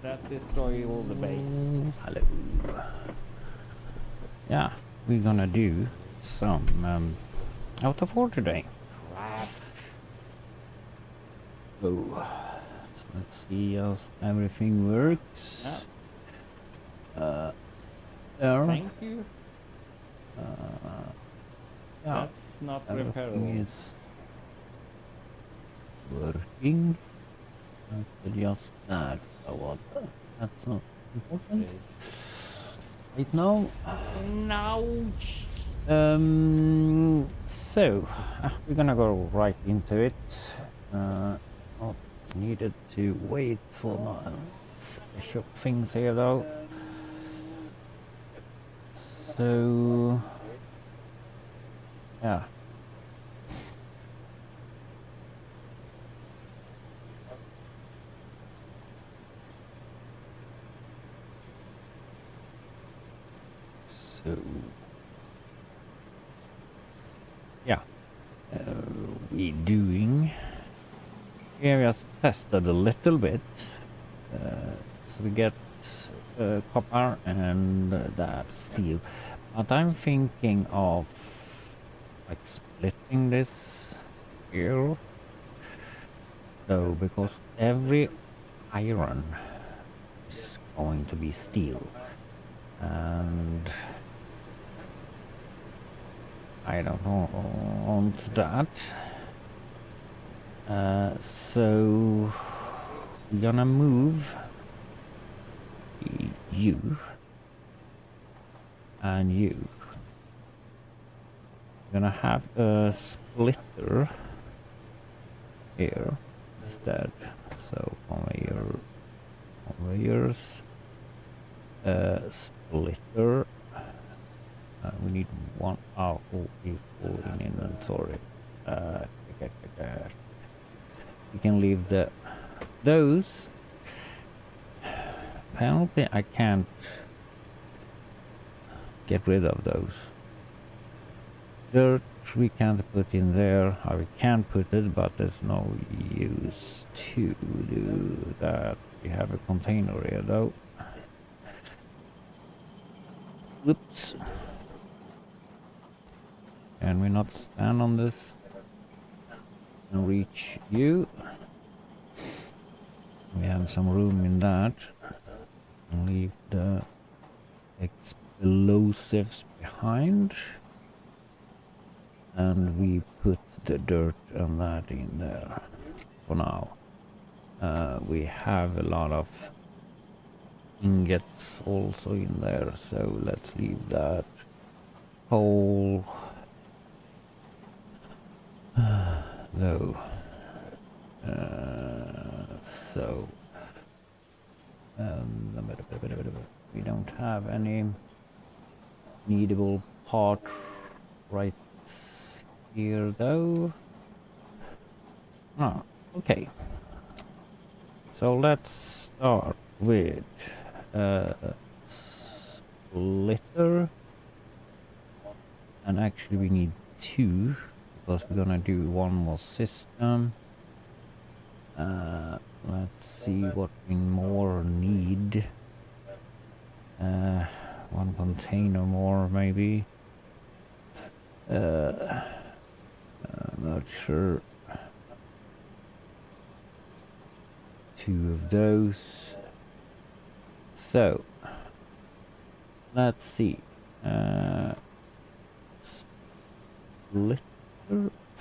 That destroy all the base. Hello. Yeah, we're gonna do some out of order today. Crap. Oh, so let's see how everything works. Yeah. There. Thank you. Yeah, That's not everything repairable. is working. Just that. What? That's not important Please. right now. No. So we're gonna go right into it. Not needed to wait for no special things here though. So yeah. So yeah, we doing. Yeah, we just tested a little bit. So we get copper and that steel. But I'm thinking of like splitting this here. So because every iron is going to be steel. And I don't want that. So we're gonna move you and you. We're gonna have a splitter here instead. So conveyors, splitter. We need one out equal in inventory. We can leave those. Apparently I can't get rid of those. Dirt we can't put in there. We can put it, but there's no use to do that. We have a container here though. Whoops. Can we not stand on this and reach you? We have some room in that. And leave the explosives behind. And we put the dirt and that in there for now. We have a lot of ingots also in there, so let's leave that. Coal. Low. So we don't have any needable part right here though. Ah, okay. So let's start with splitter, and actually we need two because we're gonna do one more system. Let's see what we more need. One container more maybe. I'm not sure. Two of those. So let's see. Splitter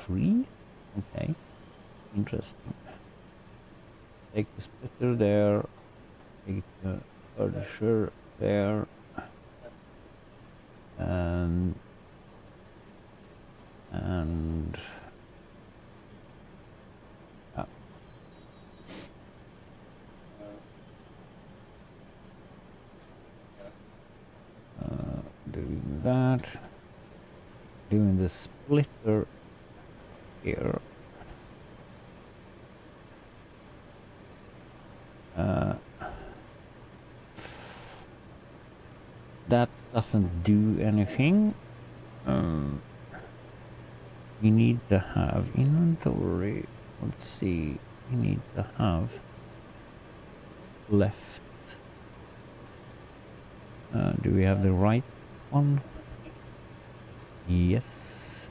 3. Okay, interesting. Take the splitter there. Take the furniture there. And doing that, doing the splitter here. That doesn't do anything. We need to have inventory. Let's see. We need to have left Do we have the right one? Yes.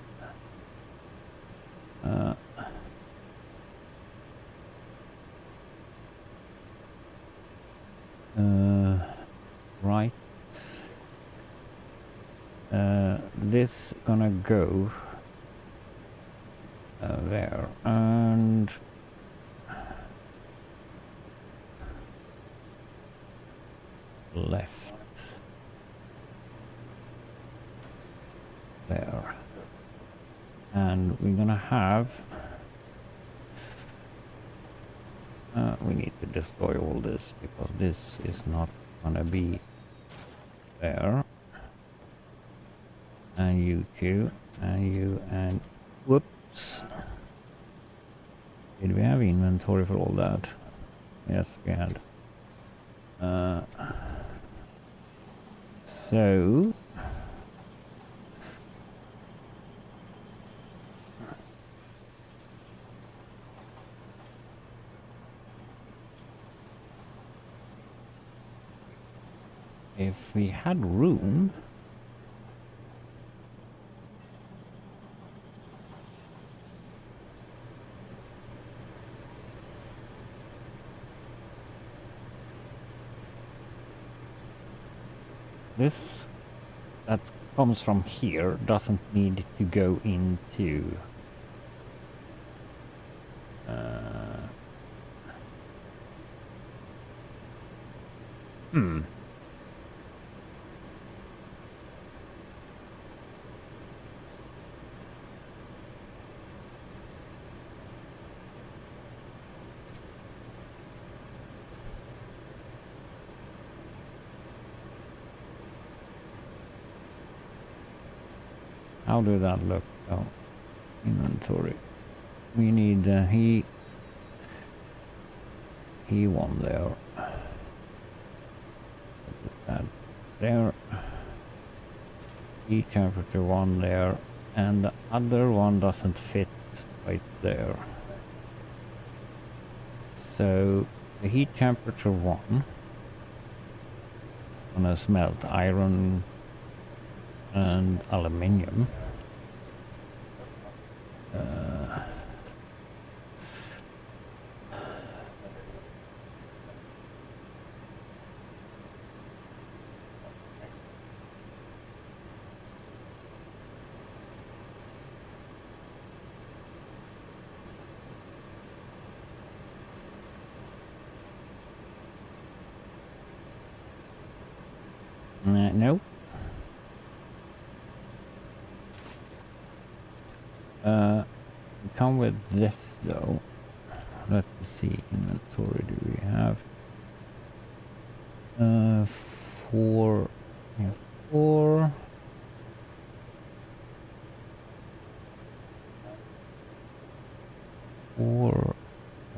Right. This gonna go there and left there, and we're gonna have we need to destroy all this because this is not gonna be there. And you two, and you, and whoops. Did we have inventory for all that? Yes, we had. So if we had room, this that comes from here doesn't need to go into how do that look? Oh, inventory. We need he won there. Put that there. Heat temperature one there, and the other one doesn't fit right there. So the heat temperature one gonna smelt iron and aluminium. No. Come with this though. Let me see. Inventory do we have? 4. We have 4.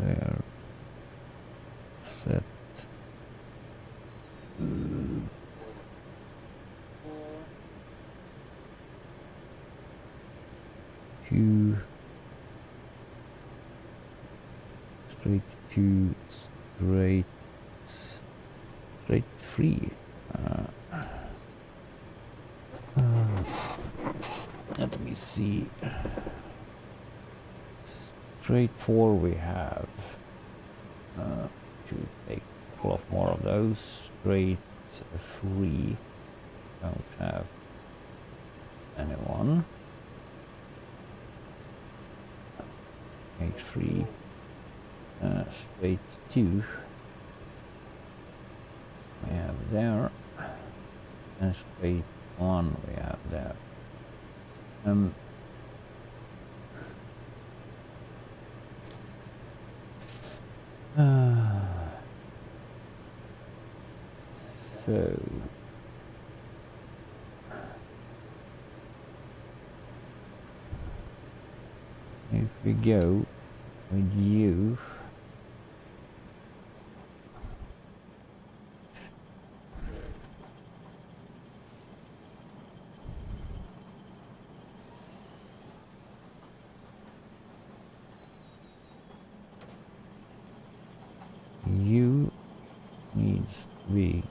There. Set. 2. Straight 2. Straight 3. Let me see. Straight 4 we have. Should take a couple of more of those. Straight 3 don't have anyone. Straight 3. Straight 2 we have there, and straight 1 we have there. So if we go with you, you needs to be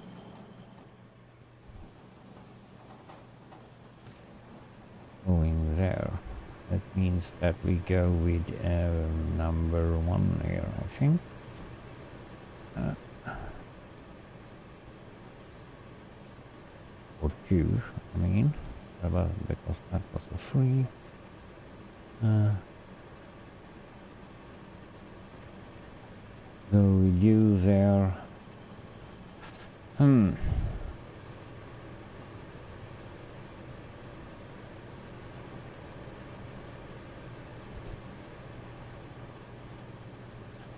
means that we go with number 1 here, I think. Or 2, I mean, because that was a 3. Go with you there.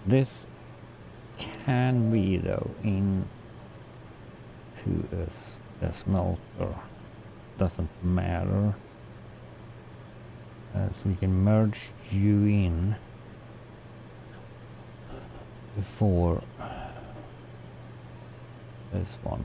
This can be though in to a smelter, doesn't matter, so we can merge you in before this one.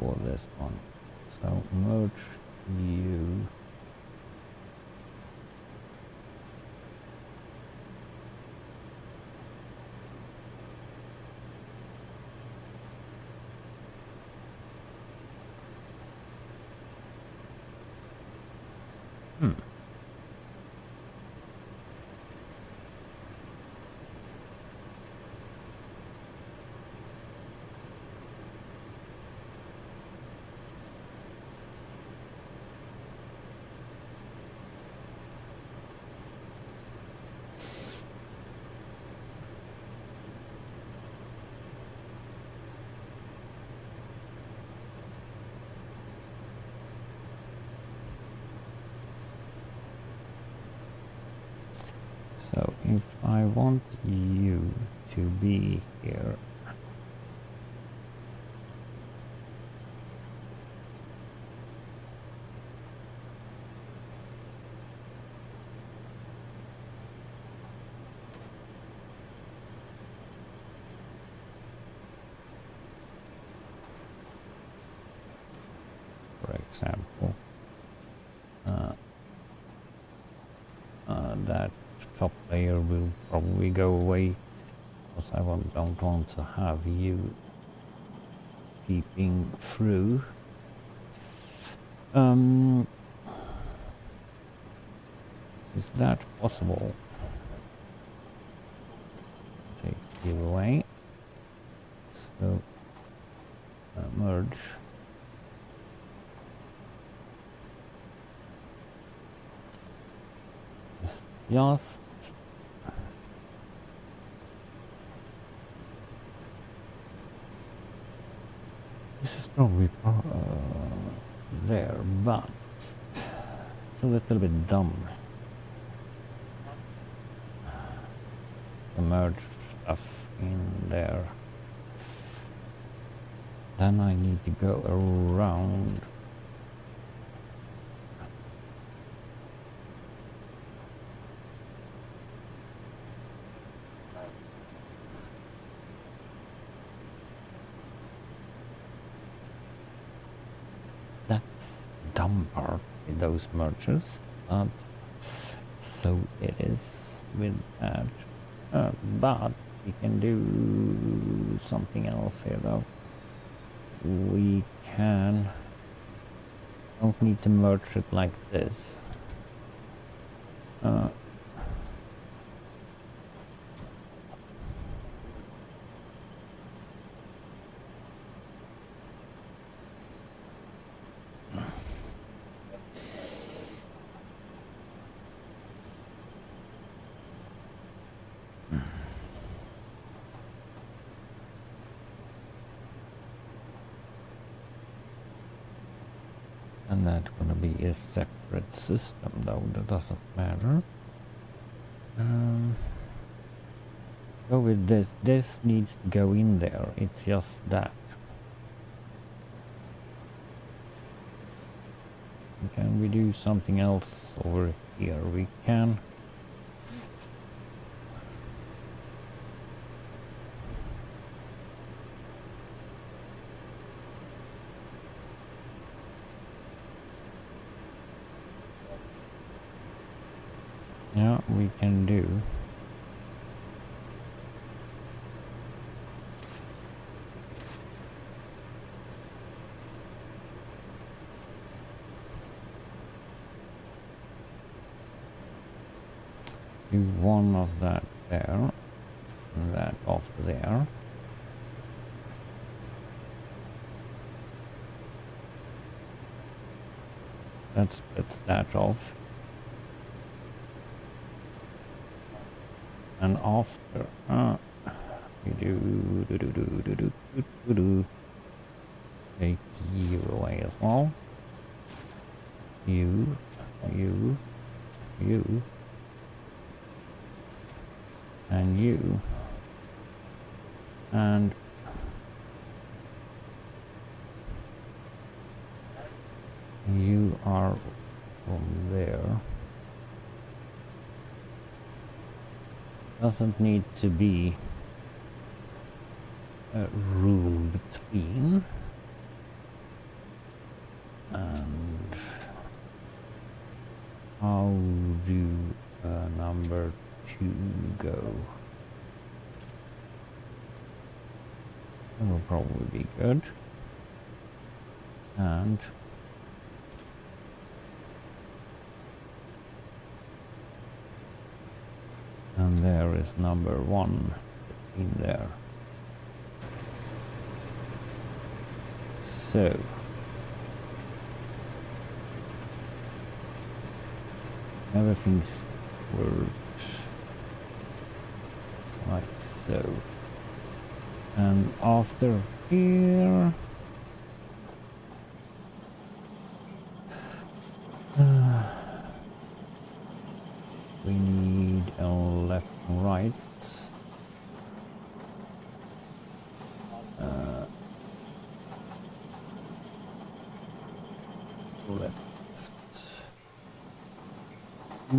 For this one, so merge you. So if I want you to be here, for example, that top layer will probably go away because I don't want to have you peeping through. Is that possible? Take you away. So merge. Just this is probably there, but it's a little bit dumb to merge stuff in there. Then I need to go around. That's dumb part with those mergers, but so it is with that. But we can do something else here though. We don't need to merge it like this. And that's gonna be a separate system though, that doesn't matter. Go with this. This needs to go in there, it's just that. Can we do something else over here? We can. Yeah, we can do. Do one of that there, and that off there. That splits that off. And after, we do, take you away as well. You, and you, and you are from there. Doesn't need to be a rule between. And how do number 2 go? That will probably be good. And there is number 1 in there. So everything's works like so. And after here, we need a left and right. Left, 2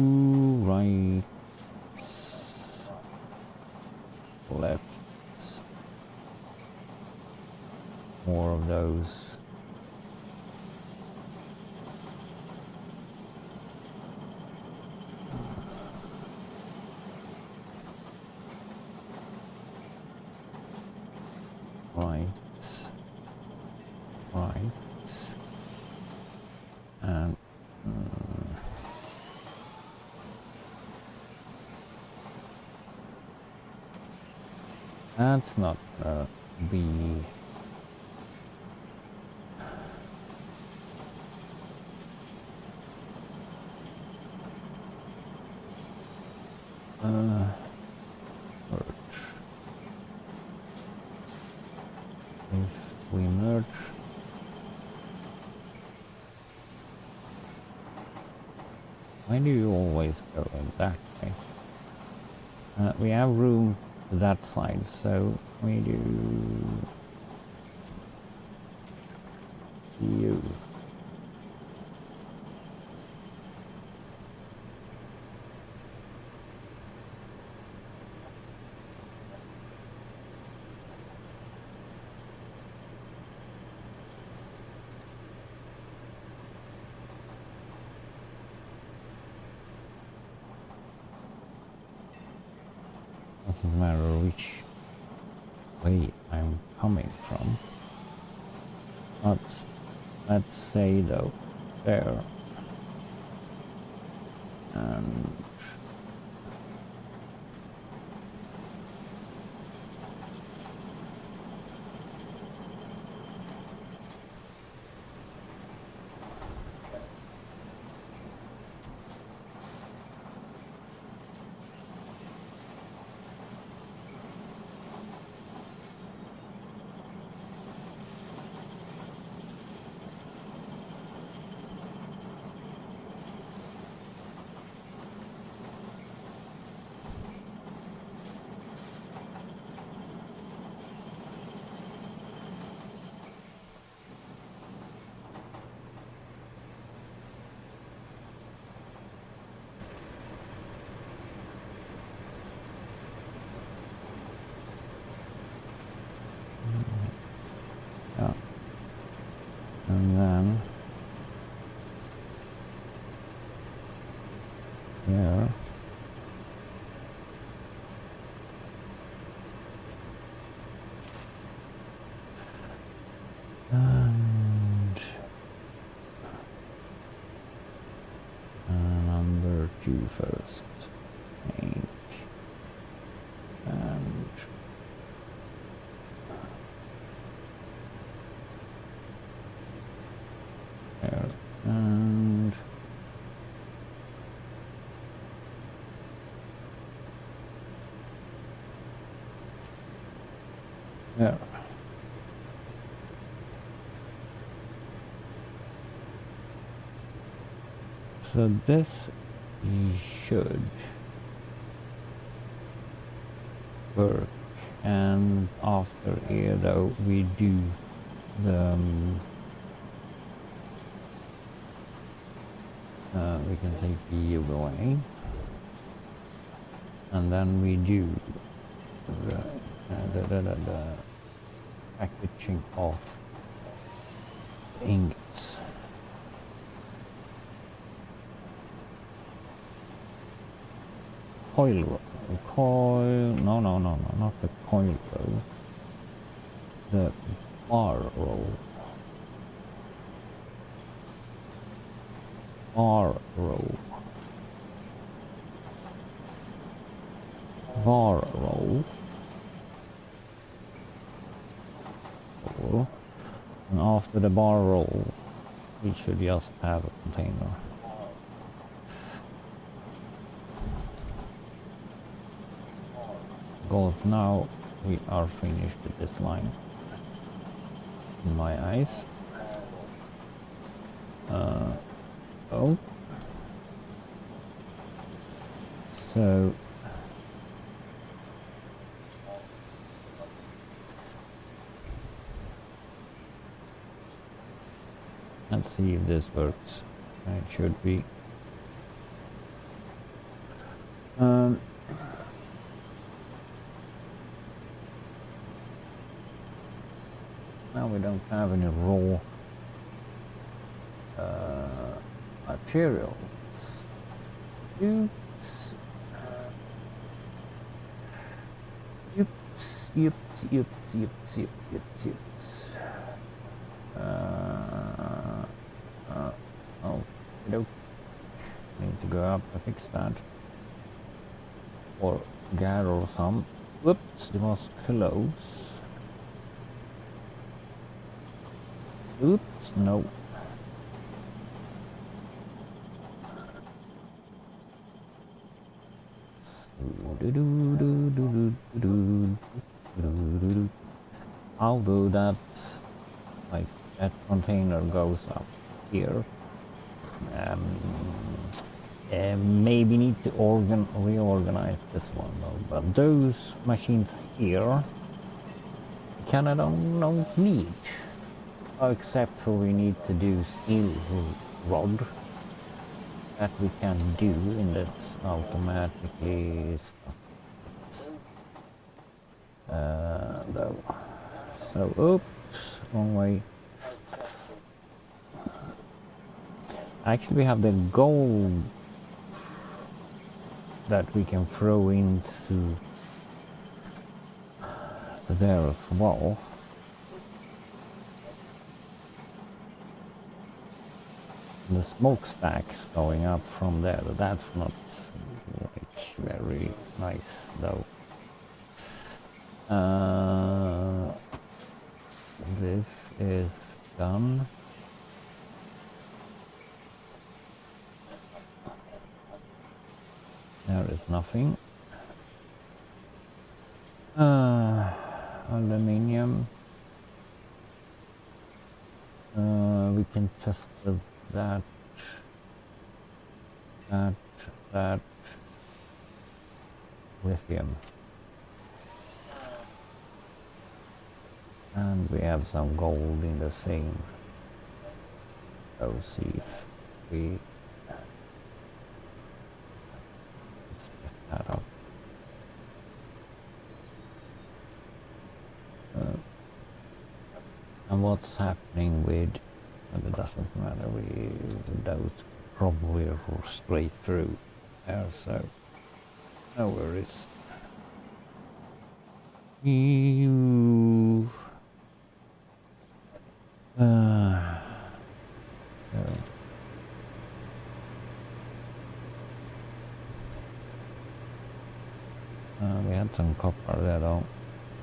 right, left, more of those. Right, right, and that's not gonna be merge. If we merge, why do you always go in that way? We have room to that side, so we do you. Doesn't matter which way I'm coming from. Let's say though, there. And yeah. And then here do first? Tank. And there. And there. So this should work, and after here though we do the we can take the U away, and then we do the packaging of ingots. Coil, no, not the coil roll, the bar roll. Bar roll. Bar roll. And after the bar roll, we should just have a container. Because now we are finished with this line in my eyes. Oh, so let's see if this works. It should be. Now we don't have any raw materials. Oops. Oh, nope. Need to go up and fix that. Or gather some. Whoops, it was close. Oops, no. Although that, like, that container goes up here, maybe need to reorganize this one though. But those machines here, kinda don't need, except for we need to do steel rod. That we can do, and that's automatically stuff. Though. So, oops, wrong way. Actually, we have the gold that we can throw into there as well. The smokestacks going up from there, that's not like very nice though. This is done. There is nothing. Aluminium. We can test that. Lithium. And we have some gold in the same. So see if we split that up. And what's happening with, and it doesn't matter, those probably are straight through there, so no worries. had some copper there though.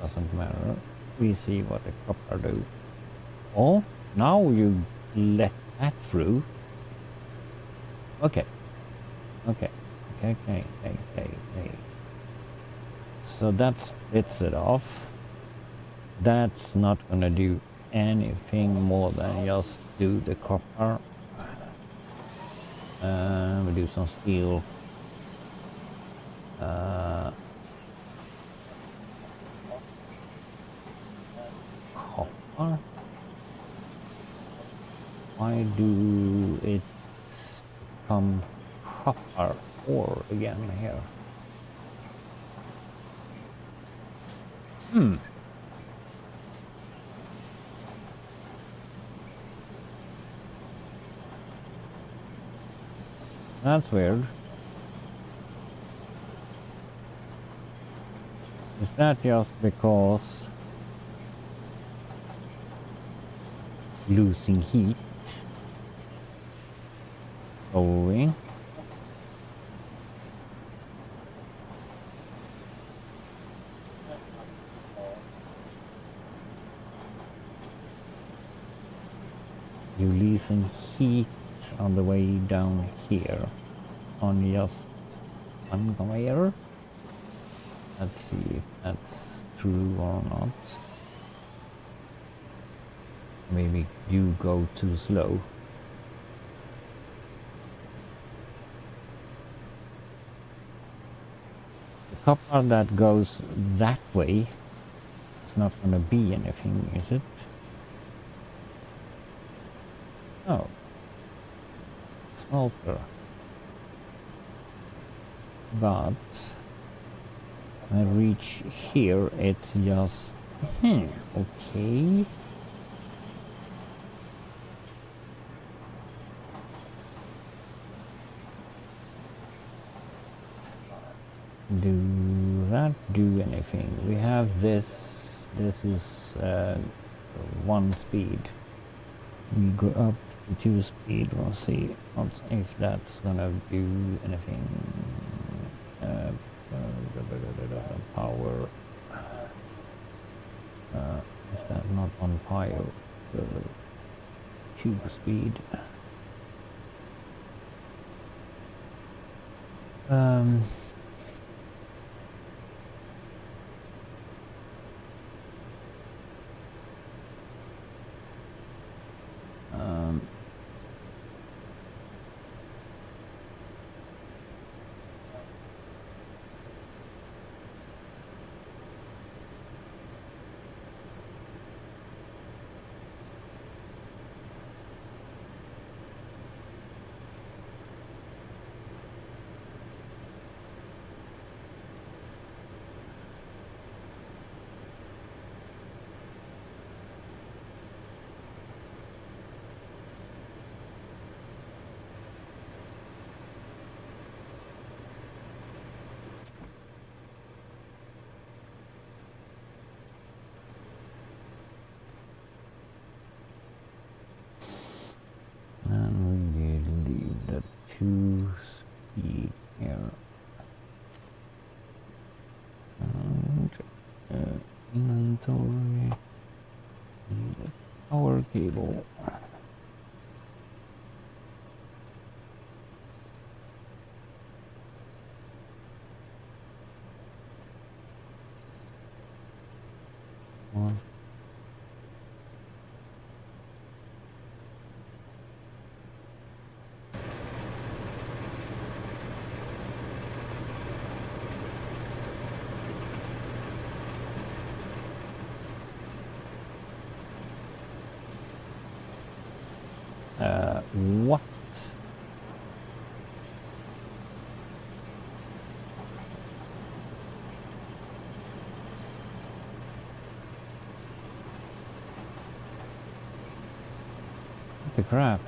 Doesn't matter. We see what the copper do. Oh, now you let that through. Okay. Okay. Okay. So that splits it off. That's not gonna do anything more than just do the copper. We do some steel. Copper. Why do it become copper ore again here? That's weird. Is that just because losing heat? Going. You losing heat on the way down here on just one conveyor. Let's see if that's true or not. Maybe you go too slow. The copper that goes that way is not going to be anything, is it? Oh. Smelter. But when I reach here, it's just okay. Do that do anything? We have this. This is 1 speed. We go up to 2 speed. We'll see if that's gonna do anything. Power. Is that not on fire? 2 speed. And we leave the 2 speed here. And inventory. The power cable. One. What? What the crap?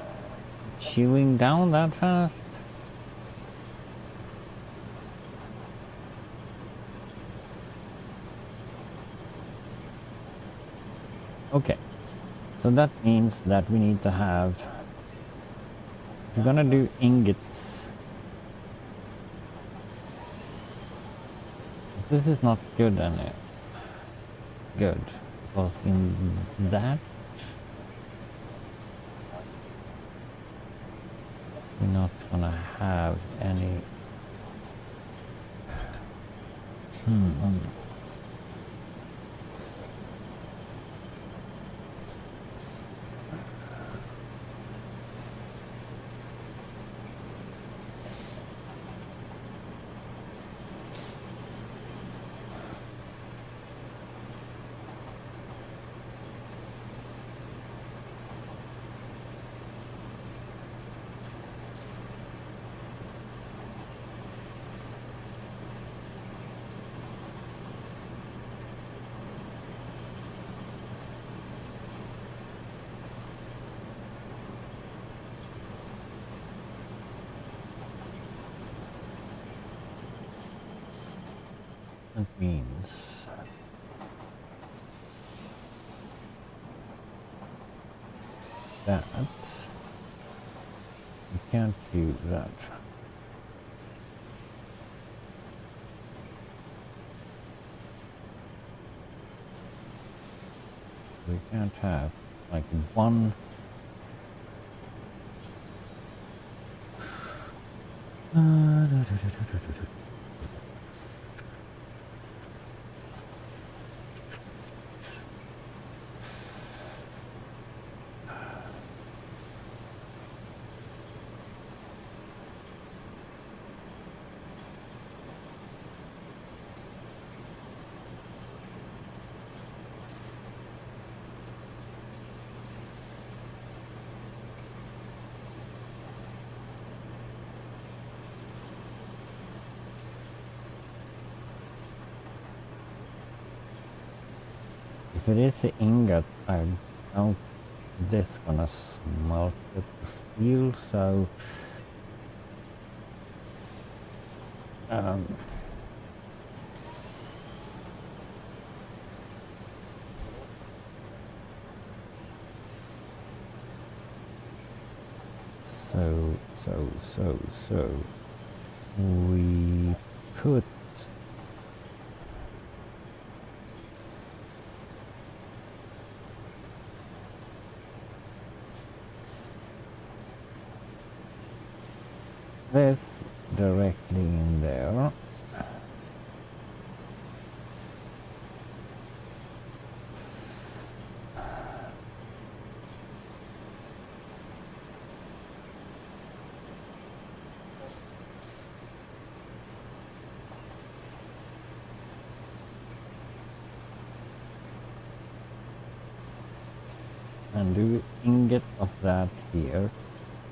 Chewing down that fast? Okay. So that means that we need to have... We're gonna do ingots. This is not good any good because in that we're not gonna have any. Hmm. That means that we can't do that. We can't have like one. If it is the ingot, I don't. This gonna smelt the steel, so um, so we put this directly in there. And do ingot of that here.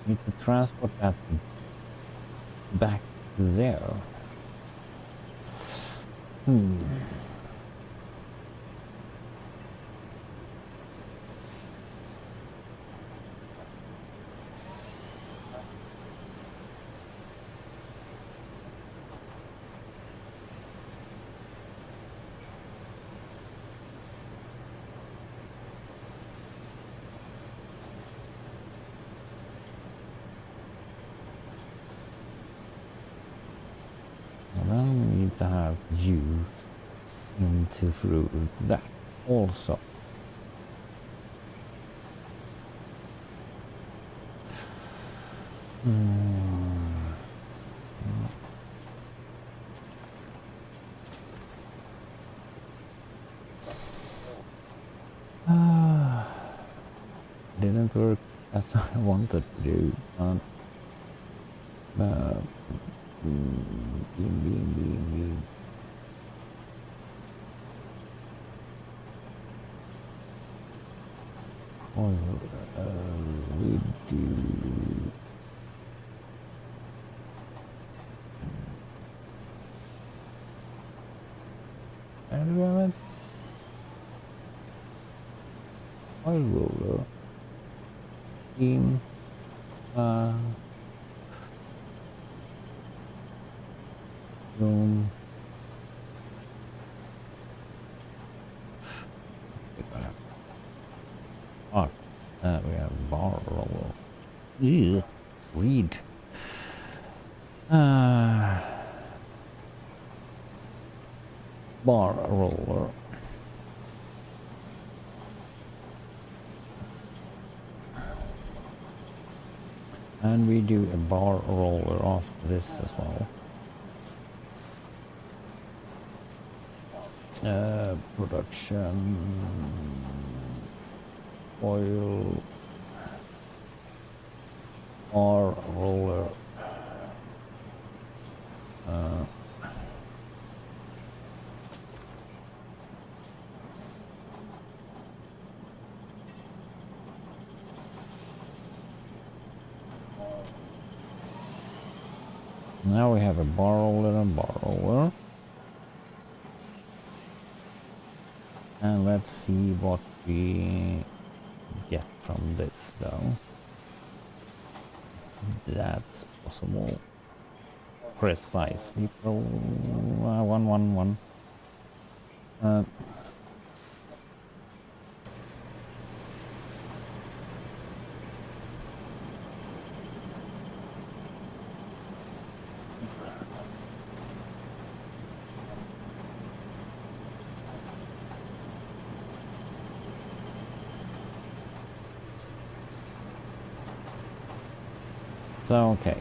Need to transport that back to there. And then we need to have you into through that also. Didn't work as I wanted to do, but beam. Oil, we do. And oil roller. Beam. Room. Oh, we have bar roller. Ew, read. bar roller. And we do a bar roller after this as well. Production, oil, bar roller. Now we have a bar roller and bar roller. And let's see what we get from this though. That's possible. Precise. 111. So okay.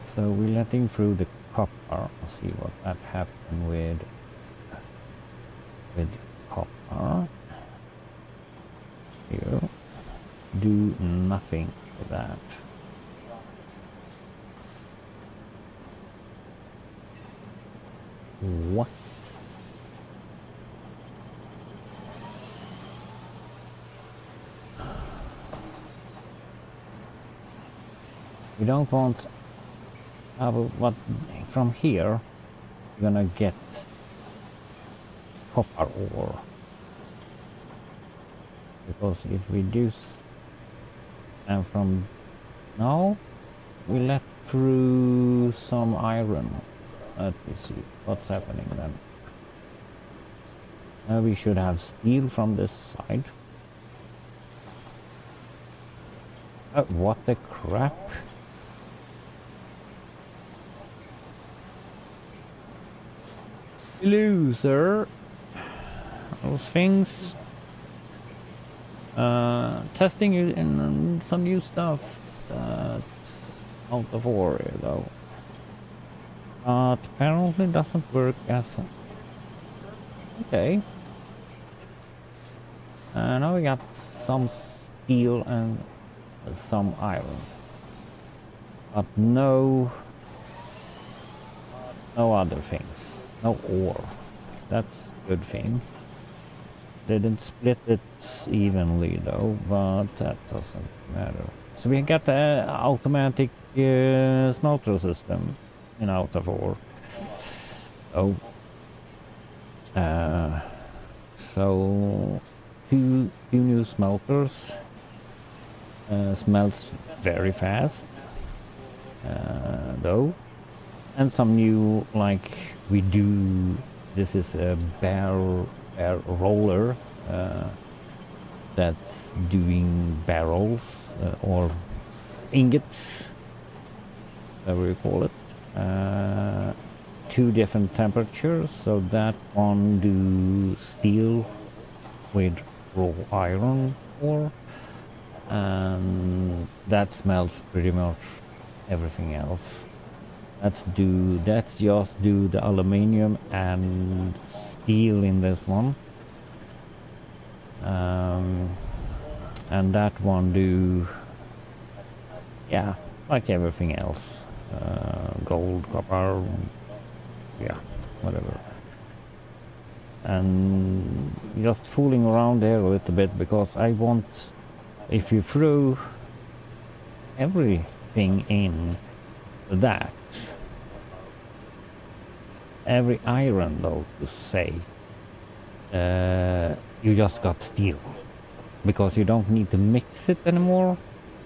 So we're letting through the copper. See what that happened with copper. Here. Do nothing with that. What? We don't want what from here you're gonna get copper ore, because if we do and from now we let through some iron. Let me see what's happening then. We should have steel from this side. What the crap? Loser. Those things. Testing you in some new stuff. That's out of order though. But apparently doesn't work as. Okay. Now we got some steel and some iron. But no other things. No ore. That's a good thing. Didn't split it evenly though, but that doesn't matter. So we got the automatic smelter system in out of ore. Oh. So two new smelters. Smelts very fast. Though. And some new, like we do, this is a bar roller that's doing barrels or ingots, whatever you call it. Two different temperatures, so that one do steel with raw iron ore, and that smells pretty much everything else. Let's just do the aluminium and steel in this one. And that one do, yeah, like everything else. Gold, copper, yeah, whatever. And just fooling around there a little bit, because I want, if you throw everything in that, every iron though, to say, you just got steel, because you don't need to mix it anymore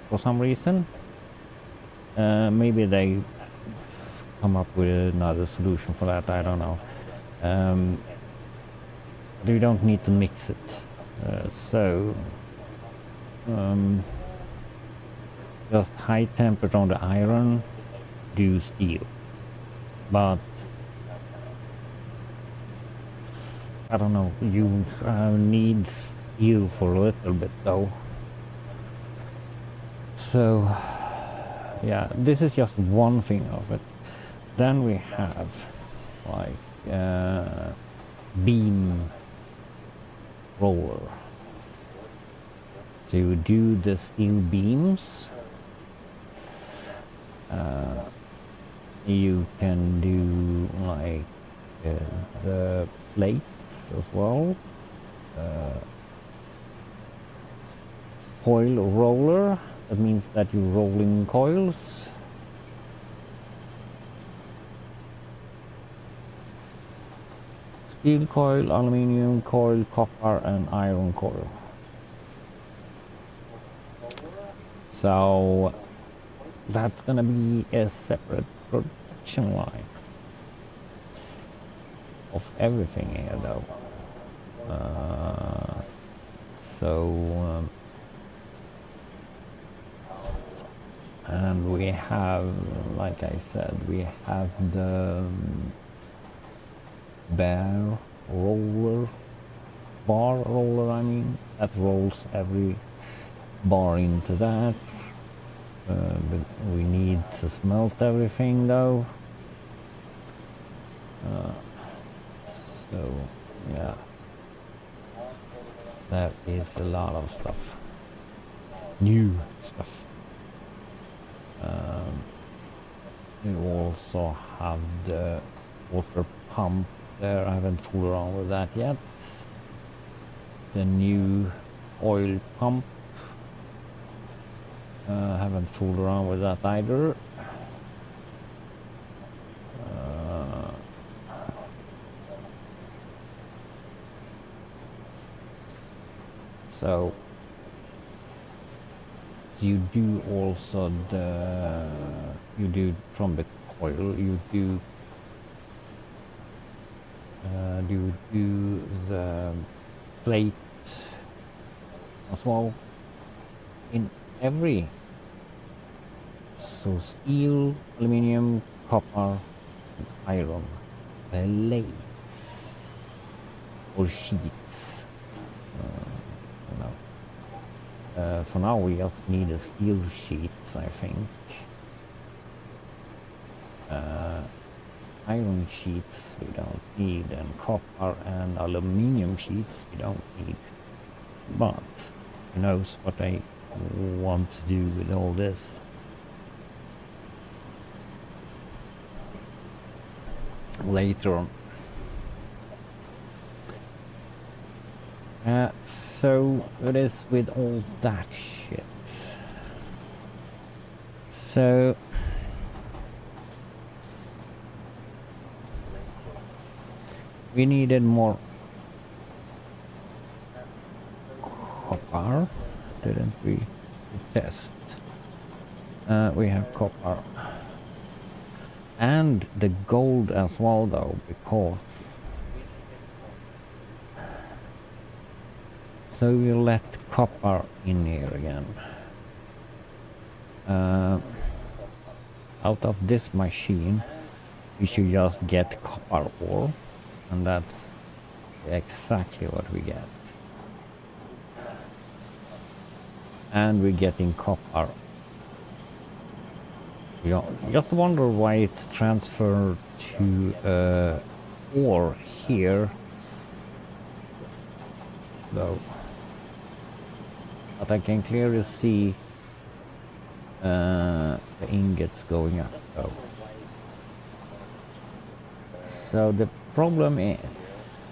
for some reason. Maybe they come up with another solution for that, I don't know. You don't need to mix it, just high temperature on the iron, do steel. But I don't know, you needs you for a little bit though. So yeah, this is just one thing of it. Then we have like beam roller to do the steel beams. You can do like the plates as well. Coil roller, that means that you're rolling coils. Steel coil, aluminium coil, copper and iron coil. So that's gonna be a separate production line of everything here though. And we have, like I said, we have the bar roller, I mean, that rolls every bar into that. But we need to smelt everything though. So yeah, that is a lot of stuff, new stuff. We also have the water pump there. I haven't fooled around with that yet. The new oil pump, haven't fooled around with that either. So you do also you do from the coil, you do the plate as well in every, so steel, aluminium, copper, iron plates or sheets. For now we just need a steel sheets, I think. Iron sheets we don't need, and copper and aluminium sheets we don't need. But who knows what I want to do with all this. Later on. So it is with all that shit. So we needed more copper, didn't we? Test. We have copper and the gold as well though, because so we'll let copper in here again. Out of this machine we should just get copper ore, and that's exactly what we get. And we're getting copper. You just wonder why it's transferred to ore here though. But I can clearly see the ingots going up though. So the problem is,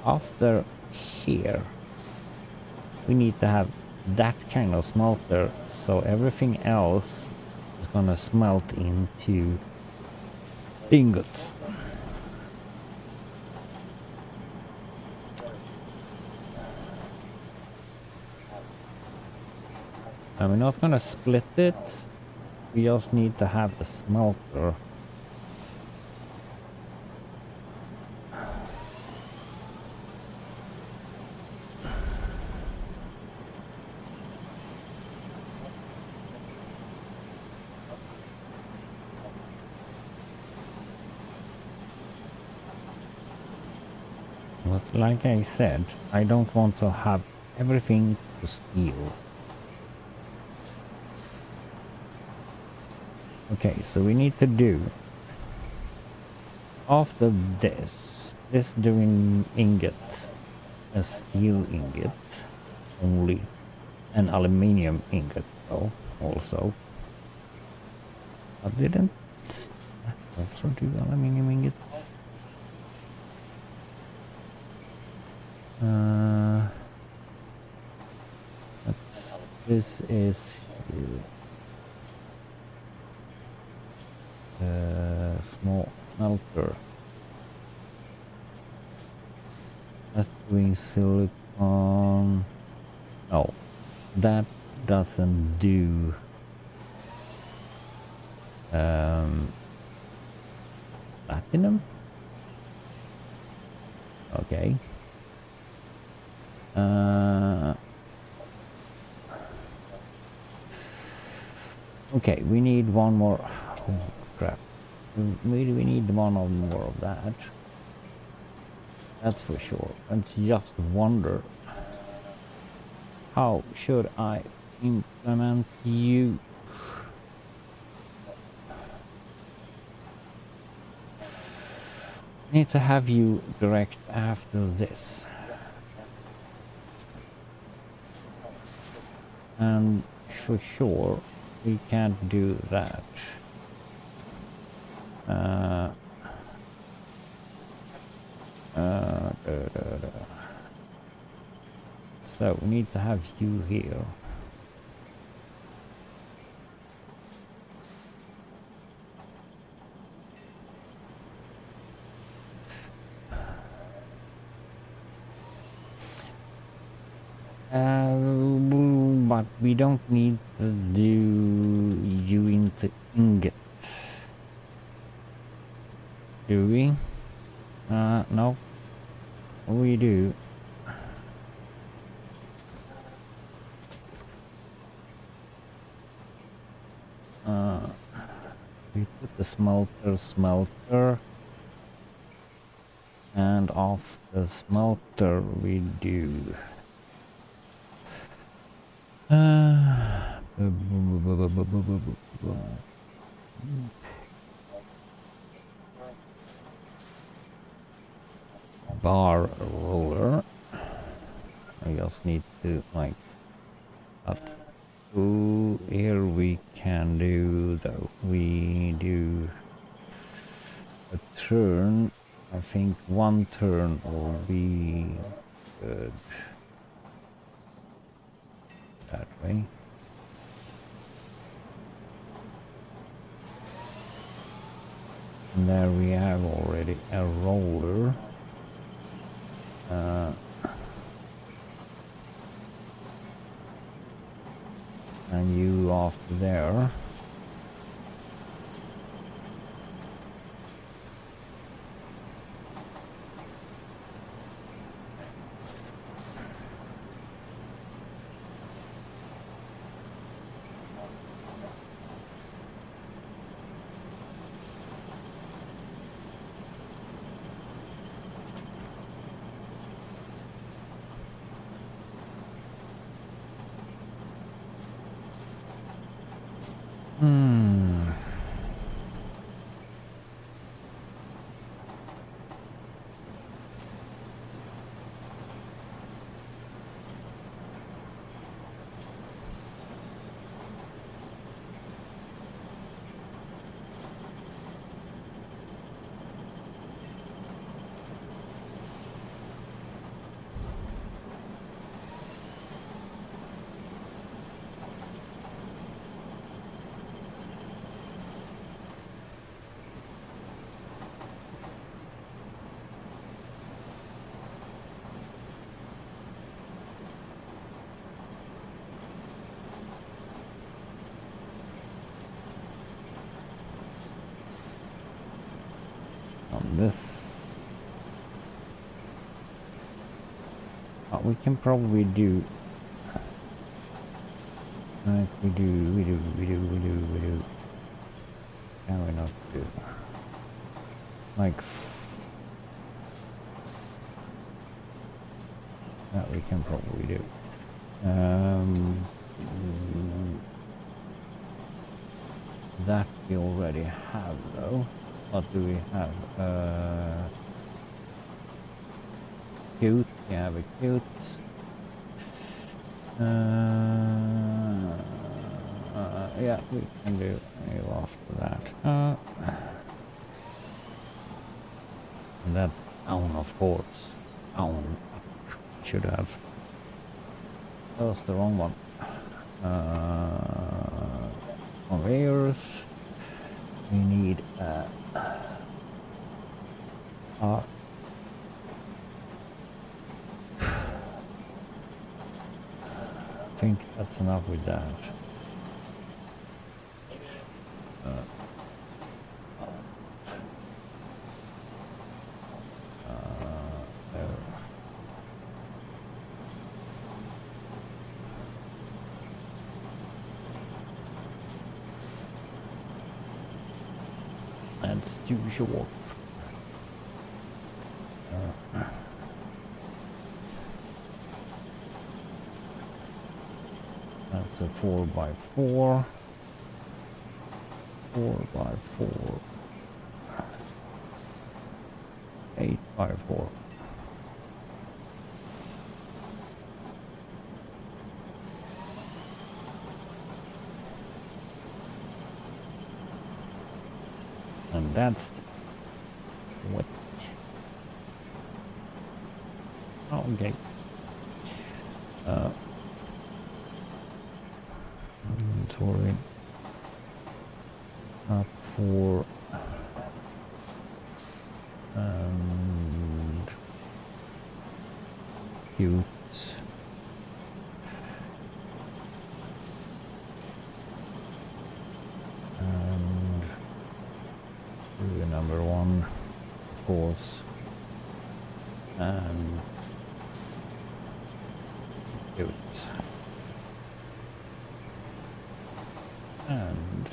after here we need to have that kind of smelter, so everything else is gonna smelt into ingots. And we're not gonna split it, we just need to have the smelter. But like I said, I don't want to have everything to steal. Okay, so we need to do after this doing ingot, a steel ingot only, an aluminium ingot though also. I didn't also do aluminium ingots. This is small smelter. That's doing silicon. No, that doesn't do platinum. Okay. Okay, we need one more. Oh, crap. We need one more of that. That's for sure. And just wonder, how should I implement you? Need to have you direct after this. And for sure, we can't do that. So we need to have you here. But we don't need to do you into ingot. Do we? No. We do. We put the smelter. And off the smelter we do. Bar roller. I just need to like that. Oh, here we can do though. We do a turn. I think one turn will be good. That way. And there we have already a roller. And you after there. This we can probably do like we do can we not do like That we can probably do. Mm, that we already have though. What do we have? Cute. We have a cute. Yeah, we can do you after that. And that's down, of course. Down. Should have. That was the wrong one. Conveyors. We need I think that's enough with that. There. That's too short. That's a 4x4. 4x4. 8x4. And that's what. Okay. Inventory. Up for and cute. And do number one, of course. And cute. And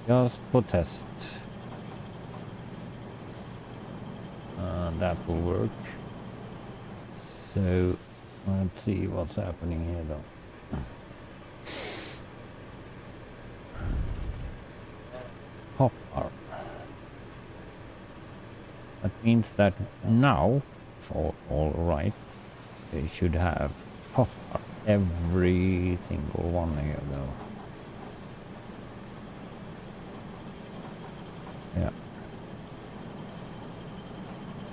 just for test. That will work. So let's see what's happening here though. Hopper. That means that now, for all right, they should have hopper every single one here though. Yeah.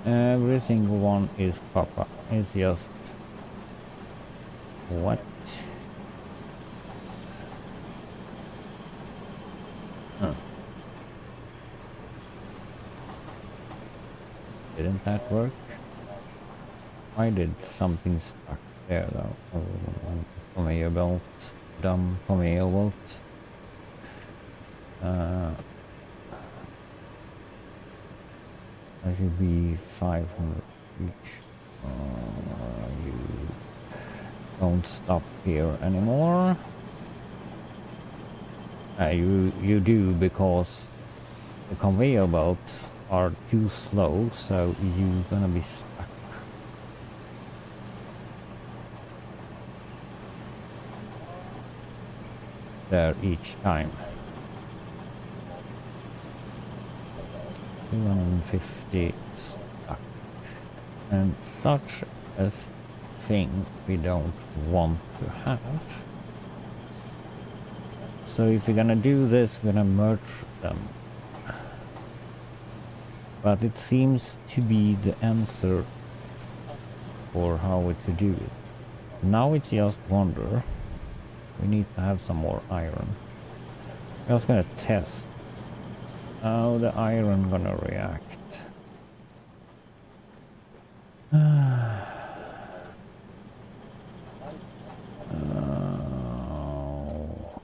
Every single one is copper. It's just what? Huh. Didn't that work? Why did something stuck there though? Oh, conveyor belt. Dumb conveyor belt. That should be 500 each. You don't stop here anymore. You do because the conveyor belts are too slow, so you're gonna be stuck. There each time. 250 stuck. And such a thing we don't want to have. So if we're gonna do this, we're gonna merge them. But it seems to be the answer for how to do it. Now it's just wonder. We need to have some more iron. I'm just gonna test how the iron gonna react.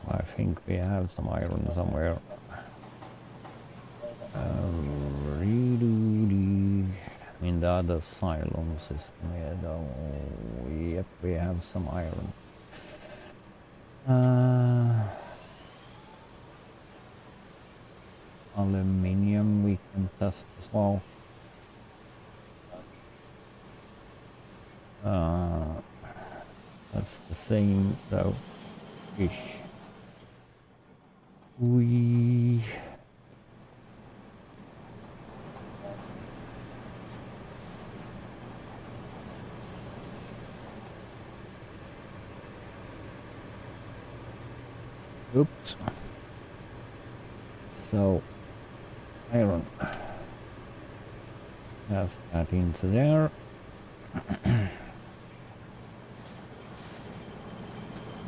I think we have some iron somewhere. In the other Cylon system here though. Yep, we have some iron. Aluminium we can test as well. That's the same though. Ish. We oops. So iron has that into there.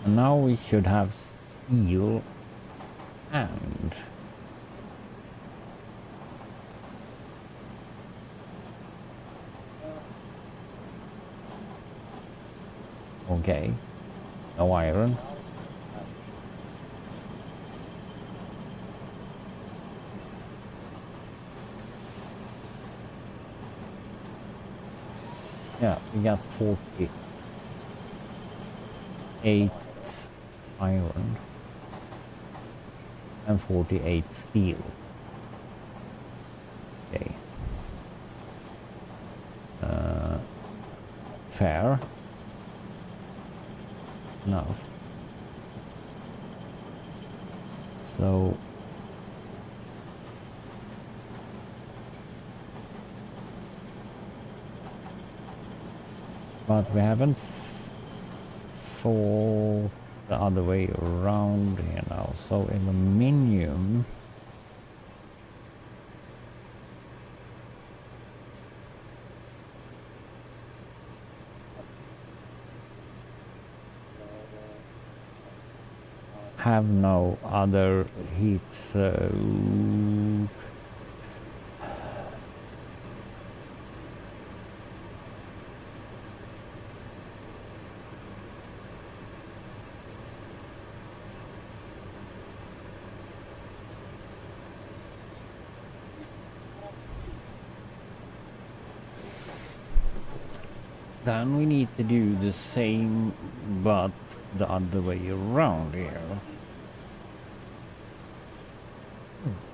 And now we should have steel and okay, no iron. Yeah, we got 48 iron and 48 steel. Okay. Fair enough. So but we haven't for the other way around here now. So aluminium have no other heat, so then we need to do the same but the other way around here.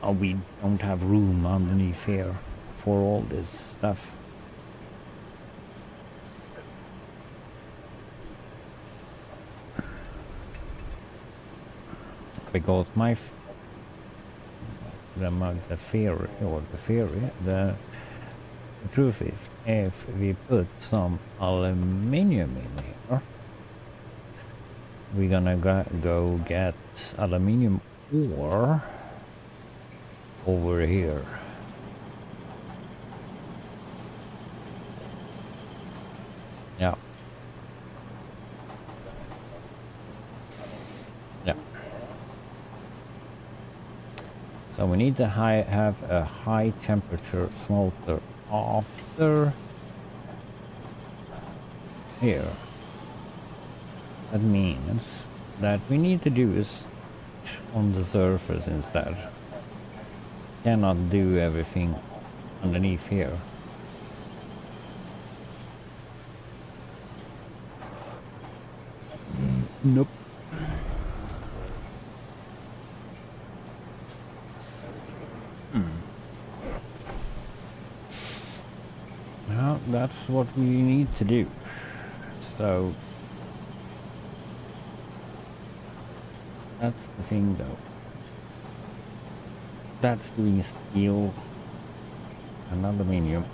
We don't have room underneath here for all this stuff. Because the truth is, if we put some aluminium in here, we're gonna go get aluminium ore over here. Yeah. Yeah. So we need to have a high temperature smelter after here. That means that we need to do is on the surface instead. Cannot do everything underneath here. Nope. Well, that's what we need to do. So that's the thing though. That's doing steel and aluminium.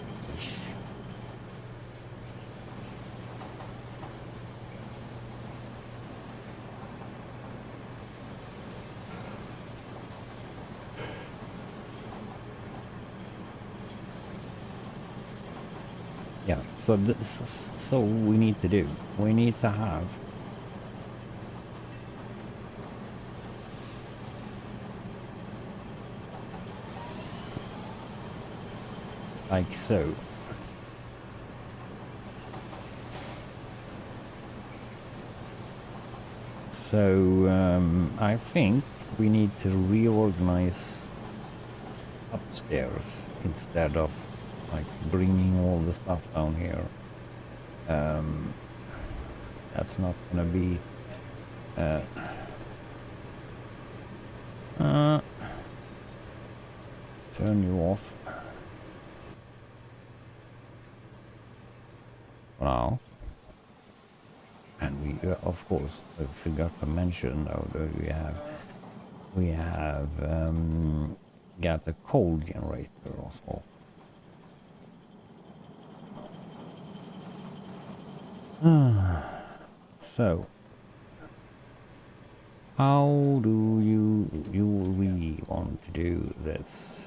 Yeah, so we need to do. We need to have like so. So I think we need to reorganize upstairs instead of like bringing all the stuff down here. That's not gonna be turn you off for now. And we of course I forgot to mention though that we have got a coal generator also. So how do you really want to do this?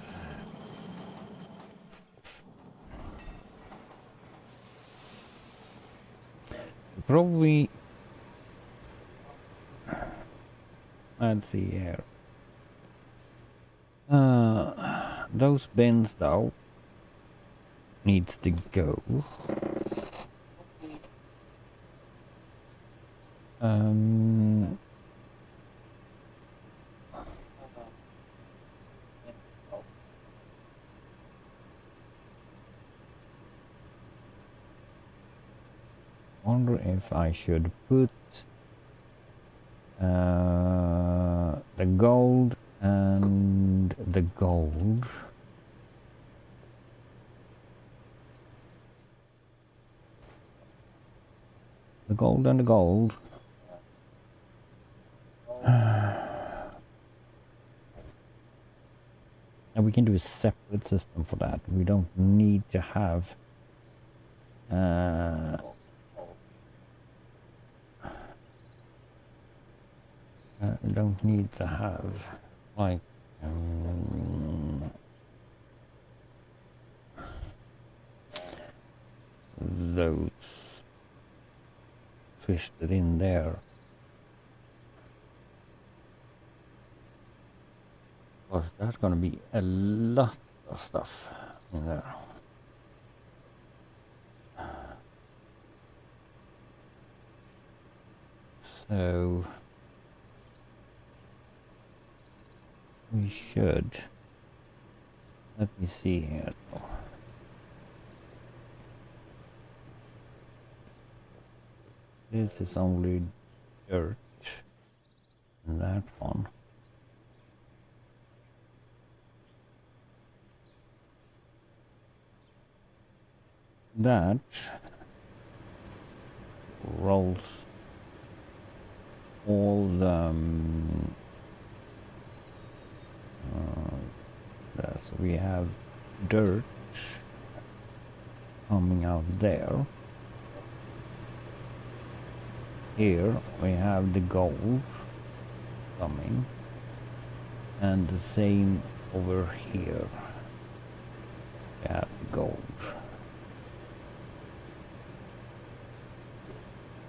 Probably, let's see here. Those bins though needs to go. Wonder if I should put the gold and the gold. The gold and the gold. And we can do a separate system for that. We don't need to have don't need to have like those twisted in there. Because that's gonna be a lot of stuff in there. So we should, let me see here though. This is only dirt in that one. That rolls all the so we have dirt coming out there. Here we have the gold coming, and the same over here. We have the gold.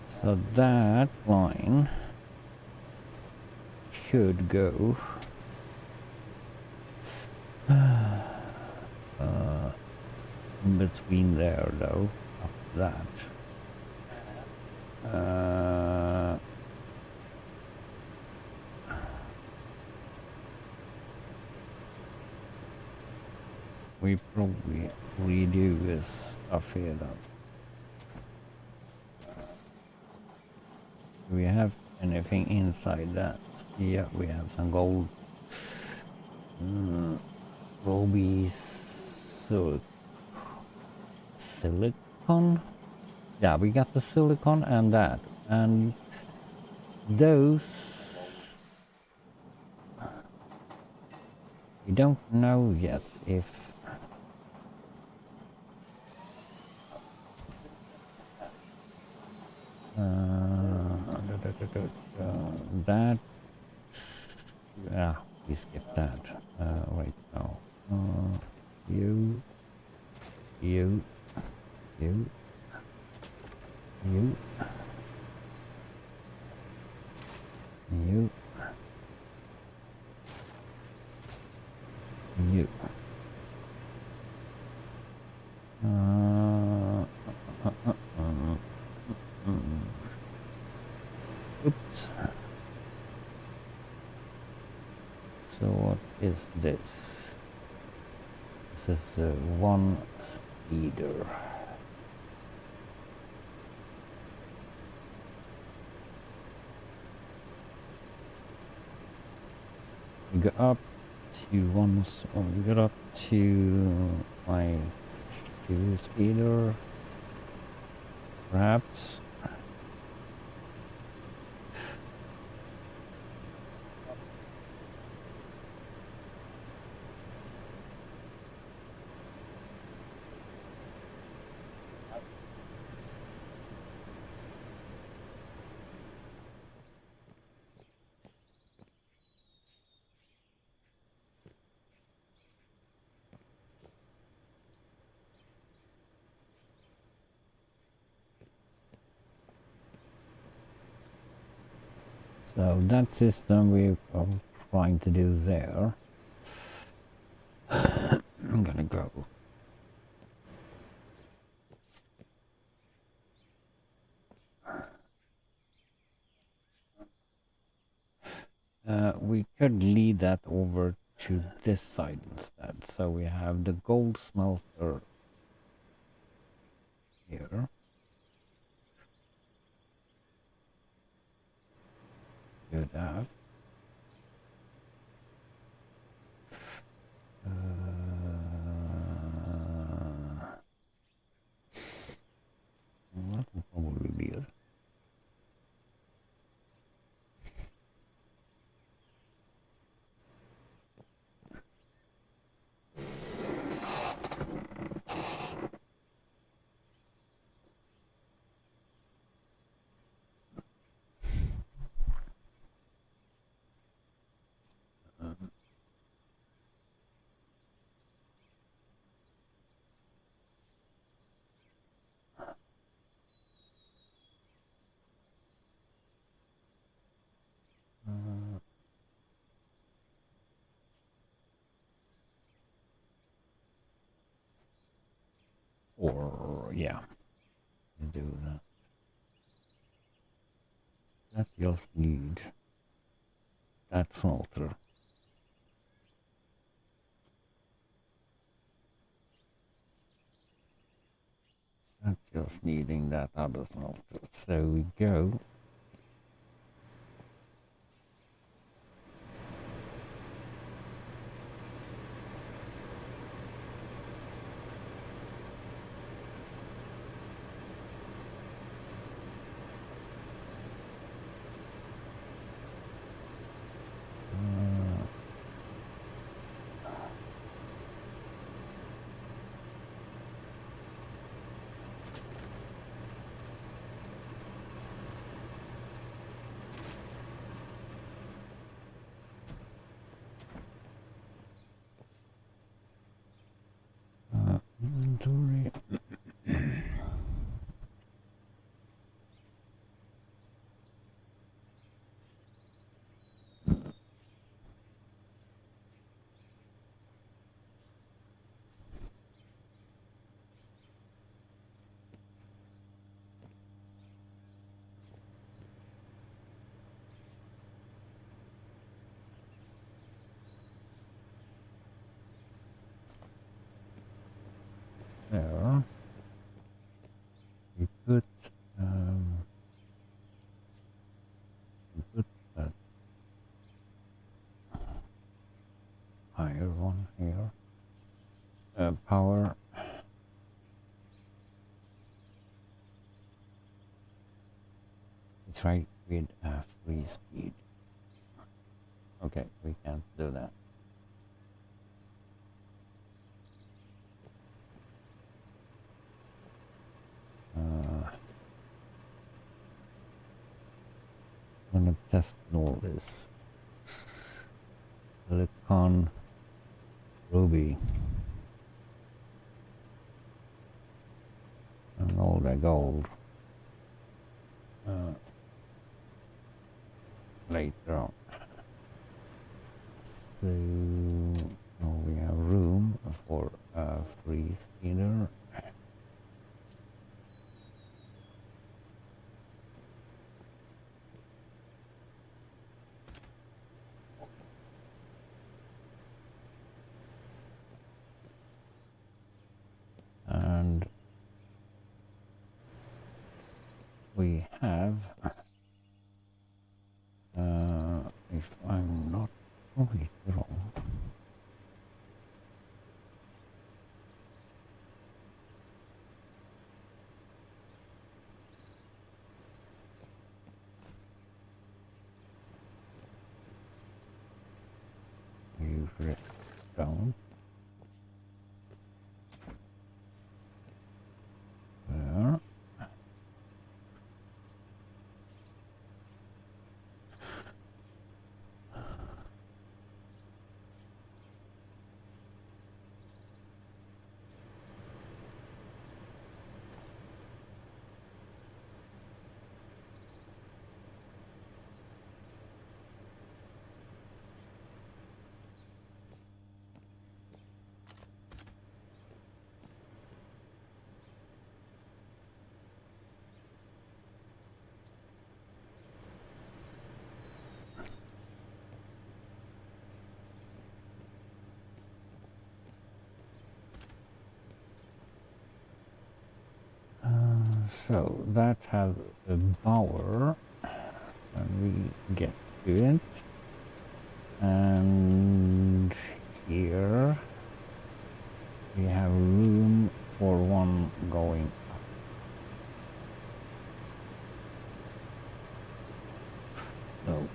So that line should go in between there though, up that. We probably redo this stuff here though. Do we have anything inside that? Yeah, we have some gold. Rubies, silicon. Yeah, we got the silicon and that, and those we don't know yet if that. Yeah, we skip that. Right now. You. You. You. You. You. Oops. So what is this? This is one speeder. We go up to once we get up to my two-speeder, perhaps. So that system we are trying to do there. I'm gonna go. We could lead that over to this side instead. So we have the gold smelter here. Good have. That will probably be it. Or yeah, do that. That just need that smelter. That's just needing that other smelter. So we go. Inventory. There. We put that higher one here. Power. It's right with free speed. Okay, we can't do that. I'm gonna test all this. Silicon ruby and all the gold later on. So now we have room for a free spinner. And we have, if I'm not completely wrong, don't. There. So that has a bower, and we get to it. And here we have room for one going up. So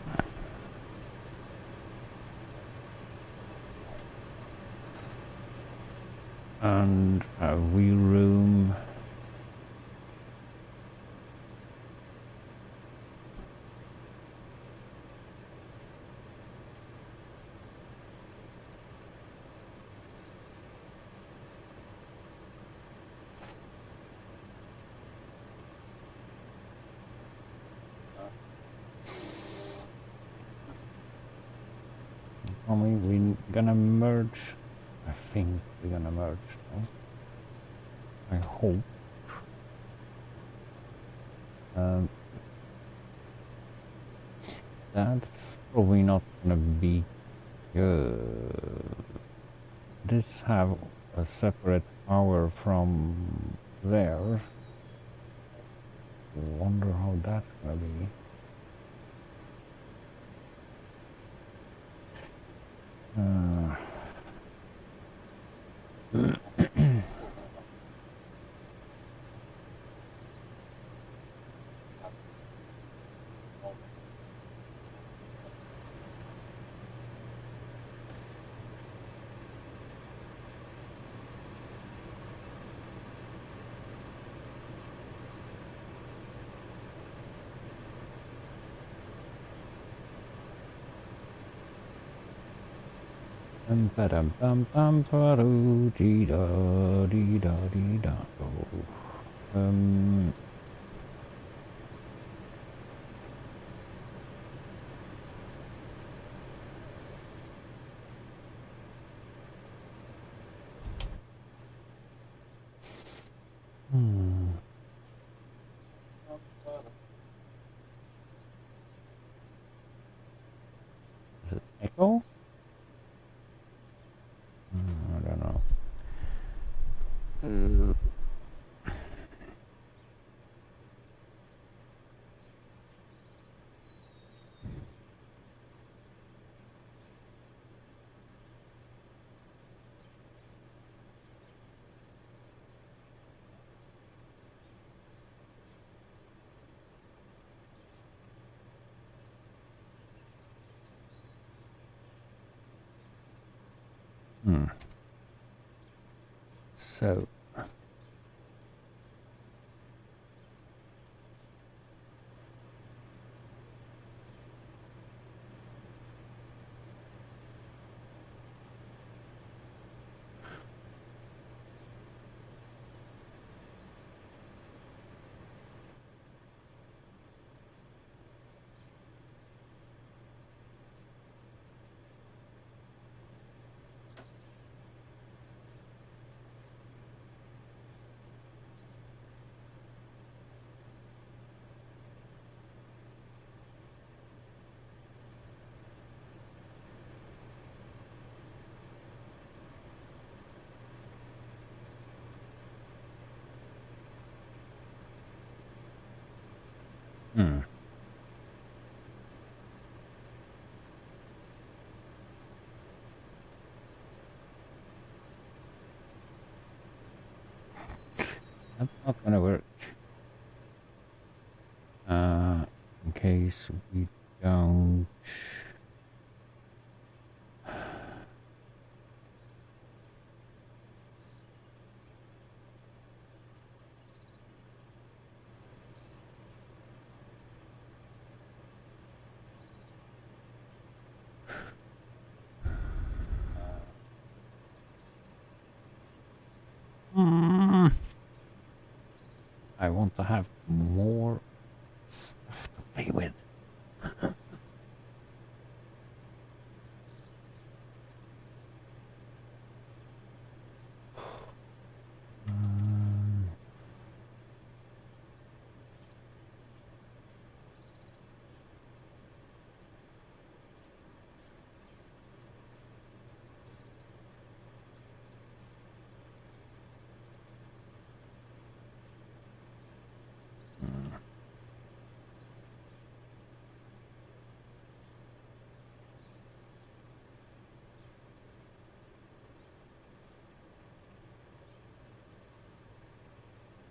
and we room only we're gonna merge. I think we're gonna merge. No? I hope. That's probably not gonna be good. This have a separate power from there. Wonder how that's gonna be. Ba-dum bum bum ba-doo dee da dee da dee da do. Is it echo? I don't know. So that's not gonna work. In case we don't. I want to have more stuff to play with. Um,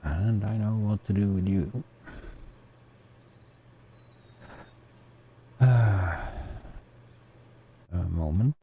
and I know what to do with you. A moment.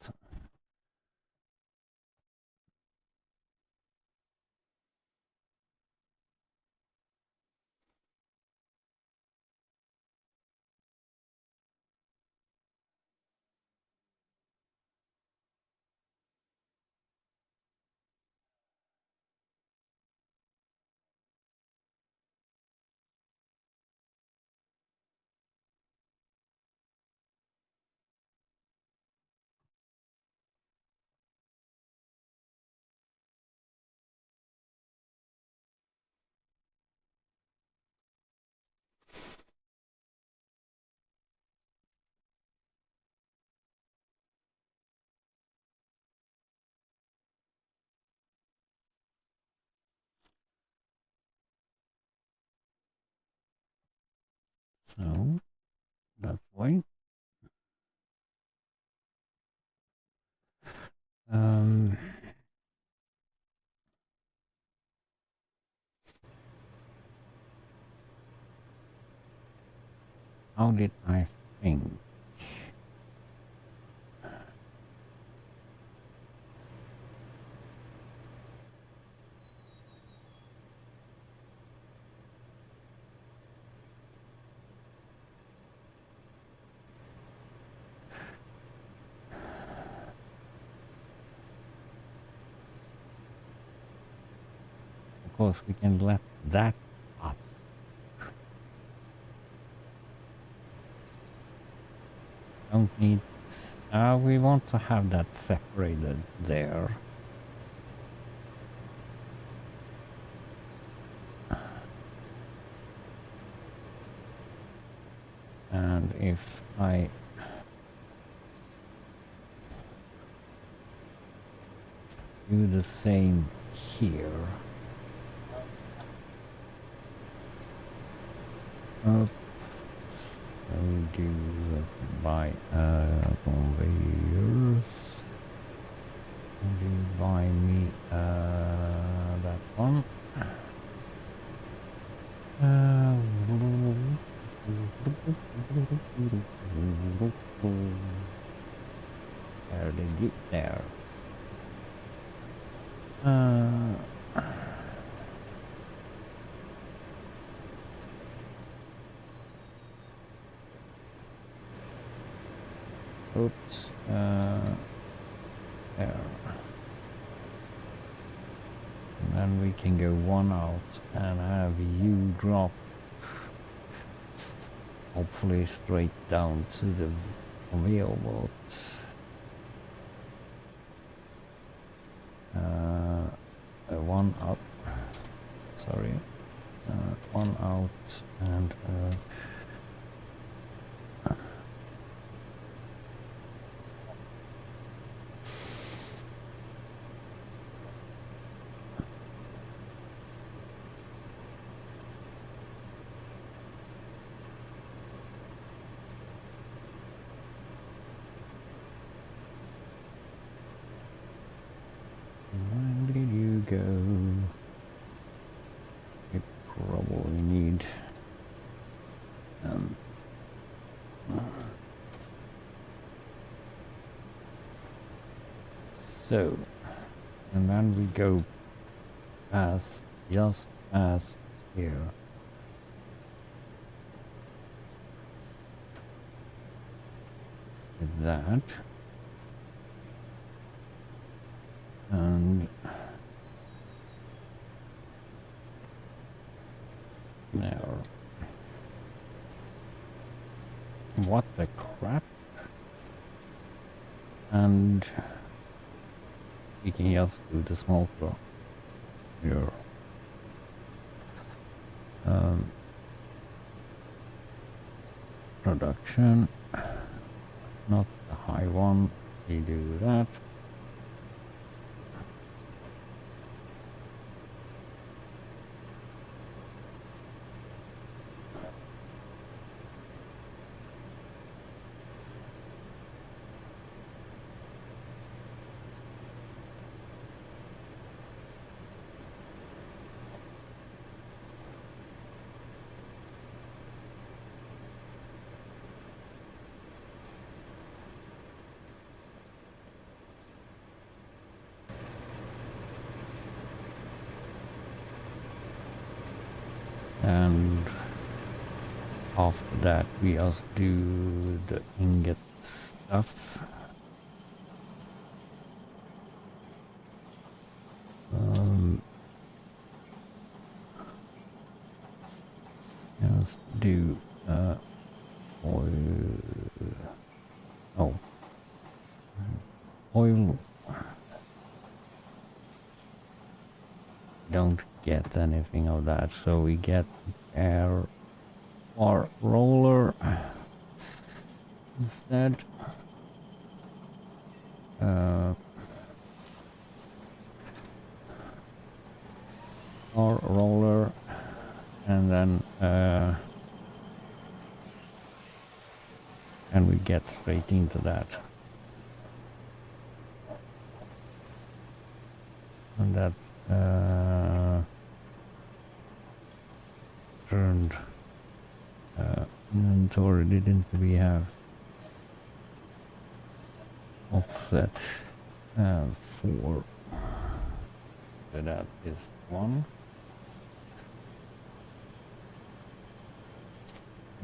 So that way. Um, how did I think? Of course, we can let that up. Don't need. We want to have that separated there. And if I do the same here. Up. I'll do that by conveyors. And you buy me that one. There they get there. Oops. There. And then we can go one out and have you drop hopefully straight down to the conveyor belt. One up. Sorry. One out and where did you go? You probably need so, and then we go past, just past here. With that. And There. What the crap? And we can just do the smelter here. Production, not the high one. We do that. And after that we just do the ingot stuff. Just do oil. Oh, oil. Don't get anything of that, so we get air or roller instead. Or roller, and then and we get straight into that, and that's turned inventory. Didn't we have offset 4? So that is 1.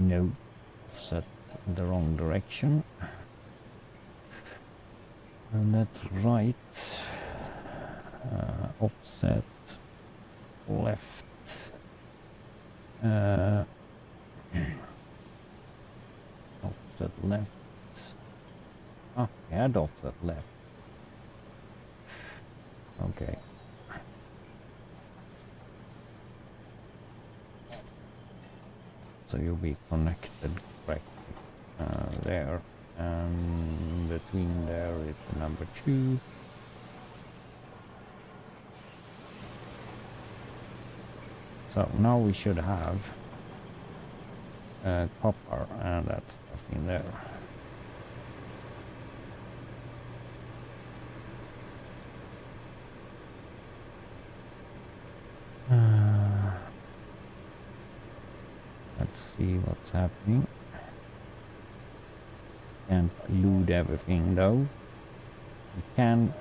No, set in the wrong direction, and that's right. Offset left. Offset left. Ah, we had offset left. Okay. So you'll be connected correctly there, and between there is the number 2. So now we should have copper and that stuff in there. Let's see what's happening. Can't load everything though. We can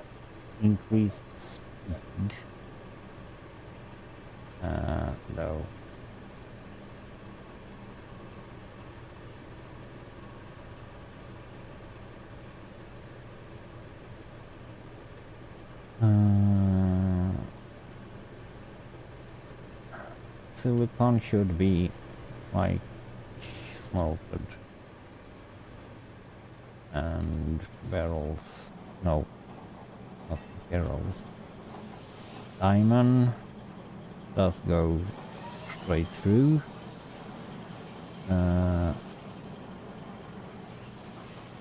increase the speed though. Silicon should be like smelted, and barrels, no, not barrels. Diamond does go straight through.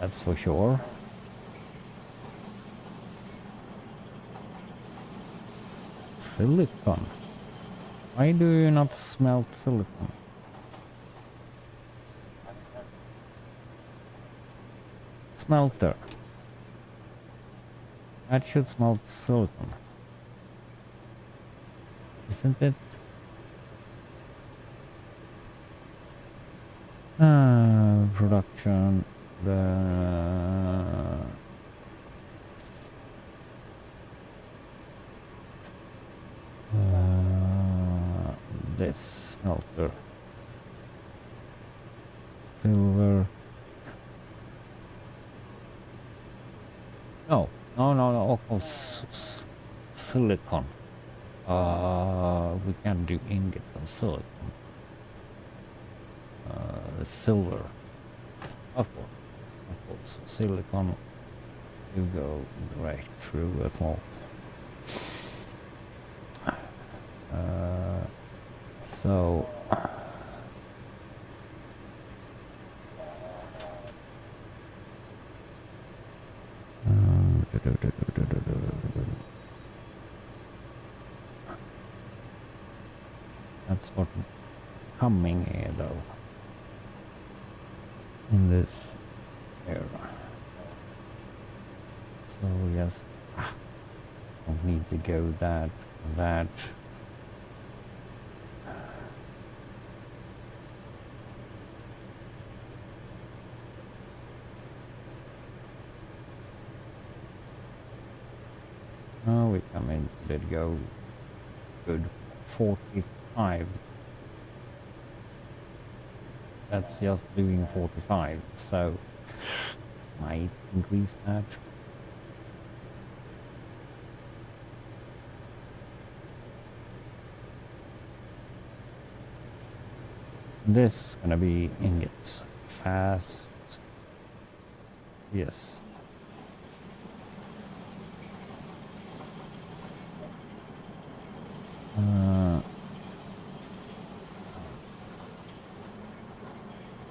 That's for sure. Silicon. Why do you not smelt silicon? Smelter. That should smelt silicon. Isn't it? Production. This smelter. Silver. No. Oh, silicon. We can do ingots on silicon. the silver. Of course, silicon you go right through as well. So that's what coming here though in this area. So yes, don't need to go that. Oh, we come in, did go good 45. That's just doing 45, so might increase that. This is gonna be ingots fast. Yes.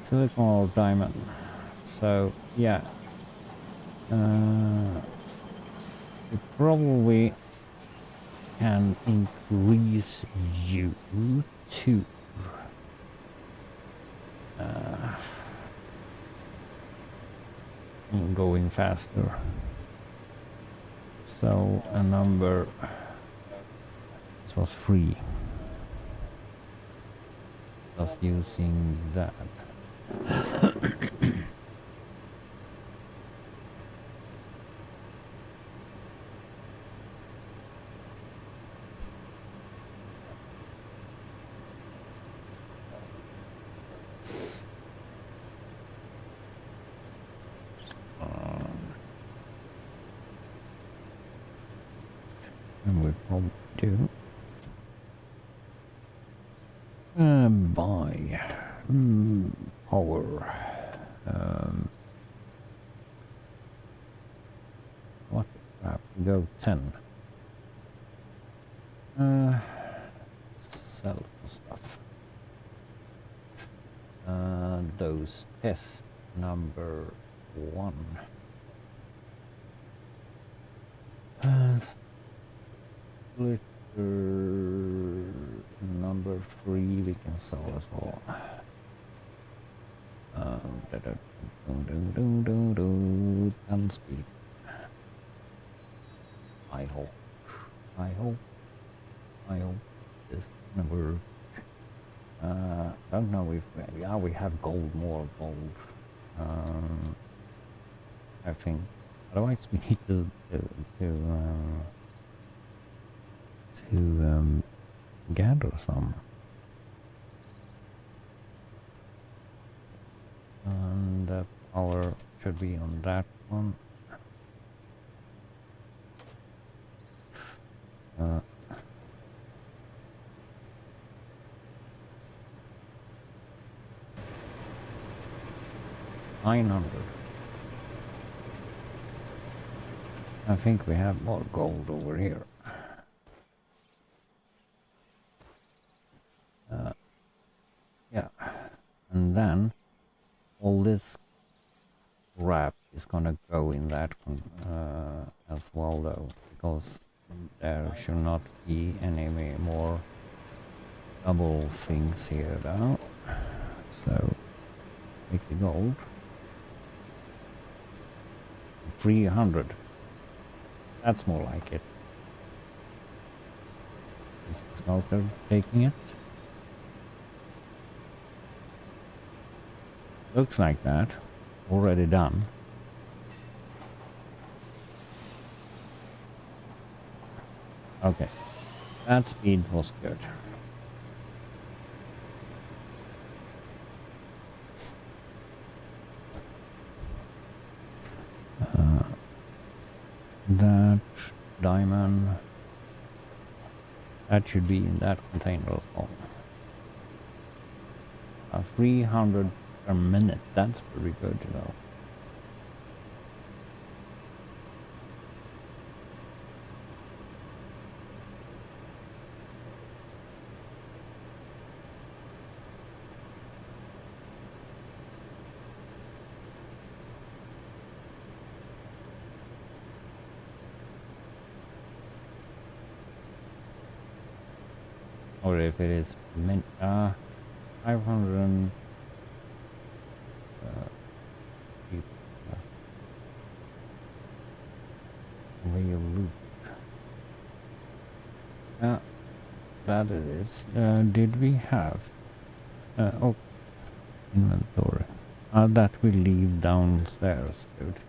Silicon or diamond. So yeah, we probably can increase you to going faster. So a number, this was free. Just using that. And we probably do buy power. What the crap? Go 10. Sell some stuff. Those test number 1. Splitter number 3 we can sell as well. And speed. I hope this number. Don't know if we have gold, more gold. I think otherwise we need to gather some. And the power should be on that one. 900. I think we have more gold over here. Yeah, and then all this crap is gonna go in that as well though, because there should not be any more double things here though. So make the gold 300. That's more like it. Is the smelter taking it? Looks like that. Already done. Okay. That speed was good. That diamond, that should be in that container as well. 300 per minute. That's pretty good, you know. Or if it is 500 real loot. That it is. Did we have? Oh, inventory. That we leave downstairs, dude.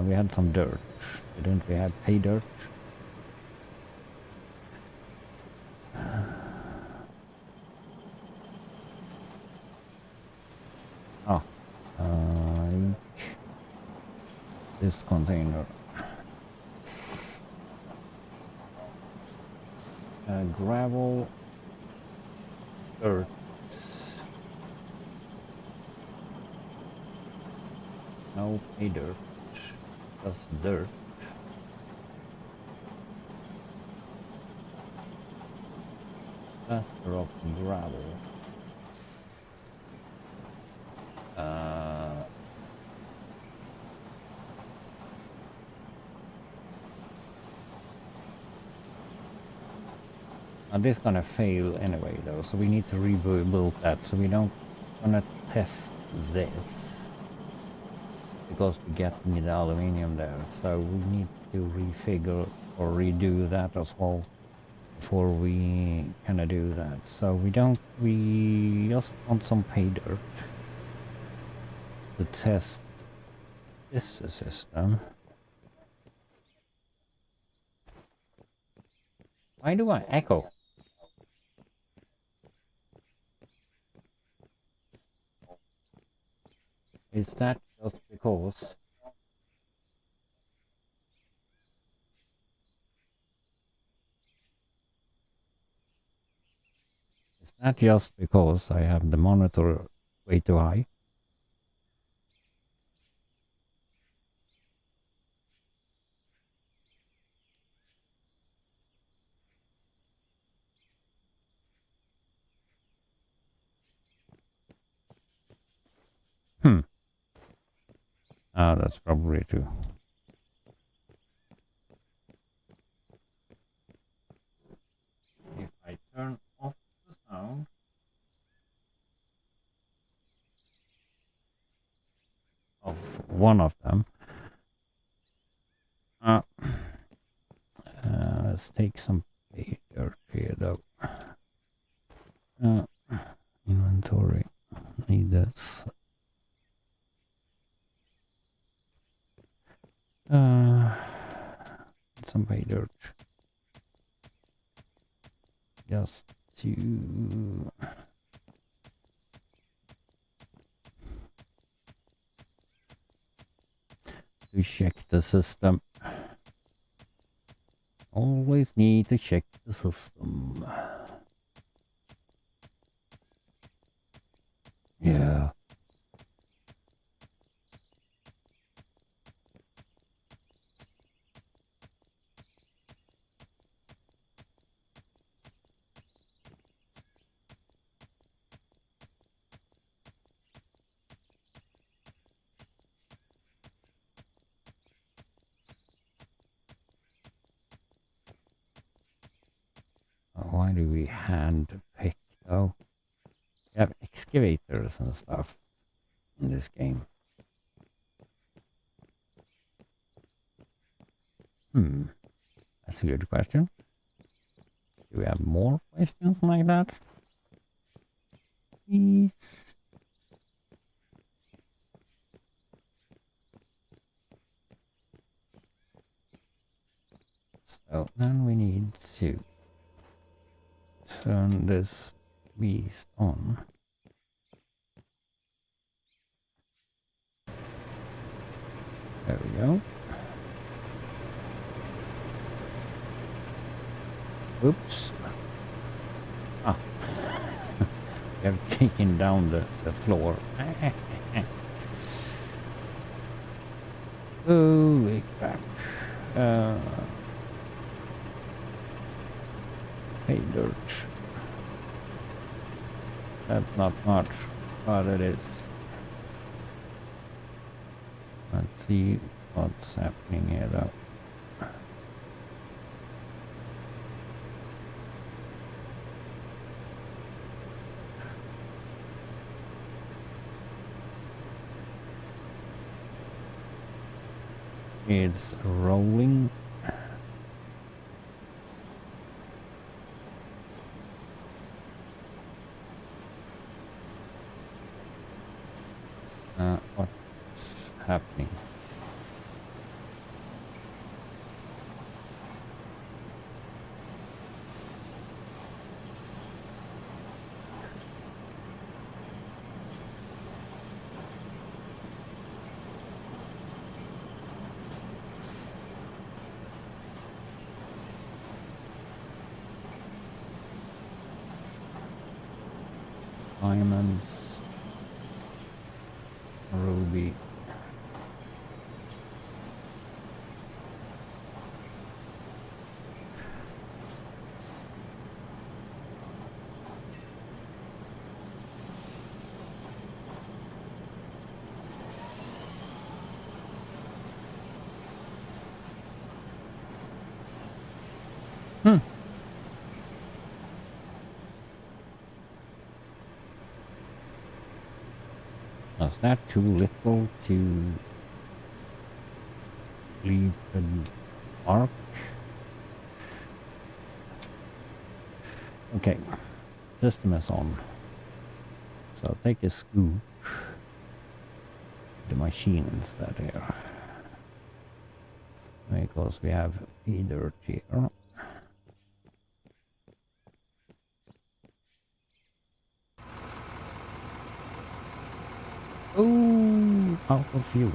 We had some dirt. Didn't we have pay dirt? Oh, this container. Gravel, dirt. No pay dirt, just dirt. That's rock gravel. This gonna fail anyway though, so we need to rebuild that. So we don't gonna test this because we get the aluminium there. So we need to refigure or redo that as well before we gonna do that. So we just want some pay dirt to test this system. Why do I echo? Is that just because? Is that just because I have the monitor way too high? That's probably true. If I turn off the sound. Of one of them. Let's take some dirt here though. Inventory. Need this. Some pay dirt. Just to check the system. Always need to check the system. Yeah. Why do we hand pick though? We have excavators and stuff in this game. That's a good question. Do we have more questions like that? Please. So then we need to turn this beast on. There we go. Oops. We have taken down the floor. Holy crap. Hey, dirt. That's not much, but it is. Let's see what's happening here though. It's rolling. What's happening? Diamonds, ruby. Was that too little to leave an arc? Okay, system is on. So take a scoop. The machines that here. Because we have a dirt here. Oh, out of fuel.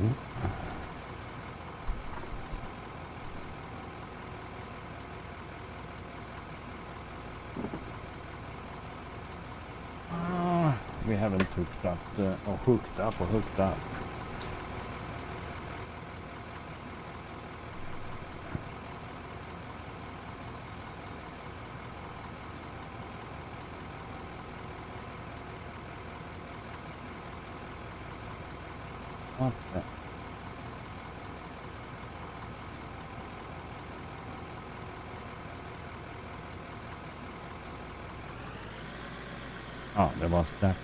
We haven't hooked up or hooked up. What the? Oh, there was that.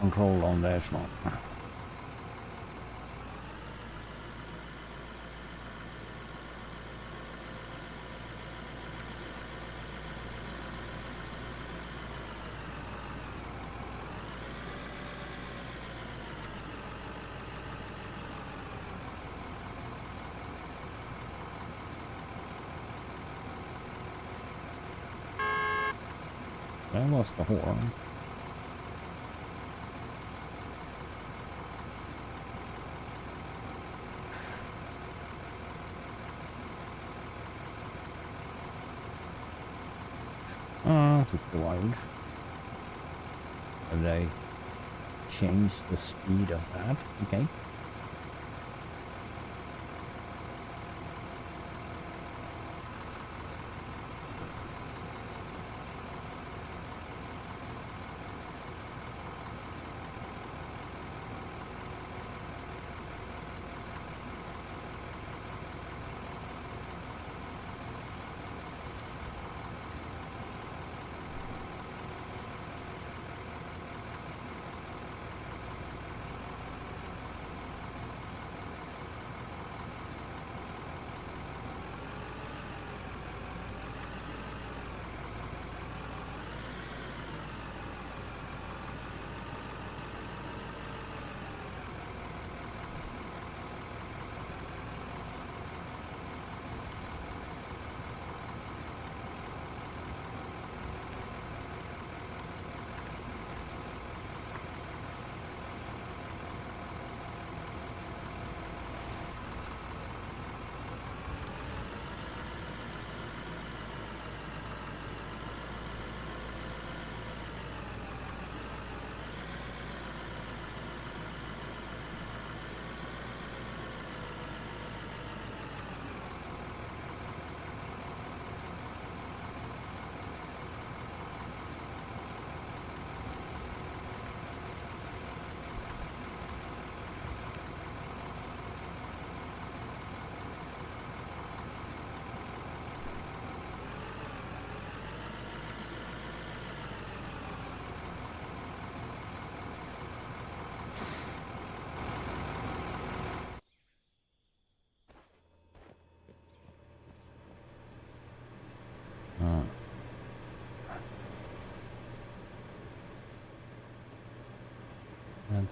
Control on there, small. That was the horn. Took a while. Have they changed the speed of that? Okay.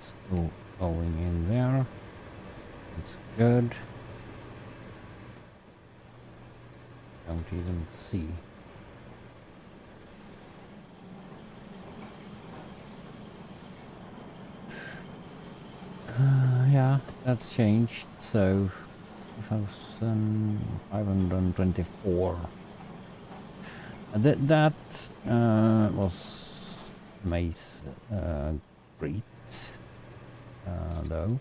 It's still going in there. It's good. Don't even see. Yeah, that's changed. So 2,524. That was Mace great though.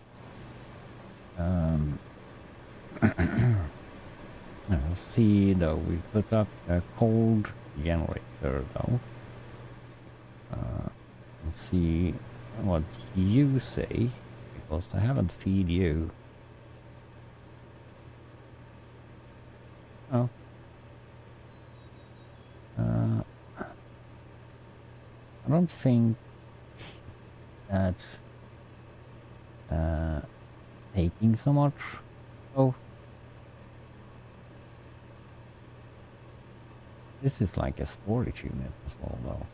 See though, we put up a cold generator though. Let's see what you say, because I haven't feed you. Oh. I don't think that taking so much. Oh. This is like a storage unit as well though.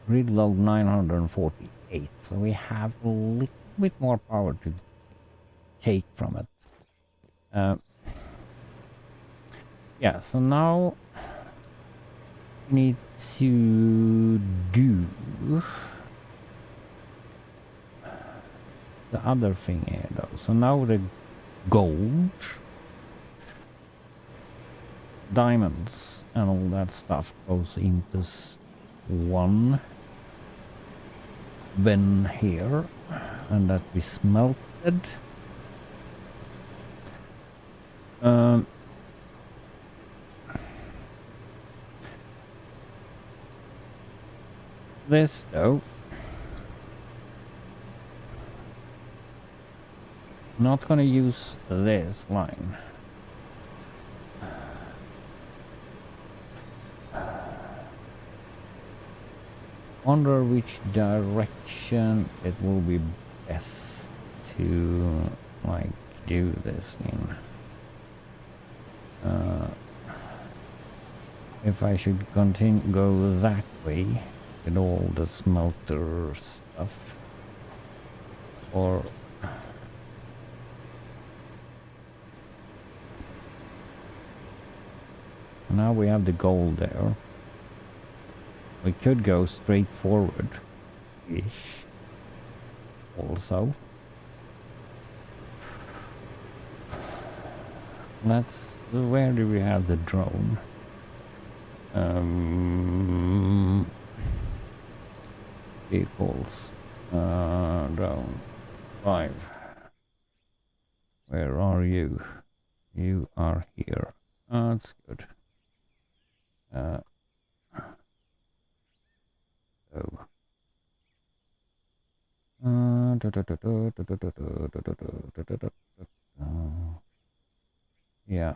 Grid load 948, so we have a little bit more power to take from it. Yeah, so now we need to do the other thing here though. So now the gold, diamonds and all that stuff goes into one bin here, and that we smelted. This though, not gonna use this line. Wonder which direction it will be best to like do this in. If I should go that way with all the smelter stuff, or now we have the gold there. We could go straight forward-ish also. Where do we have the drone? Vehicles. Drone. 5. Where are you? You are here. That's good. Yeah.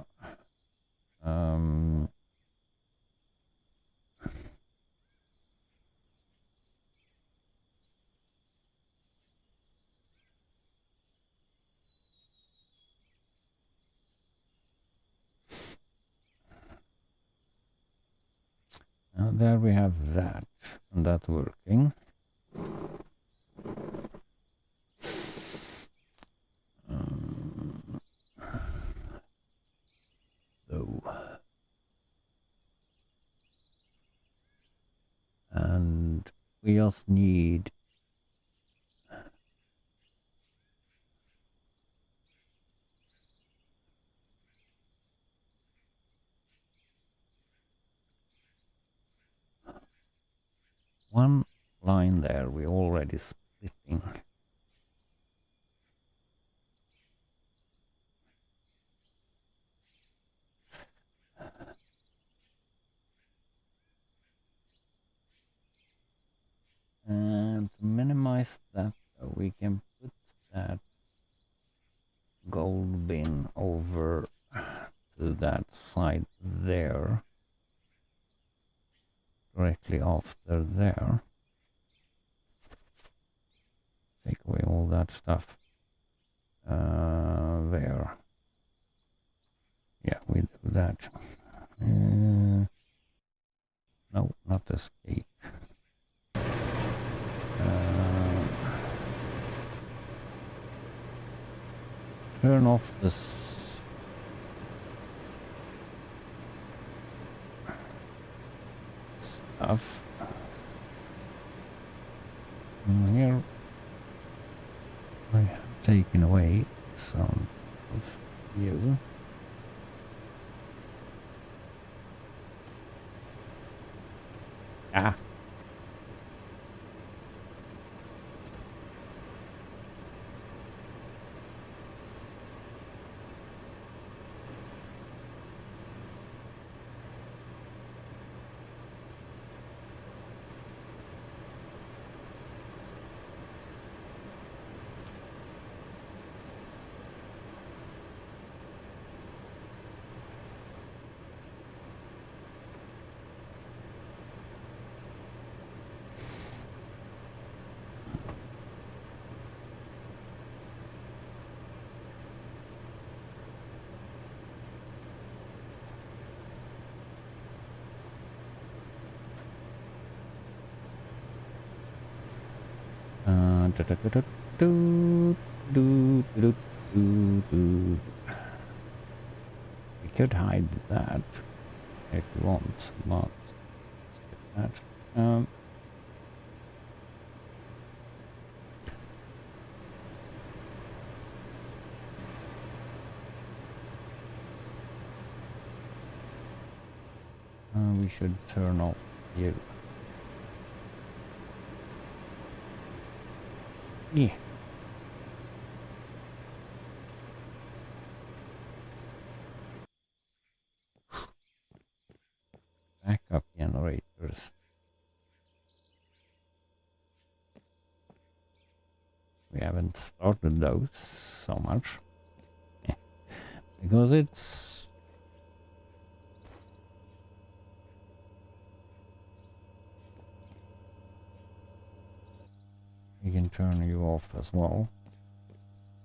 There we have that, and that's working. And we just need one line there. We're already splitting. And to minimize that, we can put that gold bin over to that side there, directly after there. Take away all that stuff there. Yeah, we do that. No, not escape. Turn off this stuff. Here I have taken away some of you. Ah. Do, do, do, do, do, do, do, do. We could hide that if you want, but skip that. We should turn off you. Yeah. Backup generators. We haven't started those so much. Yeah. Because it's... We can turn you off as well.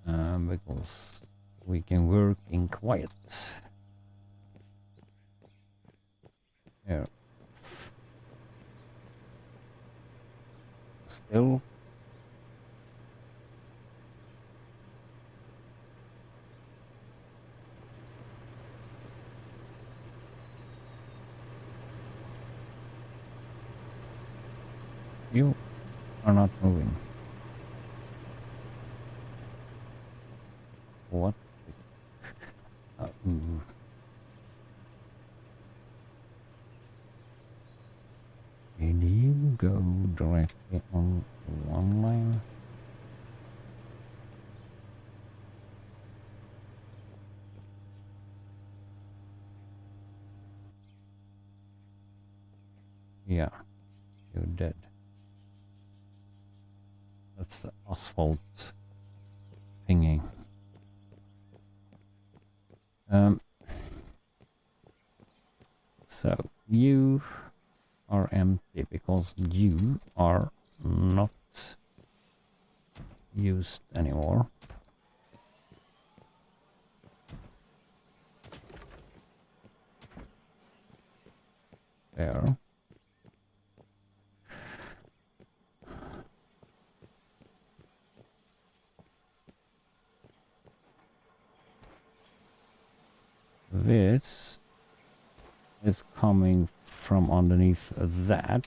Because we can work in quiet. Here. Still. You are not moving. What? Did you go directly on one line? Yeah, you're dead. That's the asphalt pinging. So you are empty because you are not used anymore. There. This is coming from underneath that.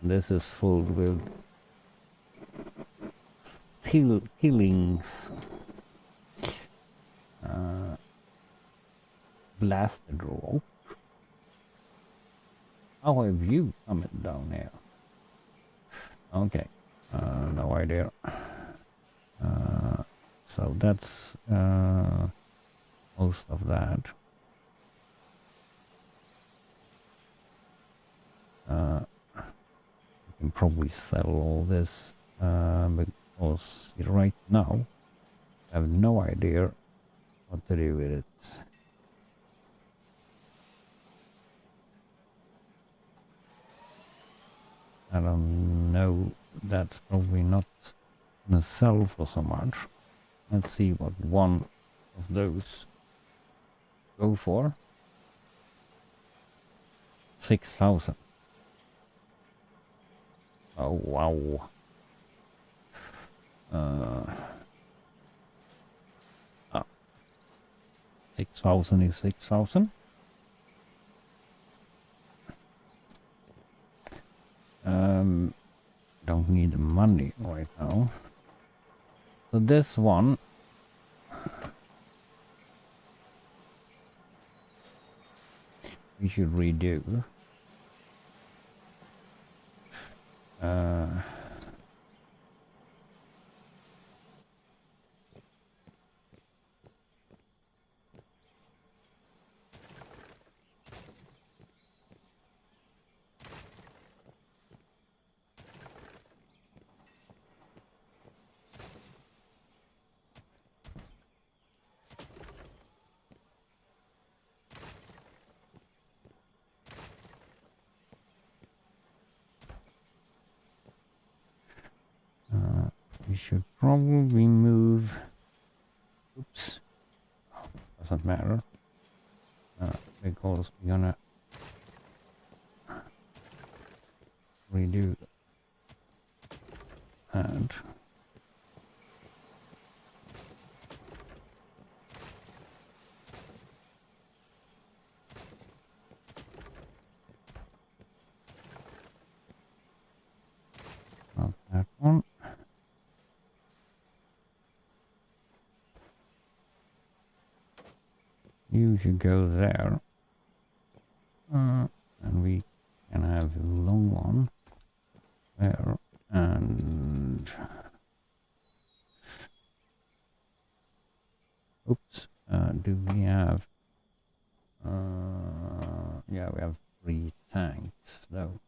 This is filled with peelings. Blasted rope. How have you come down here? Okay, no idea. So that's most of that. You can probably sell all this because right now I have no idea what to do with it. I don't know, that's probably not gonna sell for so much. Let's see what one of those go for. 6,000. Oh wow. 6,000 is 6,000. Don't need the money right now. So this one we should redo. We should probably move. Oops. Doesn't matter. Because we're gonna redo and not that one. You should go there. And we can have a long one there. And oops, do we have yeah, we have 3 tanks though,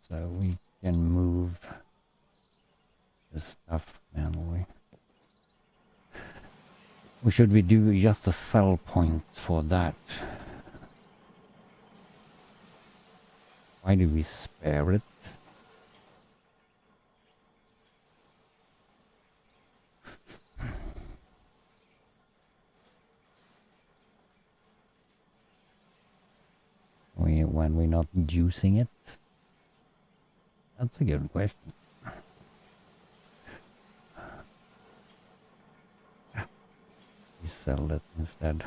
so we can move the stuff manually. Or should we do just a sell point for that? Why do we spare it? When we're not using it? That's a good question. We sell it instead.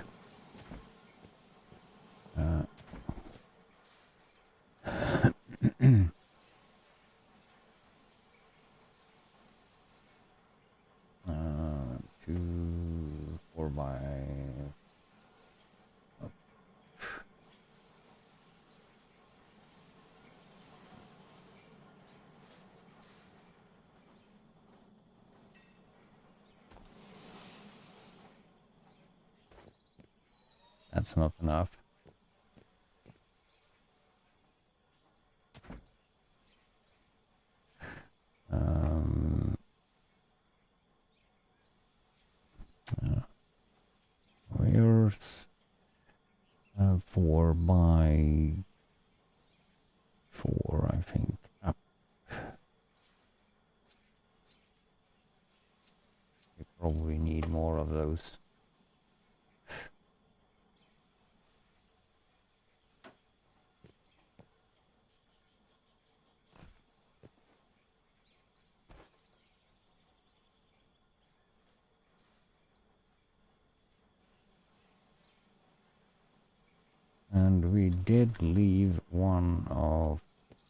Two 4x. That's not enough. Where's 4x4, I think. Up. We probably need more of those. And we did leave one of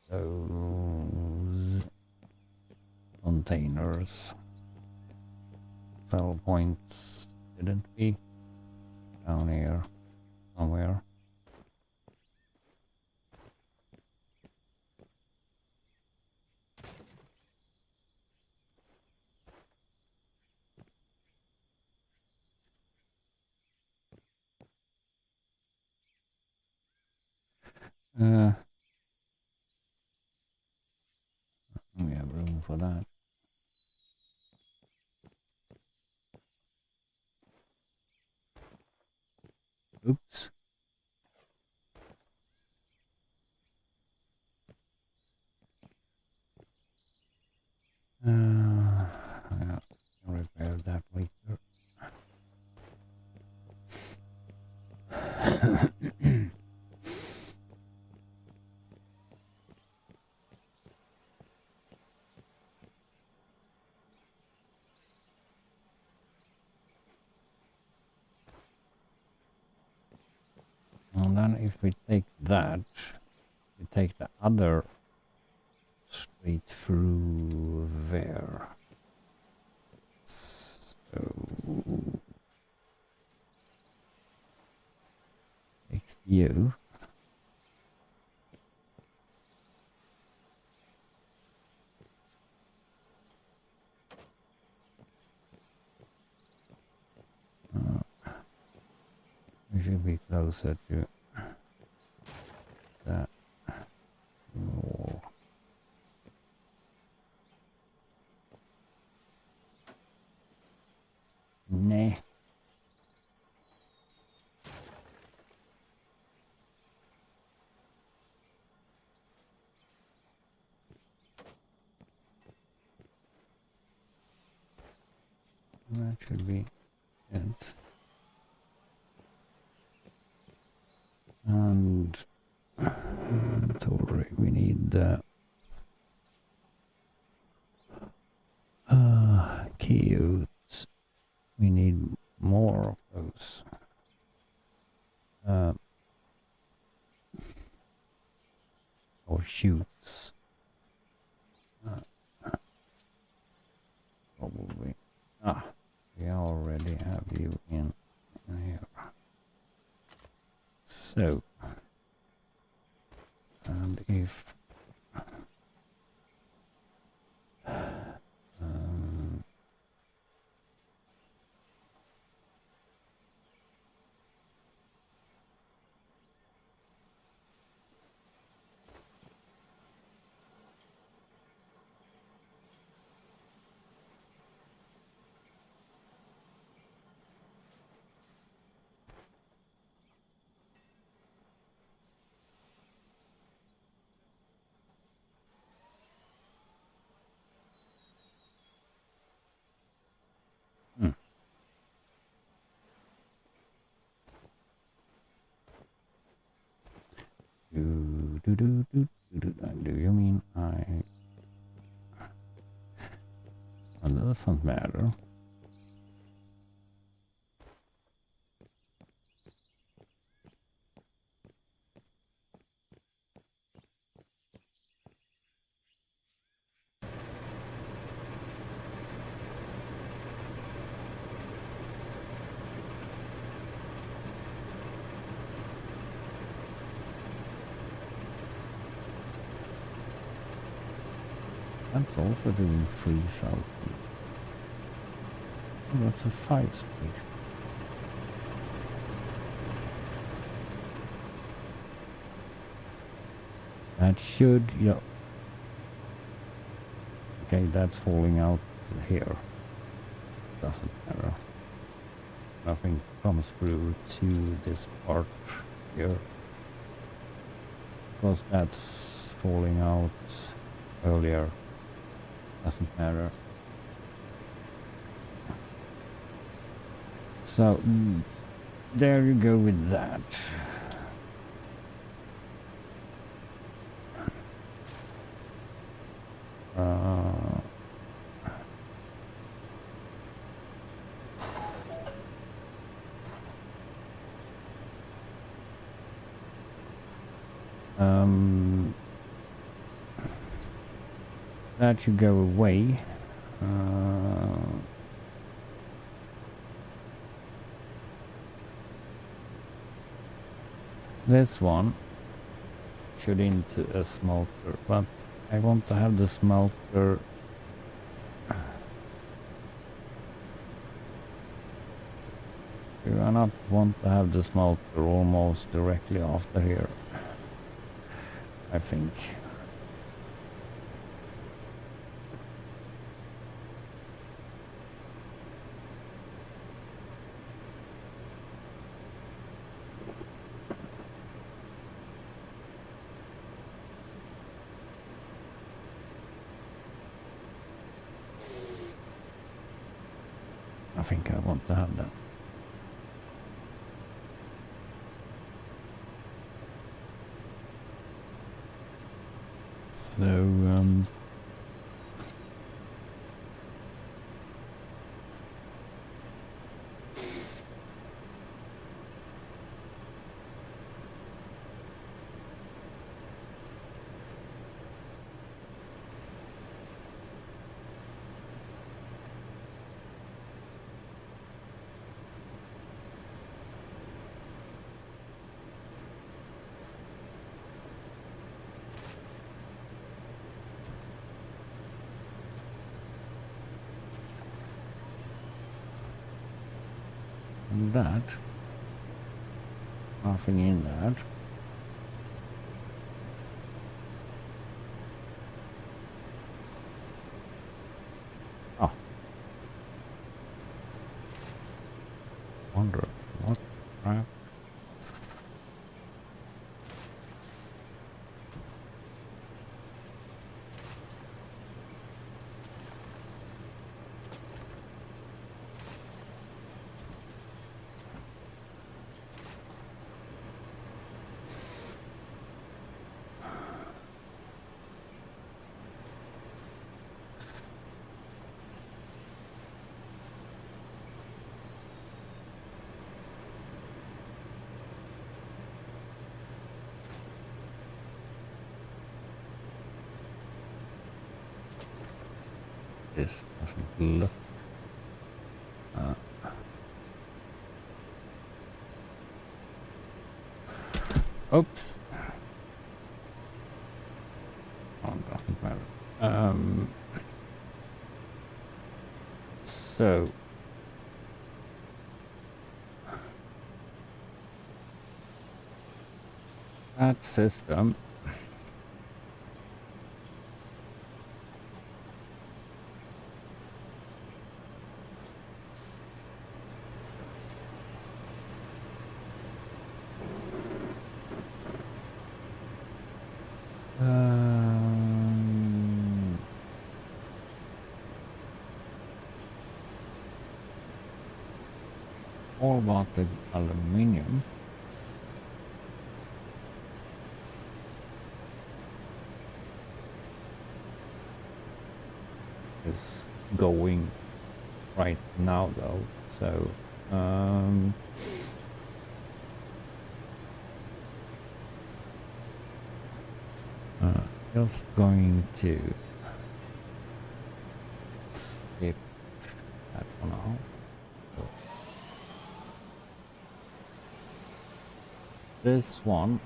those containers. Sell points, didn't we? Down here somewhere. We have room for that. Oops. Yeah, I'll repair that later. And then if we take that, we take the other straight through there. So takes you. We should be closer to that wall. Nah. That should be it. And inventory, we need the keys. We need more of those. Or shoots. Probably. We already have you in here. So, and if do you mean well, that doesn't matter. That's also doing 3,000. Oh, that's a 5-speed. That should, yeah. Okay, that's falling out here. Doesn't matter. Nothing comes through to this part here. Because that's falling out earlier. Doesn't matter. So, there you go with that. That should go away. This one should into a smelter, but I want to have the smelter I not want to have the smelter almost directly after here, I think. I think I want to have that. So, that. Nothing in that. Oh. Wonder what crap. This doesn't look. Oops. Oh, it doesn't matter. So that system all about the aluminium. Is going right now though, so just going to skip that for now. So this one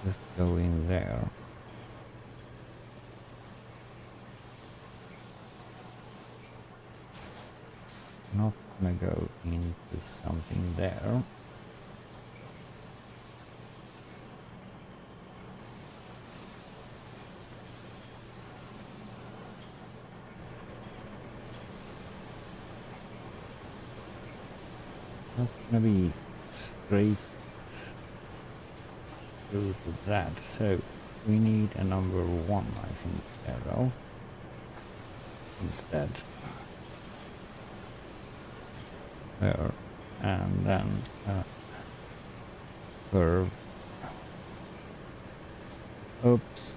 just go in there. Not gonna go into something there. Not gonna be straight through to that, so we need a number 1, I think, arrow instead. There, and then curve. Oops.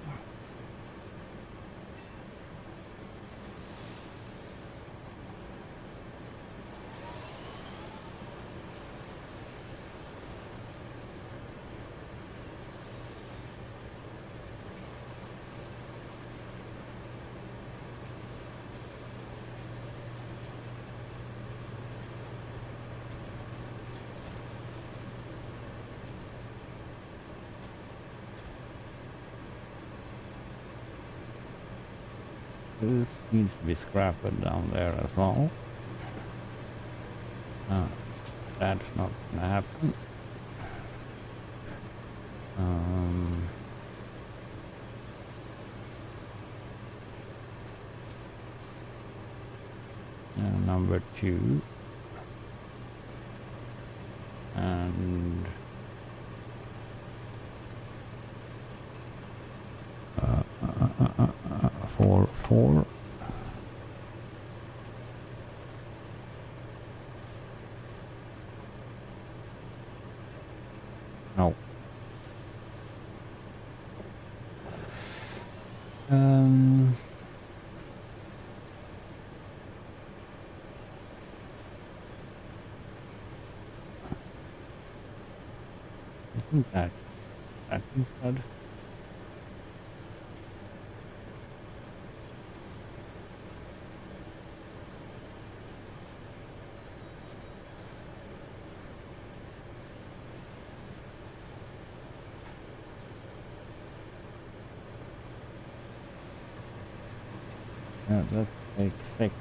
This needs to be scrapped down there as well. That's not gonna happen. Number 2 and 4. No. Isn't that instead? Yeah, let's take 6,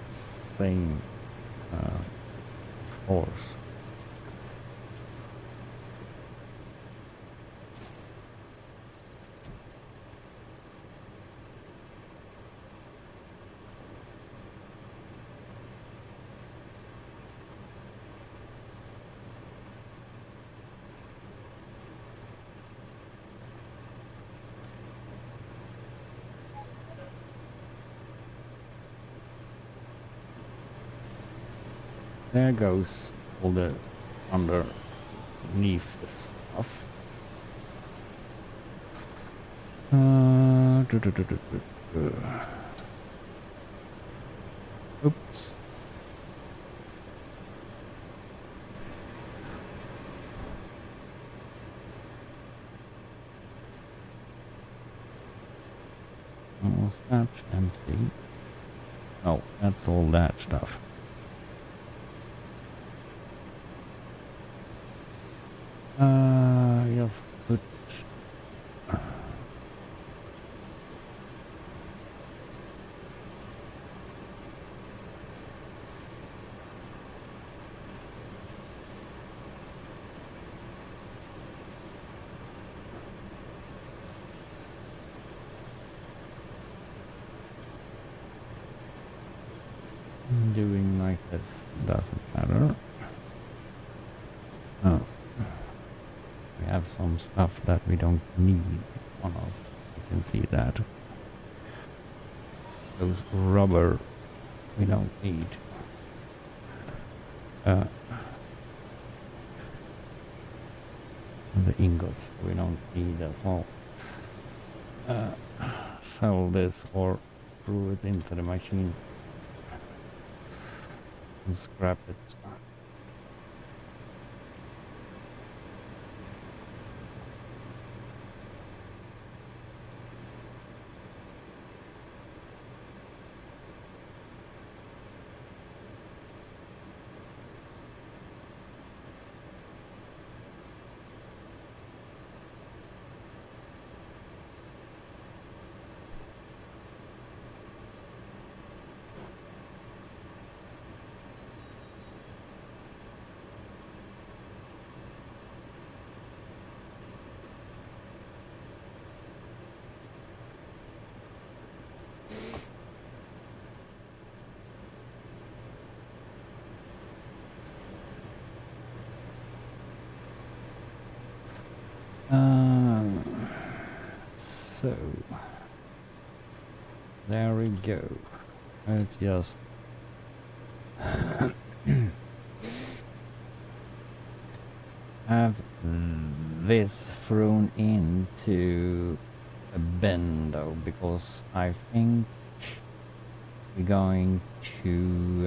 same, of course. There goes all the underneath the stuff. Oops. Was that empty? Oh, that's all that stuff. Just put doing like this doesn't matter. Oh, we have some stuff that we don't need on us. You can see that. Those rubber we don't need. The ingots we don't need as well. Sell this or throw it into the machine and scrap it. So there we go. Let's just have this thrown into a bendo because I think we're going to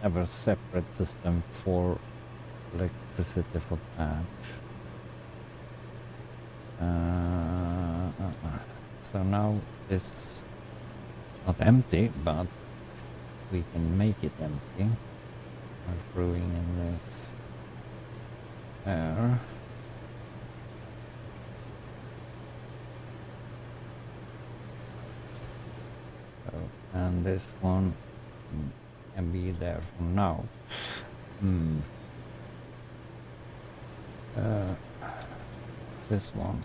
have a separate system for electricity for that. So now this is not empty, but we can make it empty by throwing in this air. So, and this one can be there for now. This one.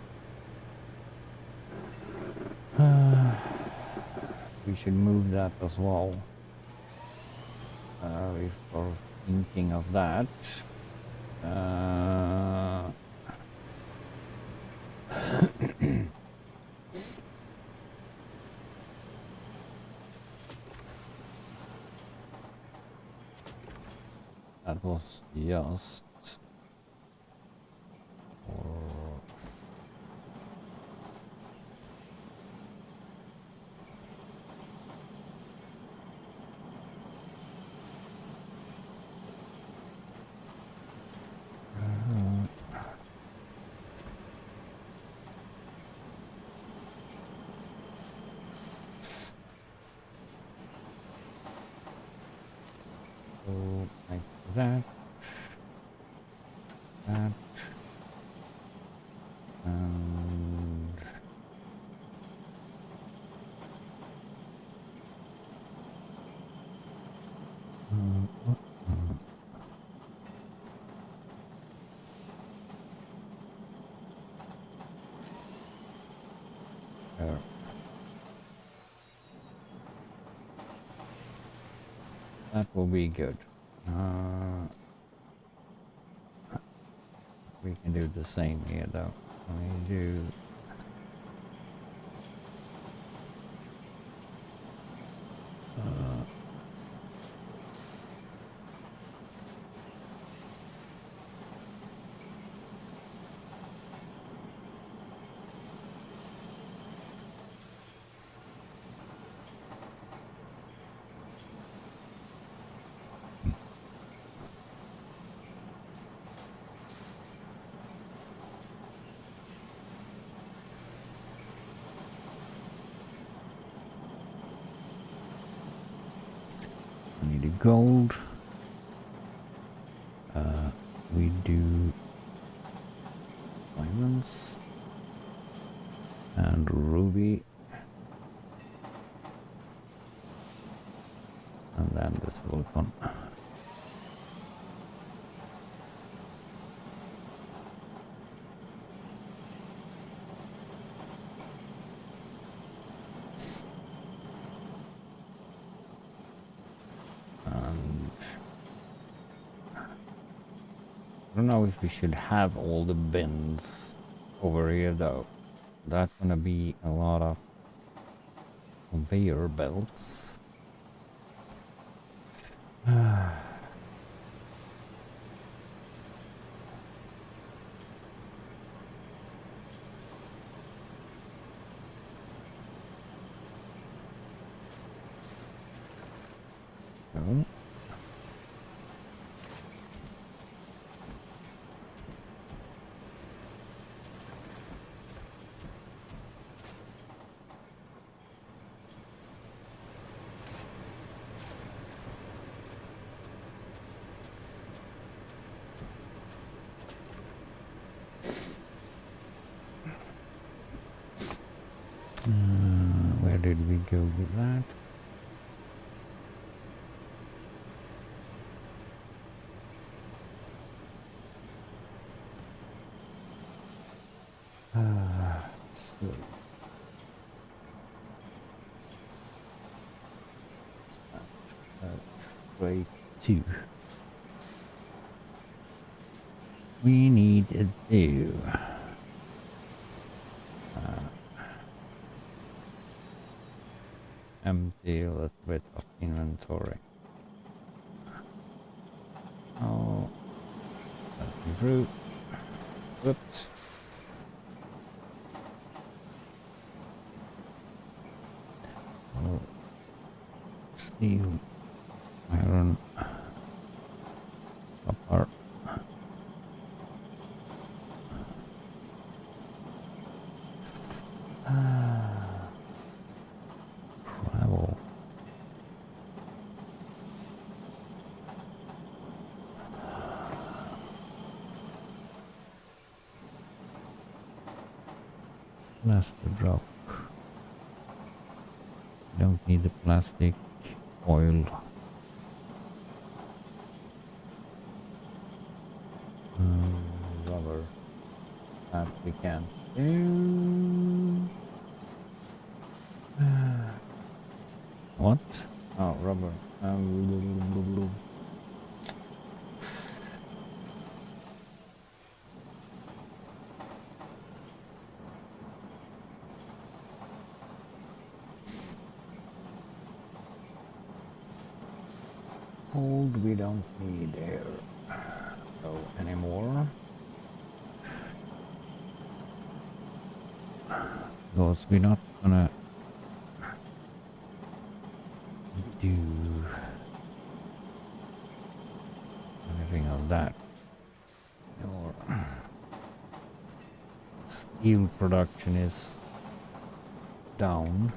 We should move that as well. If we're thinking of that. That was just for so like that, and That will be good. We can do the same here though. We do we need a gold. We do diamonds and ruby, and then the silicon. I don't know if we should have all the bins over here though. That's gonna be a lot of conveyor belts. So. Where did we go with that? So. Straight to. We need to do. Empty a little bit of inventory. Oh, that's fruit. Whoops. Oh, steel, iron, copper. Travel. Plastic rock. Don't need the plastic oil. Rubber. That we can do. What? Oh, rubber. Gold we don't need there. So anymore. Because we're not gonna do anything of that. Or steel production is down.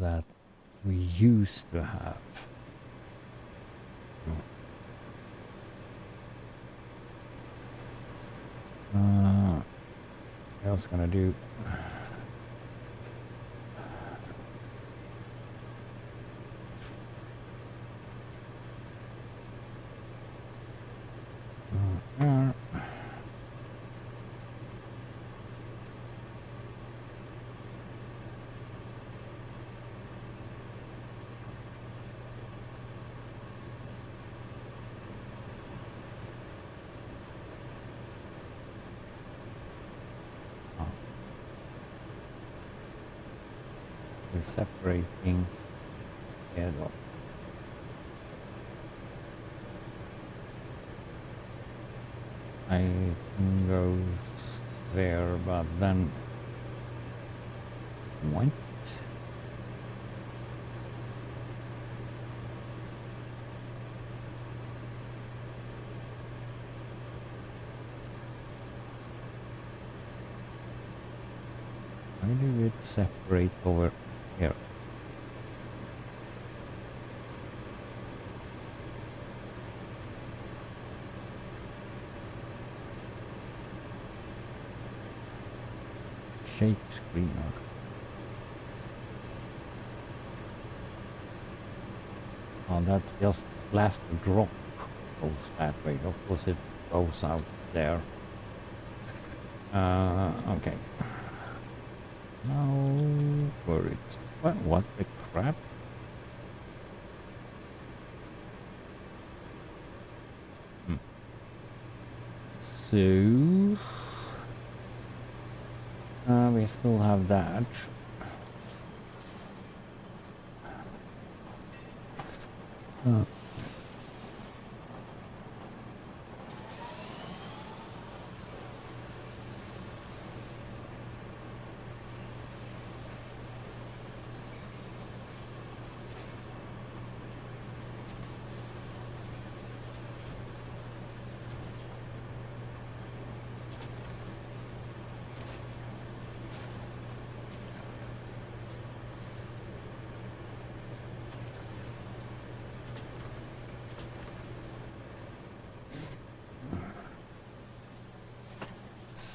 That we used to have. What else gonna do? separating it off. I can go there, but then what? Why do it separate over here? Shake screen. Oh, that's just last drop goes that way. Of course, it goes out there. Okay. Now for it. What the crap? So we still have that.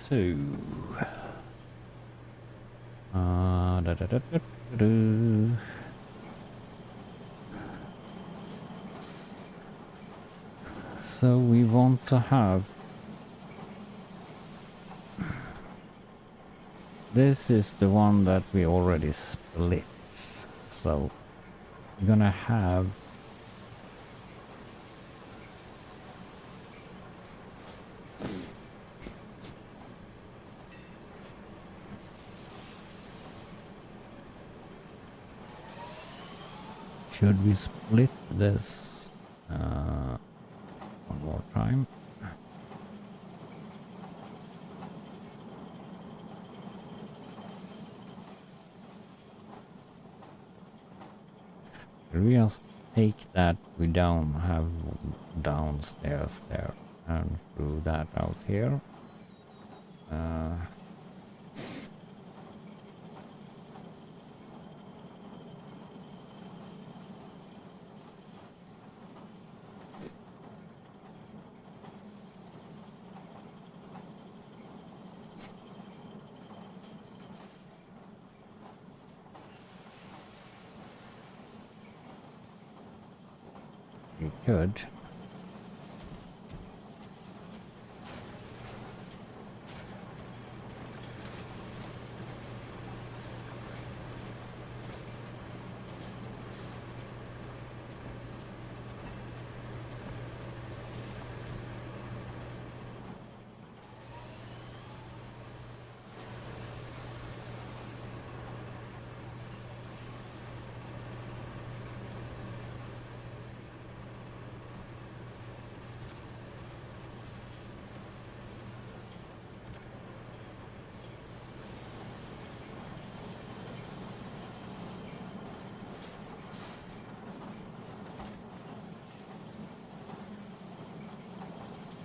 So, so we want to have this is the one that we already split. So we're gonna have should we split this one more time? We just take that we don't have downstairs there and through that out here. You could.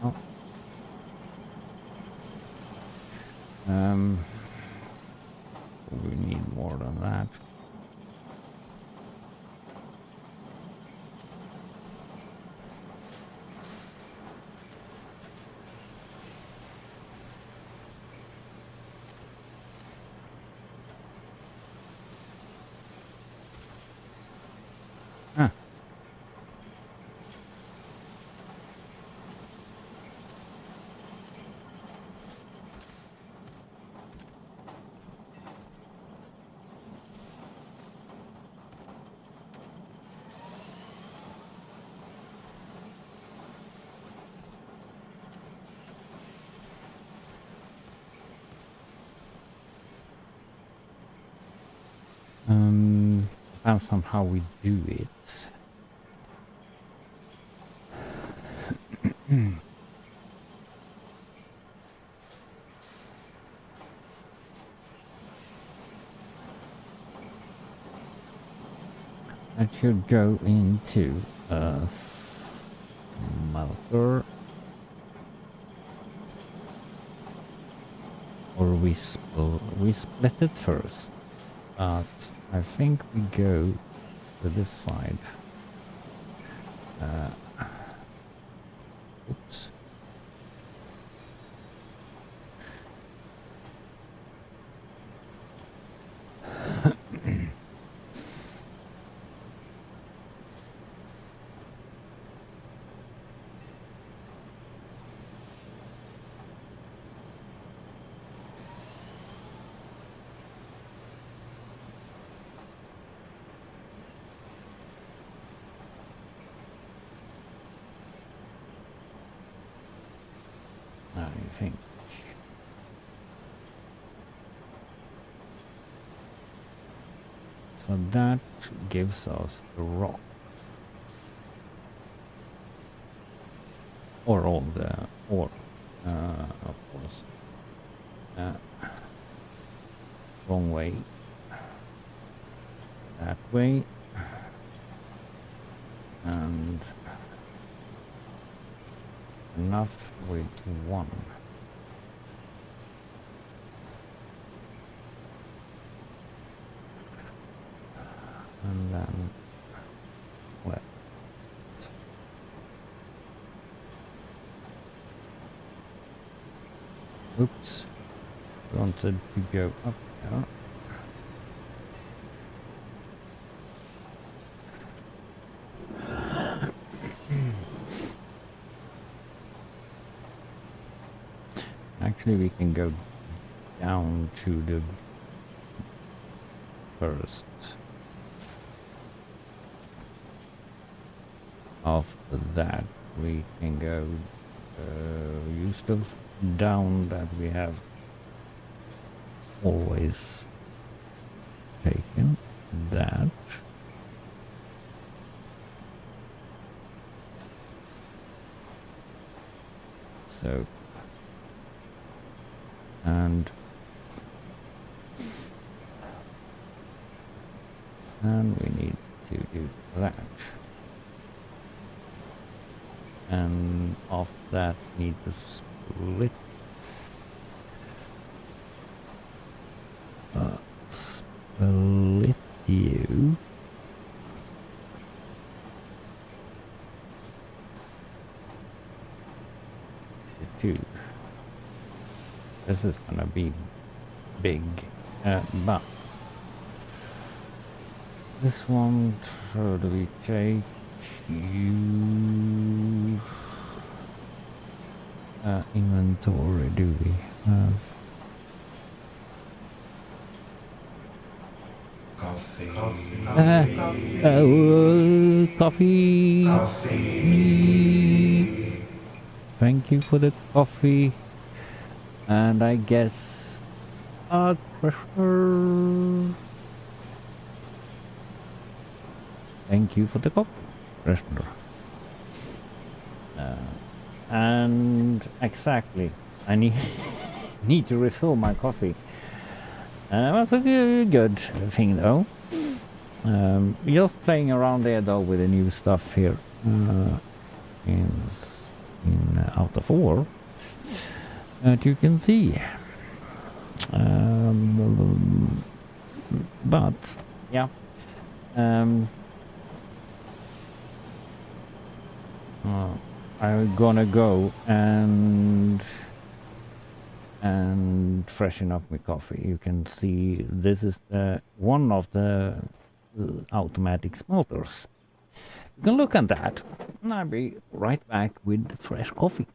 Oh. We need more than that. Huh. Depends on how we do it. That should go into a smelter. Or we split it first. But I think we go to this side. Oops. I think. So that gives us the rock. Or all the ore, of course. Wrong way. That way. And enough with one. And then left. Oops. Wanted to go up there. Actually, we can go down to the first. After that, we can go use the down that we have always taken. That. So. And we need to do that. And off that need to split. Split you. The two. This is gonna be big, but this one, so do we take you inventory? Do we have coffee? Coffee. Thank you for the coffee. And I guess crusher. Thank you for the coffee, crusher. And exactly, I need to refill my coffee. That's a good thing though. Just playing around there though with the new stuff here in Out of 4 that you can see. But yeah. I'm gonna go and freshen up my coffee. You can see this is one of the automatic smelters. You can look at that, and I'll be right back with fresh coffee.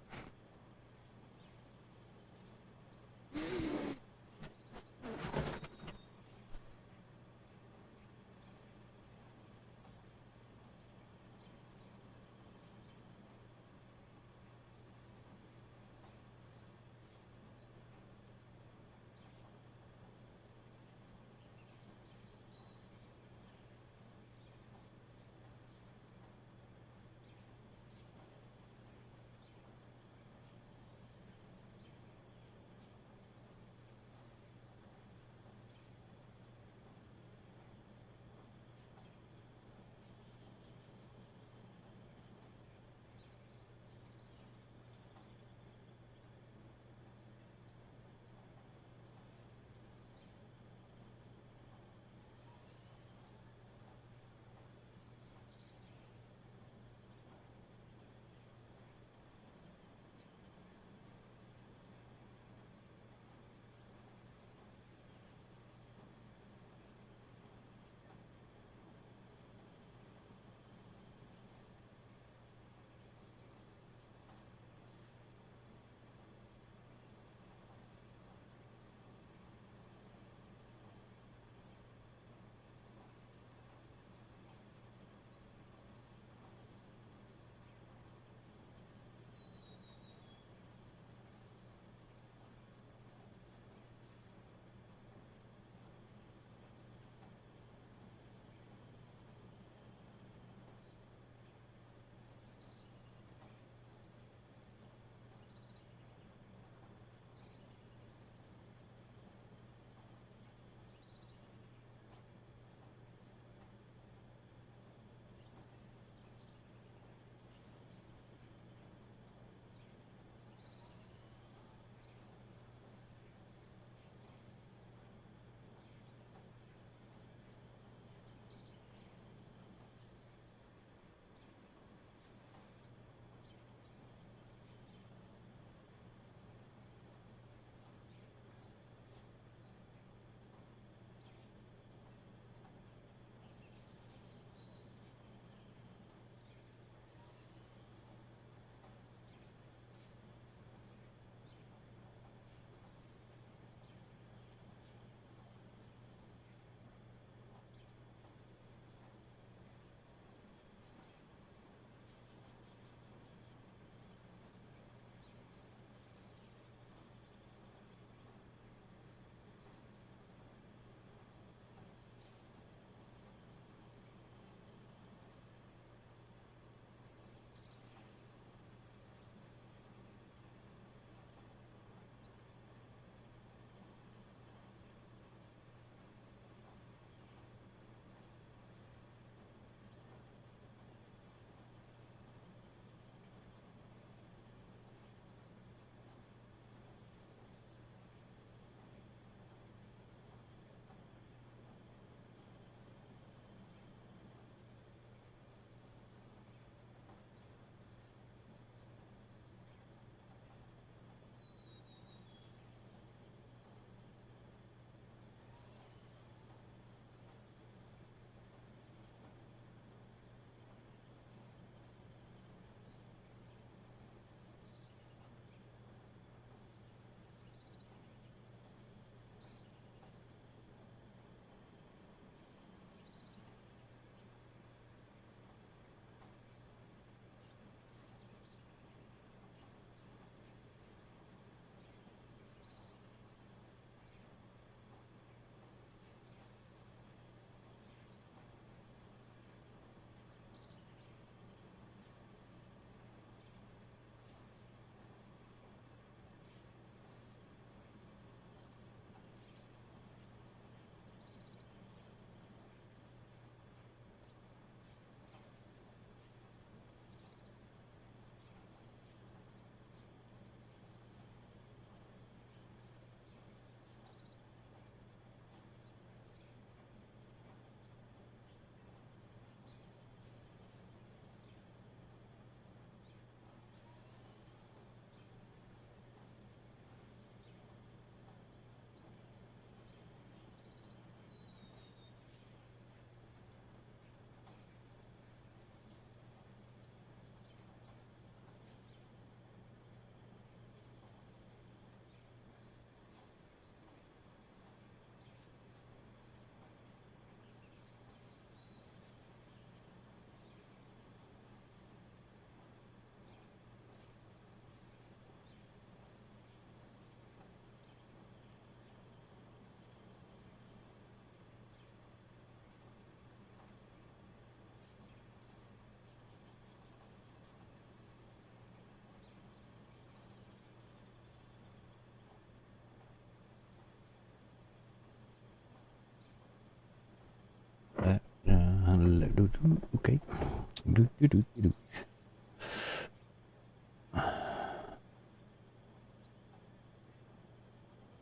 Okay.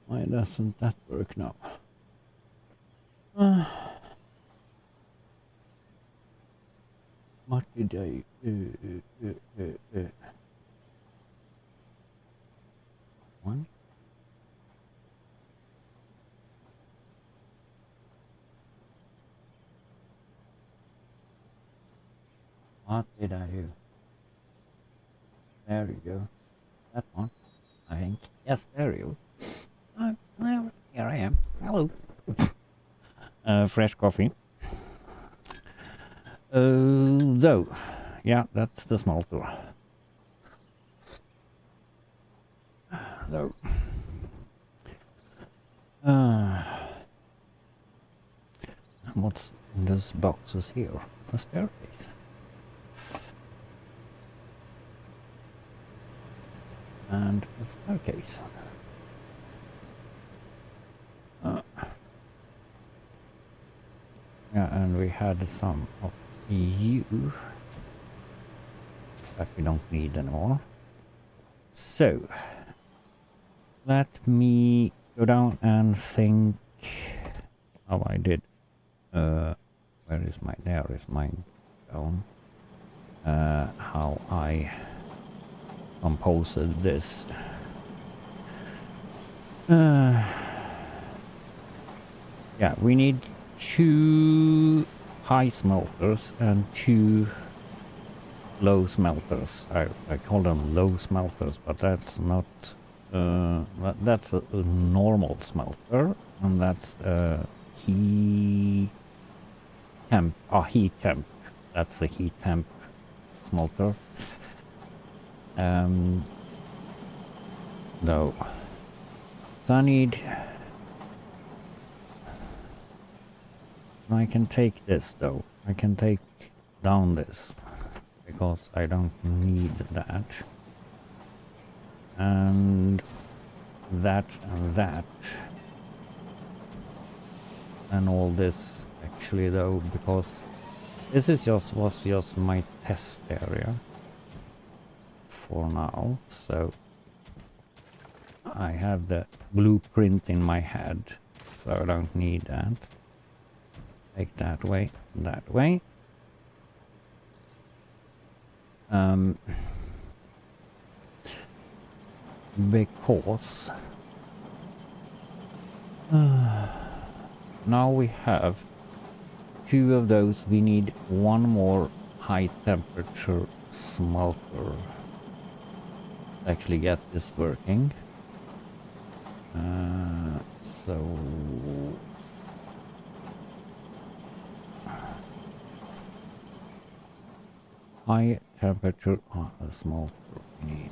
Why doesn't that work now? What did I do? One? What did I do? There you go. That one, I think. Yes, there you go. Well, here I am. Hello. Fresh coffee. Though, yeah, that's the smelter. Though. What's in those boxes here? A staircase. And a staircase. Yeah, and we had some of you that we don't need anymore. So, let me go down and think how I did. Where is my, there is my down. How I composed this. Yeah, we need 2 high smelters and 2 low smelters. I call them low smelters, but that's not that's a normal smelter, and that's a heat temp. Heat temp. That's a heat temp smelter. No. So I need. I can take this though. I can take down this because I don't need that. And that and that. And all this actually though, because this is was just my test area for now. So I have the blueprint in my head, so I don't need that. Take that way, that way. Because now we have 2 of those. We need 1 more high temperature smelter to actually get this working. So high temperature smelter we need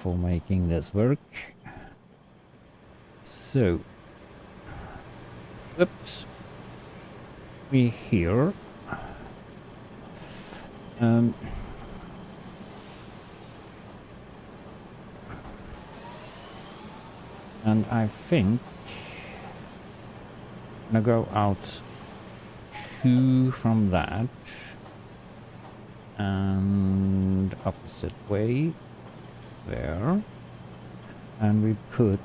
for making this work. So, oops, we here. And I think I'm gonna go out 2 from that and opposite way there, and we put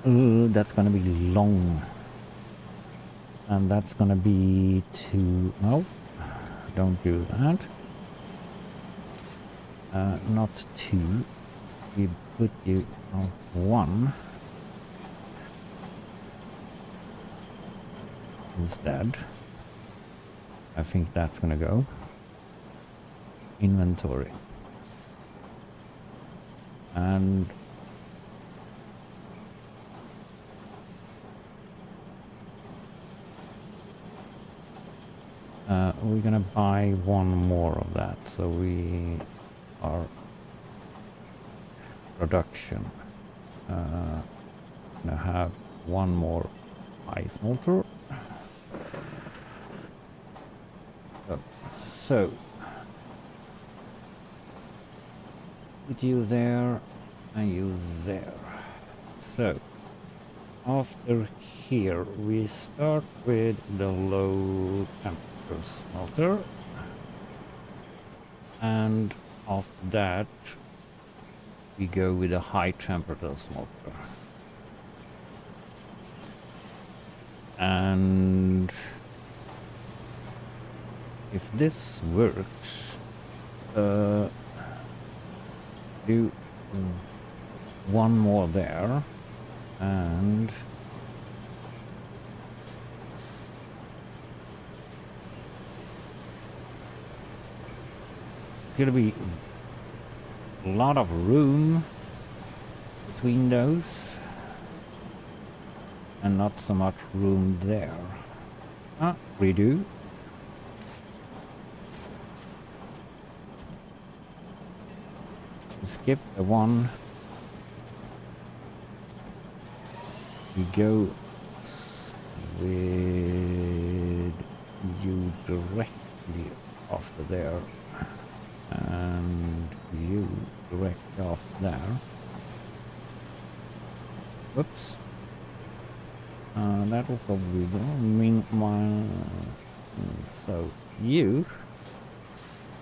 that's gonna be long, and that's gonna be 2. No, don't do that. Not 2. We put you on 1 instead. I think that's gonna go. Inventory. And we're gonna buy 1 more of that, so we are production gonna have 1 more ice smelter. So put you there and you there. So after here we start with the low temperature. temperature smelter. And after that, we go with a high temperature smelter. And if this works, do one more there, and gonna be a lot of room between those and not so much room there. Redo. Skip the one. We go with you directly after there. And you directly after there. Whoops. That will probably mean my... So, you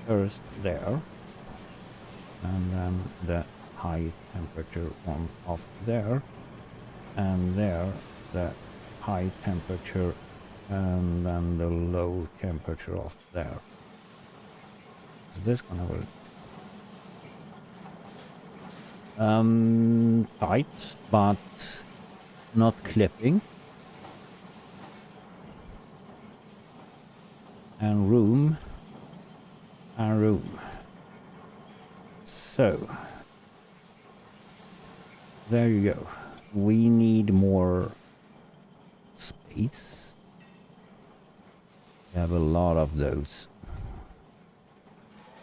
first there. And then the high temperature one after there. And there, the high temperature, and then the low temperature off there. Is this gonna work? Tight, but not clipping. And room. And room. So, there you go. We need more space. We have a lot of those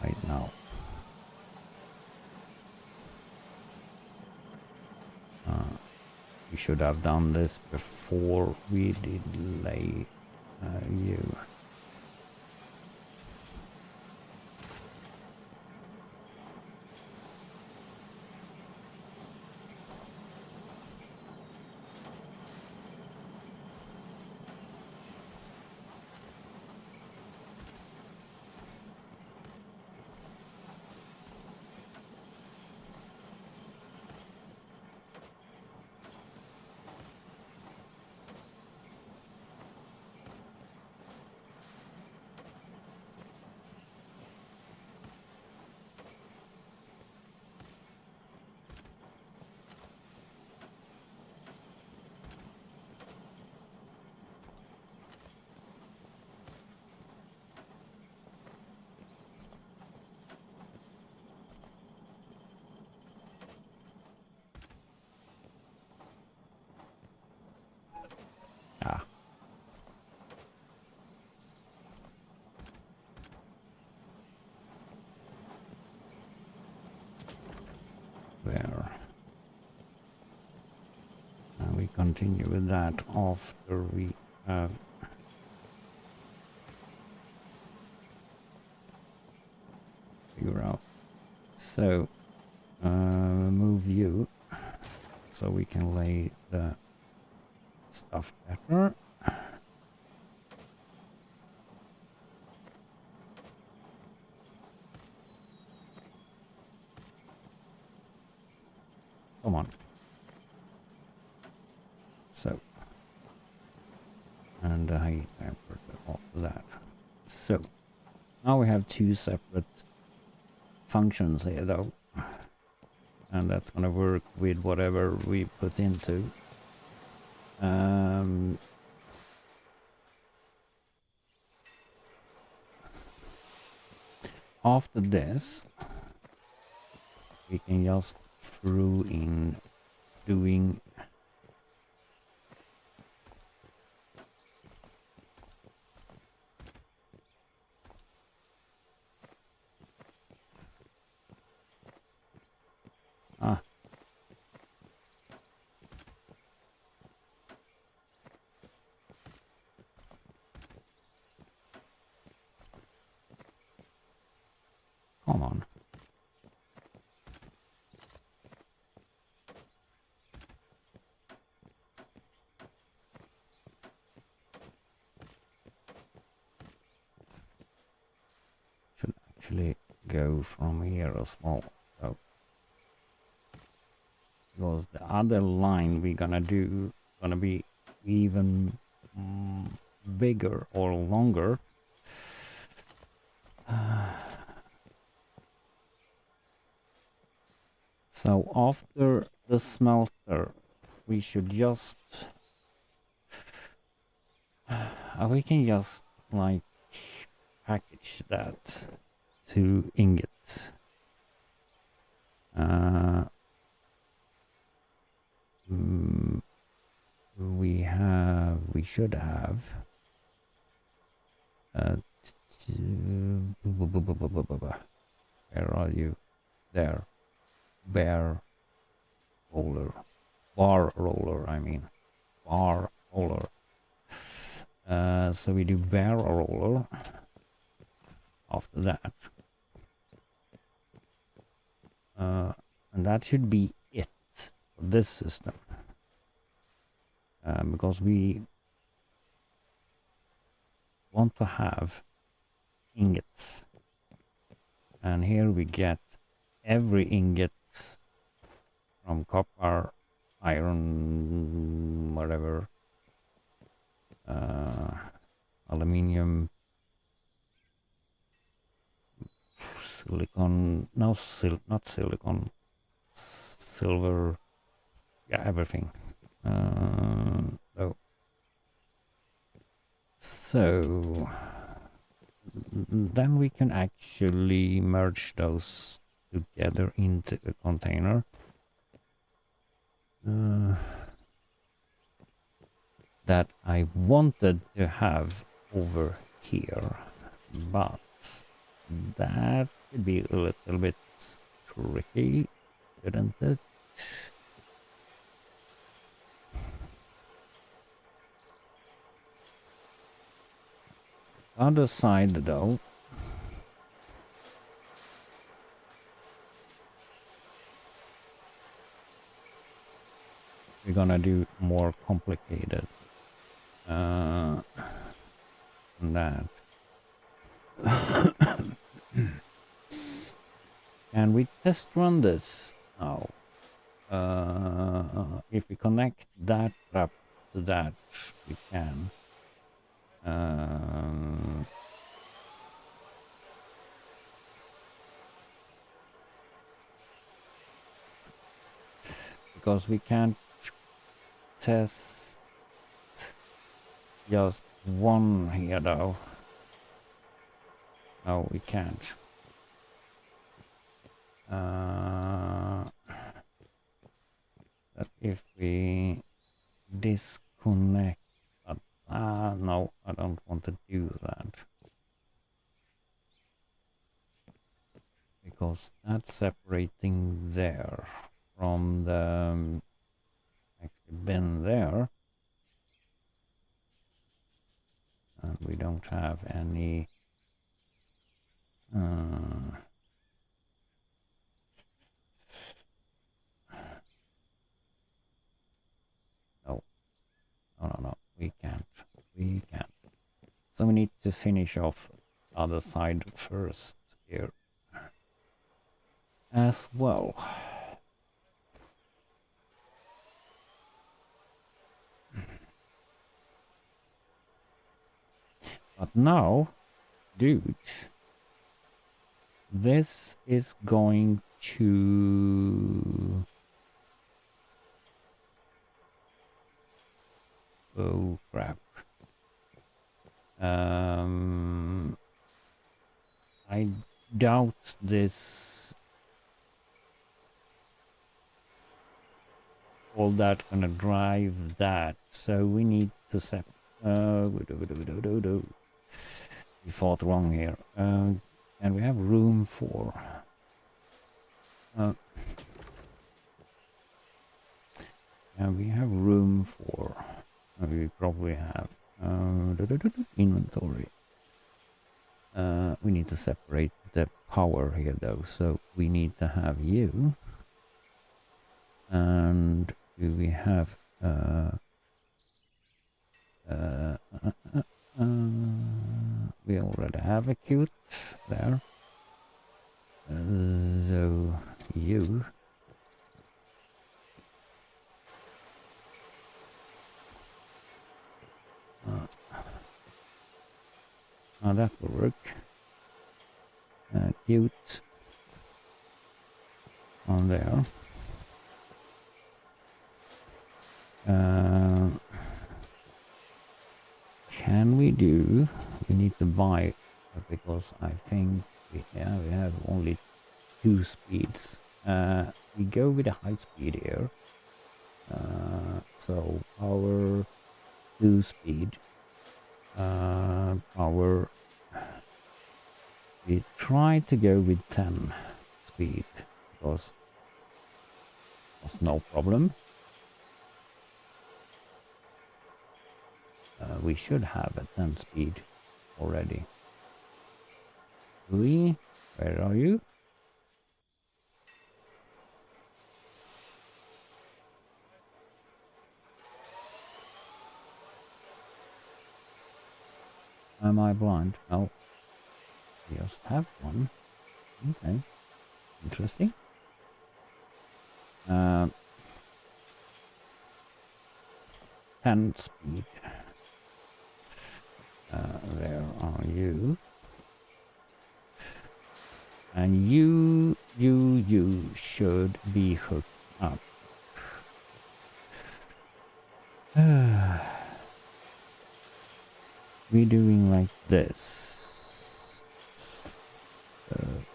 right now. We should have done this before we did lay you. Ah. There. And we continue with that after we have figure out. So, move you so we can lay the stuff better. Come on. So, and the high temperature after that. So, now we have two separate functions here though. And that's gonna work with whatever we put into. After this, we can just throw in doing come on. go from here as well. So, because the other line we're gonna do gonna be even bigger or longer. So after the smelter, we should just we can just like package that to ingot. We should have where are you? There. Bar roller, I mean. Bar roller. So we do bar roller after that. And that should be it for this system. Because we want to have ingots. And here we get every ingot from copper, iron, whatever, aluminium, silicon, no, not silicon, silver, yeah, everything. So then we can actually merge those together into a container. That I wanted to have over here, but that could be a little bit tricky, couldn't it? Other side though, we're gonna do more complicated than that. Can we test run this now? If we connect that up to that, we can. Because we can't test just one here though. No, we can't. That if we disconnect, no, I don't want to do that. Because that's separating there from the actually bin there. And we don't have any no, we can't. So we need to finish off other side first here as well. But now, dude, this is going to... Oh, crap. I doubt this... all that gonna drive that, so we need to set... we thought wrong here. And we have room for... and we have room for... we probably have... inventory. We need to separate the power here though, so we need to have you. And do we have... we already have a cute there. So you. Now that will work. Cute on there. Can we do? We need to buy because I think we have only 2 speeds. We go with a high speed here. So our 2 speed. Our we try to go with 10 speed because that's no problem. We should have a 10 speed already. Louis, where are you? Am I blind? No. We just have one. Okay. Interesting. 10 speed. Where are you? And you should be hooked up. We're doing like this.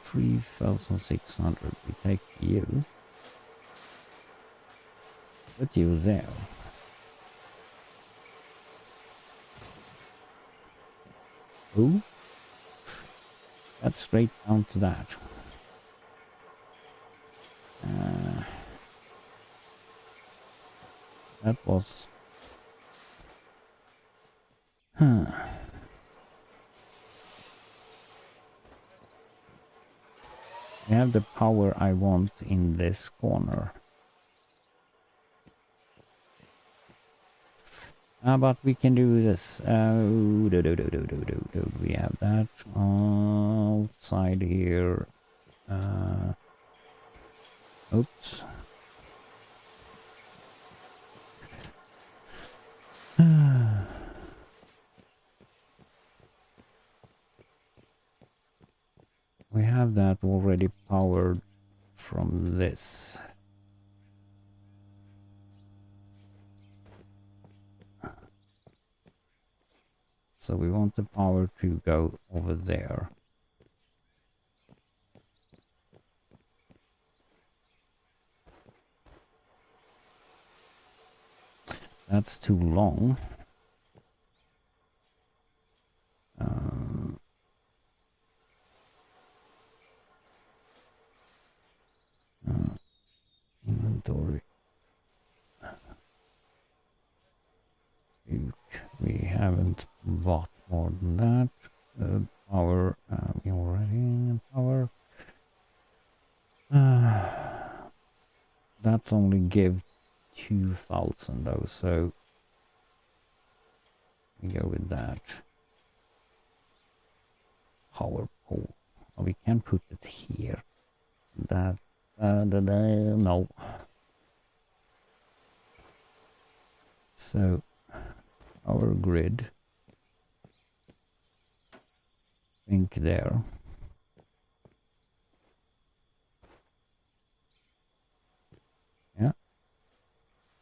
3,600. We take you. Put you there. Ooh. That's straight down to that. That was... I have the power I want in this corner. But we can do this. We have that outside here. Oops. We have that already powered from this. So we want the power to go over there. That's too long. Inventory. We haven't bought more than that. Power, we already in power. That's only give 2,000 though, so we go with that. Power pole. Oh, we can put it here. That no. So our grid. Think there. Yeah.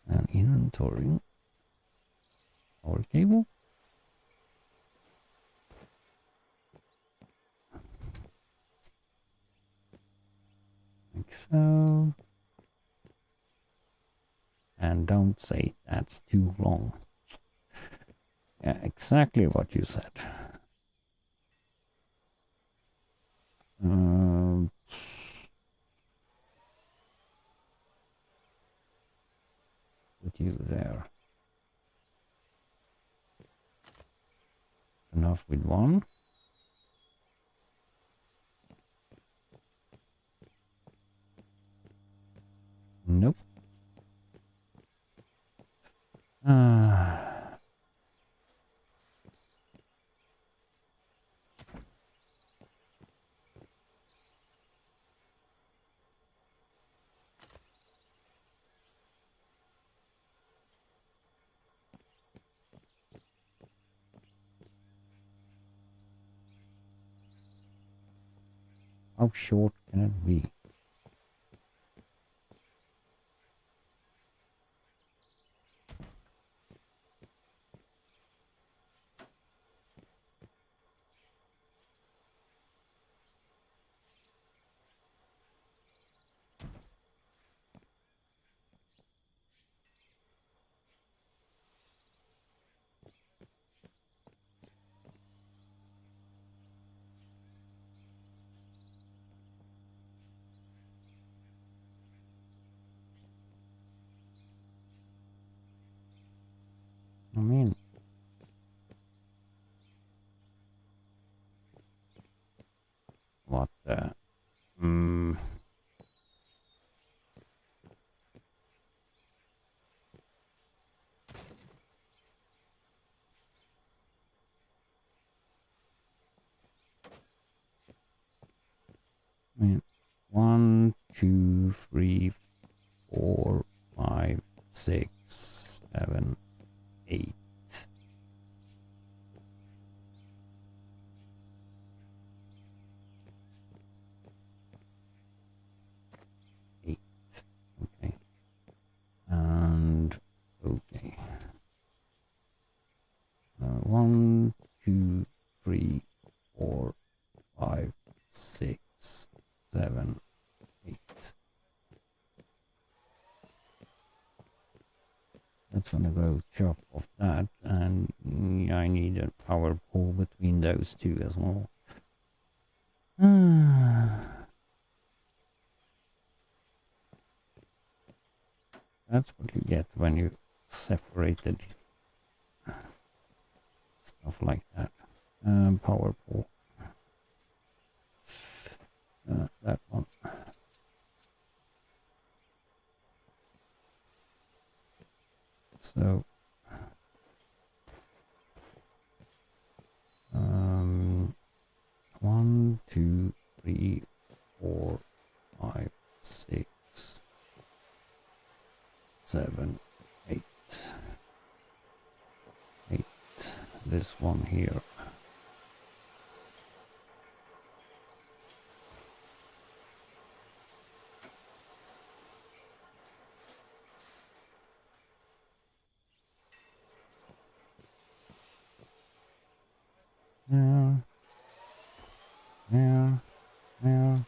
And inventory. Our cable. Like so. And don't say that's too long. Yeah, exactly what you said. Put you there. Enough with one. Nope. How short can it be? I mean, what the? Mm, I mean, 1, 2, 3, 4, 5, 6, 7, 8. Eight. Okay. And okay. 1, 2, 3, 4, 5, 6, 7, 8. That's gonna go chop off that, and I need a power pole between those two as well. That's what you get when you separated stuff like that. Power pole. That one. So 1, 2, 3, 4, 5, 6, 7, 8. 8. This one here. Yeah. Yeah. Yeah.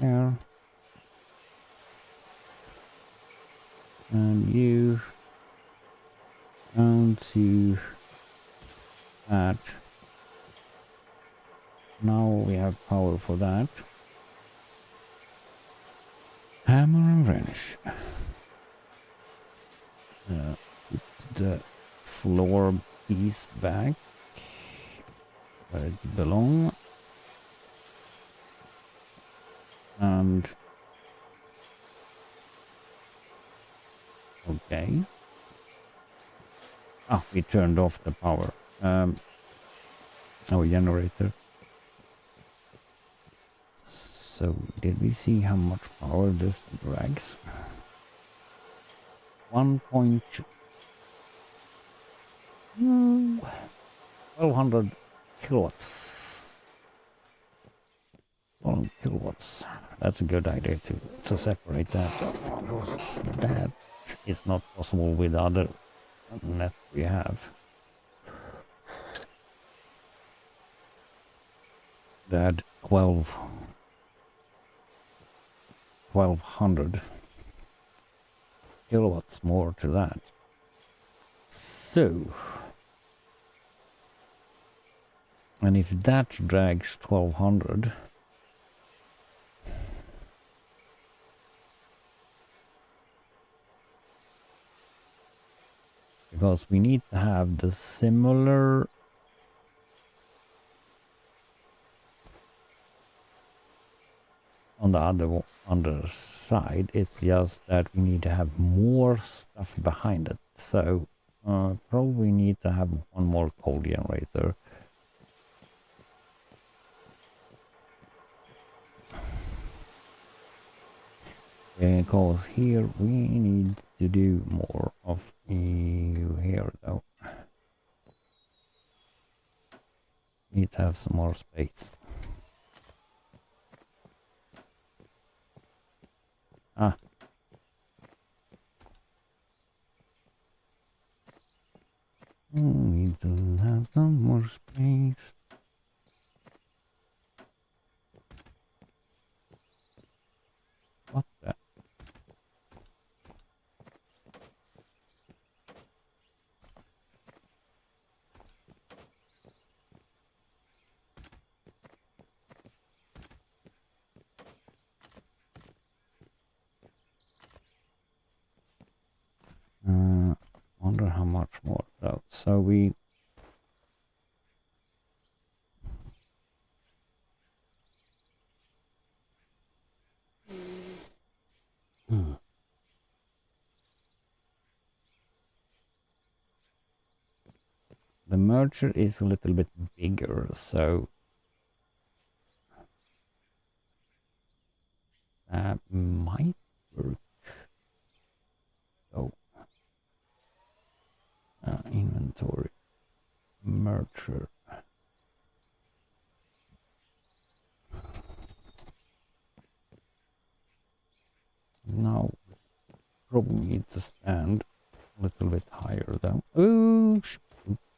Yeah. And you down to that. Now we have power for that. Hammer and vanish. Put the floor piece back where it belongs. And okay. Ah, we turned off the power. Our generator. So did we see how much power this drags? 1200 kilowatts. 12 kilowatts. That's a good idea to separate that. Because that is not possible with other net we have. Add 1200 kilowatts more to that. So, and if that drags 1200, because we need to have the similar on the other side. It's just that we need to have more stuff behind it. So probably need to have one more coal generator. Because here we need to do more of you here though. Need to have some more space. Ah. We do have some more space. What the? Wonder how much more though. So we the merger is a little bit bigger, so that might work. Oh, inventory merger. Now probably need to stand a little bit higher though. Oh,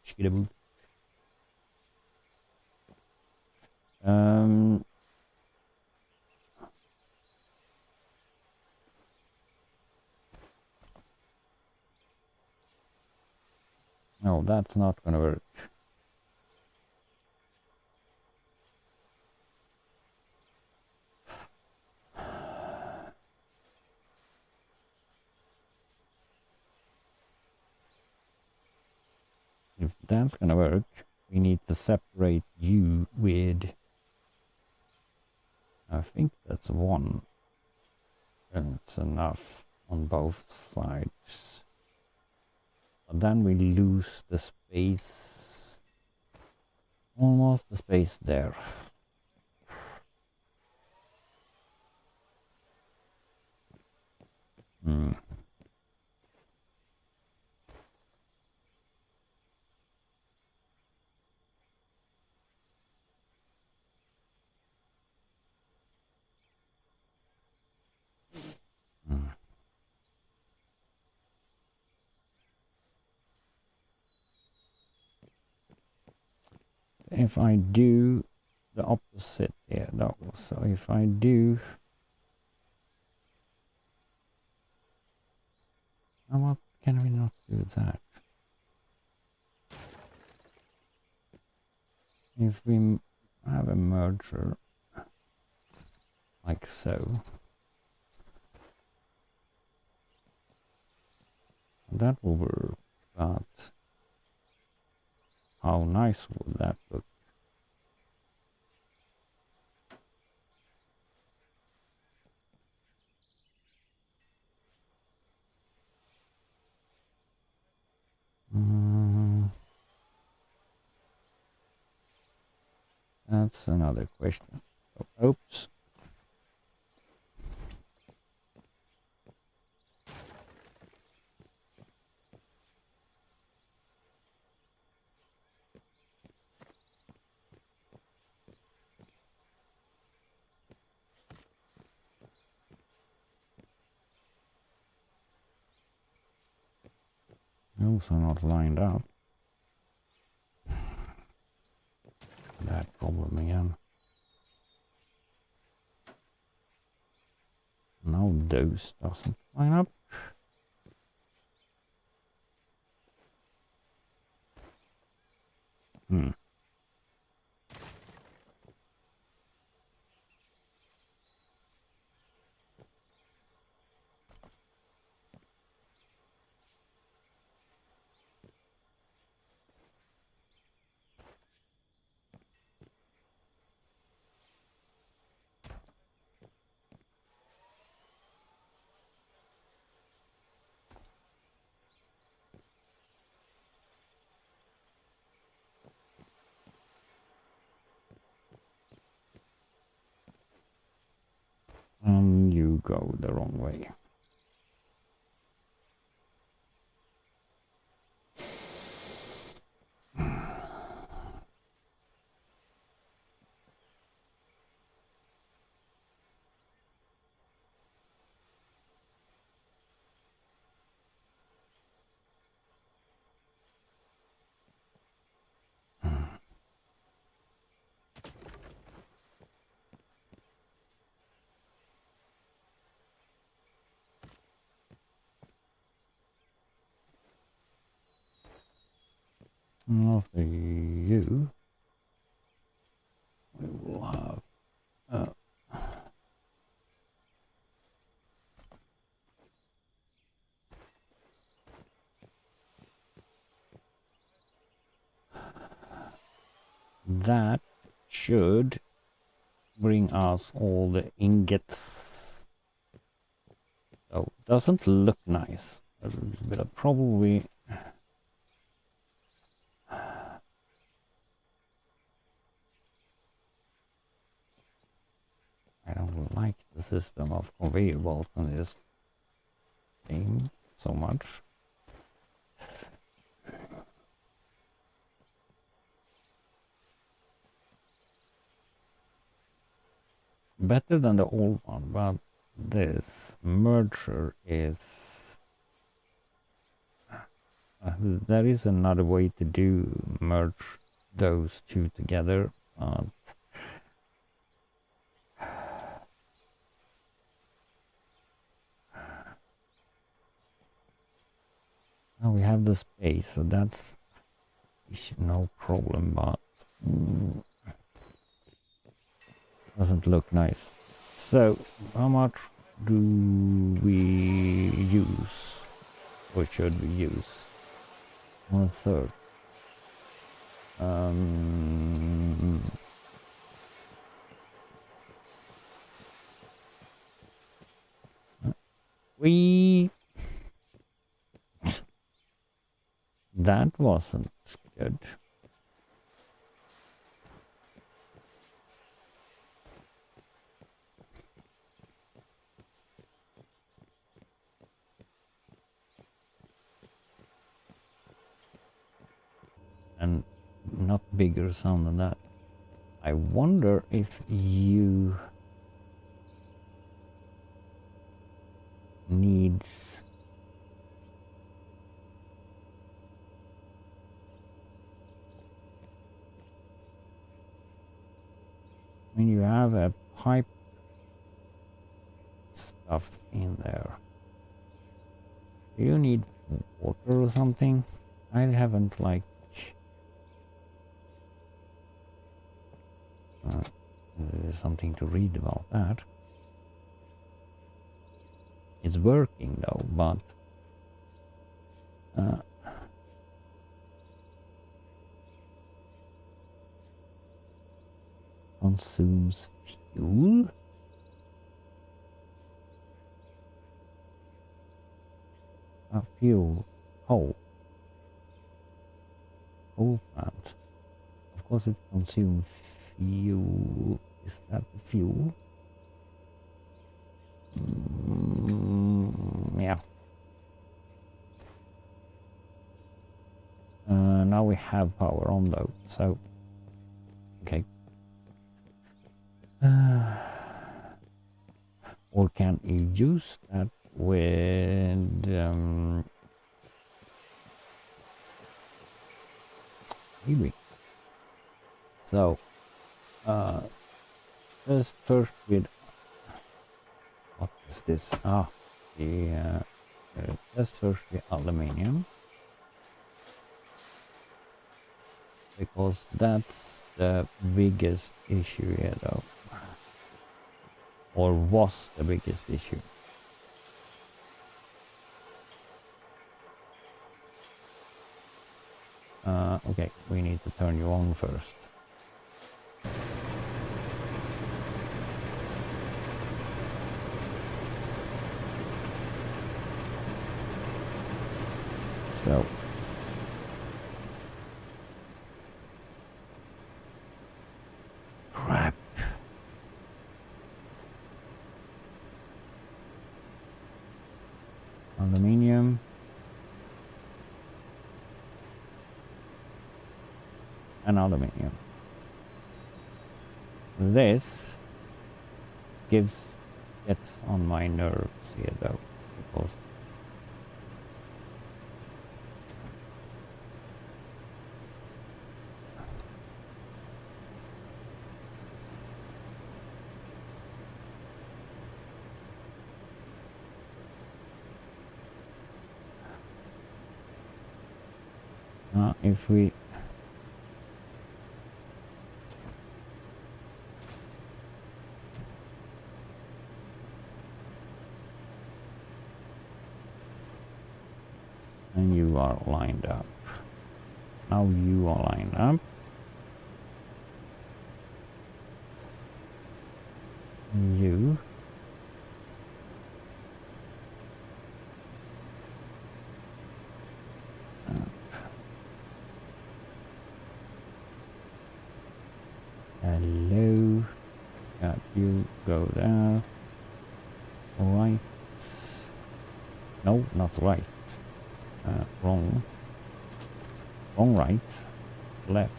shit. No, that's not gonna work. If that's gonna work, we need to separate you with, I think that's one. And it's enough on both sides. But then we lose the space, almost the space there. Hmm. Hmm. If I do the opposite here though, so if I do, oh, what can we not do that? If we have a merger like so, that will work, but how nice would that look? That's another question. Oh, oops. Those are not lined up. That problem again. Now those doesn't line up. Hmm. And you go the wrong way. After you, we will have that should bring us all the ingots. So doesn't look nice, but probably I don't like the system of conveyor belts in this game so much. Better than the old one, but this merger is there is another way to merge those two together. Now we have the space, so that's no problem, but doesn't look nice. So how much do we use, or should we use? 1/3. We that wasn't good. And not bigger sound than that. I wonder if you needs when you have a pipe stuff in there. Do you need water or something? I haven't like there's something to read about that. It's working though, but consumes fuel. Fuel, coal plant. Of course, it consumes fuel. Is that the fuel? Yeah. Now we have power on though, so okay. Or can you use that with maybe? So let's first with what is this? Let's first the aluminium, because that's the biggest issue here though, or was the biggest issue. Okay, we need to turn you on first. So crap. Aluminium. And aluminium. This gets on my nerves here though, because if we you are lined up. Now you are lined up. You. Hello. Yeah, you go there. Right. No, not right. Wrong. Wrong right. Left.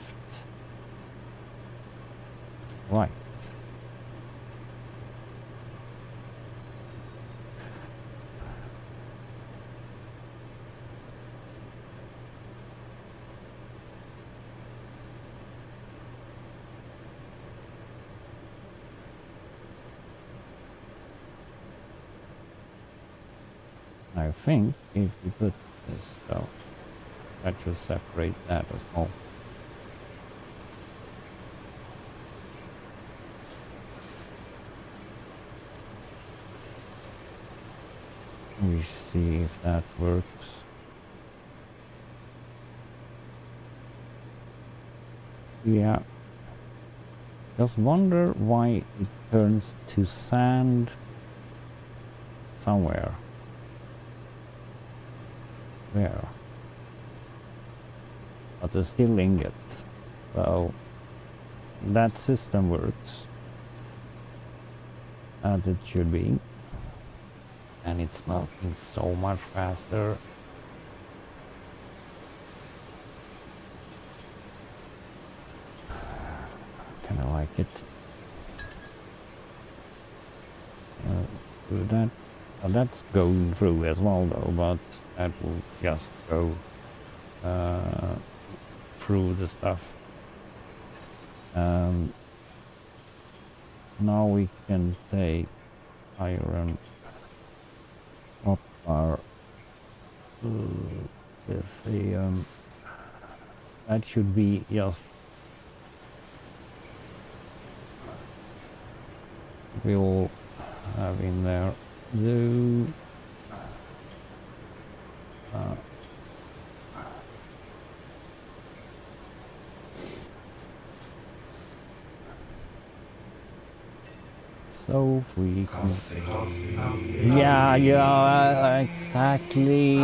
Right. I think if you put this though, that should separate that as well. We see if that works. Yeah. Just wonder why it turns to sand somewhere. Where? But it's still ingots. So that system works as it should be. And it's melting so much faster. Kinda like it. Do that. That's going through as well though, but that will just go through the stuff. Now we can take iron up our with the that should be just we all have in there. So so we can yeah exactly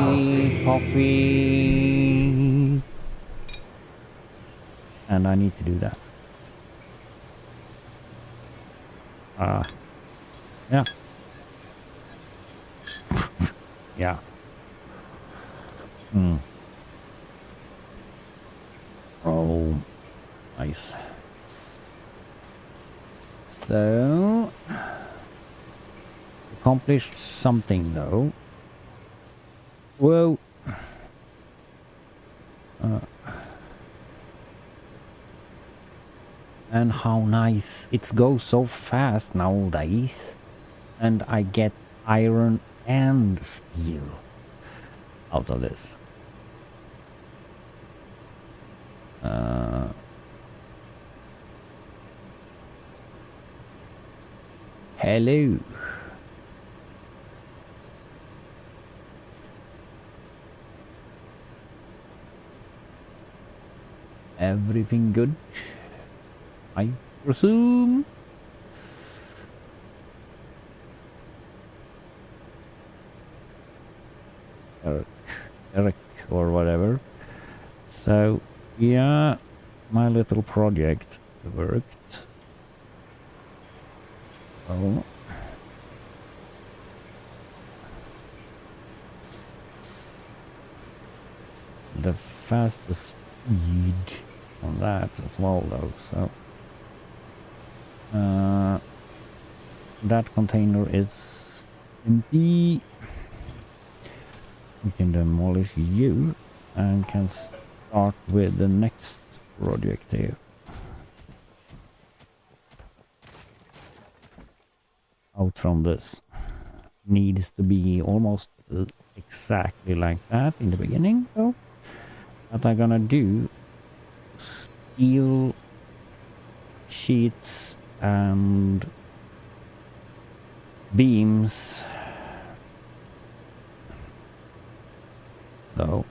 coffee and I need to do that. Yeah. Yeah. Oh, nice. So, accomplished something though. Whoa. And how nice. It goes so fast nowadays. And I get iron and steel out of this. Hello. Everything good? I presume. Eric or whatever. So yeah, my little project worked. Oh. The fastest speed on that as well though, so that container is empty. We can demolish you and can start with the next project here. Out from this. Needs to be almost exactly like that in the beginning though. What I'm gonna do, steel sheets and beams though.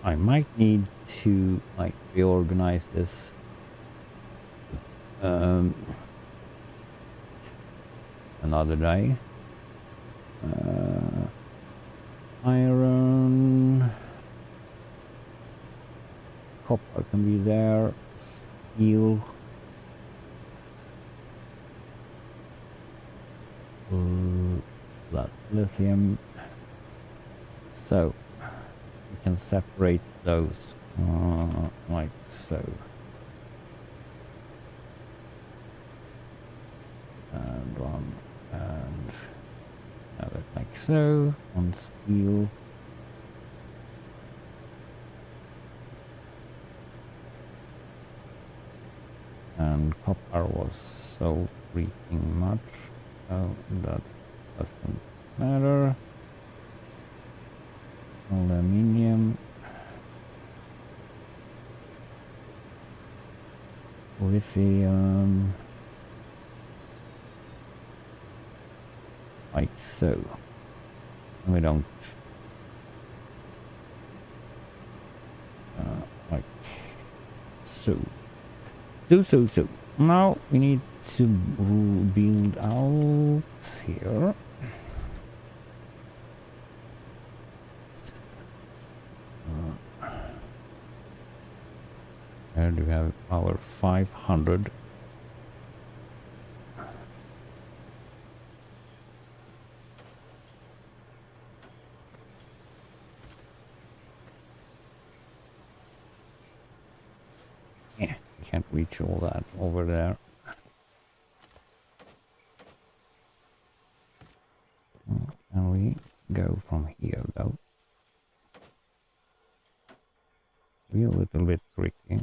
I might need to like reorganize this. Another day. Iron. Copper can be there. Steel. Lithium. So we can separate those like so. And one and have it like so. On steel. And copper was so freaking much, so that doesn't matter. Aluminium, lithium, like so. We don't like so. So. Now we need to build out here. Where do we have our 500? Yeah, we can't reach all that over there. Can we go from here though? We're a little bit tricky.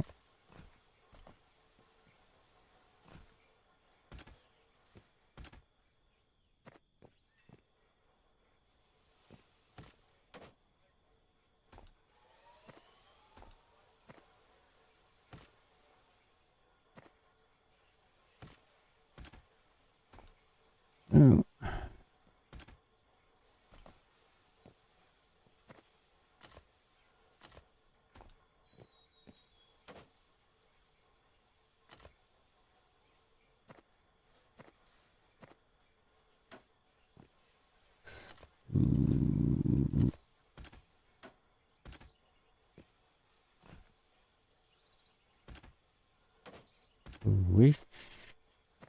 Wish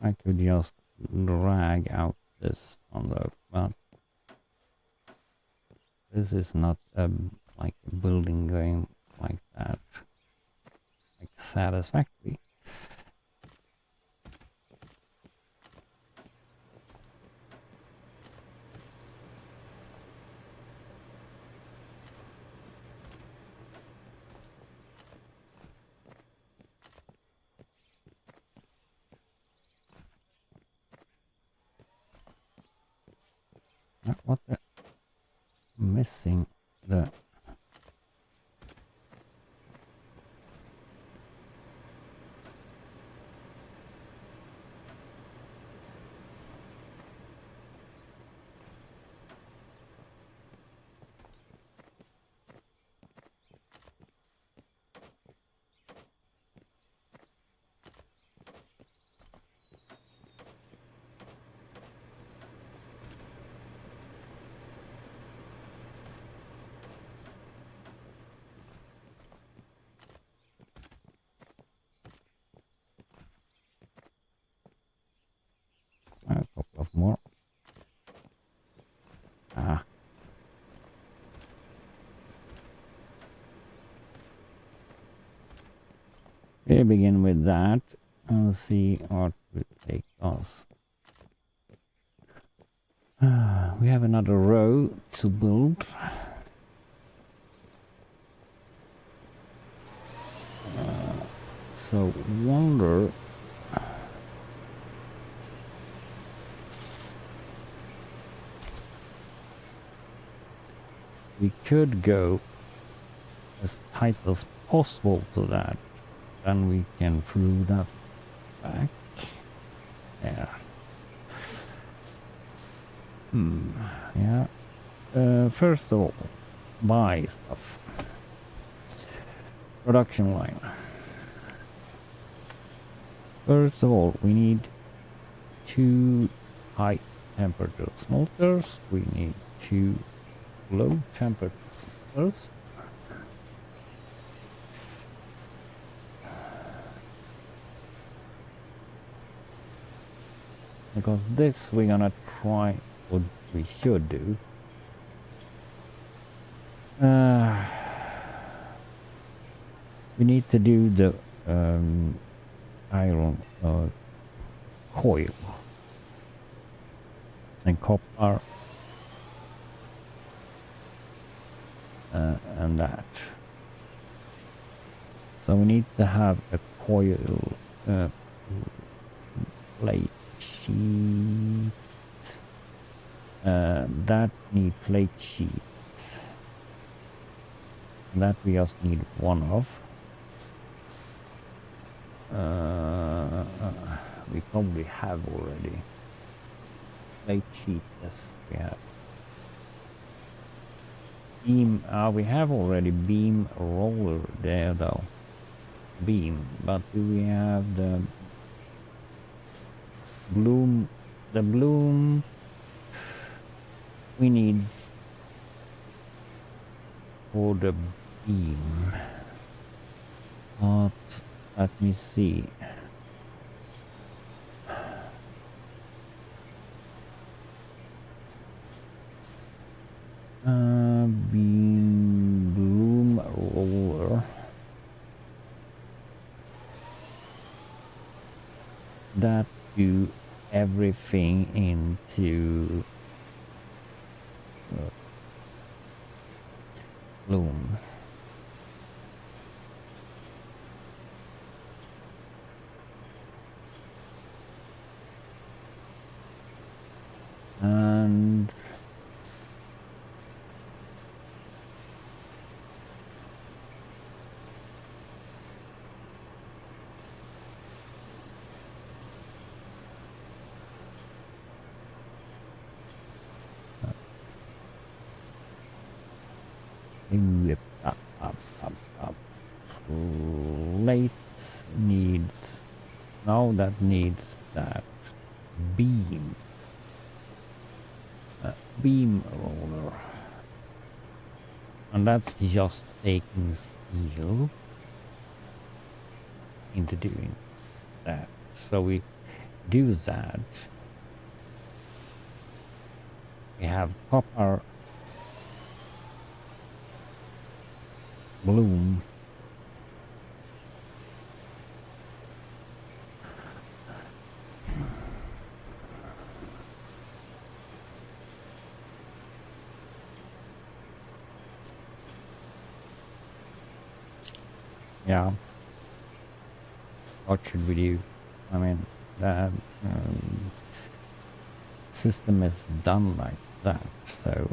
I could just drag out this on the, but this is not like a building going like that, like satisfactory. What the? Missing the. A couple of more. We begin with that and see what will take us. We have another row to build. So wonder we could go as tight as possible to that, then we can throw that back there. Yeah. First of all, buy stuff. Production line. First of all, we need 2 high temperature smelters. We need 2 low temperature smelters. Because this we're gonna try, what we should do. We need to do the iron coil and copper and that. So we need to have a coil plate sheets that need plate sheets that we just need one of. We probably have already plate sheet. Yes, we have beam. We have already beam roller there though. Beam, but do we have the bloom? The bloom we need for the beam. But let me see. Beam bloom roller. That do everything into bloom. And plate needs, now that needs that beam. Beam roller, and that's just taking steel into doing that. So we do that. We have copper bloom. Yeah. What should we do? I mean, that system is done like that. So,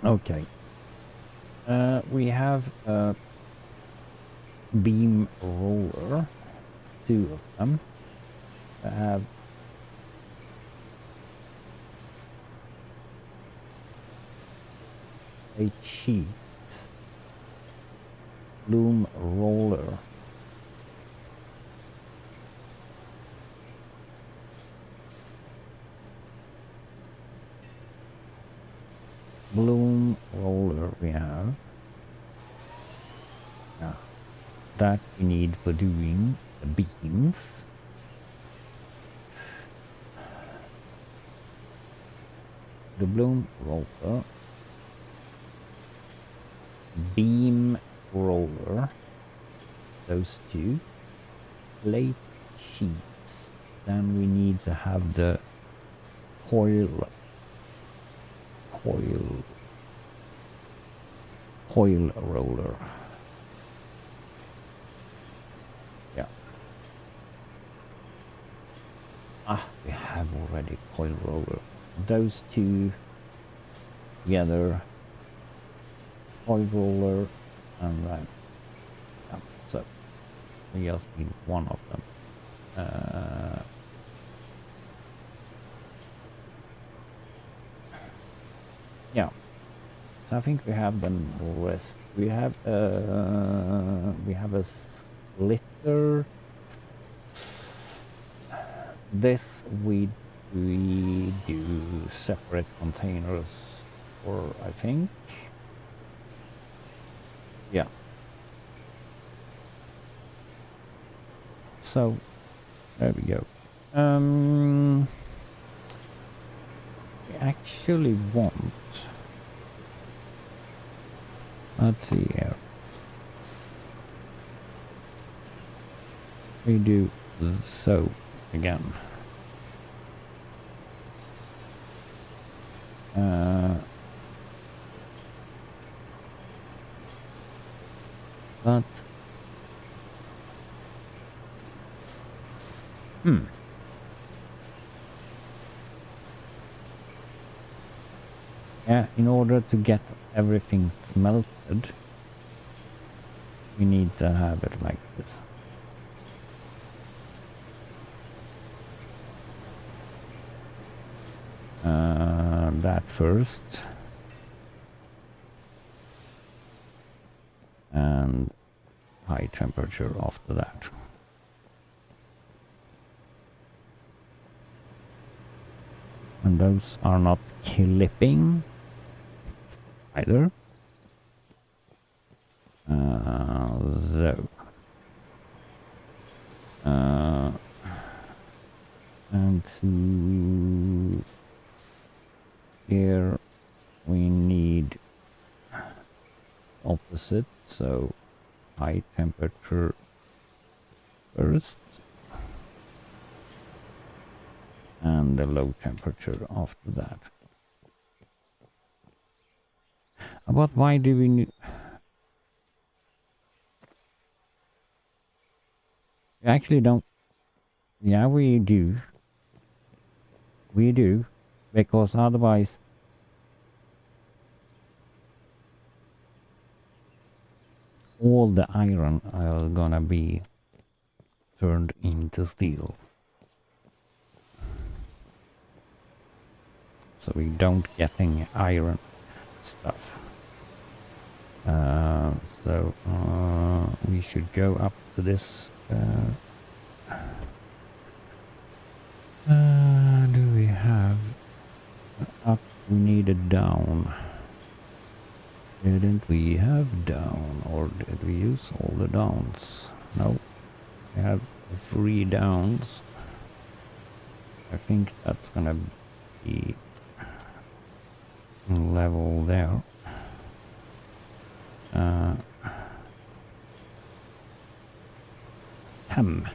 okay. We have a beam roller, 2 of them. I have a sheet, bloom roller, bloom roller we have. Yeah, that we need for doing the beams. The bloom roller, beam roller, those 2 plate sheets. Then we need to have the coil roller. Yeah. We have already coil roller. Those 2 together, coil roller and that. Yeah. So we just need one of them. I think we have the rest. We have a splitter. This we do separate containers for, I think. Yeah. So there we go. We actually want. Let's see here. We do so again. But yeah, in order to get everything smelted, we need to have it like this. That first. And high temperature after that. And those are not clipping either. So. And to here we need opposite, so high temperature first and the low temperature after that. But why do we need... We actually don't... Yeah, we do. We do, because otherwise all the iron are gonna be turned into steel. So we don't get any iron stuff. So we should go up to this. Do we have up? We need a down. Didn't we have down, or did we use all the downs? No, we have 3 downs. I think that's gonna be level there. Hem.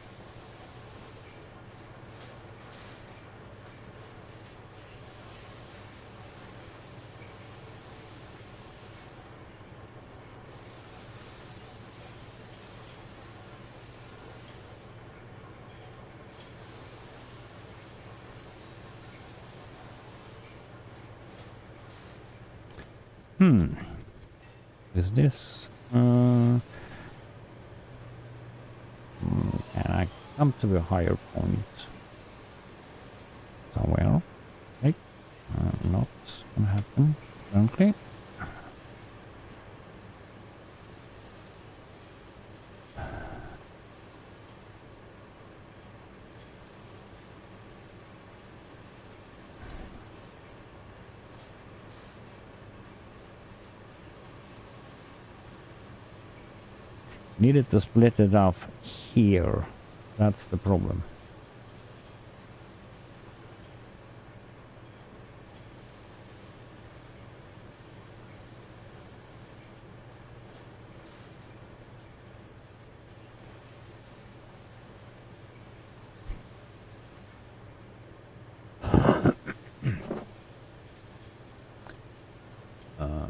Is this? Can I come to a higher point somewhere? Okay. Not gonna happen currently. Needed to split it off here. That's the problem.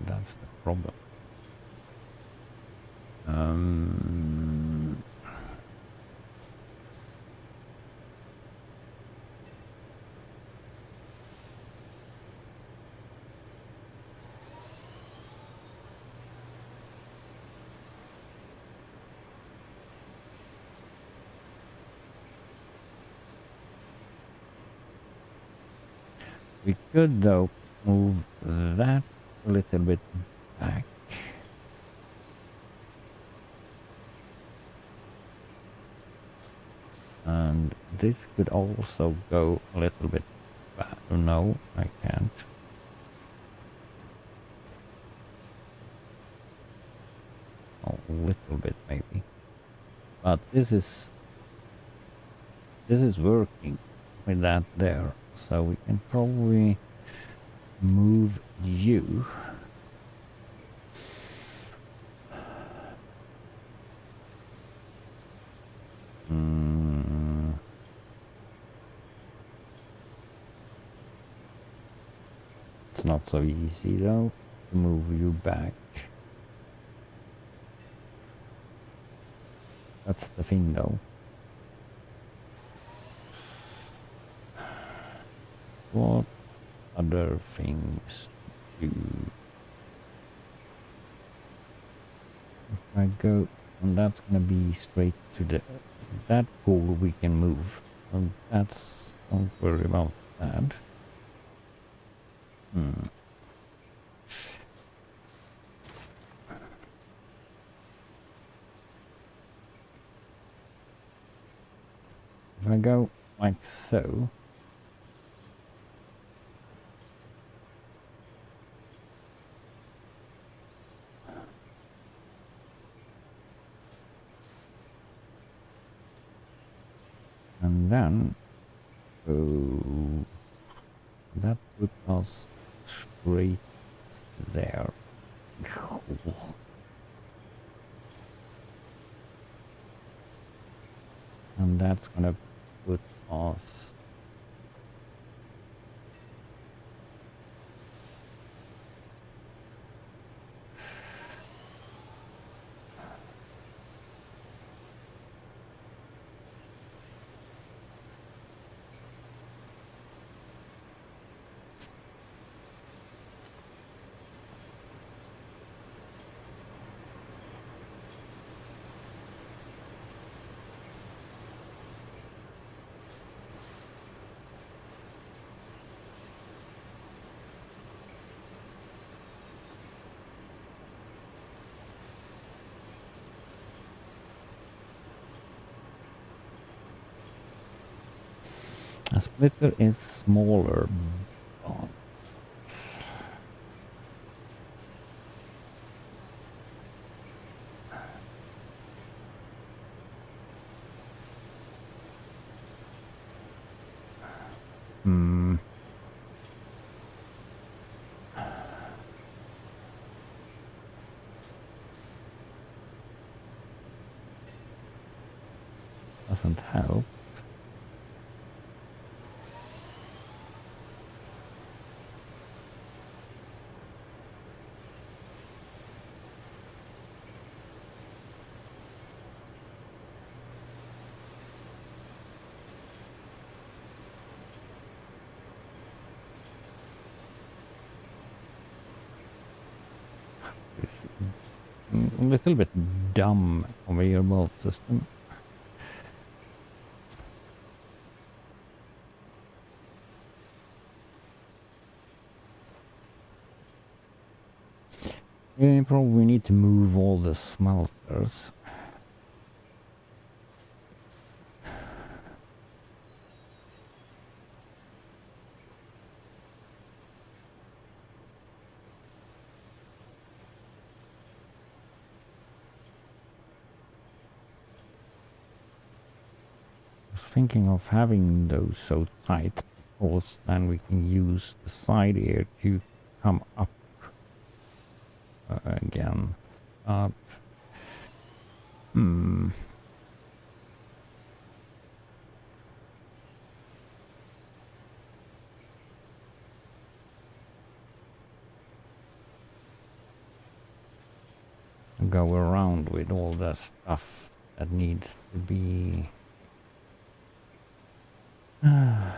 That's the problem. We could though move that a little bit back. And this could also go a little bit back. No, I can't. Oh, a little bit maybe. But this is working with that there. So we can probably move you. It's not so easy though to move you back. That's the thing though. What other things do? If I go, and that's gonna be straight to that pool we can move. And that's, don't worry about that. If I go like so. And then, oh, that put us straight there. Cool. And that's gonna put us a splitter is smaller. But doesn't help. It's a little bit dumb conveyor belt system. We probably need to move all the smelters. Thinking of having those so tight because then we can use the side here to come up again. But go around with all the stuff that needs to be yeah,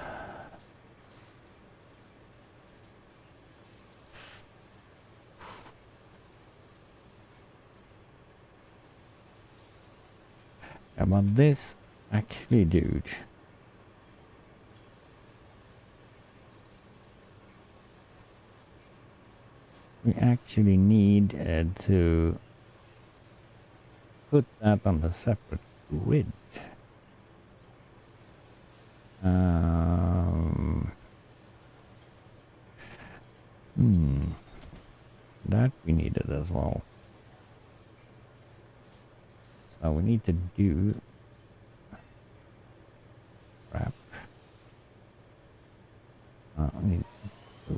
but this actually, dude, we actually need to put that on a separate grid. That we needed as well. So we need to do crap. We need to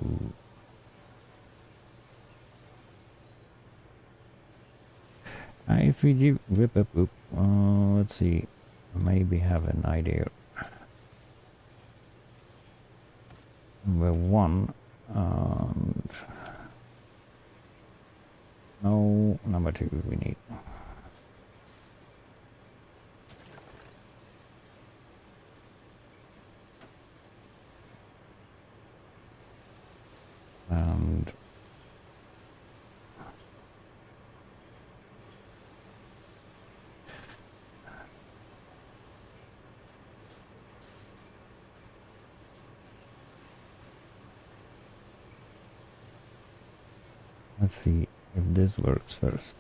if we do whip up, let's see, maybe have an idea. Number one, and no, number two we need. And let's see if this works first.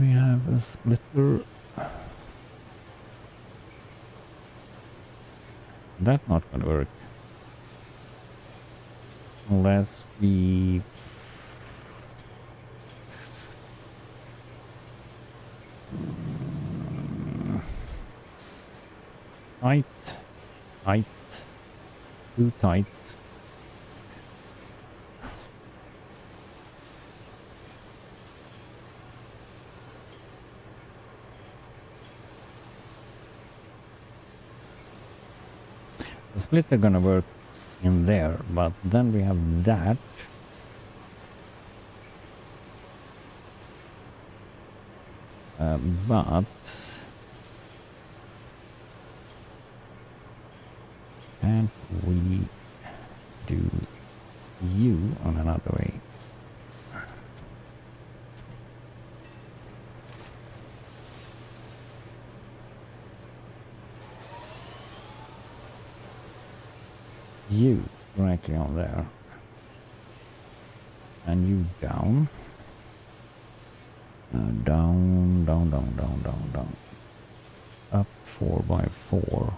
We have a splitter. That's not gonna work unless we tight, too tight. The splitter gonna work in there, but then we have that. But can't we do you on another way? You directly on there, and you down, down, up 4x4,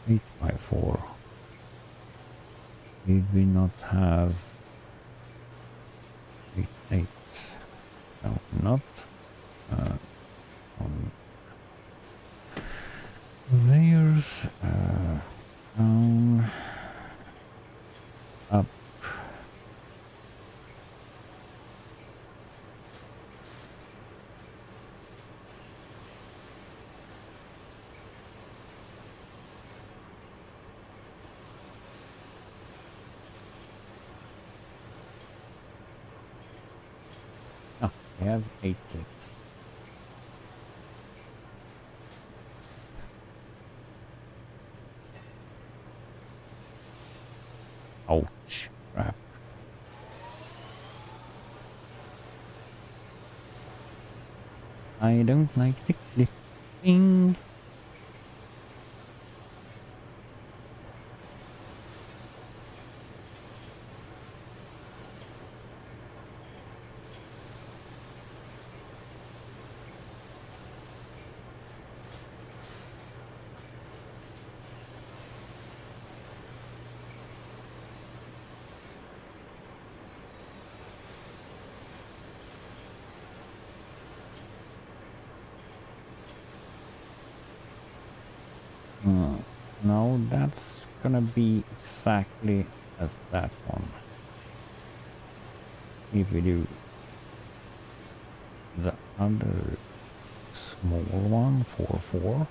8x4. Did we not have 8? No, not on layers, down, up. We have 8, 6. Ouch, crap. I don't like the clicking. No, that's gonna be exactly as that one. If we do the other small one, 4, 4.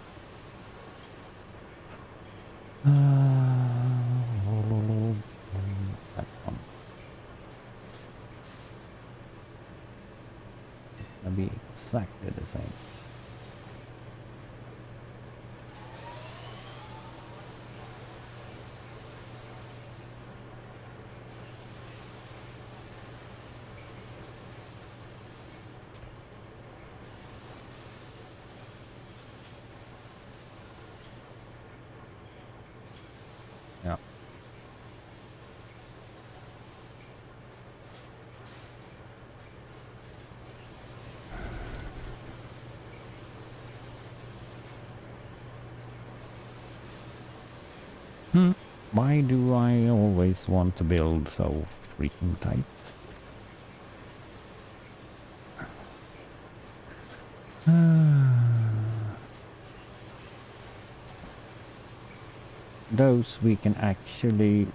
That one. It's gonna be exactly the same. Why do I always want to build so freaking tight? Those we can actually...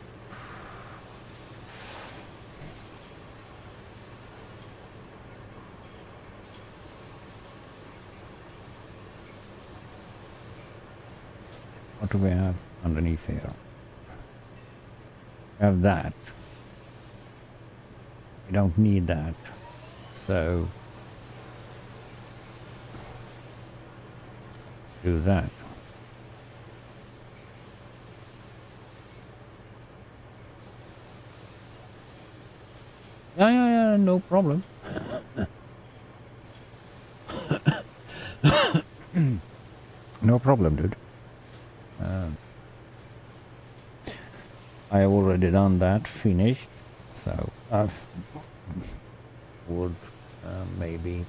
What do we have underneath here? We have that. We don't need that. So... do that. Yeah, no problem. No problem, dude. I already done that, finished. So I would maybe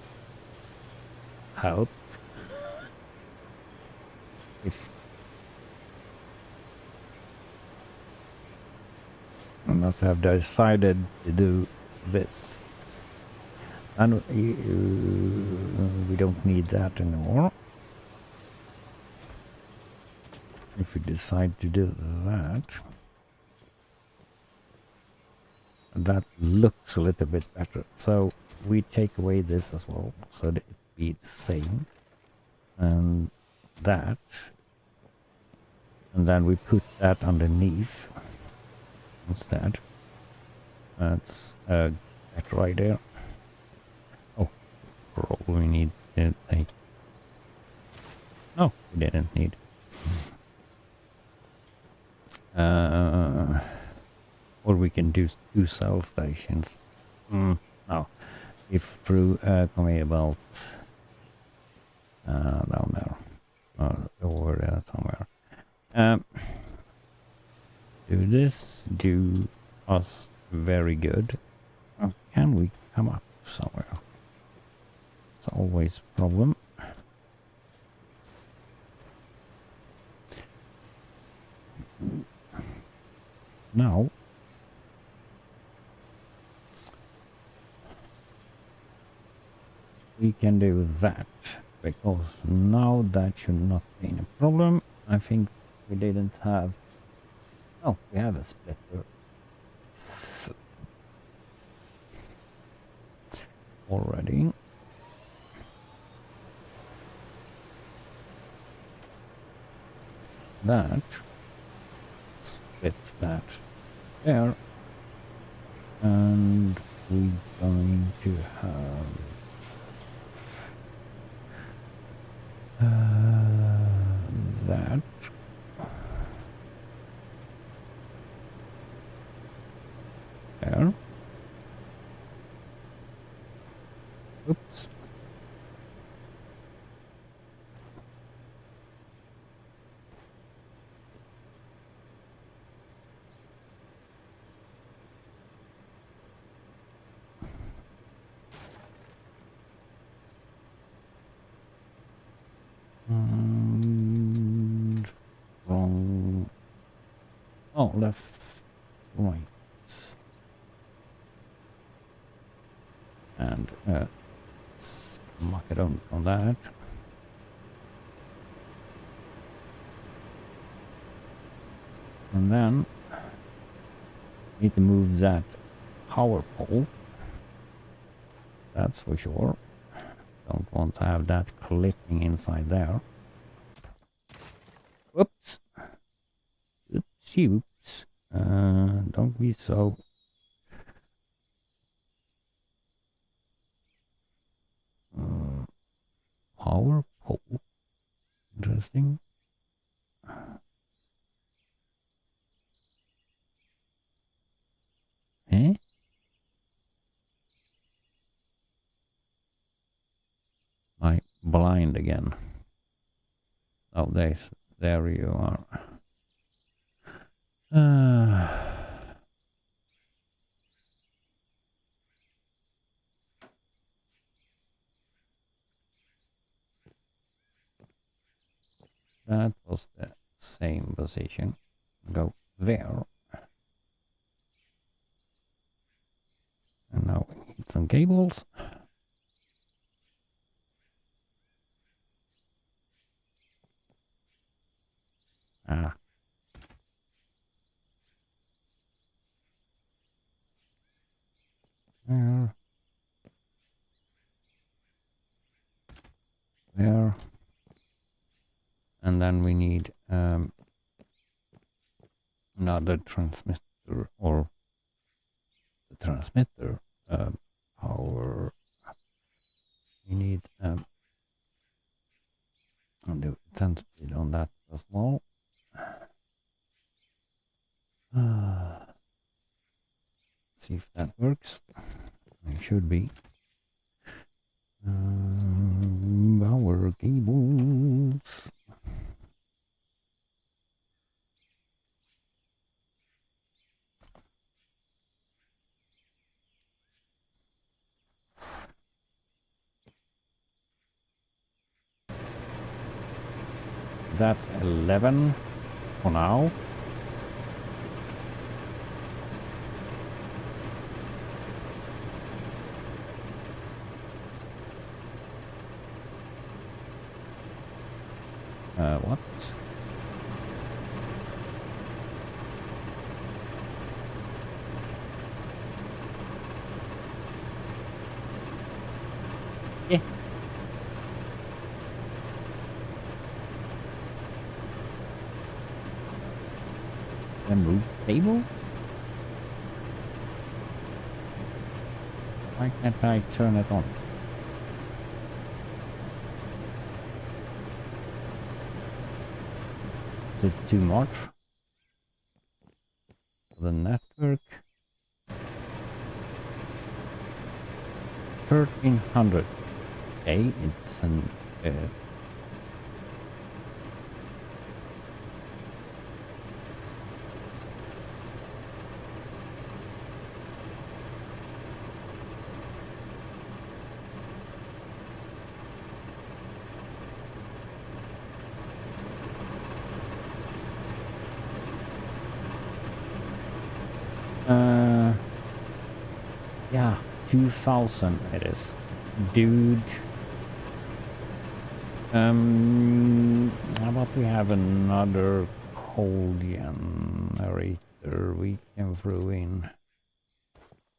help if not have decided to do this. And we don't need that anymore. If we decide to do that, that looks a little bit better. So we take away this as well, so that it be the same. And that. And then we put that underneath instead. That's a better idea. Oh, probably need to take... No, we didn't need. Or we can do 2 cell stations. No. If through conveyor belt down there. Over there somewhere. Do this do us very good. Can we come up somewhere? It's always a problem. Now we can do that, because now that should not be a problem. I think we didn't have... Oh, we have a splitter already. That splits that there, and we're going to have that. There. Oops. And wrong. Oh, left, right. And mark it on that. And then need to move that power pole. That's for sure. Don't want to have that clipping inside there. Whoops. Oopsie oops. Don't be so... power pole. Interesting. Eh? I blind again. Oh, there you are. That was the same position. Go there. And now we need some cables. Ah. There. There. And then we need another transmitter, or the transmitter power. We need and the 10 speed on that as well. See if that works. It should be. Power cables. That's 11 for now. What? Yeah. Then move table? Why can't I turn it on? Is it too much for the network? 1300. Okay, it's an yeah, 2000 it is. Dude. How about we have another coal generator we can throw in?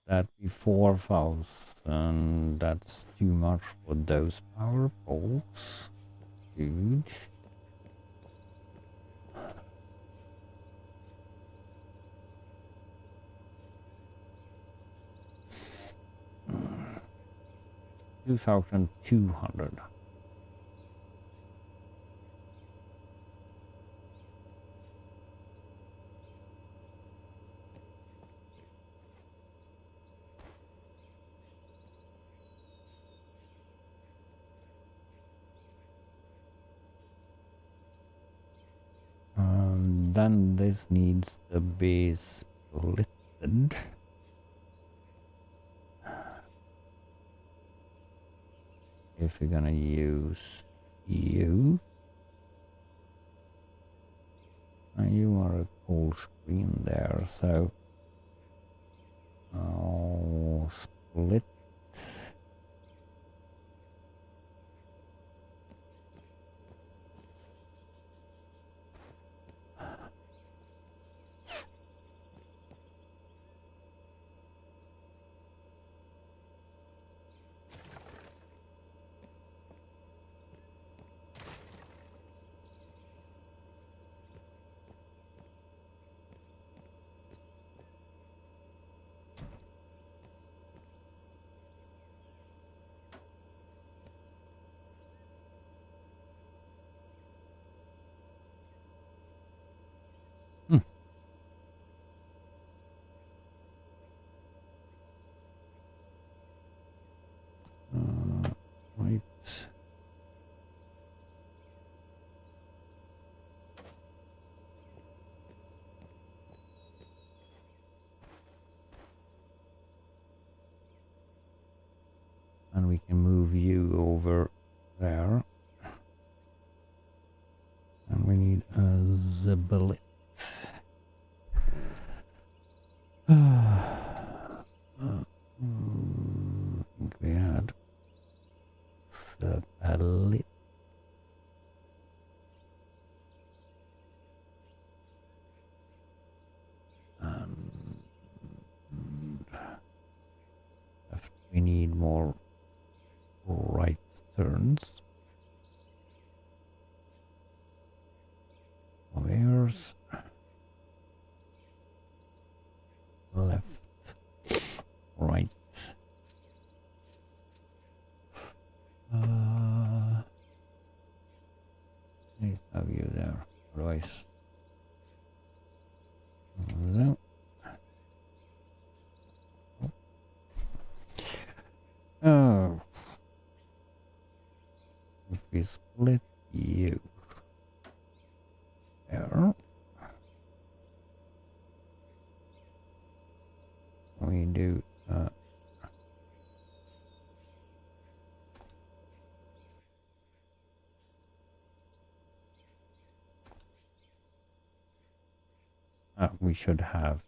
That'd be 4000. That's too much for those power poles. Dude. $2,200. Then this needs to be splitted. If we're gonna use you. You are a full screen there, so I'll split. Right. And we can move you over there. And we need a ziblet. we need more right turns. Where's left, right? Please have you there, otherwise. So. Oh, if we split you there, we do we should have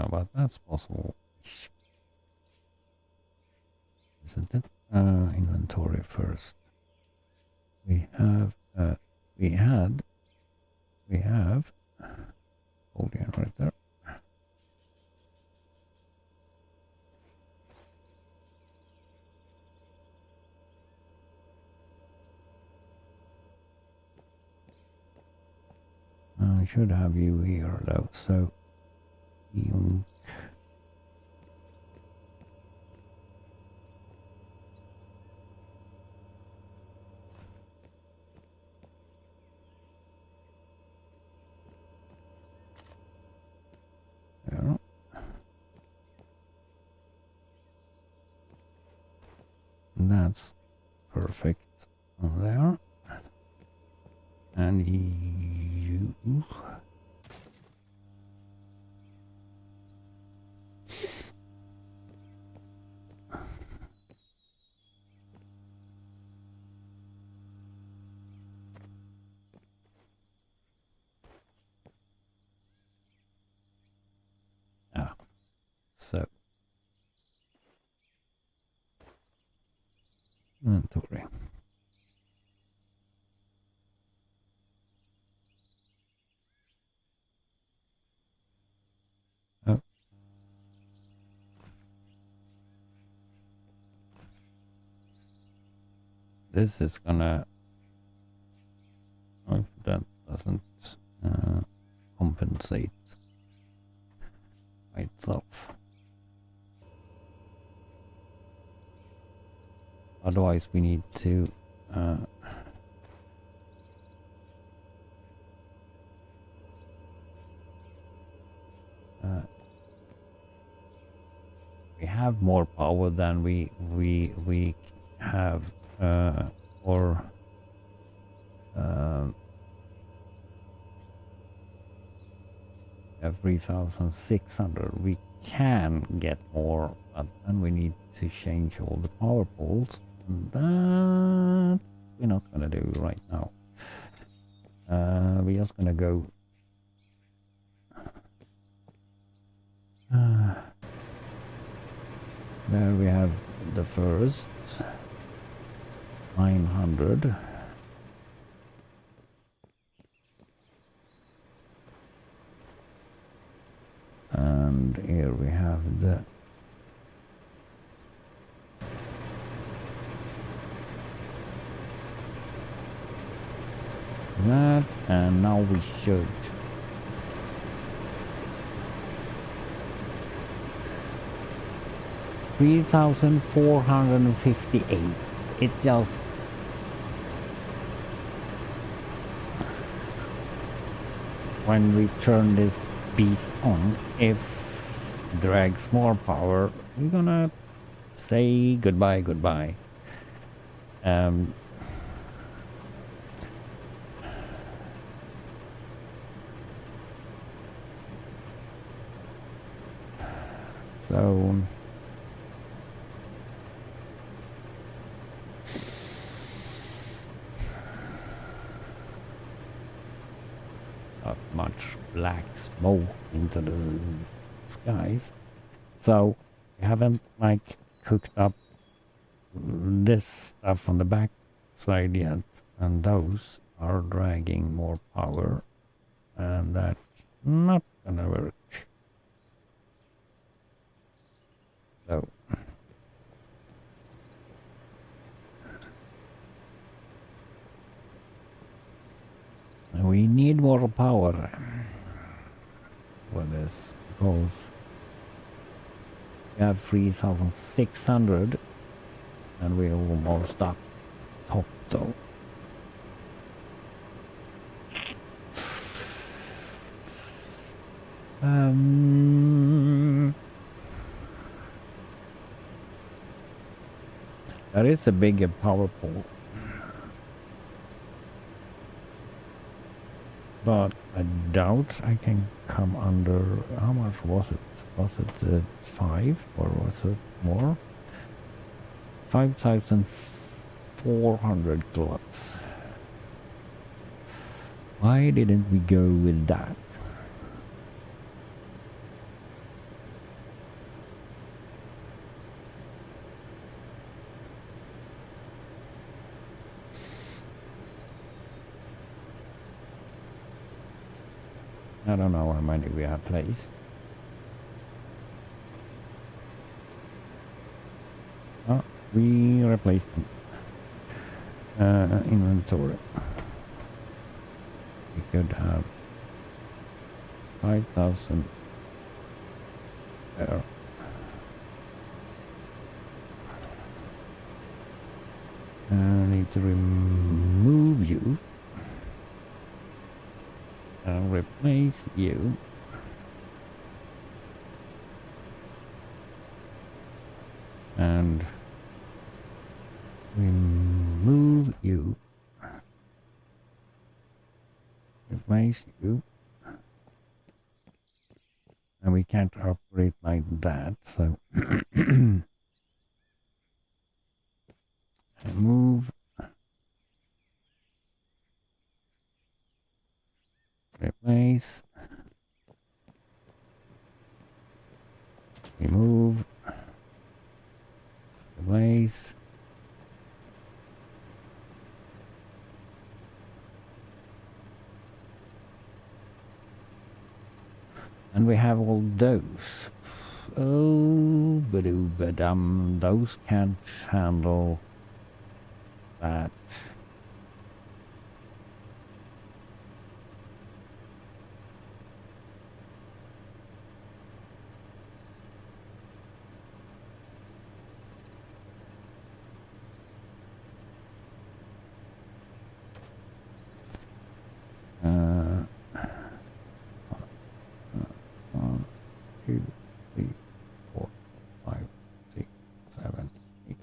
but that's possible, isn't it? Inventory first. We have we have coal generator. I should have you here though, so you there. That's perfect there. And you so inventory. Oh. This is gonna, oh, that doesn't compensate by itself. Otherwise we need to we have more power than we have or 3,600. We can get more, but then we need to change all the power poles, and that we're not gonna do right now. We're just gonna go there. We have the first 900. And here we have the that, and now we should 3,458. It's just when we turn this beast on, if it drags more power, we're gonna say goodbye. So not much black smoke into the skies, so we haven't like cooked up this stuff on the back side yet, and those are dragging more power, and that's not gonna work. So we need more power for this because we have 3,600 and we're almost up top though. There is a bigger power pole, but I doubt I can come under. How much was it? Was it 5 or was it more? 5,400 kilowatts. Why didn't we go with that? I don't know how many we have placed. Oh, we replaced them. Inventory. We could have 5,000 there. I need to remove you and replace you. And remove you. Replace you. And we can't operate like that, so move, replace, remove, replace, and we have all those. Oh, but those can't handle that. One, two, three, 4, 5, 6, 7, 8.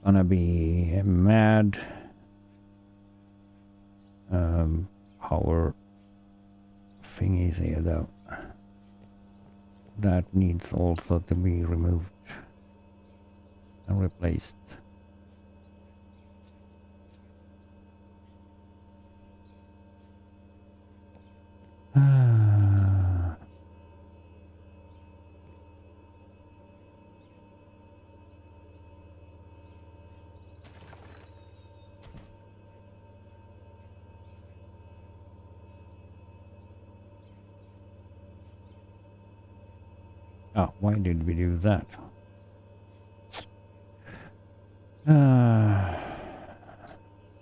Gonna be a mad power thingies here though. That needs also to be removed and replaced. Oh, why did we do that?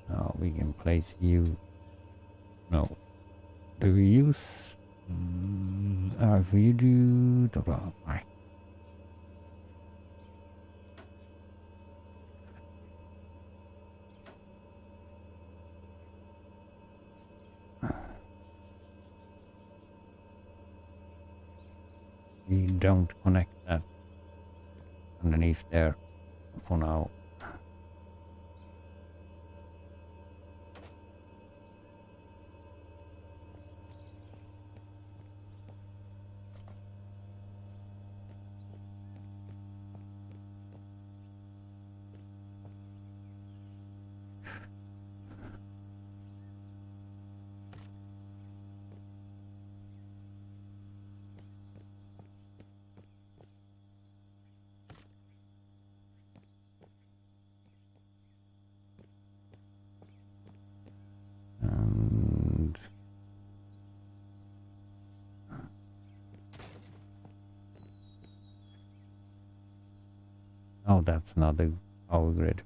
Oh, we can place you. No. Do we use? If we do. Right. We don't connect that underneath there for now. Oh, that's not the power grid.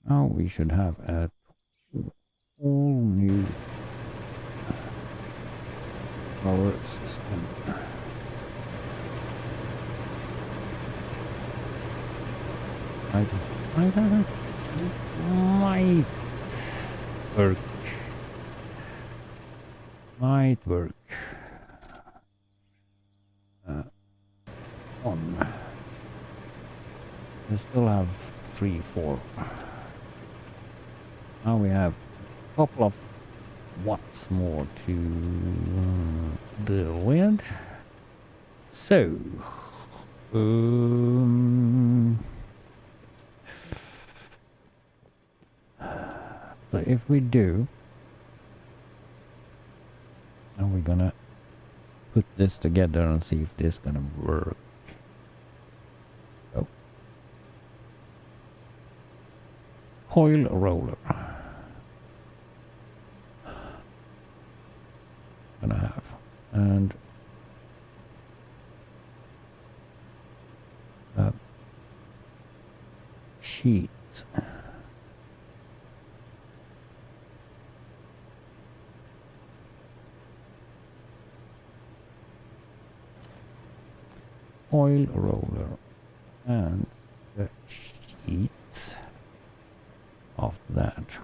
Now we should have a all new power system. I don't might work. Might work. On. We still have 3, 4. Now we have a couple of watts more to deal with. So, so if we do, and we're gonna put this together and see if this is gonna work. Oh. Coil roller. Gonna have, and sheets. Oil roller and the sheets of that.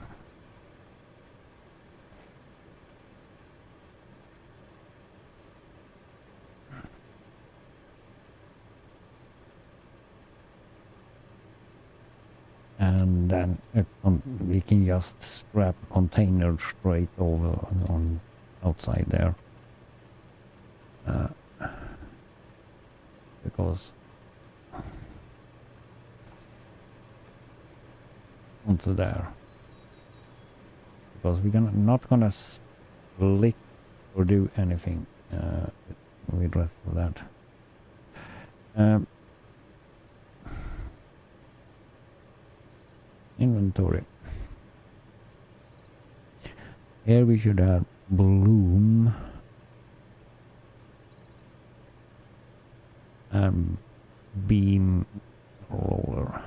And then we can just strap a container straight over on outside there. Because onto there. Because we're not gonna split or do anything with the rest of that. Inventory. Here we should have bloom and beam roller.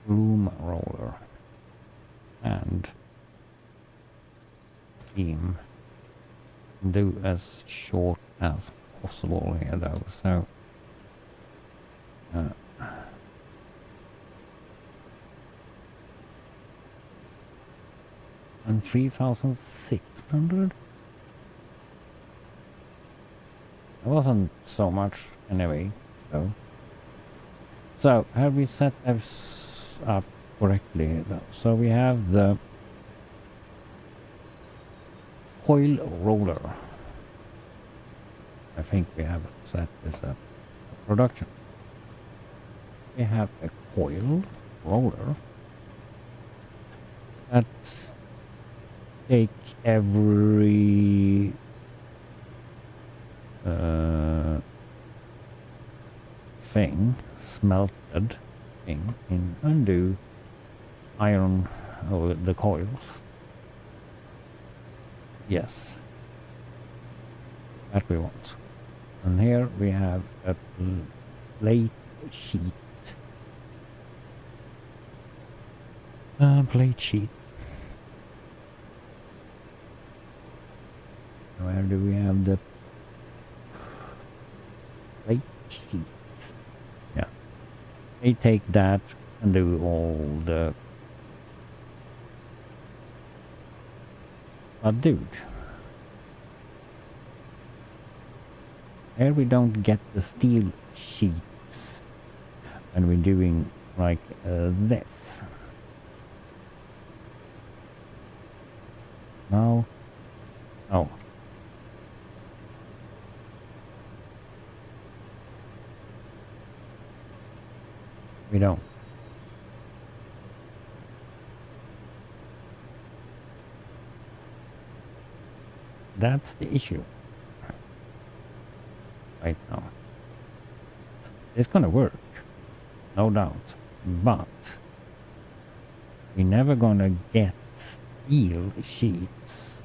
Bloom roller and beam. Do as short as possible here though, so and 3,600. It wasn't so much anyway though. So have we set this up correctly though? So we have the coil roller. I think we have set this up for production. We have a coil roller. Let's take every thing, smelted thing, in undo iron over the coils. Yes, that we want. And here we have a plate sheet. Plate sheet. Where do we have the plate sheet? Yeah. We take that and do all the But dude, here we don't get the steel sheets when we're doing like this. No. Oh. We don't. That's the issue right now. It's gonna work, no doubt, but we're never gonna get steel sheets.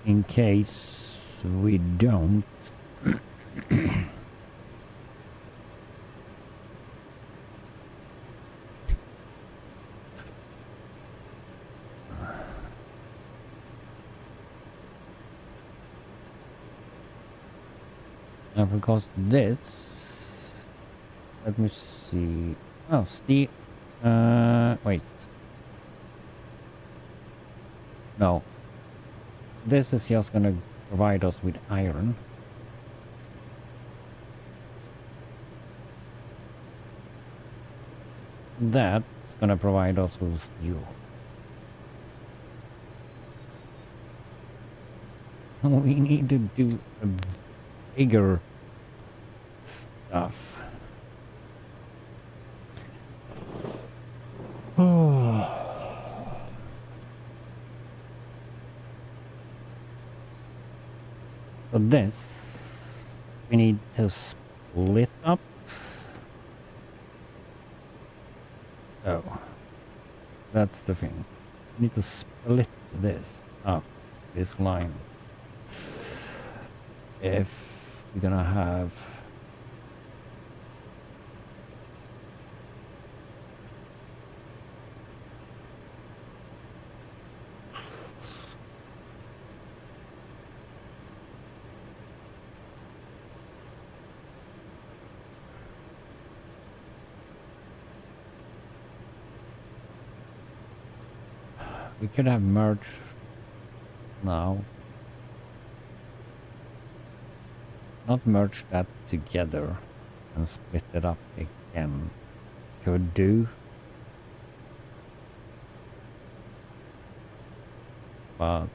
In case we don't, because this, let me see. Oh, steel. Wait. No. This is just gonna provide us with iron. That's gonna provide us with steel. So we need to do a bigger stuff. So this, we need to split up. Oh, that's the thing. We need to split this up, this line. If we're gonna have we could have merged now. Not merge that together and split it up again. Could do. But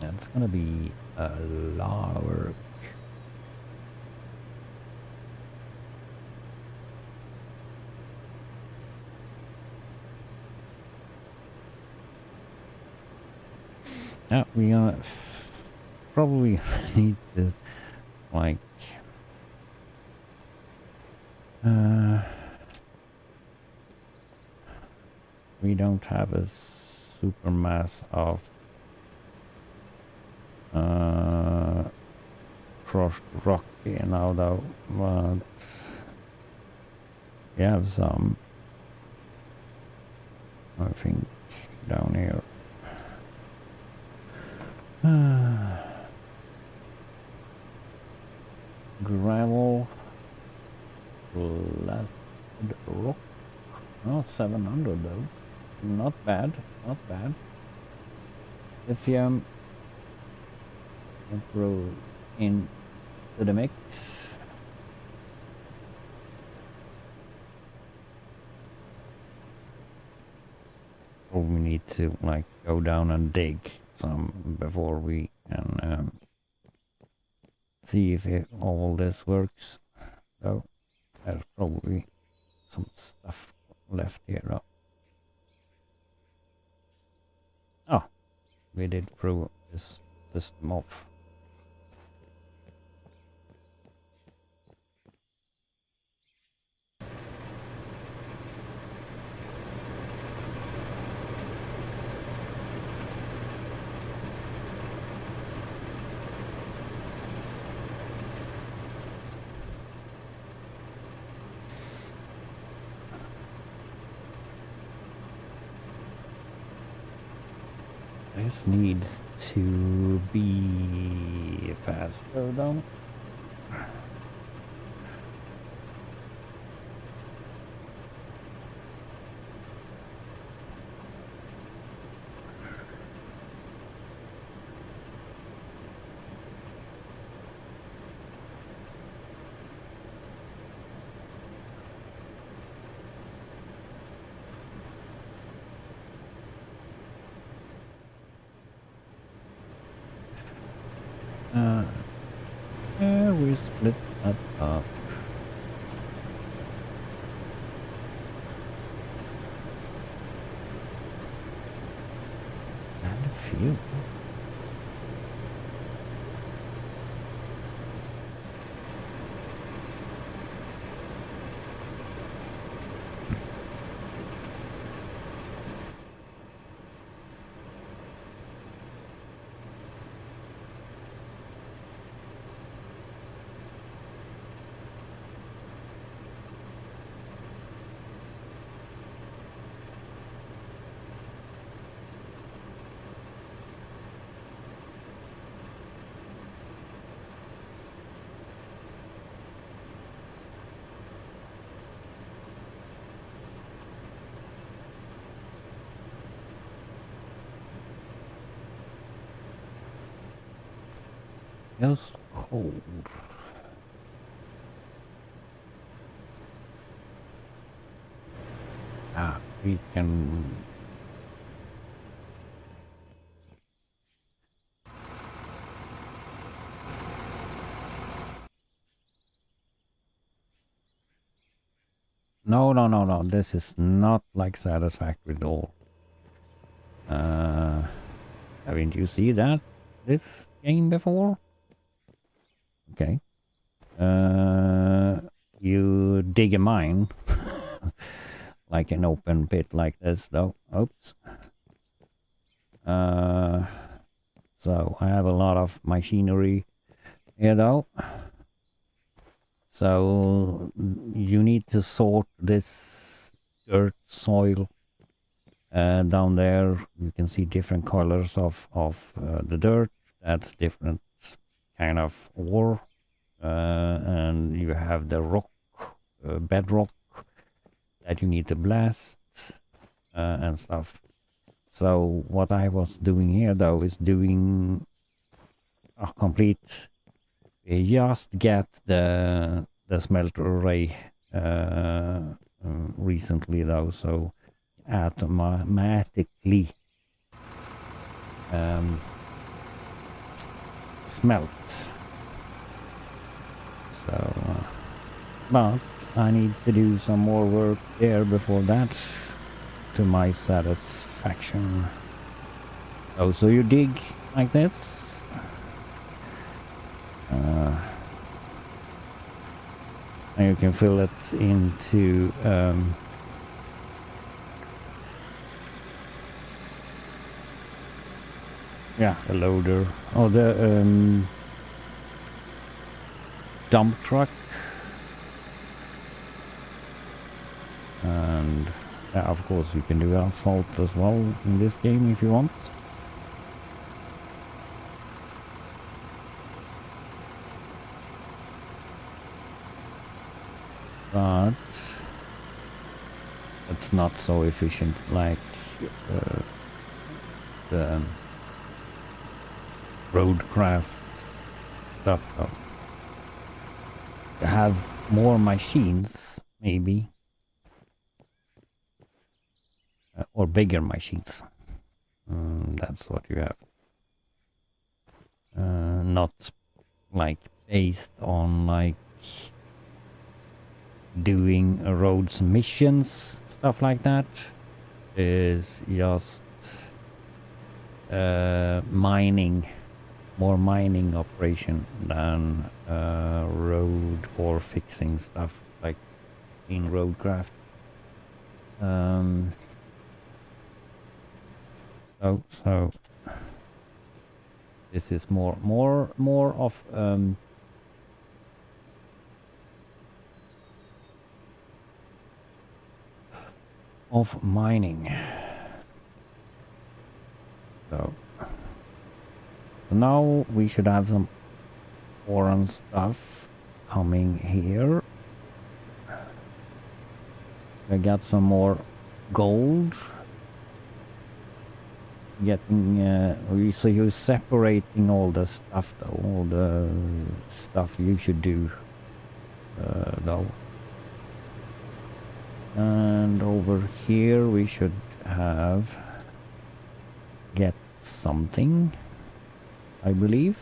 that's gonna be a lot of work. Yeah, we probably need to like we don't have a super mass of crushed rock here now though, but we have some, I think, down here. Gravel, left rock. Oh, 700 though. Not bad, not bad. Lithium, throw into the mix. Or we need to like go down and dig some before we can see if all this works. So there's probably some stuff left here. Oh, we did throw this system off. This needs to be faster though. We split that up. And a few. Feels cold. We can. No. This is not like satisfactory at all. Haven't you seen that this game before? Okay. You dig a mine, like an open pit like this, though. Oops. So I have a lot of machinery here, though. So you need to sort this dirt soil down there. You can see different colors of the dirt. That's different kind of ore. And you have the rock, bedrock that you need to blast and stuff. So what I was doing here though is doing a complete, just get the smelter array recently though, so automatically smelt. So, but I need to do some more work there before that, to my satisfaction. Oh, so you dig like this. And you can fill it into yeah, a loader or the dump truck. And yeah, of course you can do asphalt as well in this game if you want. But it's not so efficient like the roadcraft stuff though. You have more machines maybe, or bigger machines. That's what you have. Not like based on like doing roads missions, stuff like that. Is just mining, more mining operation than road or fixing stuff like in roadcraft. So this is more of mining. So Now we should have some foreign stuff coming here. I got some more gold. Getting so you're separating all the stuff though, all the stuff you should do though. And over here we should get something, I believe.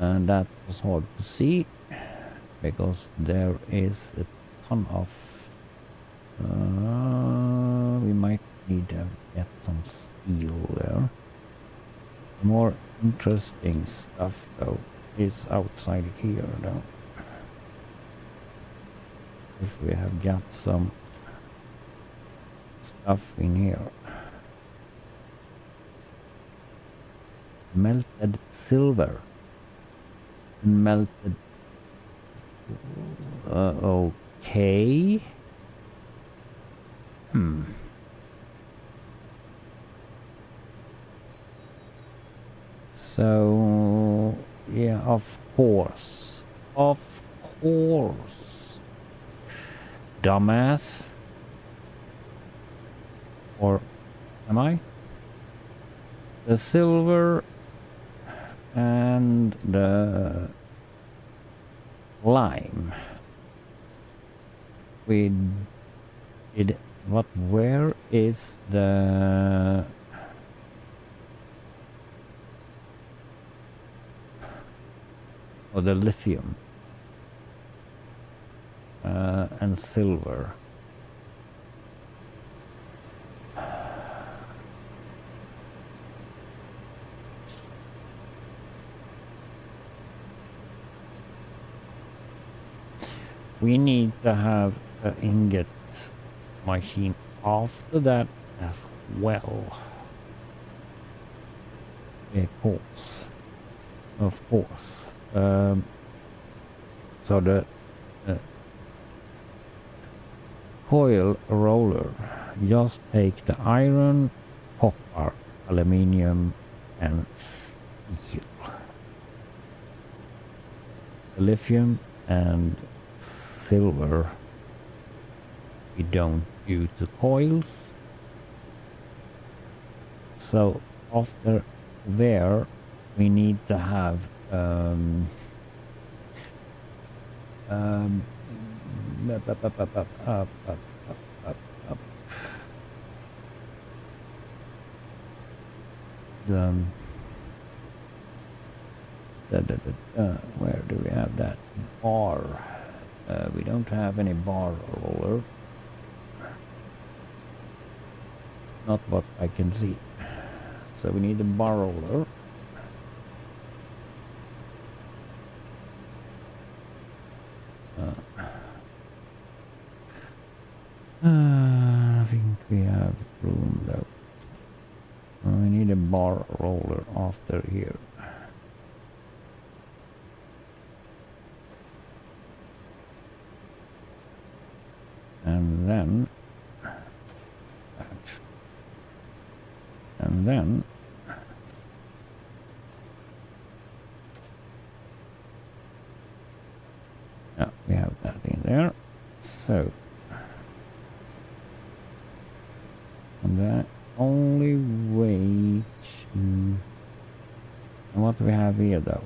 And that was hard to see because there is a ton of we might need to get some steel there. More interesting stuff though is outside here though. If we have got some stuff in here. Melted silver. Melted. Okay. So, yeah, of course. Of course. Dumbass. Or am I? The silver and the lime. We did what? Where is the the lithium and silver? We need to have an ingot machine after that as well. Of course. So the coil roller, just take the iron, copper, aluminium and steel. The lithium and silver we don't do to coils. So after there we need to have where do we have that bar? We don't have any bar roller. Not what I can see. So we need a bar roller. I think we have room though. We need a bar roller after here. And then yeah, we have that in there. So and the only way to, and what do we have here though?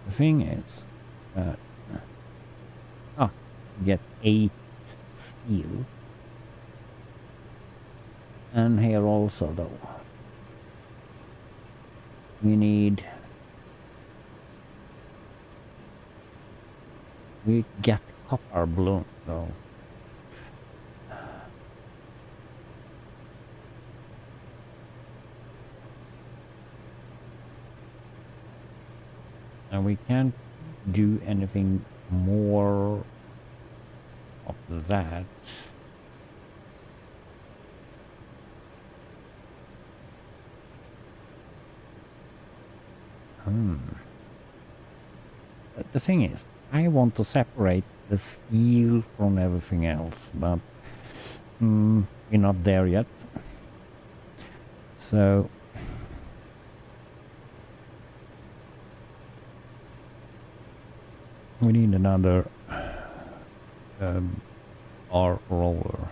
The thing is that get 8 steel, and here also though we get copper bloom though. And we can't do anything more of that. The thing is, I want to separate the steel from everything else, but we're not there yet. So we need another ore roller.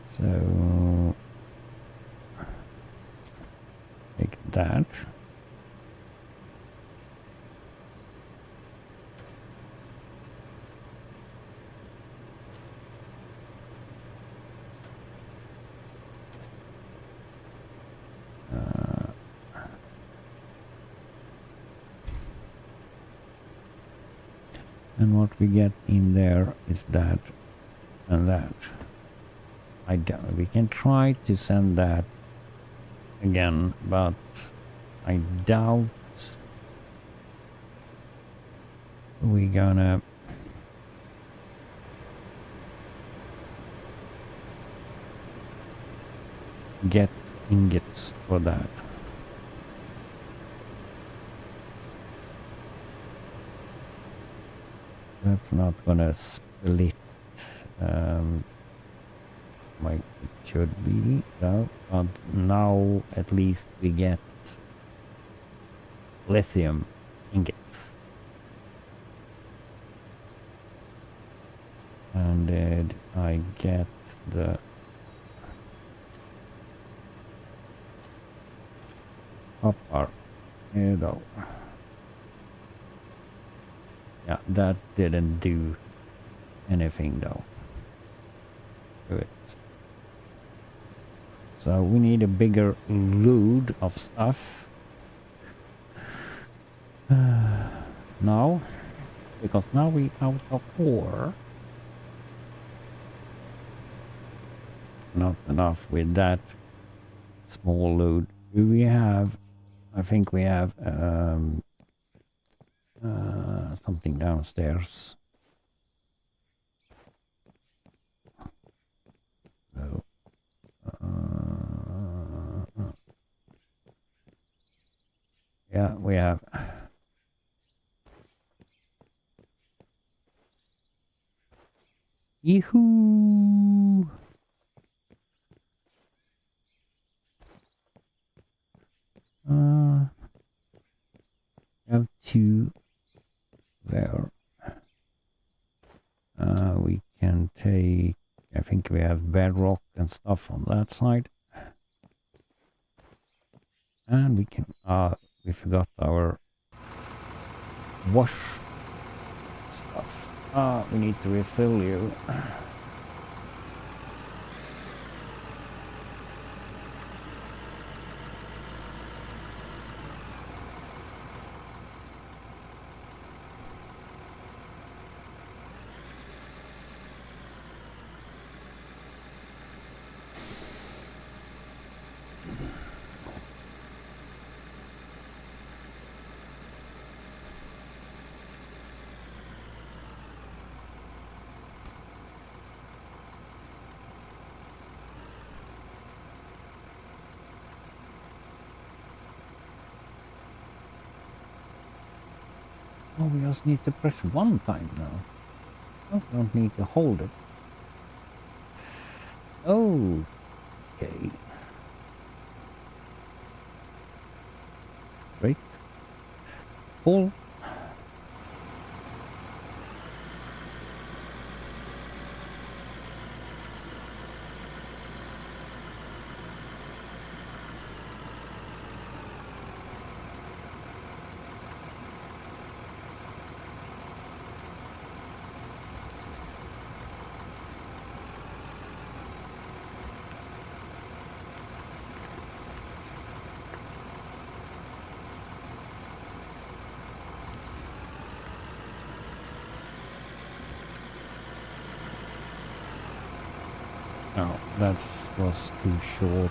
So take that. And what we get in there is that and that. I doubt we can try to send that again, but I doubt we're gonna get ingots for that. That's not gonna split like it should be, though. But now at least we get lithium ingots. And did I get the copper? Here we go. Yeah, that didn't do anything though. Do it. So we need a bigger load of stuff now, because now we out of ore. Not enough with that small load. Do we have? I think we have something downstairs. So, yeah, we have. Yee-hoo! We have two there. We can take, I think we have bedrock and stuff on that side. And we can, we forgot our wash stuff. We need to refill you. Oh, we just need to press one time now. Oh, we don't need to hold it. Oh, okay. Break. Pull. No, that was too short.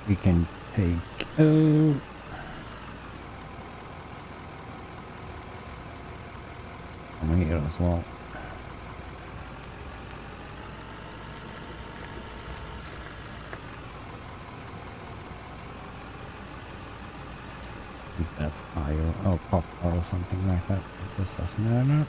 we can take from here as well. I think that's iron or copper or something like that. This doesn't matter.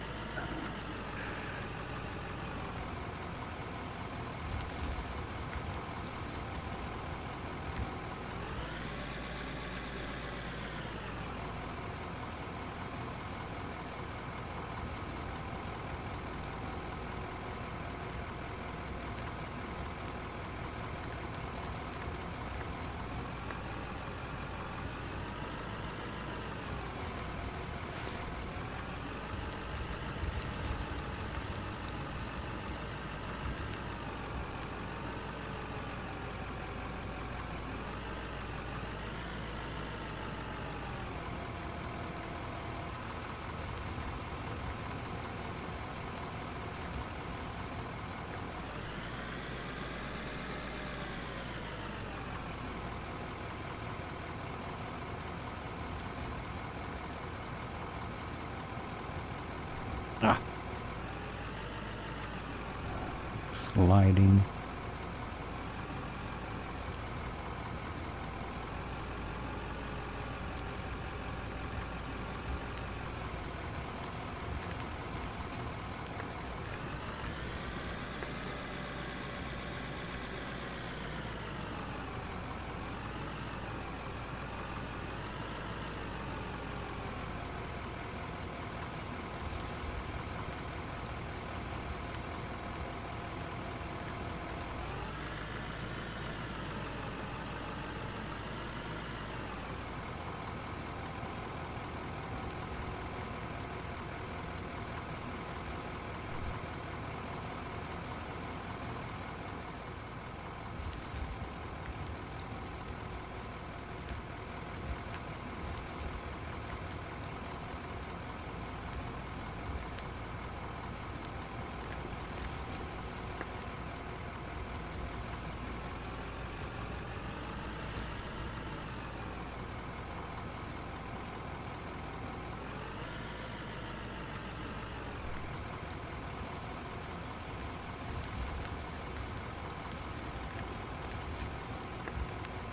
Ah, sliding.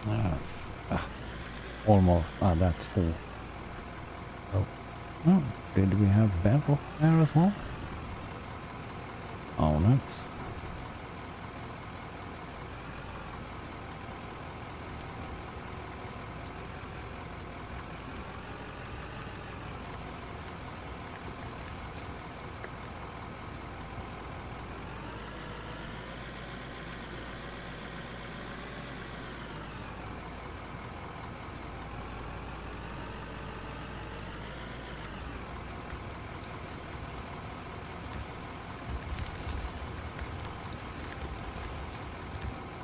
That's almost. That's full. Oh, oh, did we have bedrock there as well? Oh, that's.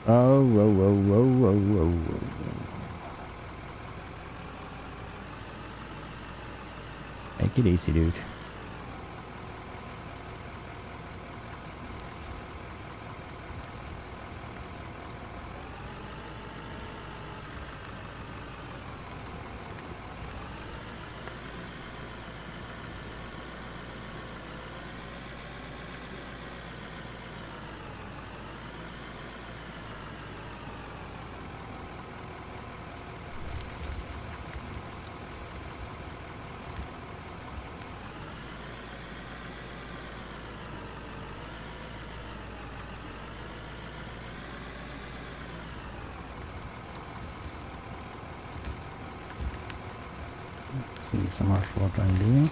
Oh, whoa, whoa, whoa, whoa, whoa, whoa. Take it easy, dude. See so much what I'm doing.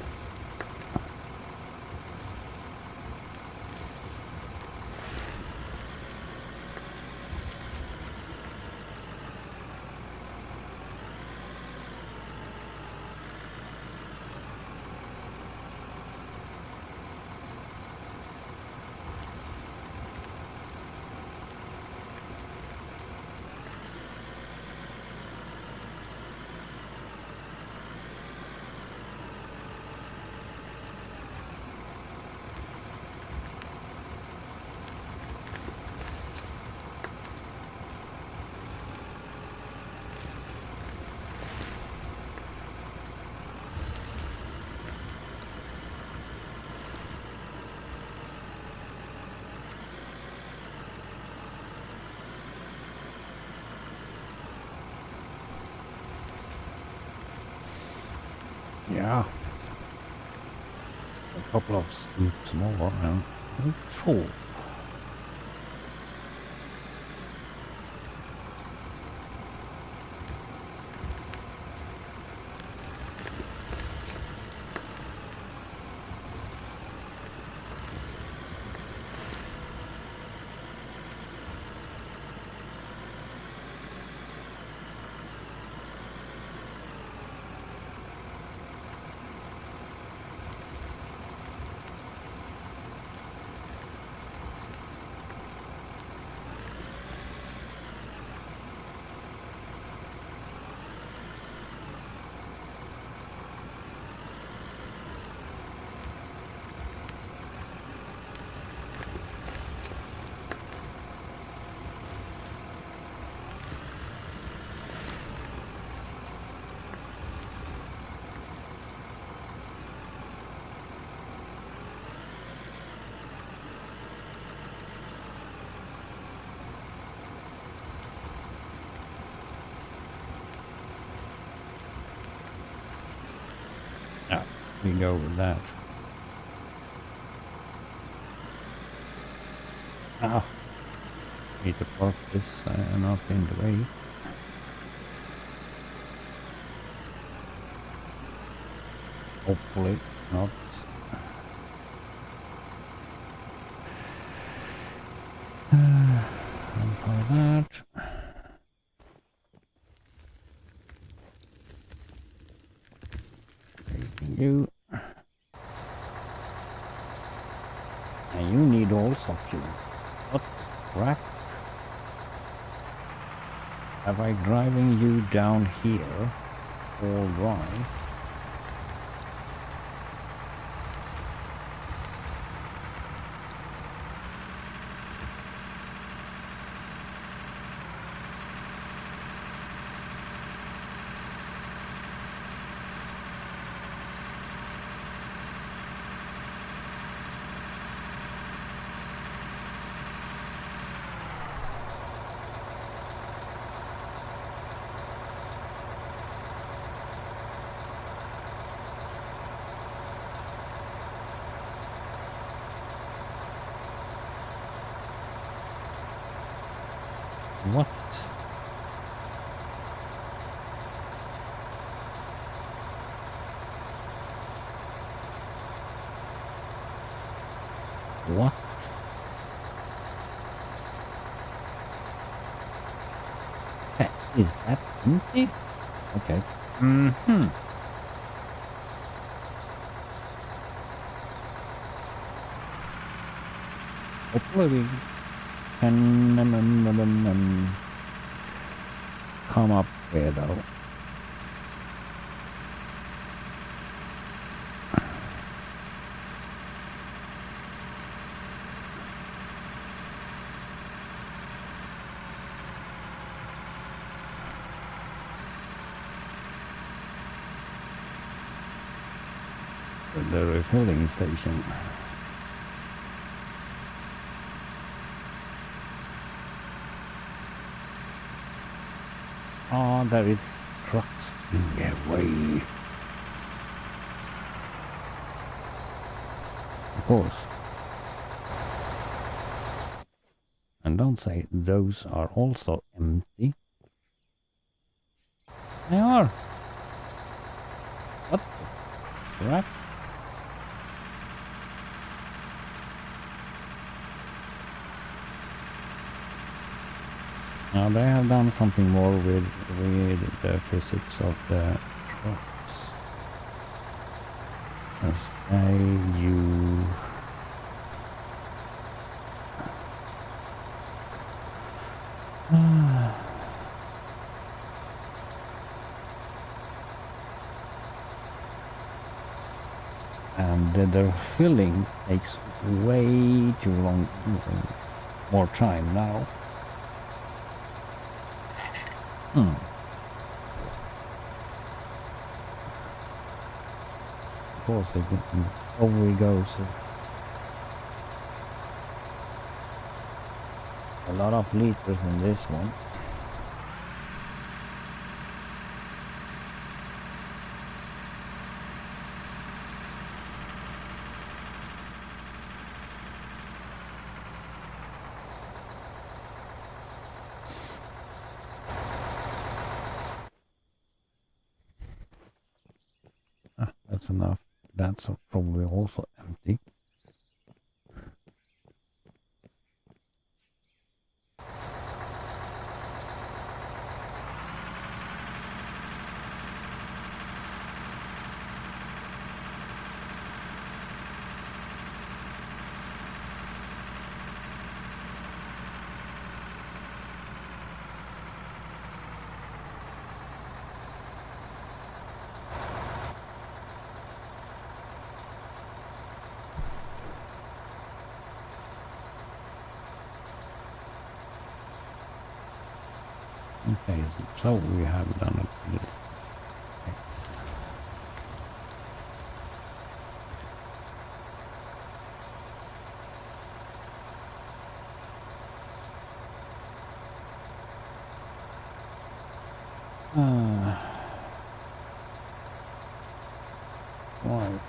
Yeah. A couple of scoops more and we're full. Yeah, we go with that. Ah, need to park this not in the way. Hopefully not. And for that. You. And you need also fuel. What crap? Have I driving you down here all right? What? What? Is that empty? Okay. Mm-hmm. Hopefully we can come up there though. The refilling station. Oh, there is trucks in their way. Of course. And don't say those are also empty. They are. What the crap? Now they have done something more with the physics of the trucks. As you and the filling takes way too long, more time now. Of course, over he goes. A lot of liters in this one. That's enough. That's probably also empty. Okay, so we have done it this. Okay. Right.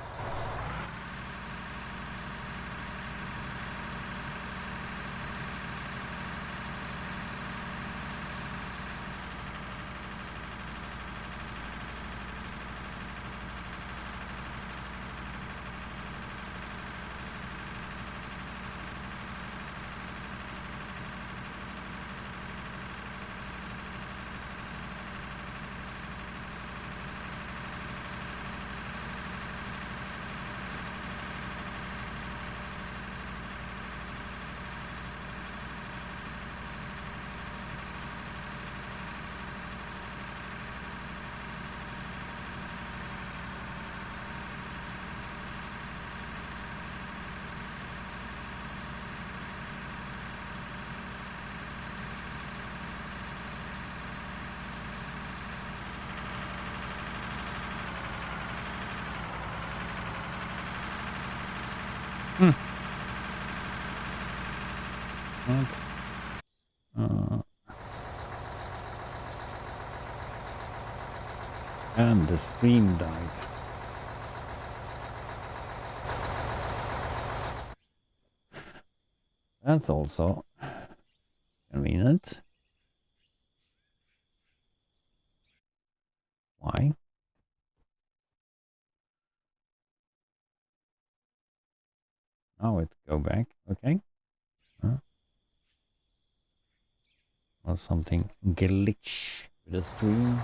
Hmm. That's and the stream died. That's also convenient. Why? Now it go back. Okay. Huh? Or something glitch with the stream.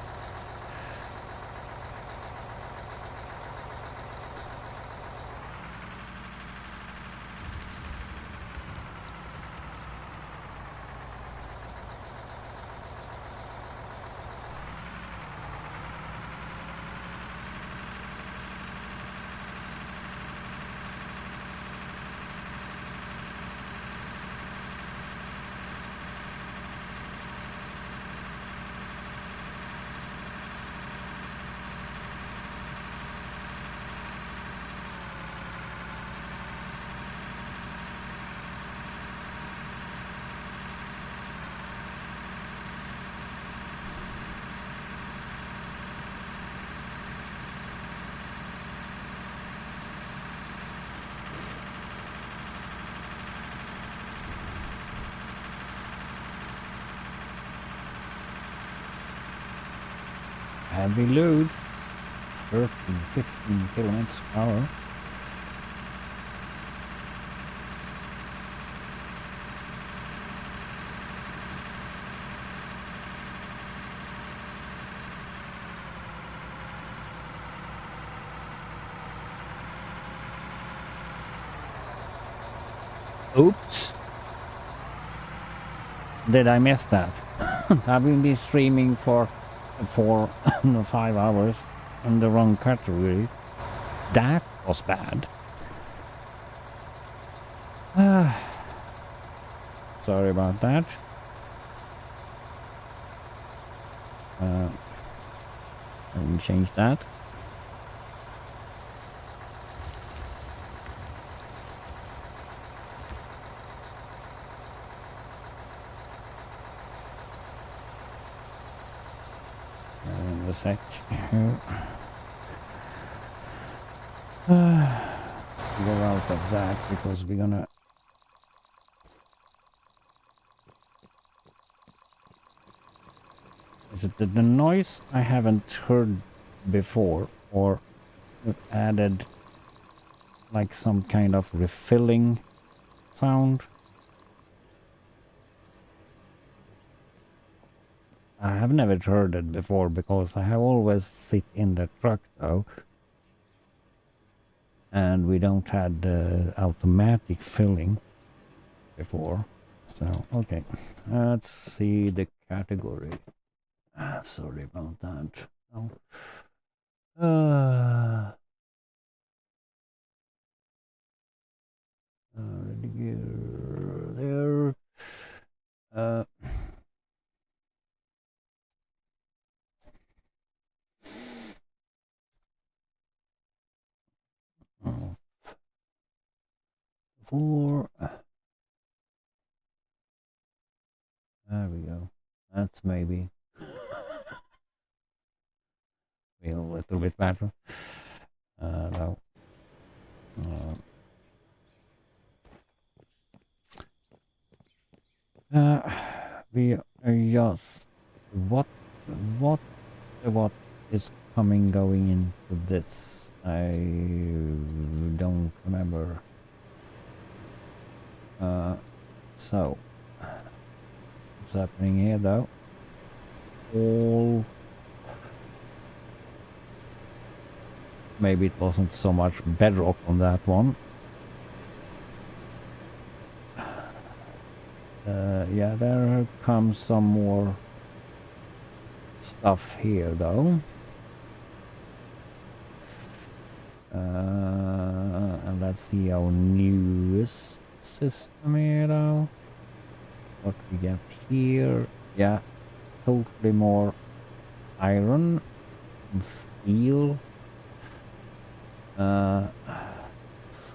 Heavy load. 13, 15 kilometers per hour. Oops. Did I miss that? I've been streaming for 4 or 5 hours in the wrong category. That was bad. Sorry about that. I will change that. In a sec. Go out of that because we're gonna. Is it the noise I haven't heard before, or It added like some kind of refilling sound. I have never heard it before because I have always sit in the truck though. And we don't had the automatic filling before. So, okay. Let's see the category. Sorry about that. Oh. There. Uh, oh, 4. There we go. That's maybe a little bit better. No. We are just what what is going into this? I don't remember. So what's happening here though? All maybe it wasn't so much bedrock on that one. Yeah, there comes some more stuff here though. And let's see our newest system here though. What we get here. Yeah, totally more iron and steel.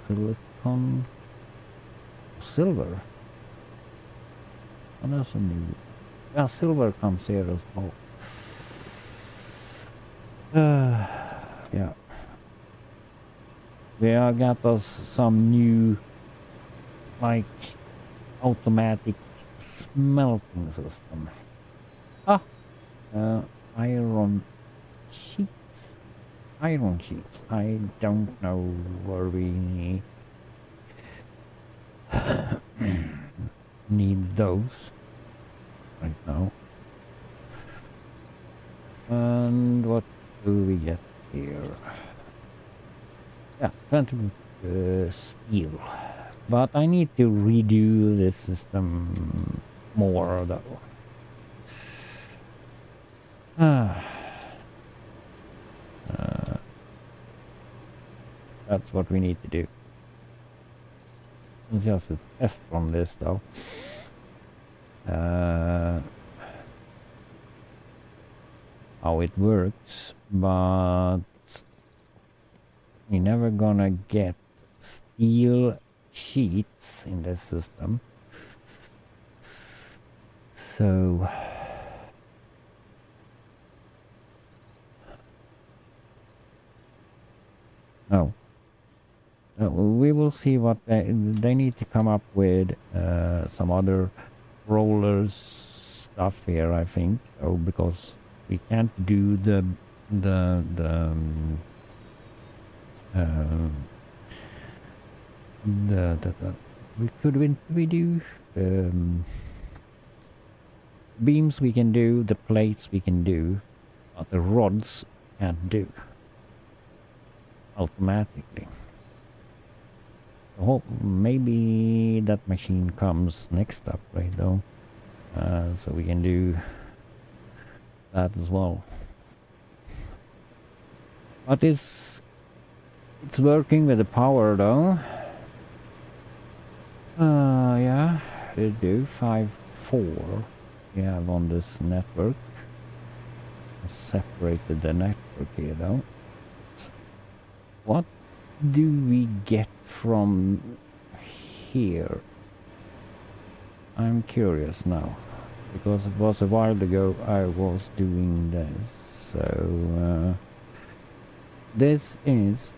Silicon. Silver. And that's a new. Yeah, silver comes here as well. Yeah. We got us some new, like, automatic smelting system. Iron sheets. Iron sheets. I don't know where we need those right now. And what do we get here? Yeah, 20 steel. But I need to redo this system more though. That's what we need to do. It's just a test from this though. How it works, but we're never gonna get steel sheets in this system. So no. We will see what they need to come up with some other rollers stuff here, I think. Oh, because we can't do the we do beams we can do, the plates we can do, but the rods can't do automatically. I hope maybe that machine comes next upgrade though, so we can do that as well. But it's working with the power though. Yeah, it do 5.4 we have on this network. I separated the network here though. What do we get from here? I'm curious now, because it was a while ago I was doing this. So this is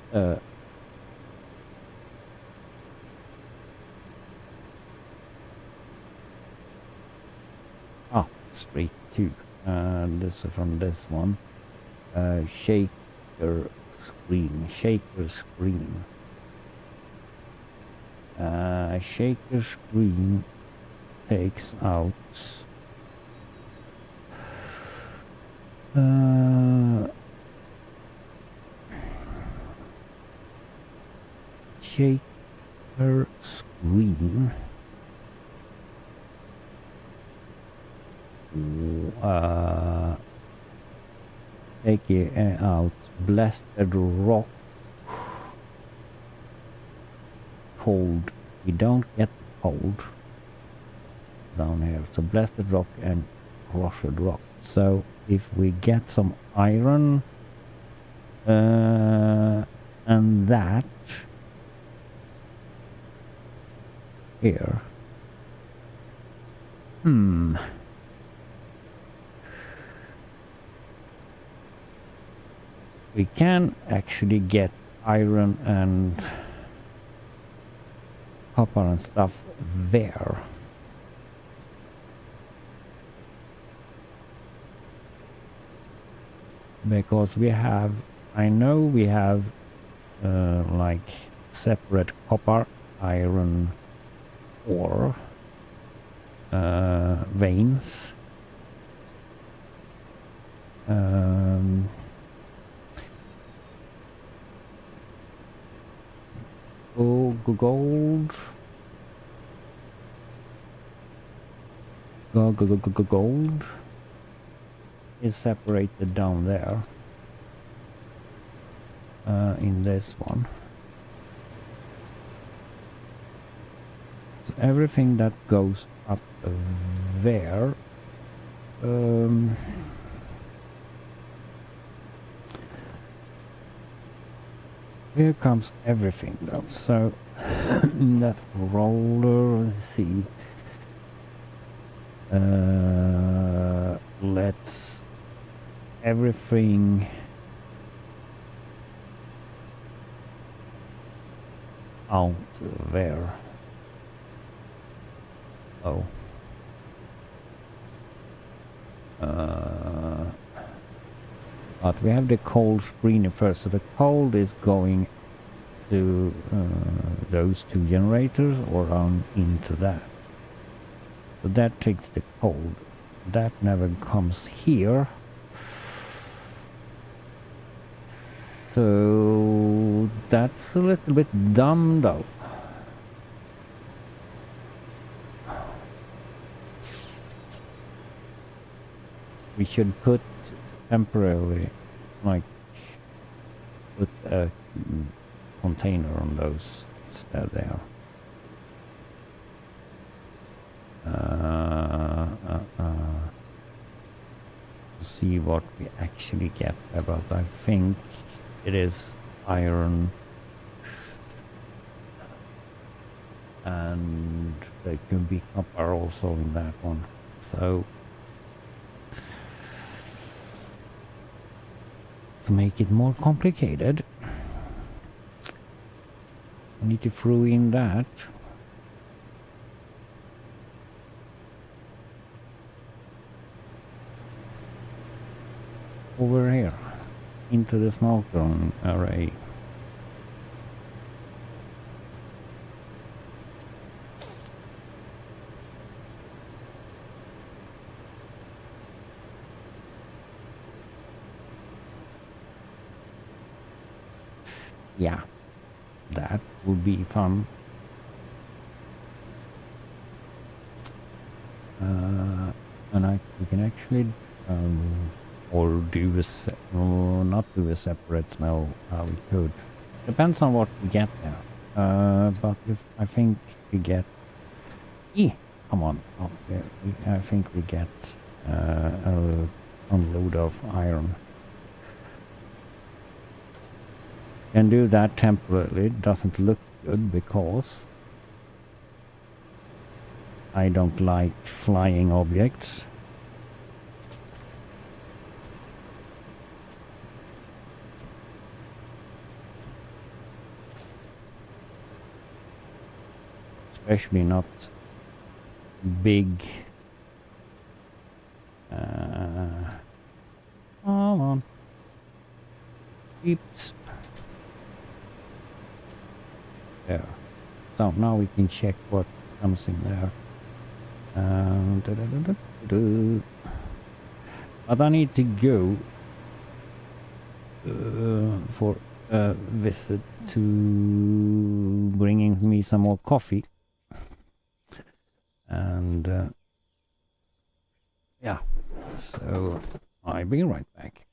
street 2. This is from this one. Shaker screen, shaker screen. Shaker screen takes out shaker screen take it out blasted rock cold. We don't get the cold down here, so blasted rock and crushed rock. So if we get some iron and that here, we can actually get iron and copper and stuff there. Because we have, I know we have like separate copper, iron ore veins. Gold. Gold is separated down there in this one. So everything that goes up there here comes everything though, so that roller, let's see, let's everything out there. Oh. But we have the cold screener first, so the cold is going to those two generators or on into that. So that takes the cold. That never comes here. So that's a little bit dumb though. We should put temporarily, like, put a container on those instead there. See what we actually get, but I think it is iron and there could be copper also in that one. So to make it more complicated, I need to throw in that. Over here into the smelter array. Yeah, that would be fun. And we can actually or do a not do a separate smell. We could. Depends on what we get there. But if I think we get, come on, up there. I think we get a unload of iron. Can do that temporarily. It doesn't look good because I don't like flying objects. Especially not big. Come on. Oops. So now we can check what comes in there. But I need to go for a visit to bringing me some more coffee. And yeah, so I'll be right back.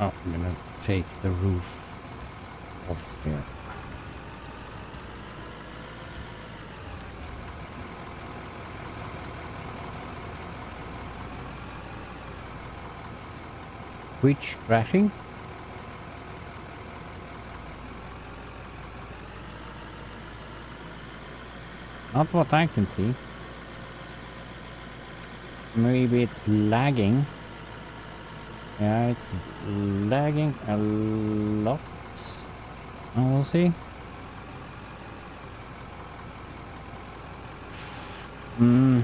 Oh, I'm gonna take the roof off here. Which crashing? Not what I can see. Maybe it's lagging. Yeah, it's lagging a lot. And we'll see. Hmm.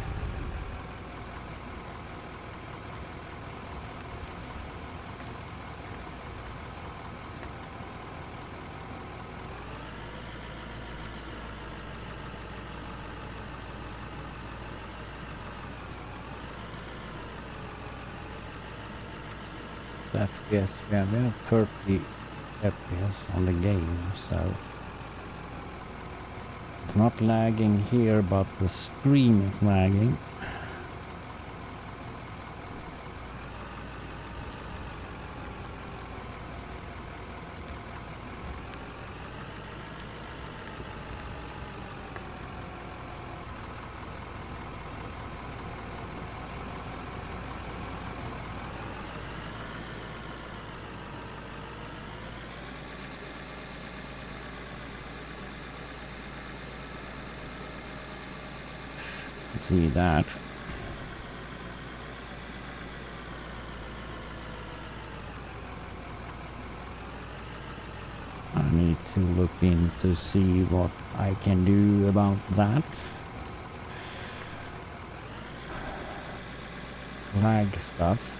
FPS, yeah, we have 30 FPS on the game, so it's not lagging here, but the stream is lagging. See that. I need to look in to see what I can do about that. Lag stuff.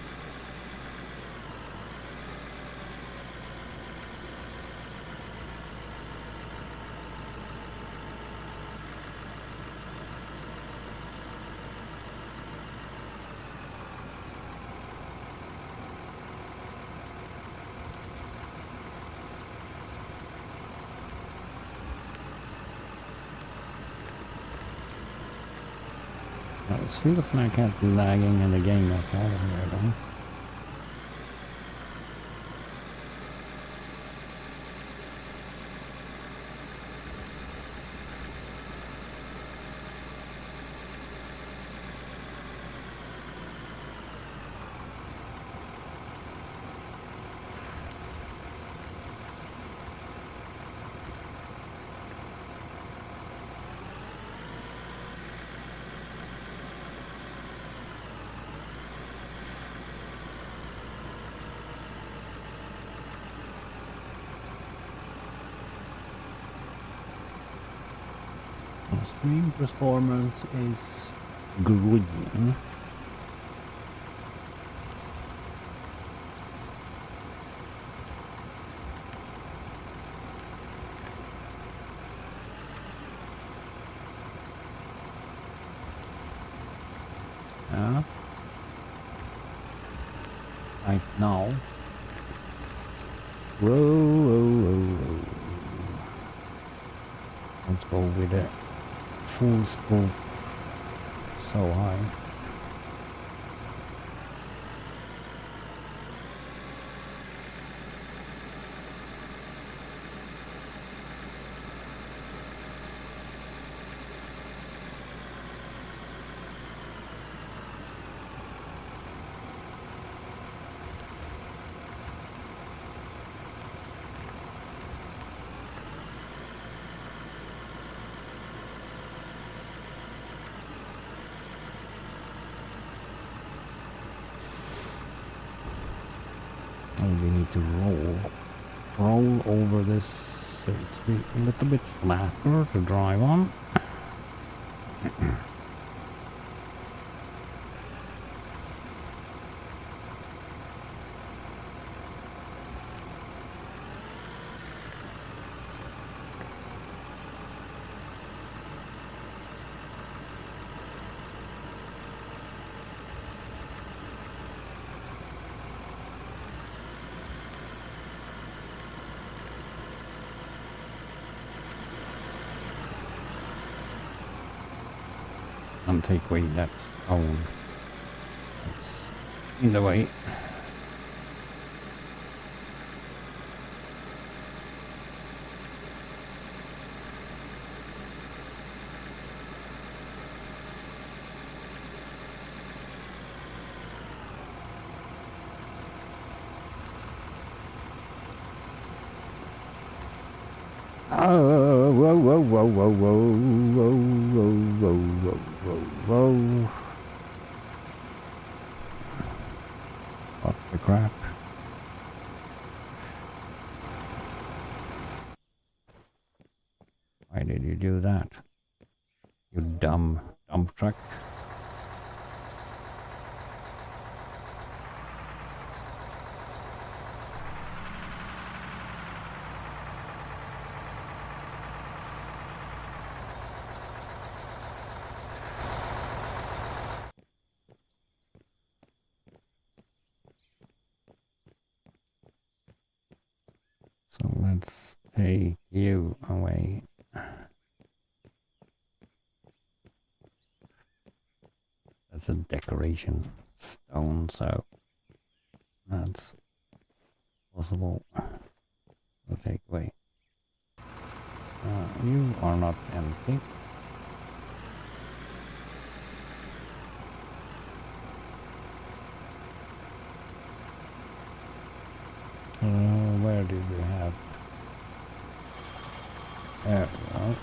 It feels like it's lagging in the game as well here, though. Stream performance is green. Yeah. Right now. Whoa, whoa, whoa, whoa. Let's go with it. Full scope so high. We need to roll over this so it's a little bit flatter to drive on. And take away that stone that's in the way. Oh, whoa, whoa, whoa, whoa, whoa, whoa, whoa, whoa, whoa, whoa, whoa. What the crap? Why did you do that? You dumb dump truck. So let's take you away. That's a decoration stone, so that's possible. We'll take away. You are not empty. Where did we have? There we go.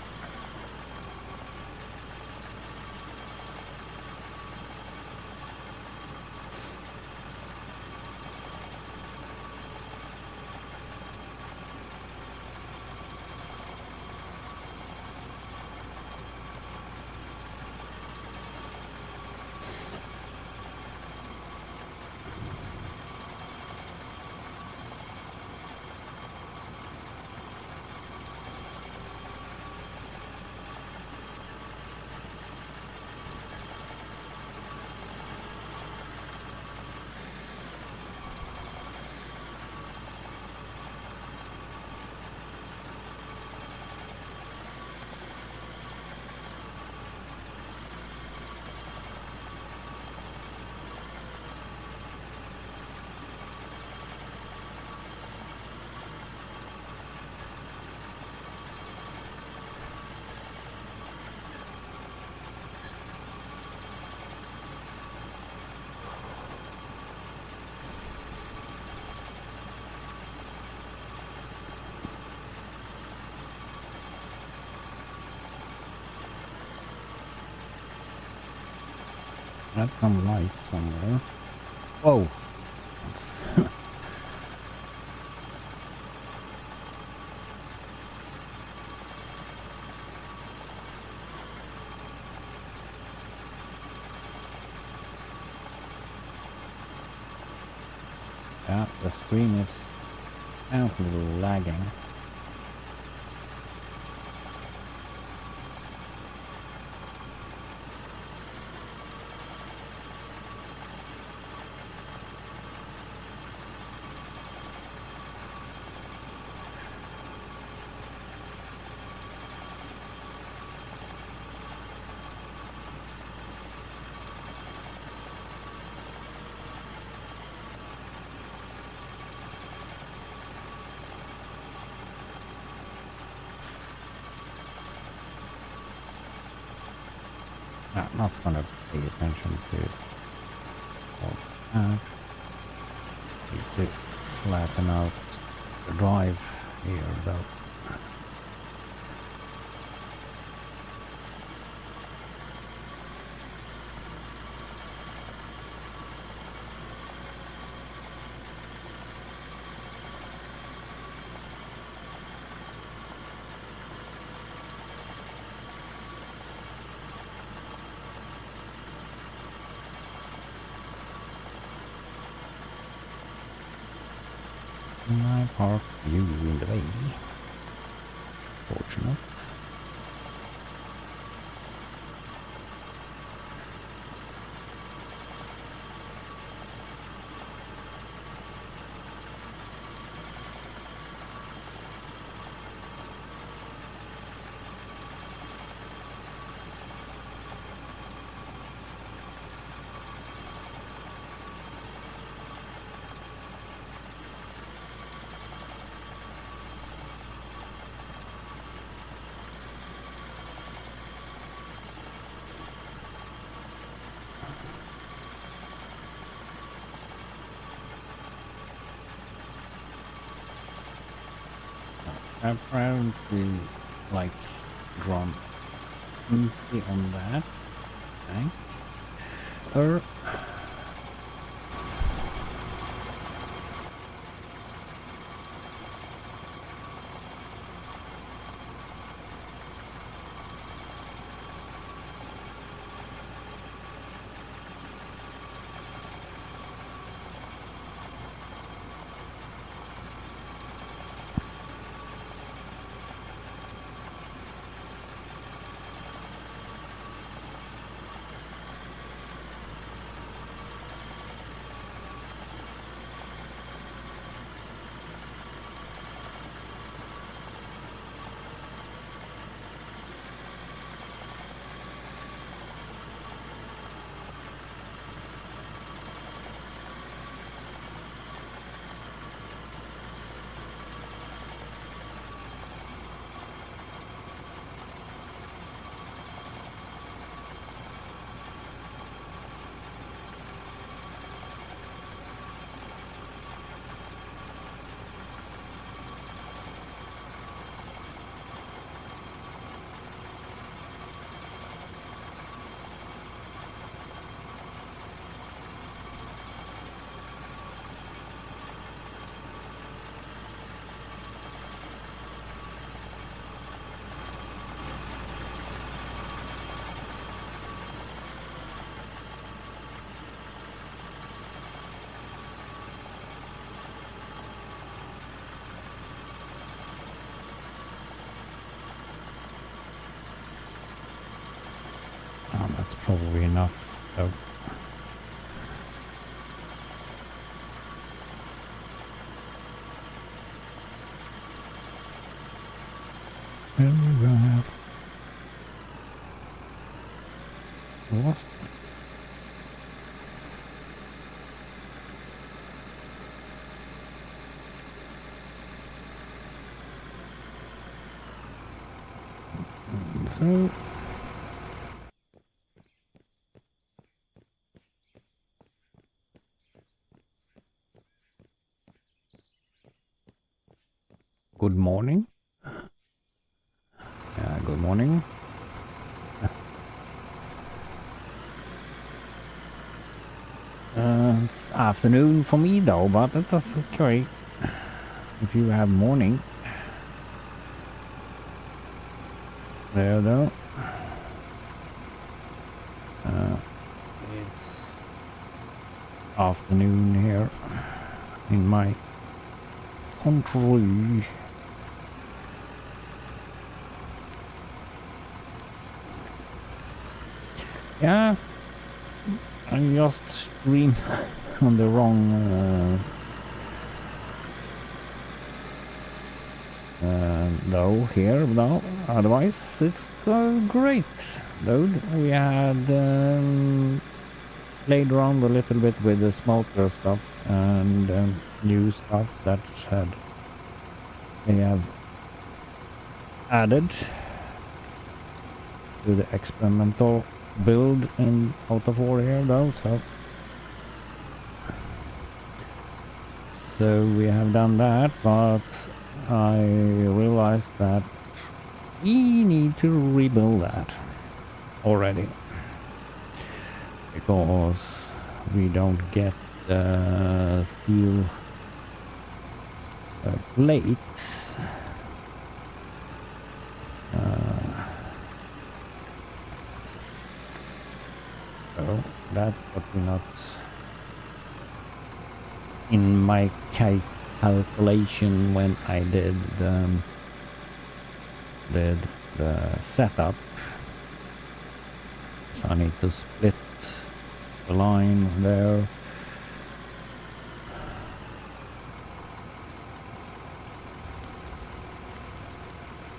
Got some light somewhere. Whoa! Yeah, the screen is a little lagging. Not gonna pay attention to all that. Need to flatten out the drive here though. I park you in the way. Fortunate. apparently like drawn empty on that. Okay. Or that's probably enough. So then we're gonna have lost. So good morning. Yeah, good morning. It's afternoon for me though, but that's okay. If you have morning there though. It's afternoon here in my country. Yeah, I just streamed on the wrong though here now. Otherwise, it's great, dude. We had played around a little bit with the smelter stuff and new stuff that they have added to the experimental build in Out of War here though, so we have done that, but I realized that we need to rebuild that already because we don't get steel plates. So that was not in my calculation when I did the setup. So I need to split the line there.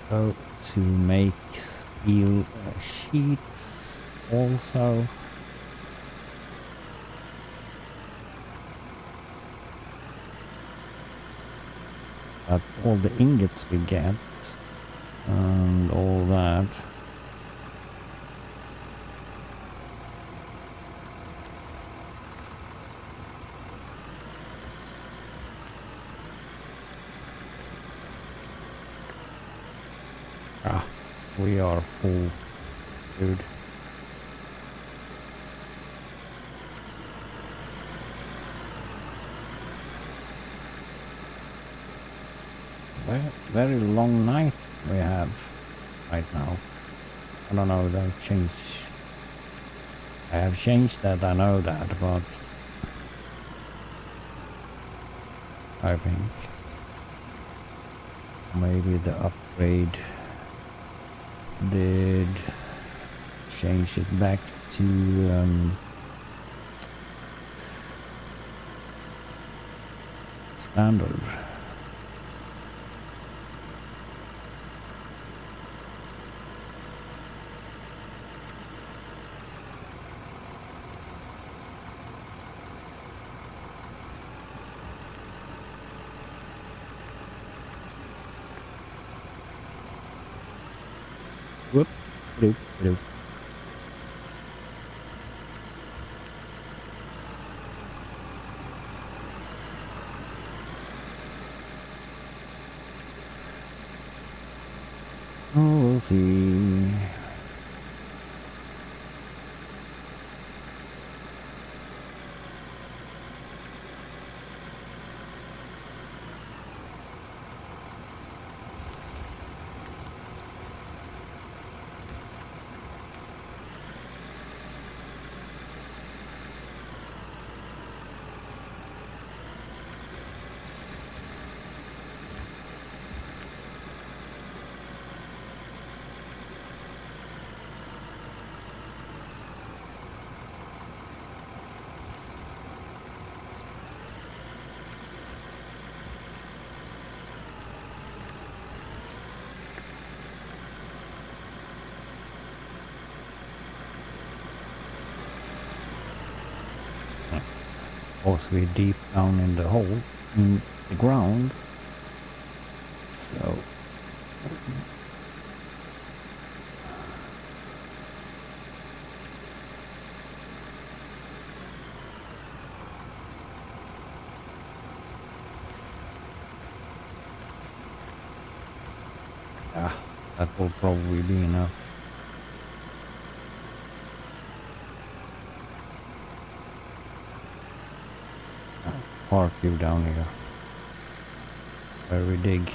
So to make steel sheets also. But all the ingots we get and all that. Ah, we are full, dude. Very long night we have right now. I don't know if I've changed. I have changed that, I know that, but I think maybe the upgrade did change it back to standard. Whoop, doop, doop. Oh, we'll see. Of course, we're deep down in the hole, in the ground. So yeah, that will probably be enough. Park you down here where we dig.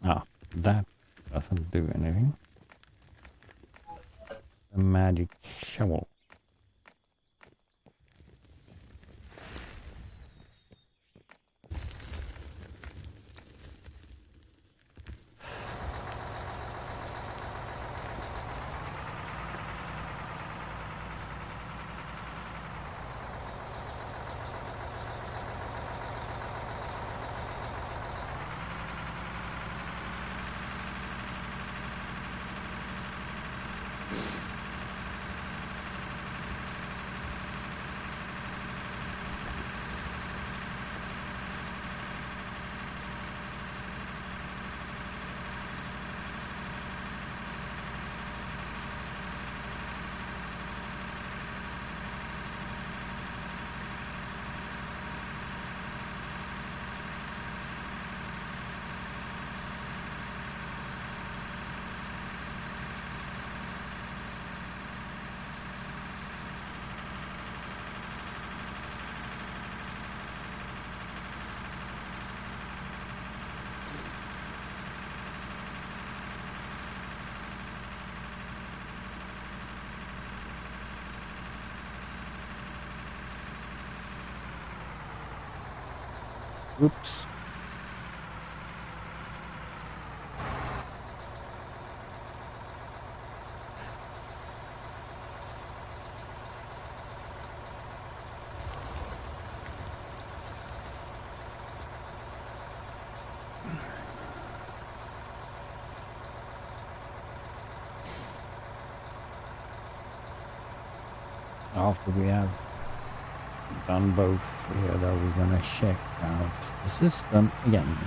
Ah, that doesn't do anything. A magic shovel. Oops. after we have done both here, though, we're gonna check out the system again.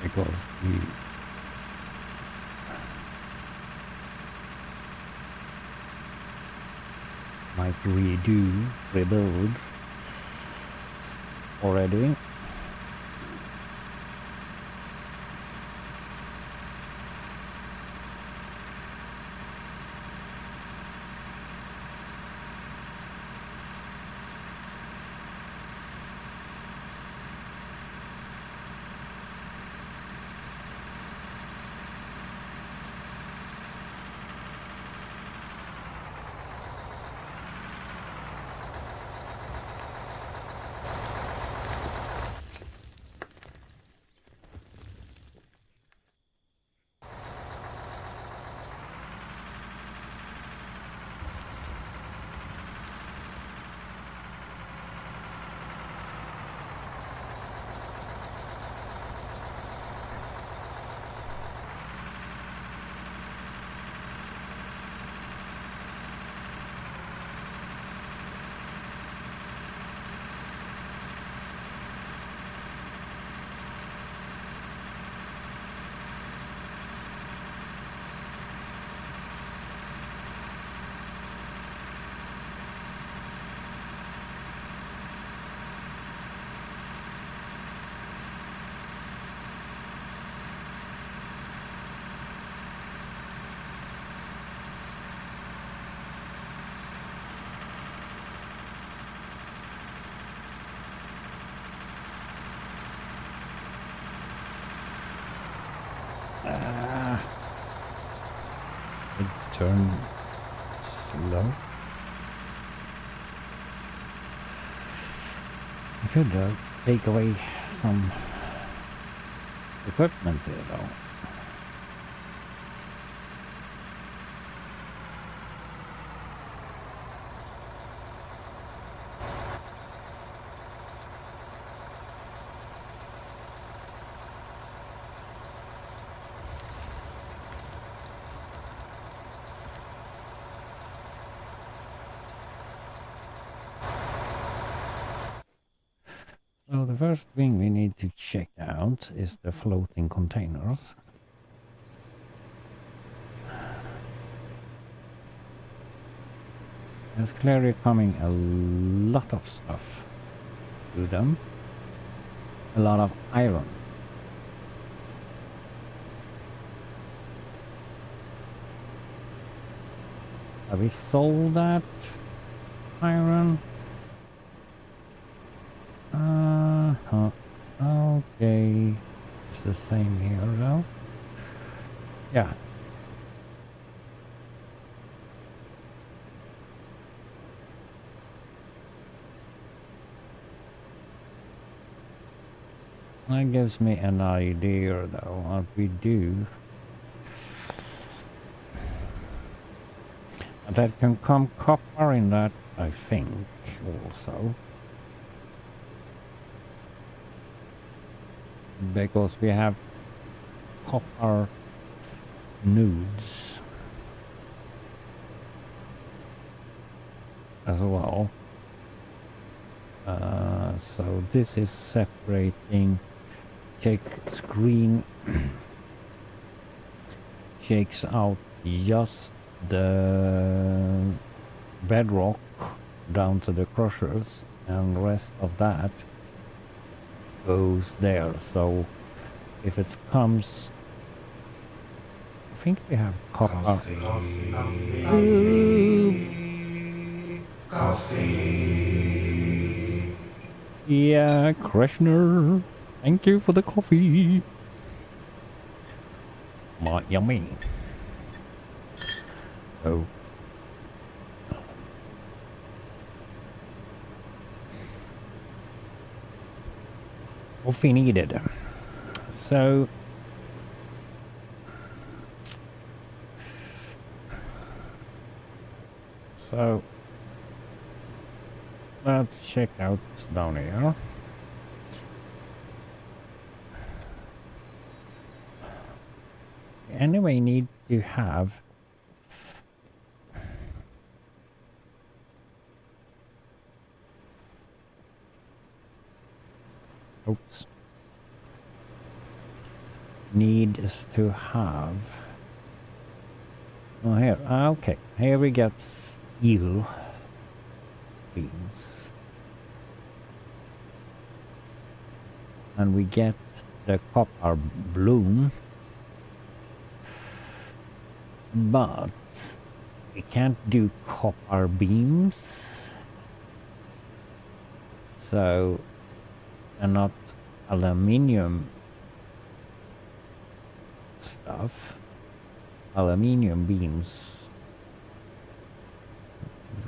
Because we might rebuild already. It turned slow. I could take away some equipment there, though. So the first thing we need to check out is the floating containers. There's clearly coming a lot of stuff to them. A lot of iron. Have we sold that iron? Okay. It's the same here though. Yeah. That gives me an idea though what we do. That can come copper in that, I think, also. Because we have copper nudes as well. So this is separating. Check screen shakes out just the bedrock down to the crushers, and the rest of that goes there. So if it comes, I think we have copper. Coffee. Yeah, Krishner. Thank you for the coffee. Yummy. Oh. Coffee needed. So So let's check out down here. Anyway, need to have oops. Needs to have oh here okay, here we got steel beams and we get the copper bloom, but we can't do copper beams, so and not aluminium stuff. Aluminium beams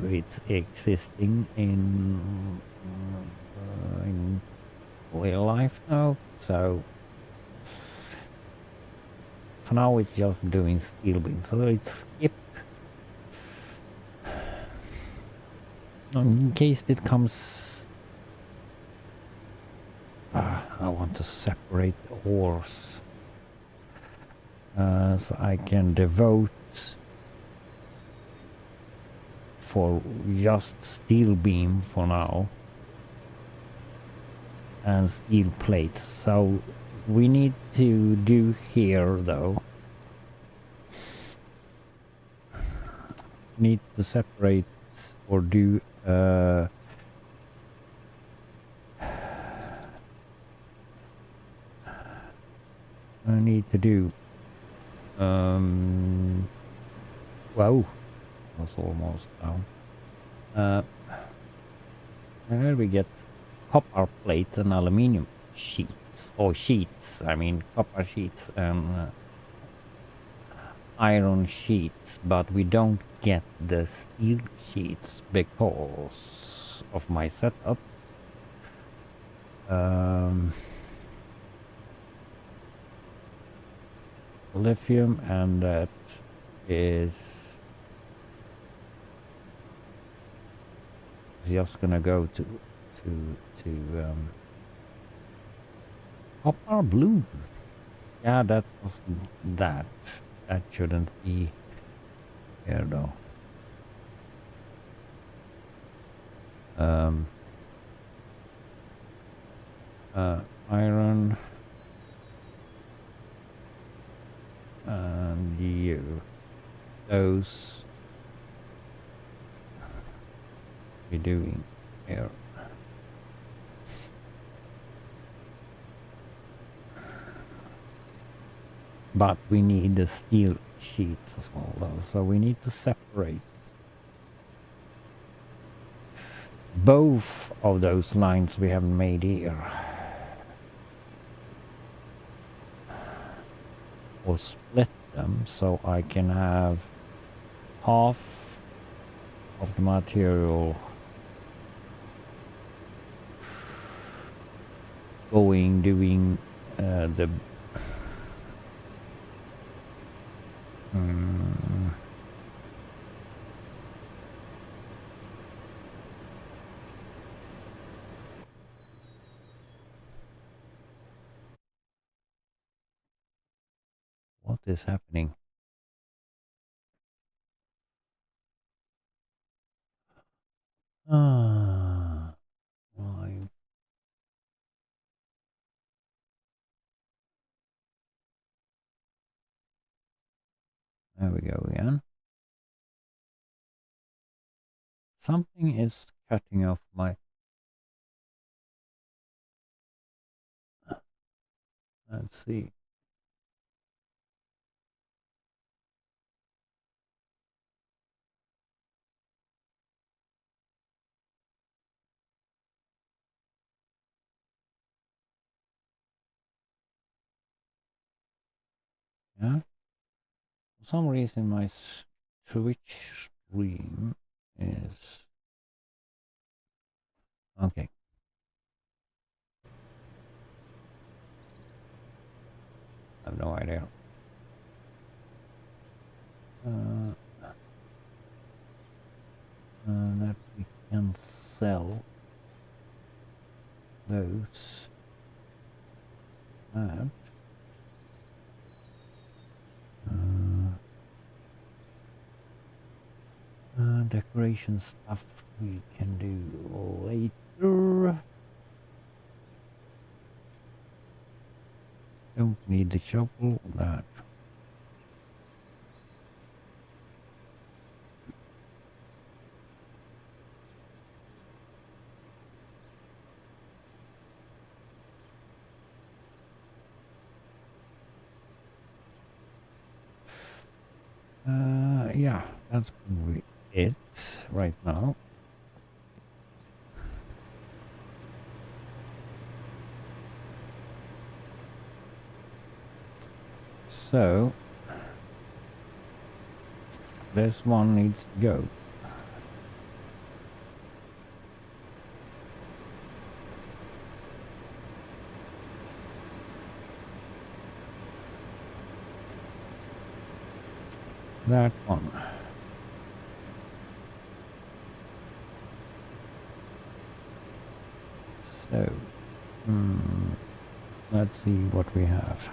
it's existing in real life now, so for now it's just doing steel beams, so it's skip in case it comes. I want to separate the ores so I can devote for just steel beam for now and steel plates. So we need to do here though, need to separate or do I need to do wow, was almost down. Here we get copper plates and aluminium sheets, or sheets, I mean copper sheets and iron sheets, but we don't get the steel sheets because of my setup. Lithium, and that is just gonna go to copper blue. Yeah, that was that. That shouldn't be here though. Iron and you. Those we're doing here. But we need the steel sheets as well though, so we need to separate both of those lines we haven't made here. Or split them so I can have half of the material doing the what is happening? Why? There we go again. Something is cutting off my... Let's see. Yeah. For some reason my Twitch stream is... Okay. I have no idea. that we can sell those. That. Decoration stuff we can do later. Don't need the shovel. That. Yeah, that's probably it right now. So this one needs to go. That one. So, let's see what we have.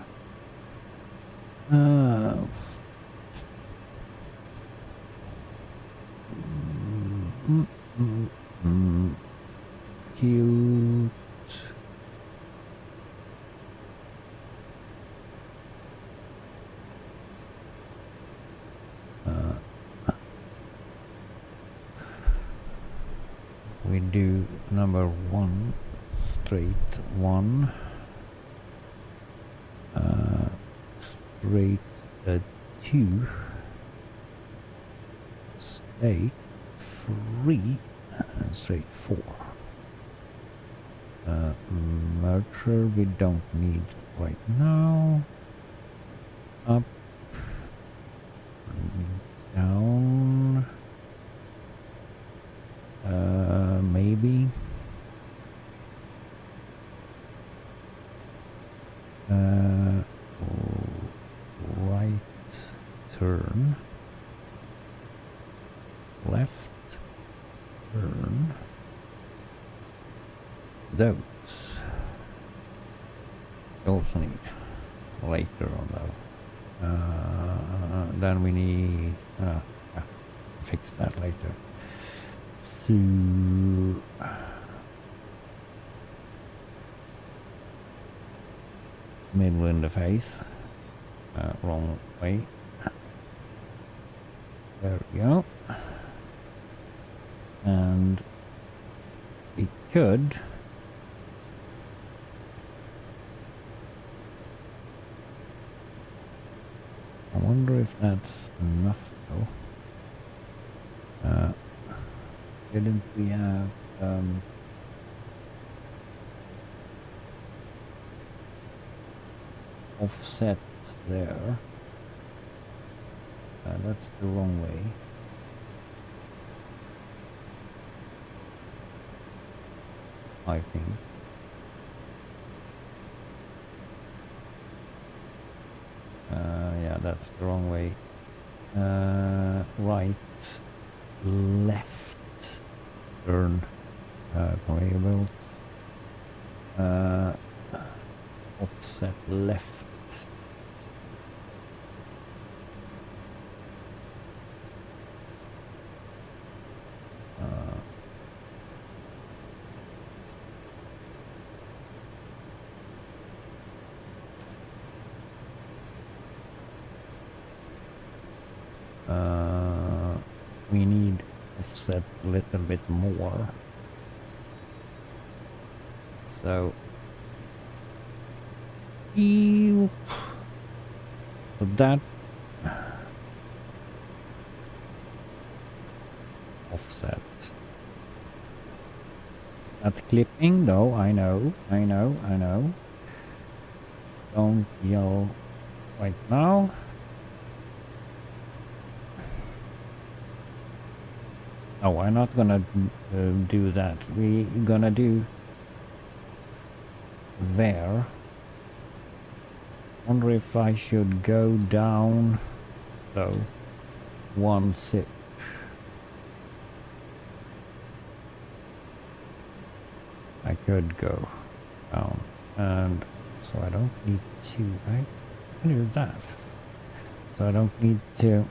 Cute. We do number 1, straight 1, straight 2, straight 3, and straight 4. Merger we don't need right now. Up, down, maybe. Right turn, left turn. Those we also need later on though. Then we need fix that later. So middle interface, wrong way. There we go. And we could I wonder if that's enough though. Didn't we have offset there? That's the wrong way. I think. Yeah, that's the wrong way. Right, left, turn, conveyor belts, offset left. We need offset a little bit more. So, so that offset. That's clipping though, I know. Don't yell right now. No, I'm not gonna do that. We're gonna do there. Wonder if I should go down though. 1 zip. I could go down, and so I don't need to, right? I can do that. So I don't need to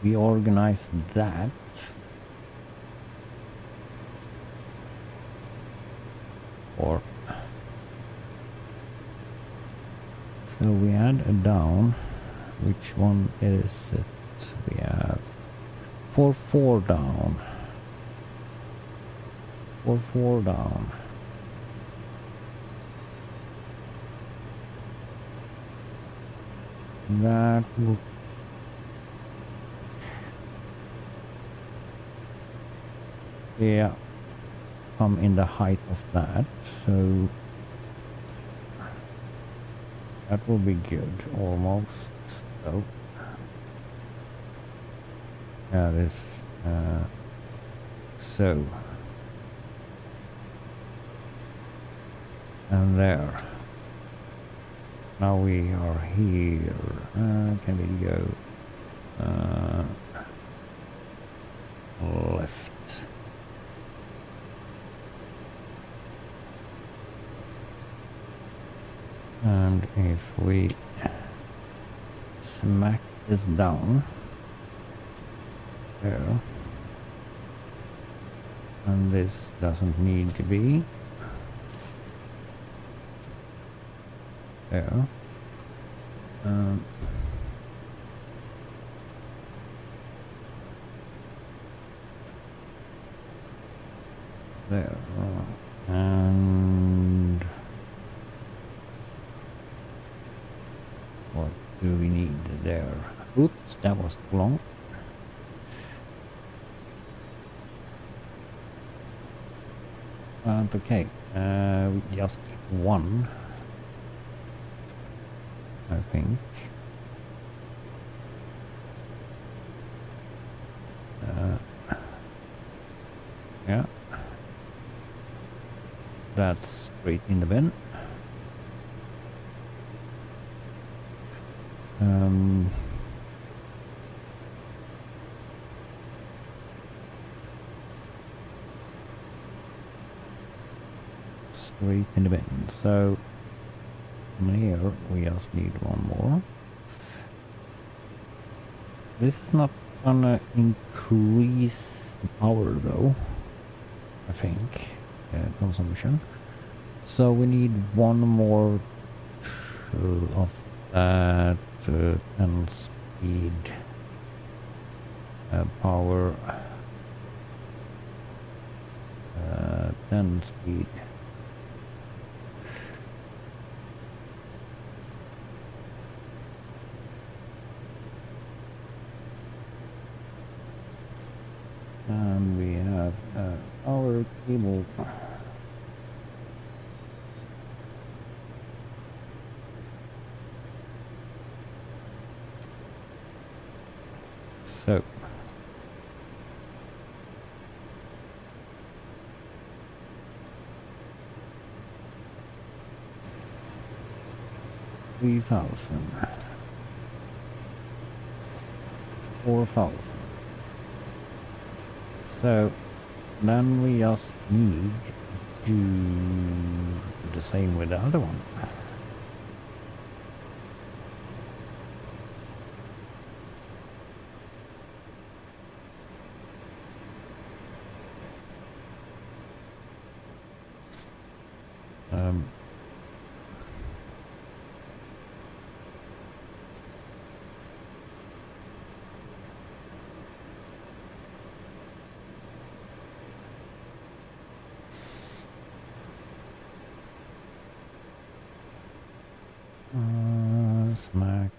reorganize that. Or so we add a down. Which one is it? We have 4 down. 4 down. That will come in the height of that, so that will be good, almost. So that is so, and there. Now we are here. Can we go left? And if we smack this down there, and this doesn't need to be there. There, and what do we need there? Oops, that was too long. Okay, just one, I think. Yeah, that's straight in the bin. Straight in the bin. So from here we just need one more. This is not gonna increase the power though, I think, consumption. So we need one more of that 10 speed power, 10 speed. And we have our cable. So $3,000, 4,000. So then we just need to do the same with the other one. Smack.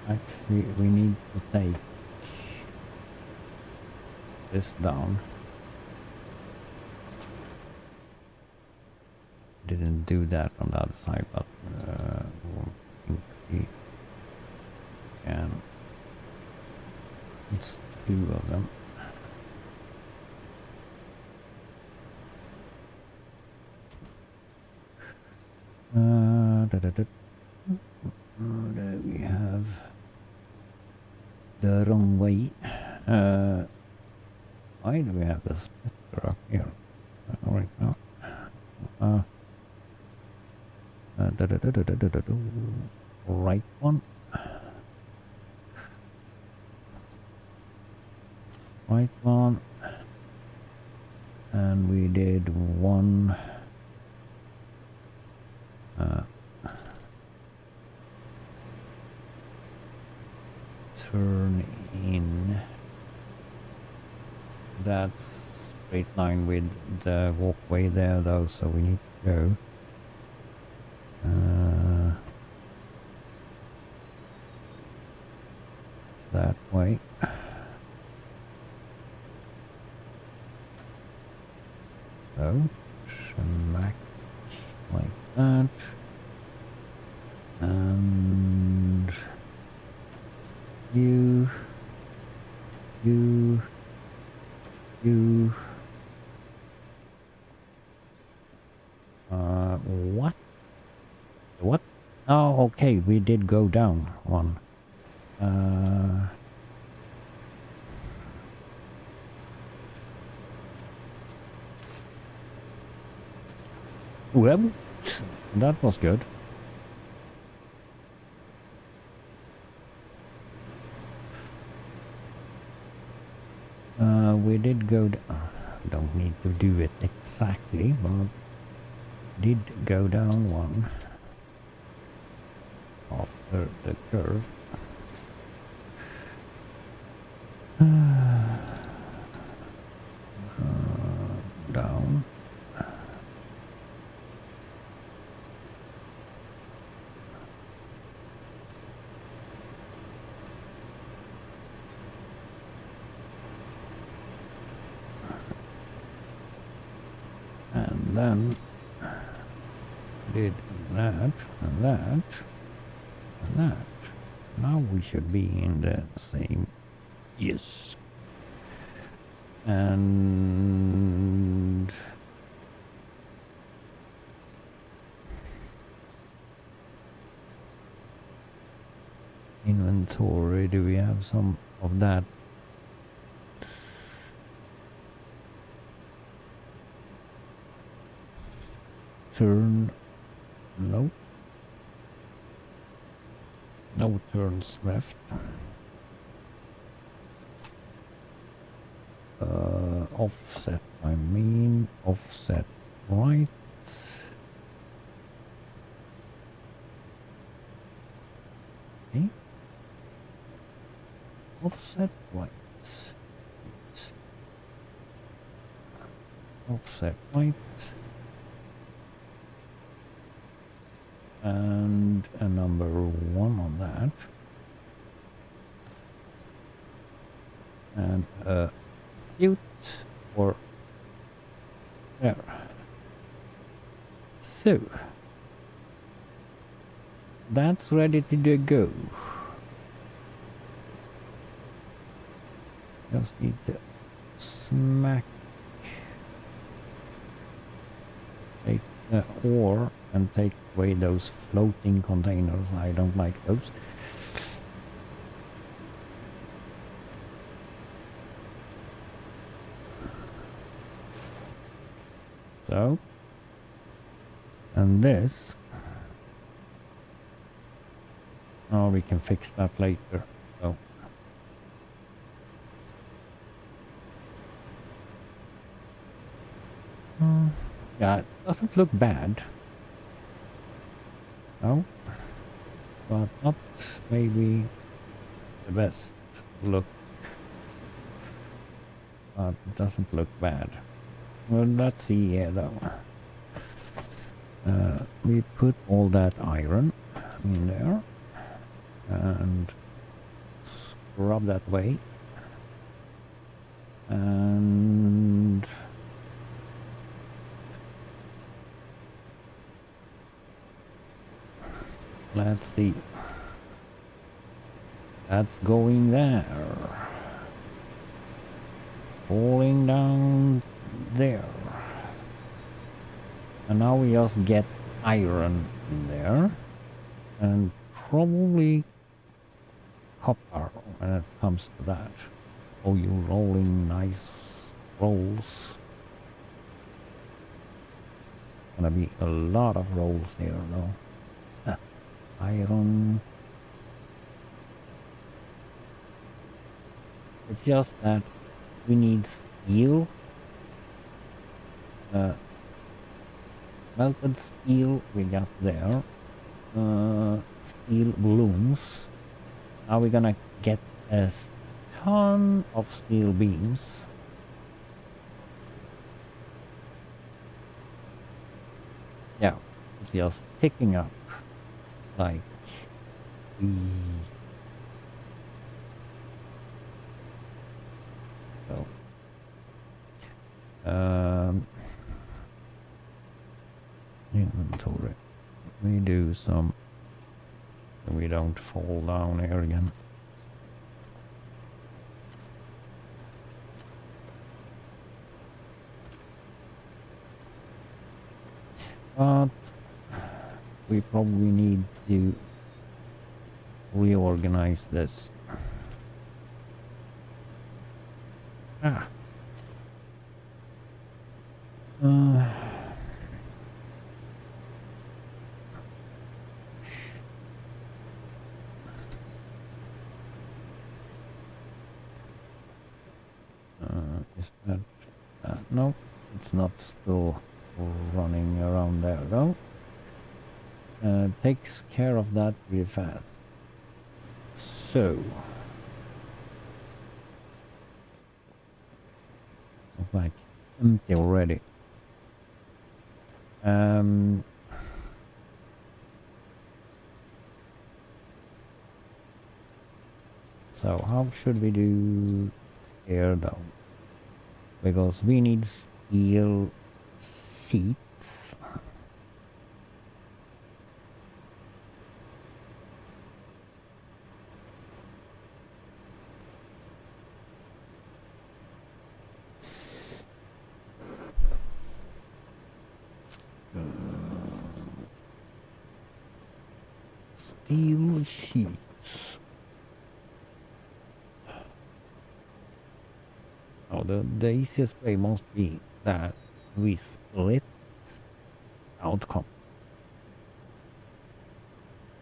Actually, we need to take this down. didn't do that on the other side, but I think we can. It's two of them. There we have the wrong way. Why do we have the splitter up here right now? Right one. Right one. And we did one. Turn in. That's straight line with the walkway there though, so we need to go that way. So, smack like that. And you what? Oh, okay, we did go down one. Well, that was good. We did go don't need to do it exactly, but did go down one after the curve. Down. And then did that and that and that. Now we should be in the same. Yes. And inventory, do we have some of that? Turn, no. No turns left. Offset, I mean, offset right. Okay. Offset right. Offset right. And a number 1 on that. And cute or there. So that's ready to go. Just need to smack, take the ore and take away those floating containers. I don't like those. So, and this, oh, we can fix that later. So, yeah, it doesn't look bad. No, but not maybe the best look. But it doesn't look bad. Well, let's see here though. We put all that iron in there and scrub that way. And Let's see. That's going there. Falling down there. And now we just get iron in there. And probably copper when it comes to that. Oh, you rolling nice rolls. Gonna be a lot of rolls here though. Iron. It's just that we need steel. Melted steel we got there. Steel balloons. Now we're gonna get a ton of steel beams. Yeah, it's just ticking up like so. Inventory. We do some so we don't fall down here again. But we probably need to reorganize this. Ah. Is that no, it's not still running around there though. Takes care of that really fast. So like empty already. So how should we do here though? Because we need steel feet. Steel sheets. Oh, the easiest way must be that we split outcome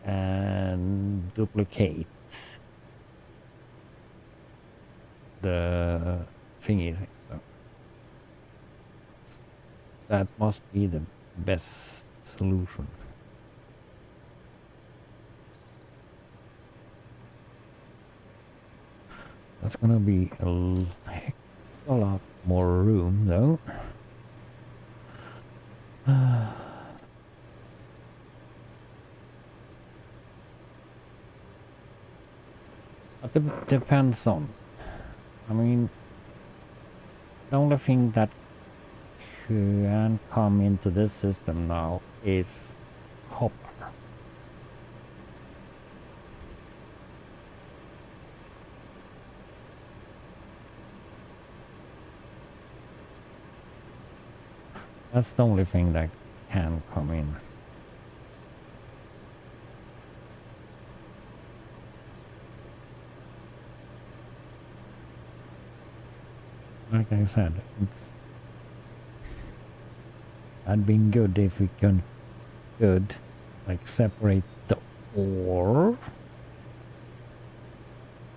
and duplicate the thingy. So that must be the best solution. That's gonna be a heck of a lot more room though. But it depends on. I mean, the only thing that can come into this system now is copper. That's the only thing that can come in. Like I said, that'd been good if we could like separate the ore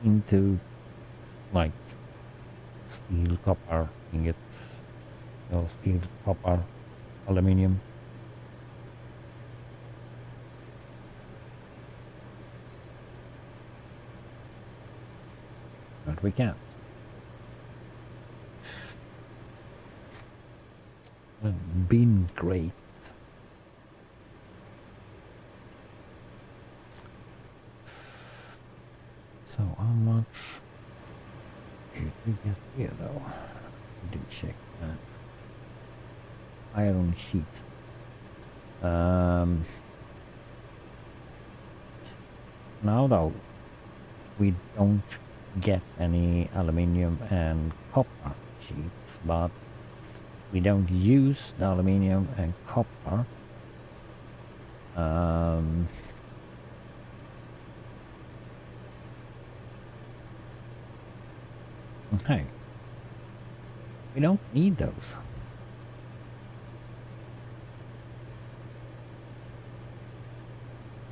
into like steel, copper ingots, no steel, copper, aluminium. But we can't. Been great. So how much did we get here though? We did check that. Iron sheets. Now though, we don't get any aluminium and copper sheets, but we don't use the aluminium and copper. Okay. We don't need those.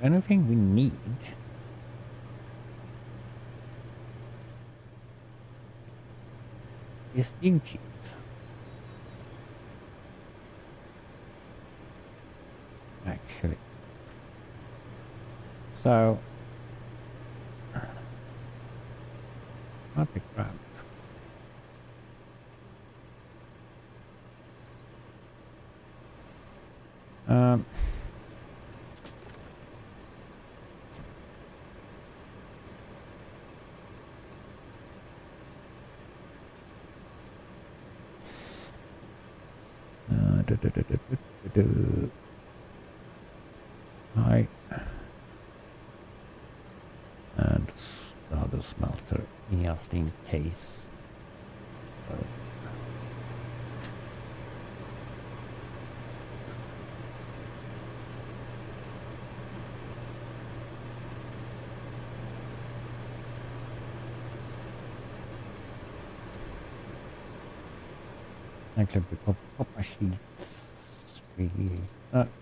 Anything we need is steam sheets. Actually. So, what the crap? Um, Hi. And the other smelter, just in case. So. Actually, because copper sheets, we,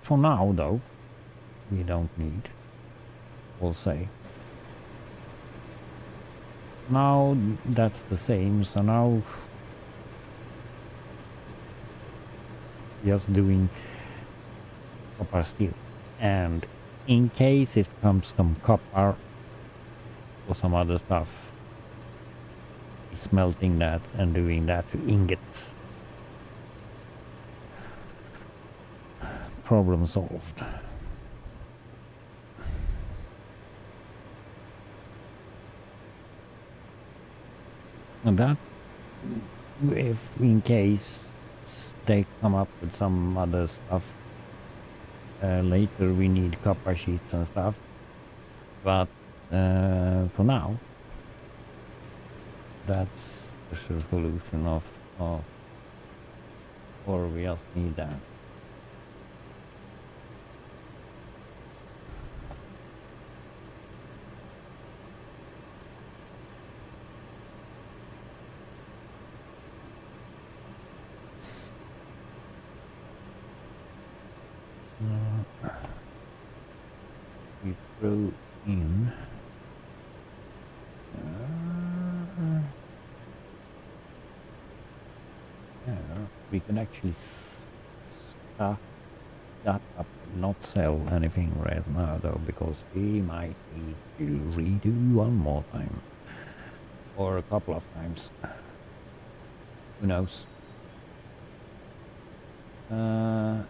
for now though, we don't need, we'll say. Now that's the same, so now just doing copper steel. And in case it comes from copper or some other stuff, smelting that and doing that to ingots. Problem solved. And that, if in case they come up with some other stuff, later we need copper sheets and stuff, but for now that's the solution of or we just need that. We throw in we can actually start that up, not sell anything right now though, because we might need to redo one more time or a couple of times, who knows. There.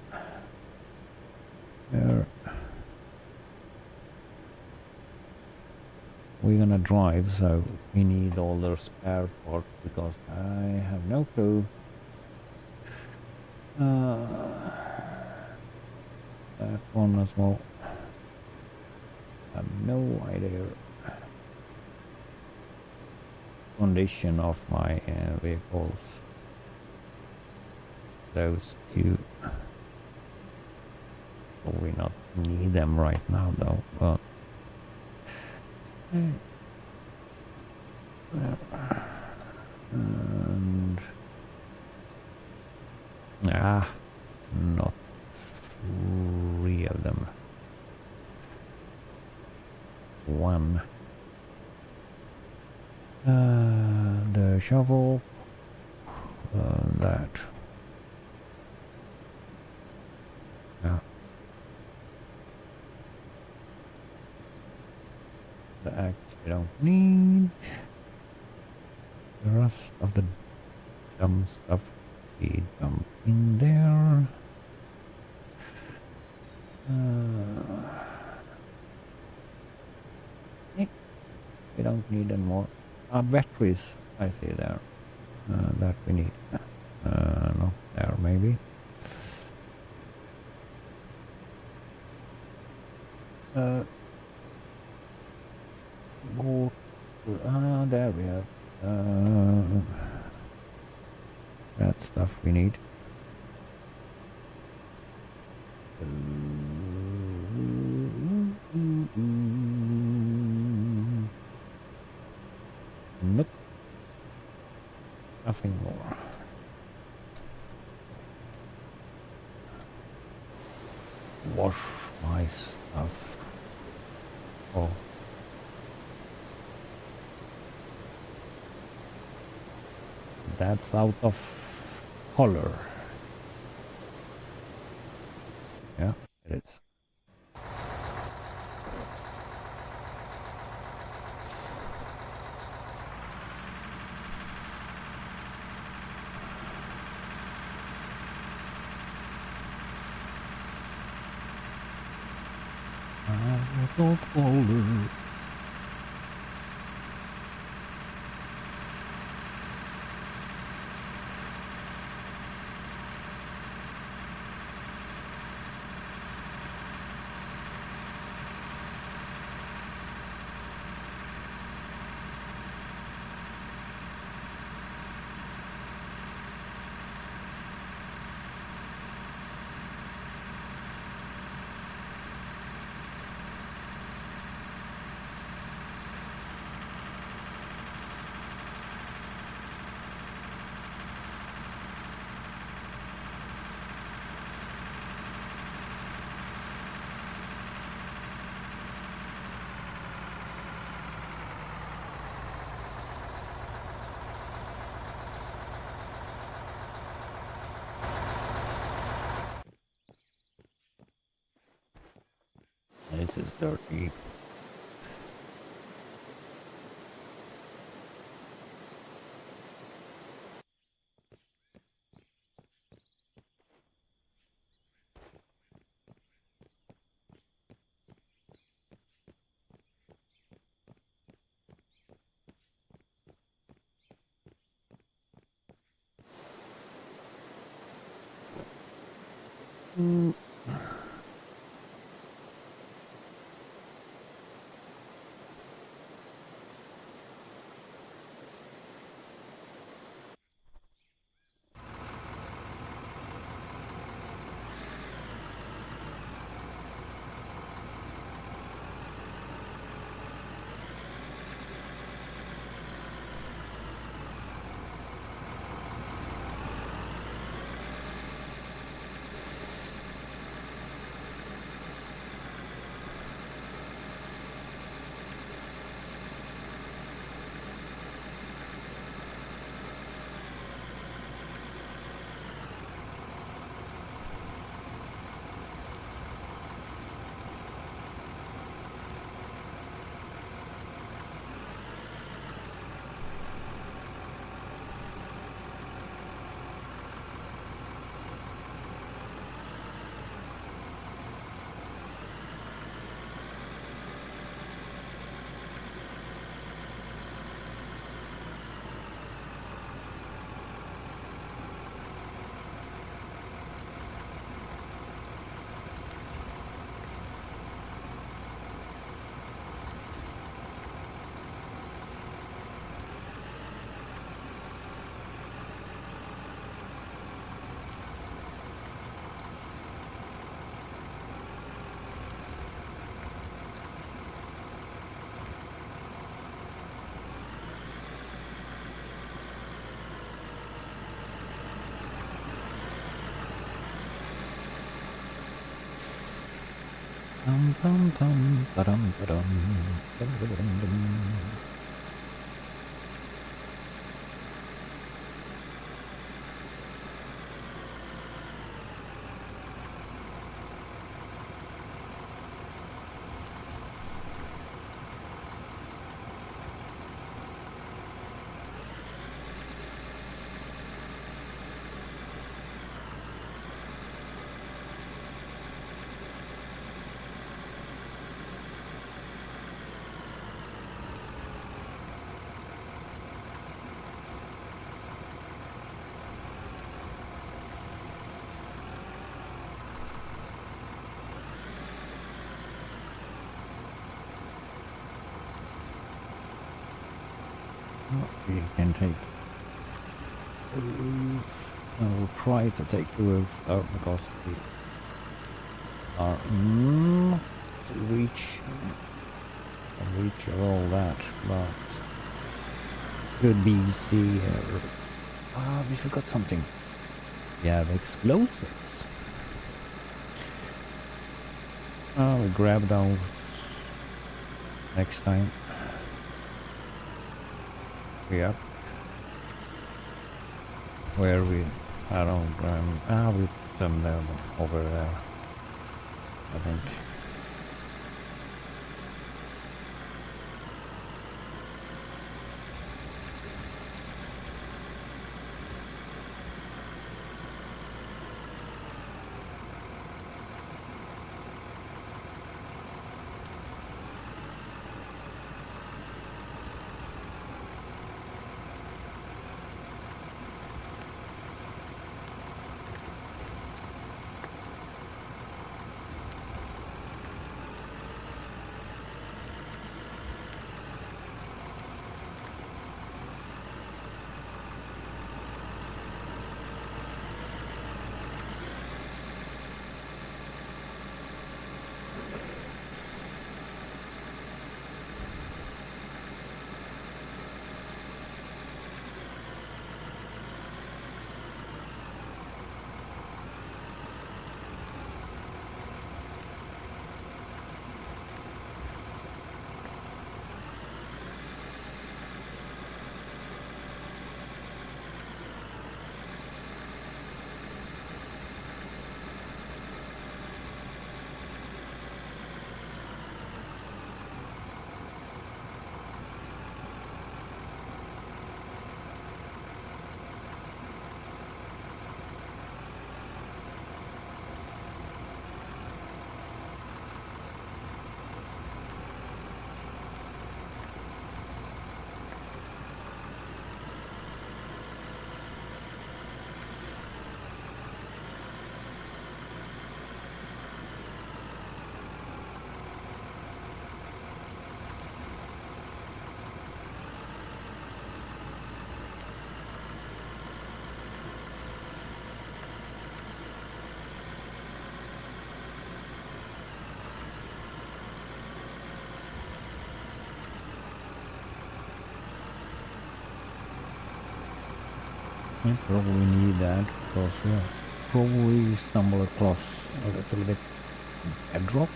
We're gonna drive, so we need all the spare parts because I have no clue. That one as well. I have no idea condition of my vehicles. Those two. We not need them right now though, but and not 3 of them. One. The shovel. That. Yeah. The axe we don't need. The rest of the dumb stuff we dump in there. We don't need any more. Batteries, I see there. That we need. No, there maybe. Go. There we have that stuff we need. Nope. Nothing more. Wash my stuff. Oh. That's out of color. Yeah, it is. Out of color. This is dirty. Dum dum dum ba-dum ba-dum dum dum dum dum. We can take the roof. I will try to take the roof out because we are to reach all that, but could be see here. Ah, we forgot something. We have explosives. We'll grab those next time. We up where we I don't we put them down over there, I think. We probably need that because we probably stumble across a little bit bedrock.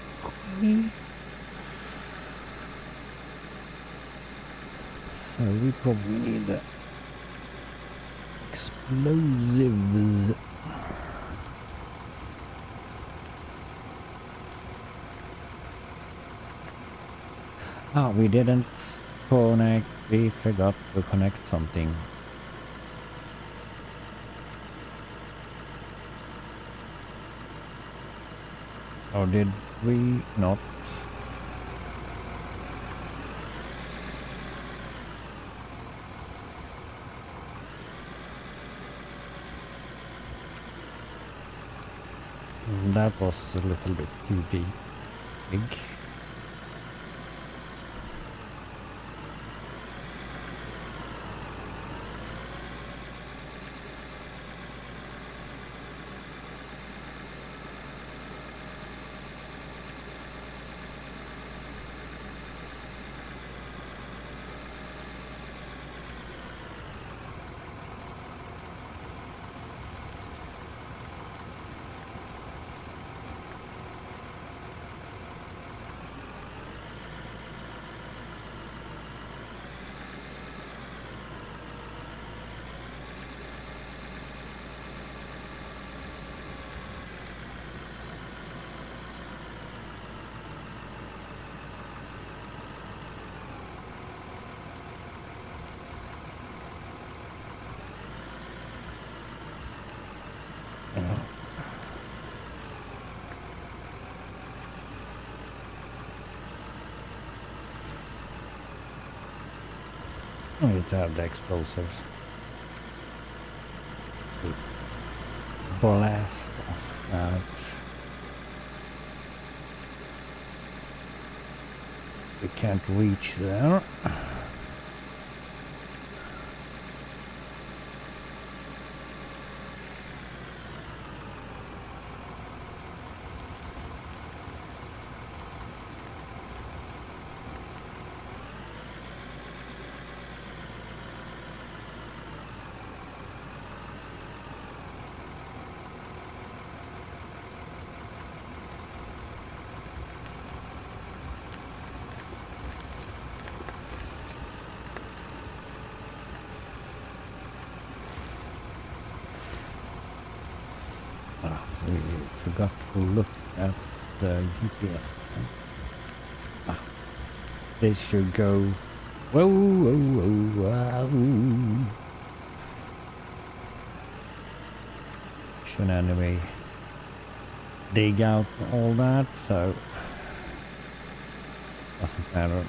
So we probably need the explosives. Ah, we didn't connect. We forgot to connect something. Or did we not? That was a little bit too big. We need to have the explosives. Blast off that. We can't reach there. to look at the GPS. Ah, this should go. Whoa, whoa, whoa, whoa. Should anyway dig out all that, so doesn't matter.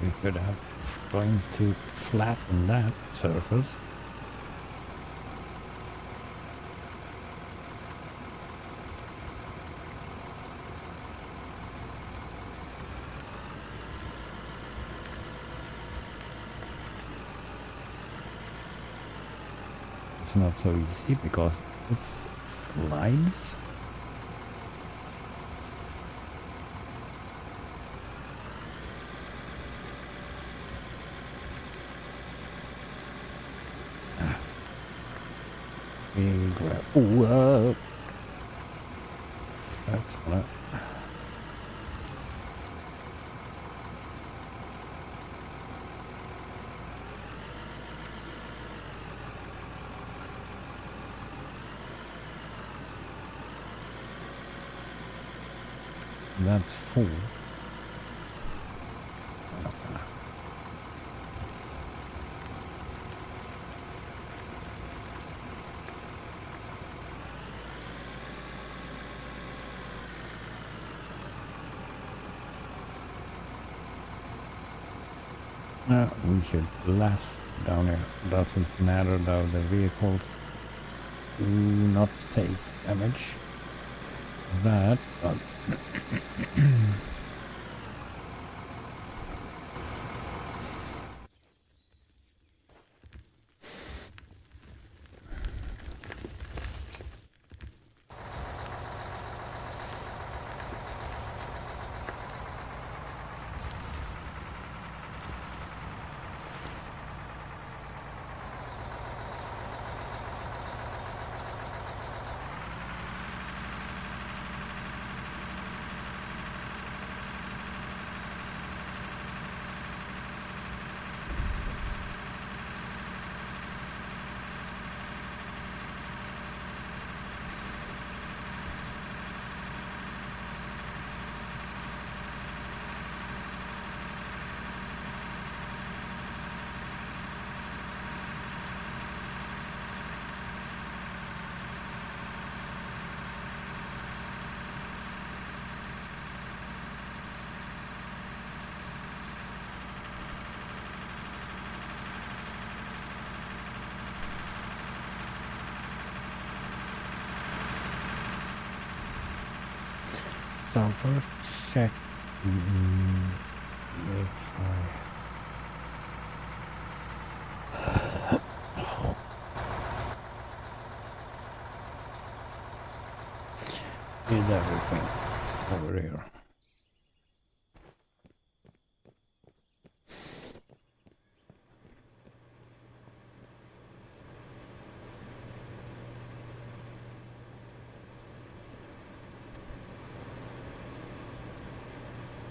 We could have going to flatten that surface. It's not so easy because this slides. We grab. Whoa! That's gonna. That's full. We should last down here. Doesn't matter though, the vehicles do not take damage. That, but so first check if I did everything over here.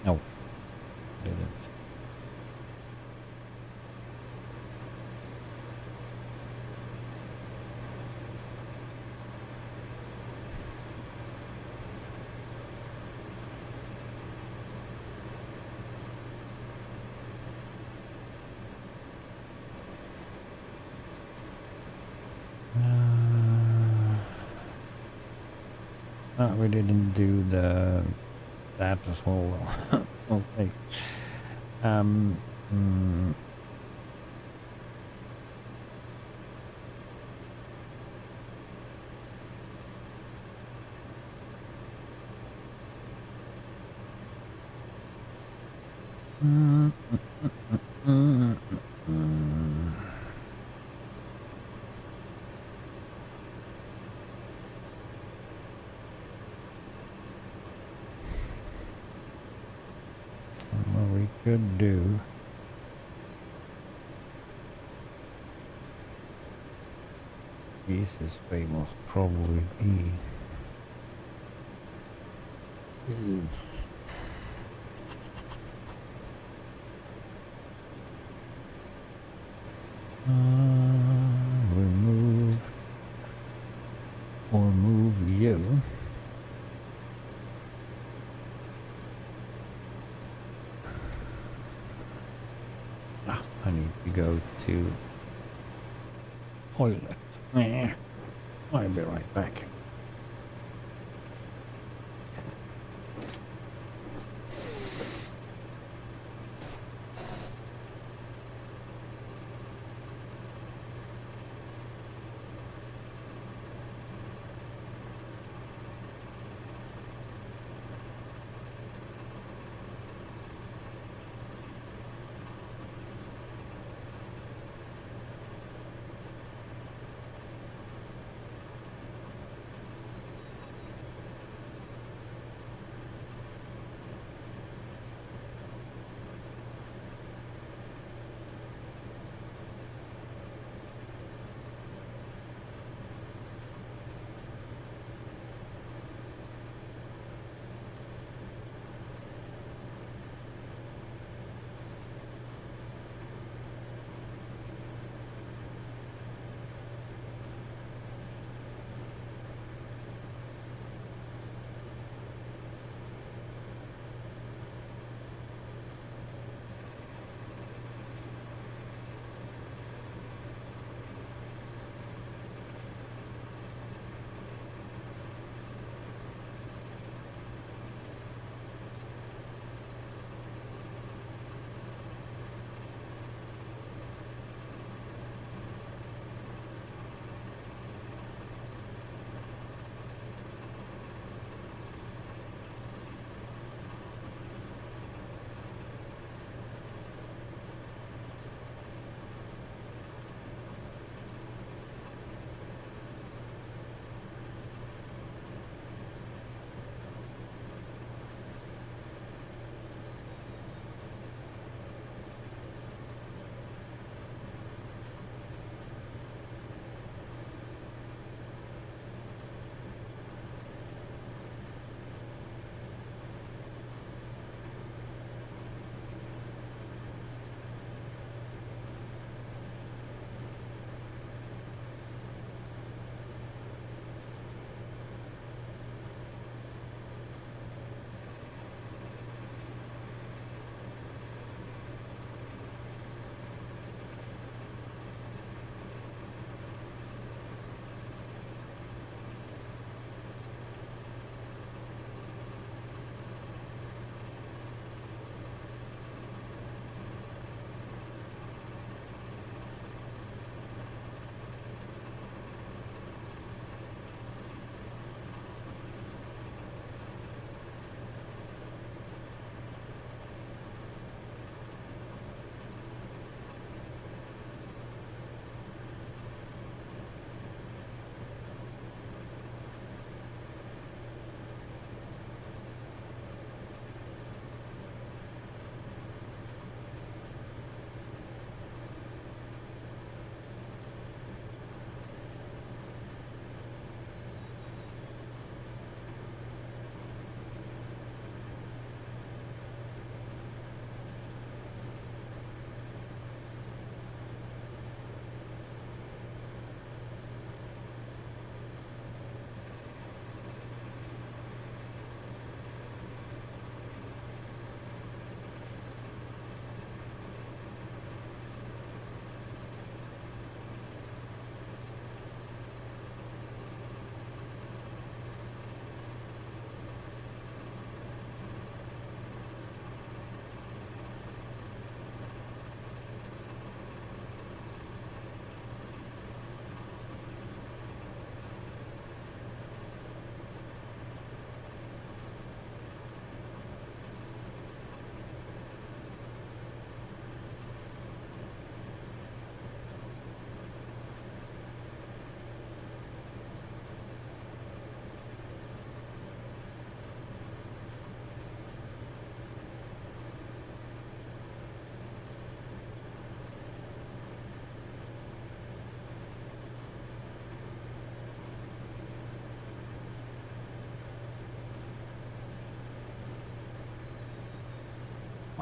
No, didn't. We didn't do that as well. Okay. Um. mm, mm, mm, mm. What we could do. Easiest way must probably be. Remove or move you. I need to go to toilet. I'll be right back.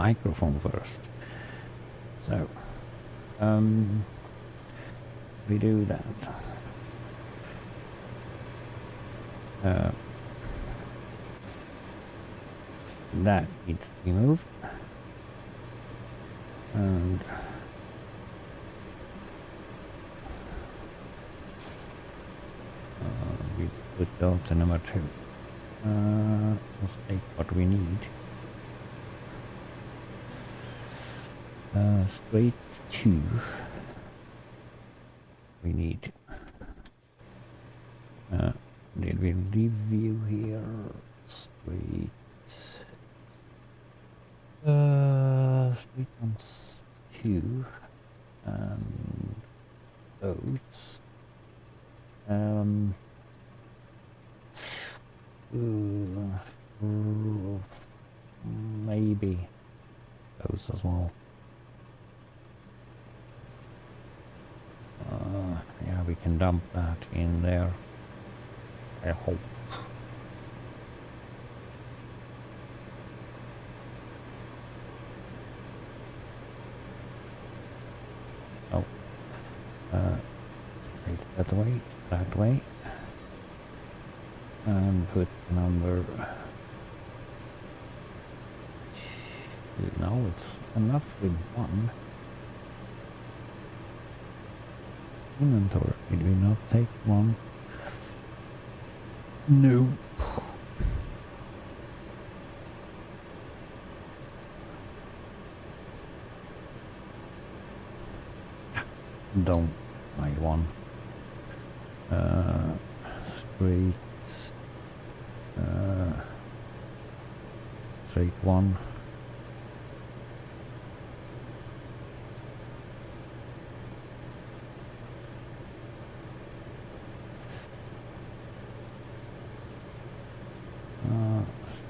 microphone first. So, we do that. That needs to be moved. And we put down to number 2. Let's take what we need. Straight 2. We need. Did we review here? Straight. Straight ones 2. And those. Maybe those as well. Yeah, we can dump that in there. I hope. Oh, take that way, and put number. No, it's enough with 1. Inventory. Did we not take 1? No. Don't my 1. Straight 1.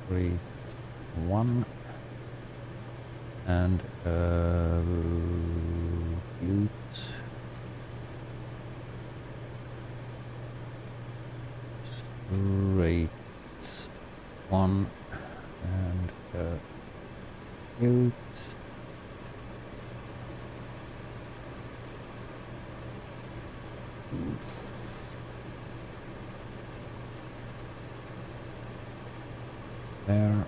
Straight 1 and butte straight 1 and butte there,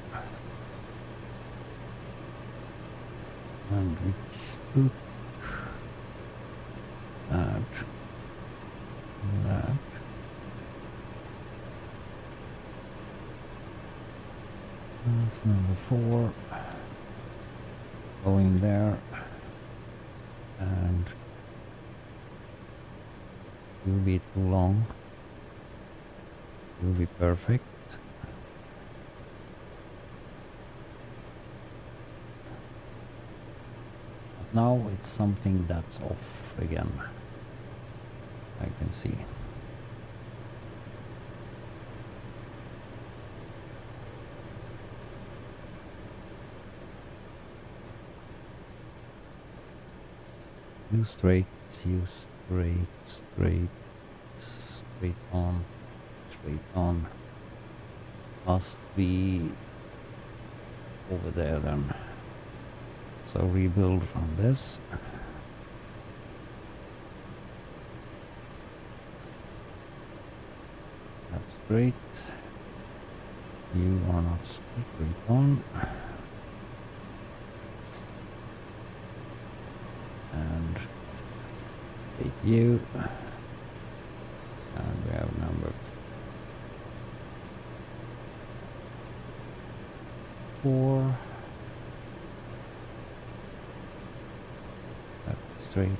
and we took that, that's number 4, going there, and it will be too long, it will be perfect. Now it's something that's off again, I can see. Use straight on. Must be over there then. So rebuild from this. That's great. You are not straight on. And take you. And we have number 4. Straight,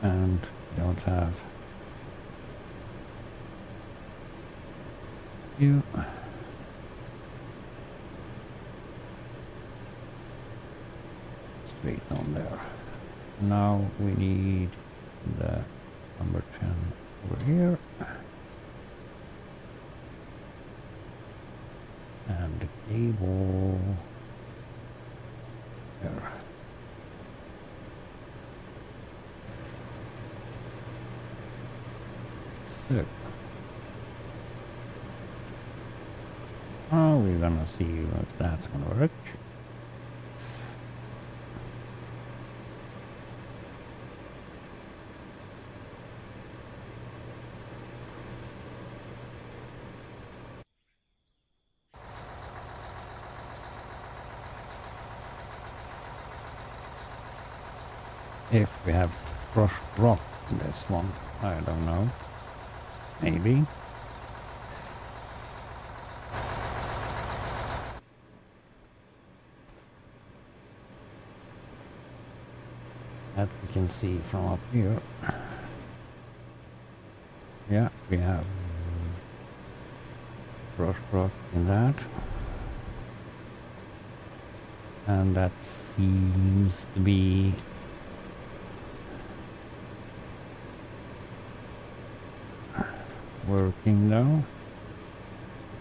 and don't have you. Straight on there. Now we need the number 10 over here, and the cable there. So Oh, we're gonna see if that's gonna work. If we have crushed rock in this one, I don't know. Maybe. That we can see from up here. Yeah, we have crushed rock in that. And that seems to be working now.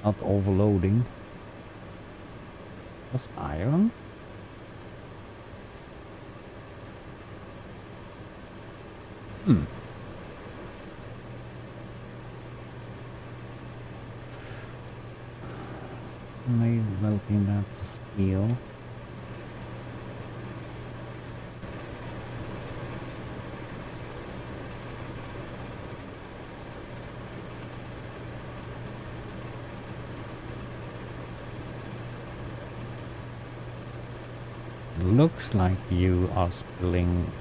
Not overloading. Just iron? Maybe melting that steel. Looks like you are spilling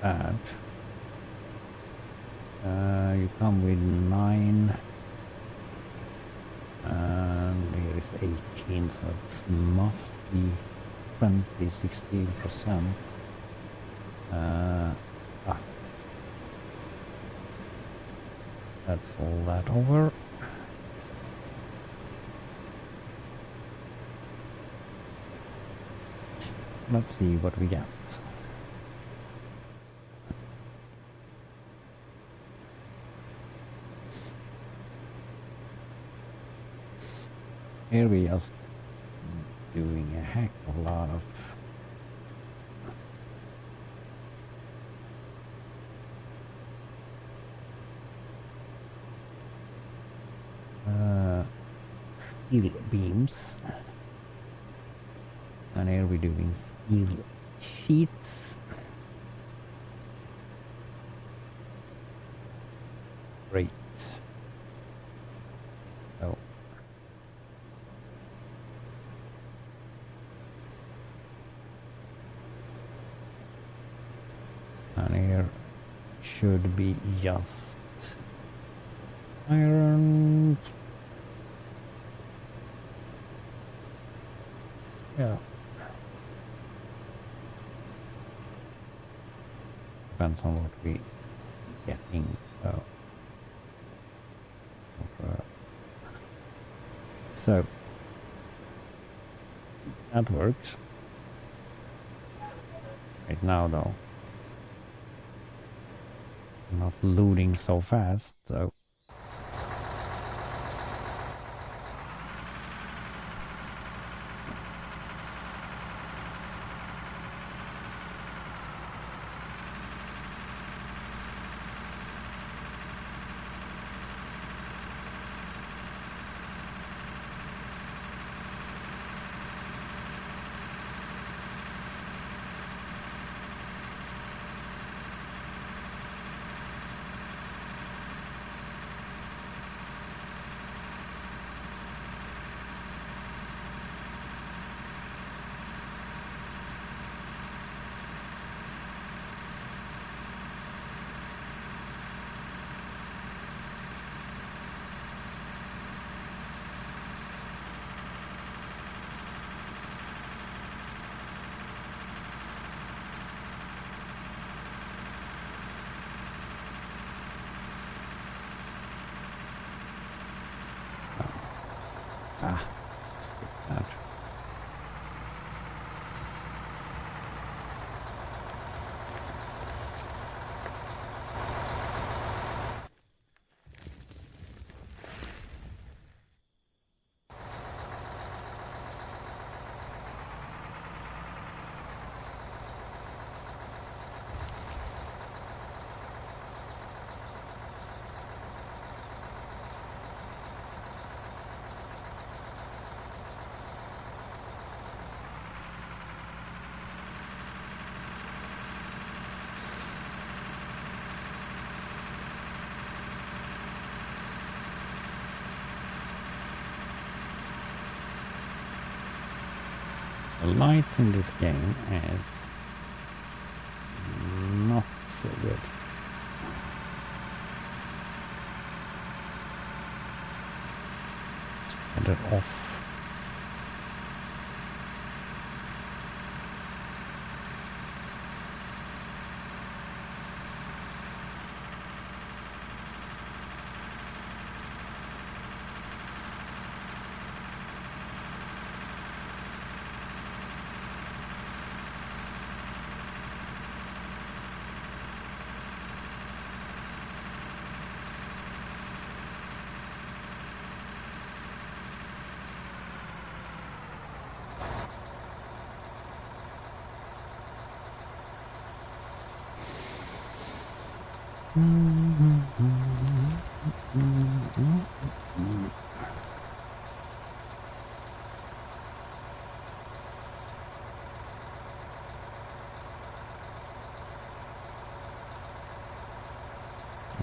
that. You come with 9 and here is 18, so it must be 16%. That's all that over. Let's see what we get. Here we are doing a heck of a lot of steel beams. And here we're doing steel sheets. Great. So and here should be just iron. Yeah. Depends on what we getting. So that works. Right now though, I'm not looting so fast, so skip that. lights in this game is not so good. Let's turn it off.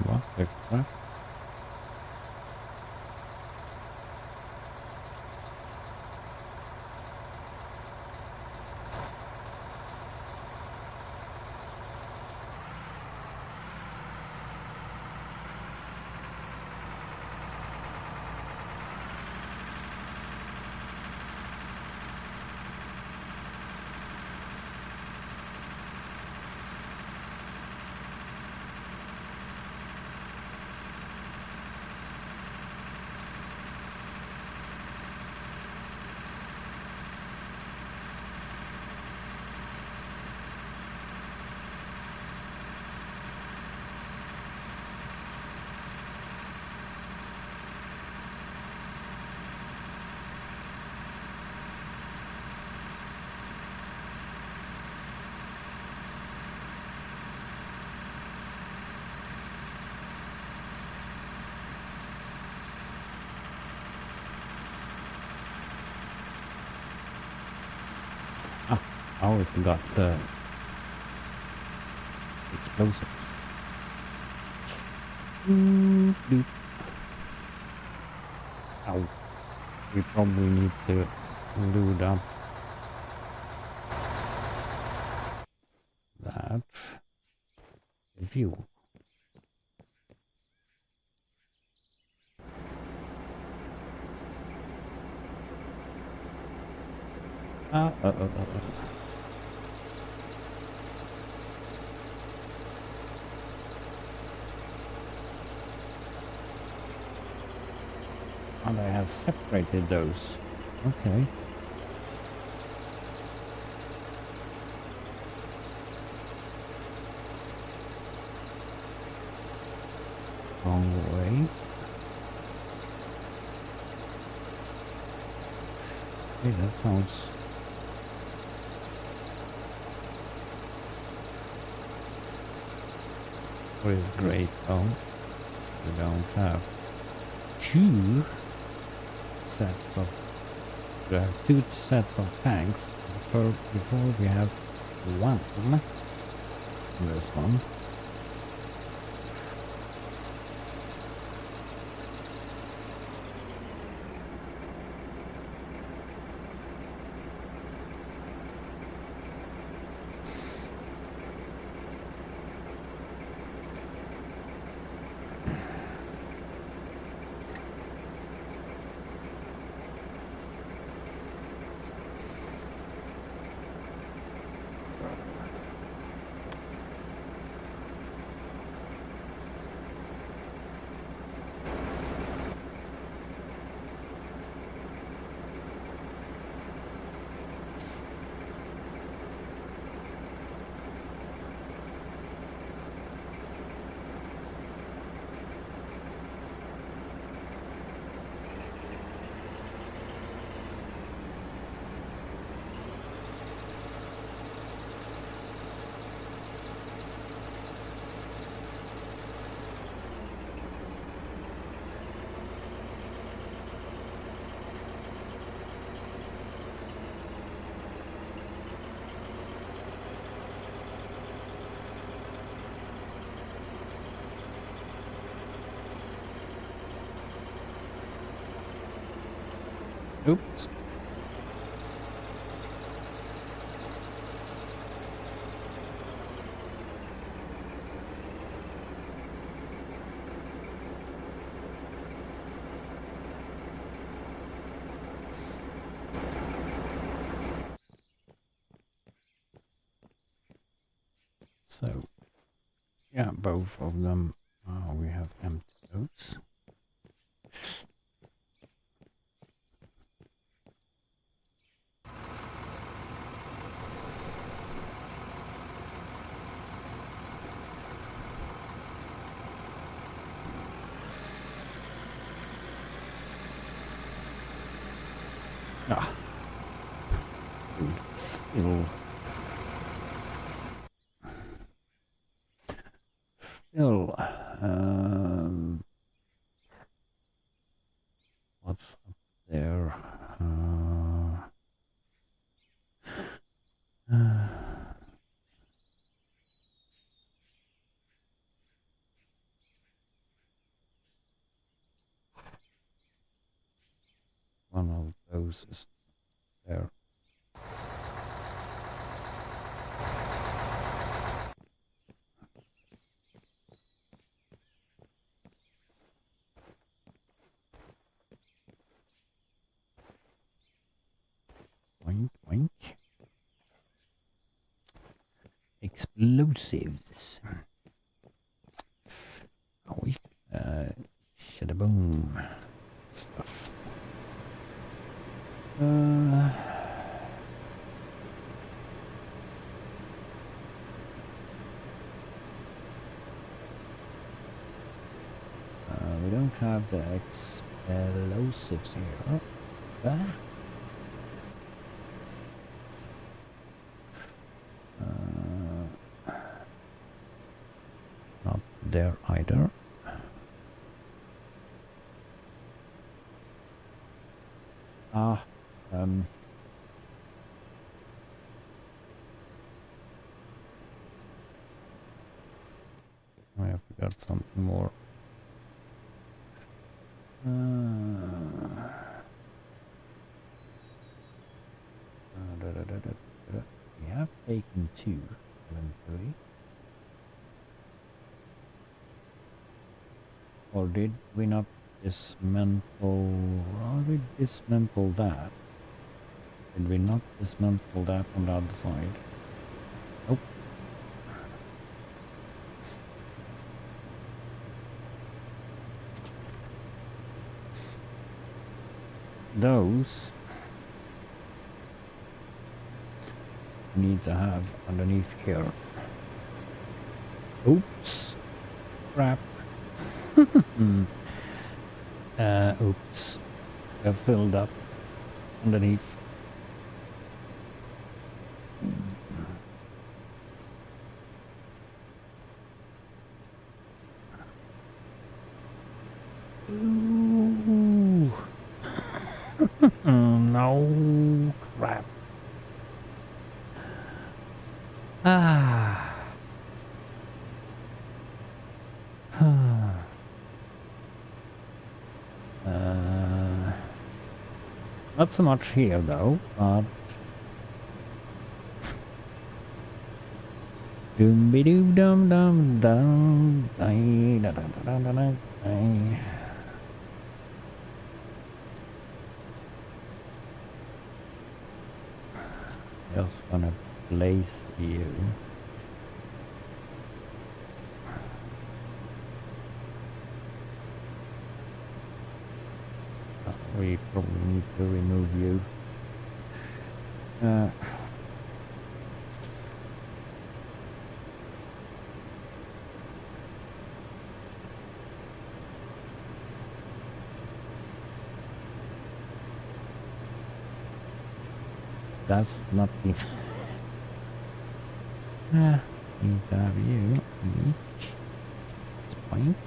What the crap? Oh, we forgot explosives. Doop. Ow. We probably need to load up that view. And I have separated those. Okay. Wrong way. Okay, that sounds... What is great? Oh, we don't have two sets of... We have two sets of tanks before we have one. This one. Oops. So, yeah, both of them, we have empty those. Ah, still, what's up there? One of those is there. Oink, oink. Explosives. Oh, shadaboom stuff. We don't have the explosives here. Ah. Not there either. I forgot something more. We have taken 2 inventory. Or did we not dismantle? Or we dismantle that? Did we not dismantle that on the other side? Nope. Those need to have underneath here. Oops. Crap. Oops. They're filled up underneath. Ooh. No crap. Ah. Not so much here though, but doom be doo dum dum dum dum da da da da da da. Just gonna place you. We probably need to remove you. That's not the... need to have you each. Point.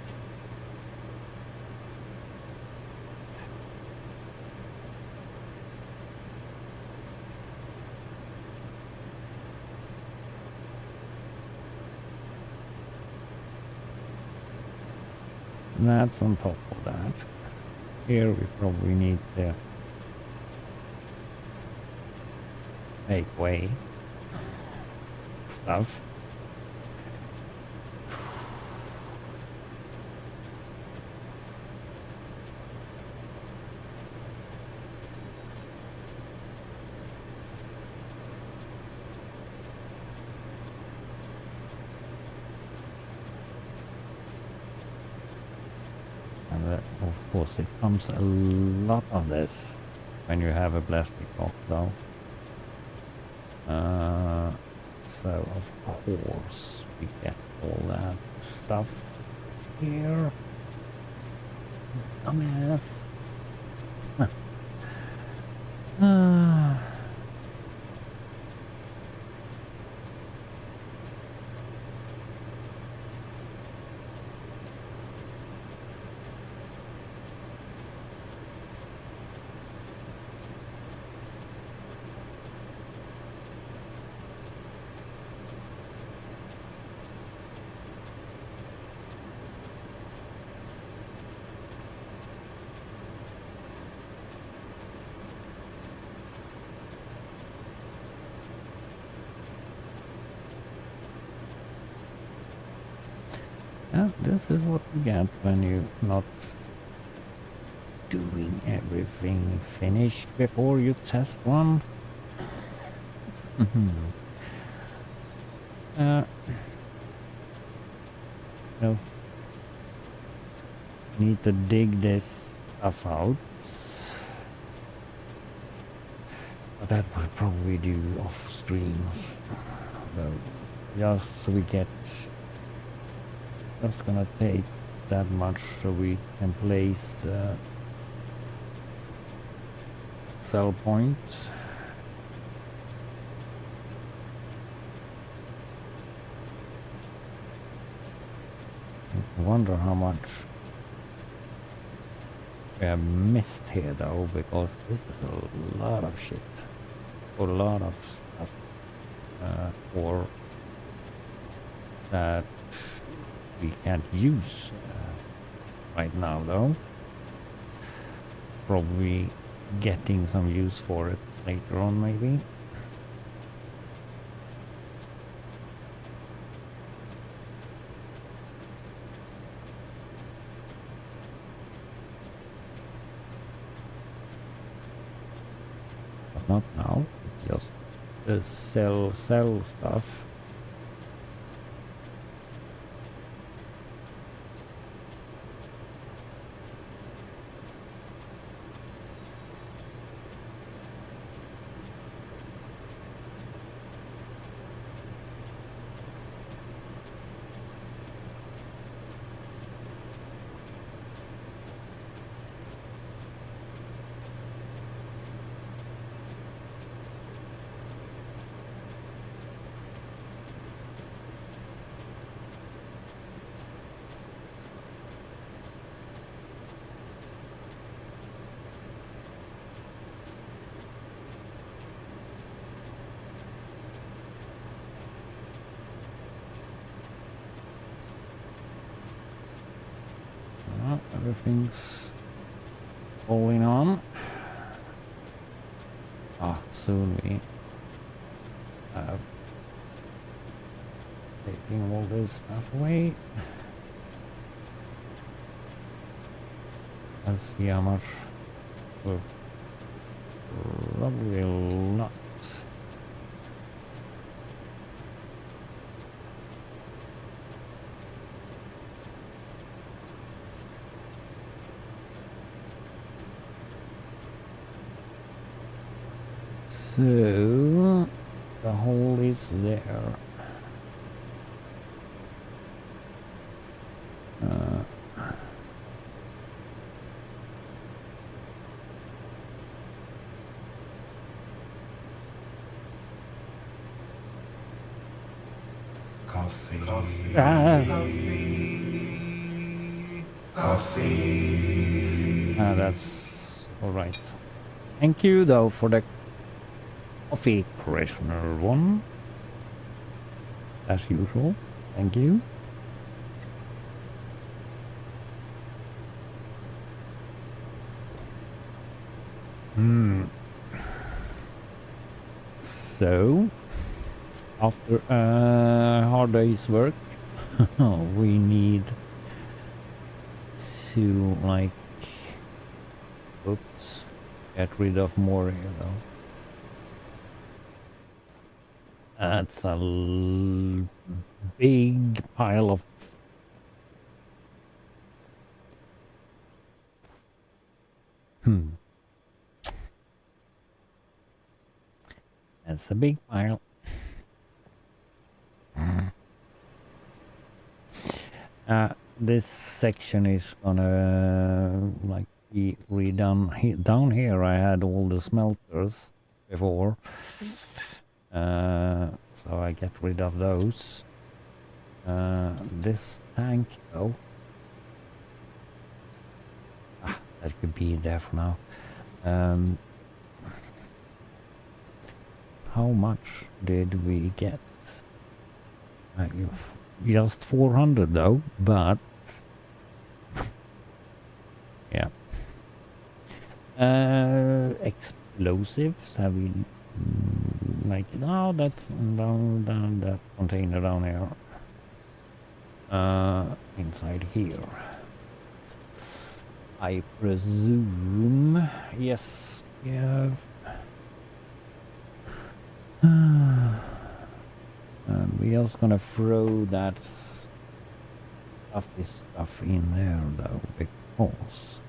That's on top of that. Here we probably need to make way stuff. course it comes a lot of this when you have a plastic box though. So of course we get all that stuff here. Dumbass. Yeah, this is what you get when you're not doing everything finished before you test one. Just need to dig this stuff out. But that we'll probably do off stream. Though, just so we get. Just gonna take that much so we can place the cell points. I wonder how much we have missed here though, because this is a lot of shit. A lot of stuff for that we can't use right now though. Probably getting some use for it later on maybe. But not now, it's just the cell stuff. Everything's falling on. Soon we have taking all this stuff away. Let's see how much we're probably not. So the hole is there. That's all right. Thank you though for the coffee, Krishner one. As usual. Thank you. So, after a hard day's work, we need to, like, oops, get rid of more here though. That's a big pile of That's a big pile. This section is gonna like be redone. Down here I had all the smelters before. So I get rid of those. This tank though. That could be there for now. How much did we get? Just 400 though, but yeah. Explosives, have we like, no, that's down that container down here. Inside here. I presume, yes, we have. And we also gonna throw that stuff in there though, because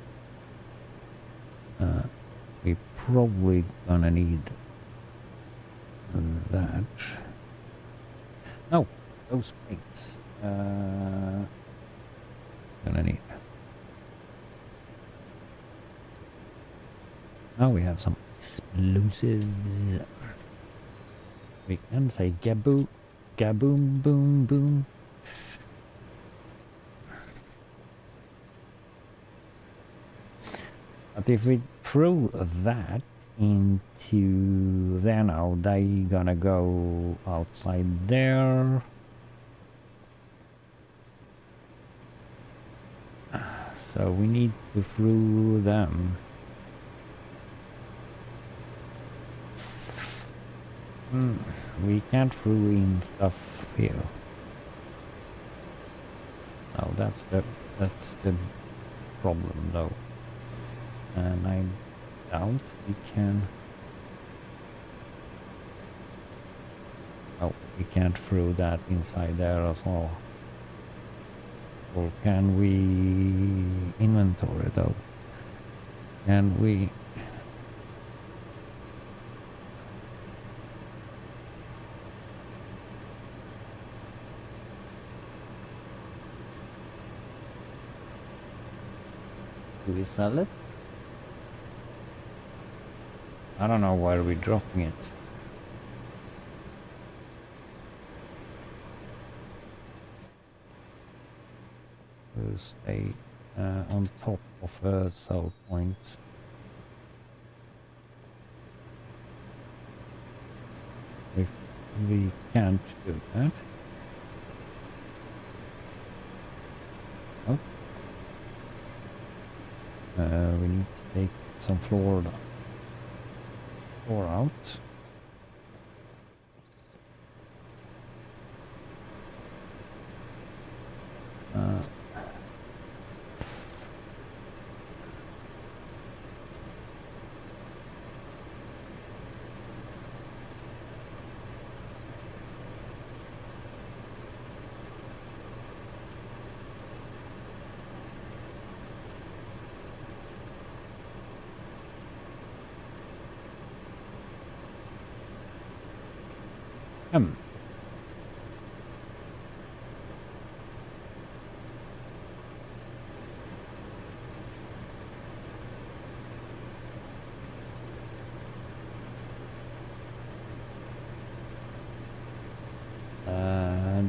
we probably gonna need that. No, those plates. Gonna need. Now we have some explosives. We can say gaboo, gaboom, boom, boom. But if we throw that into there now, they gonna go outside there. So we need to throw them. We can't throw in stuff here. No, that's the problem though. And I doubt we can. Oh, we can't throw that inside there as well. Or can we inventory though? Can we? Do we sell it? I don't know why we're dropping it. To stay on top of a sell point. If we can't do that. Oh. We need to take some floor out.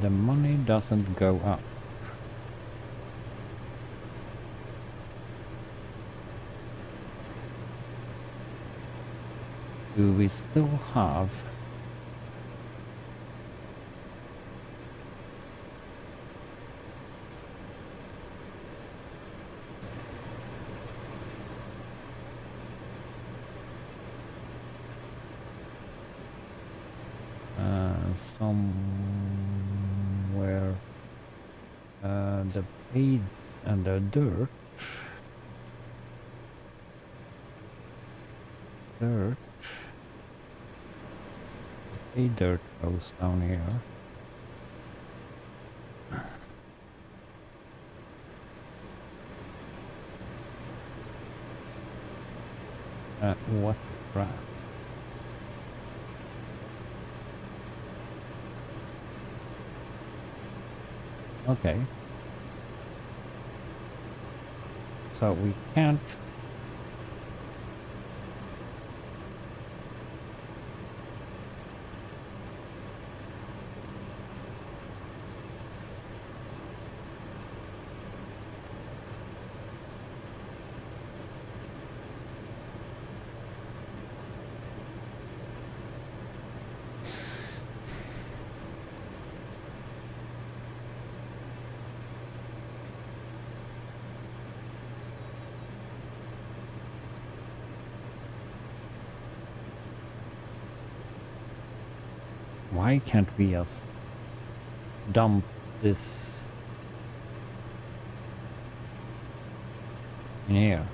The money doesn't go up. Do we still have somewhere the paid and the dirt the paid dirt goes down here. What the crap? Okay. So we can't. Why can't we just dump this in here?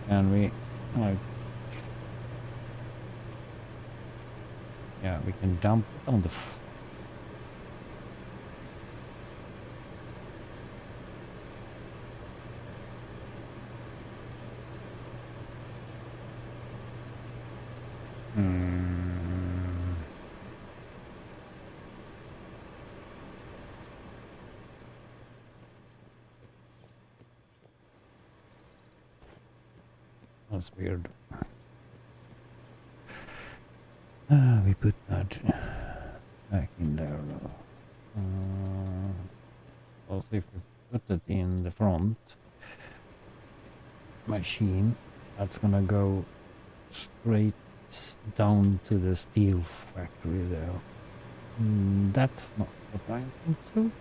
Can we, like, yeah, we can dump it on the Hmm. That's weird. We put that back in there though. Also, if we put it in the front machine, that's gonna go straight down to the steel factory there. That's not what I want to.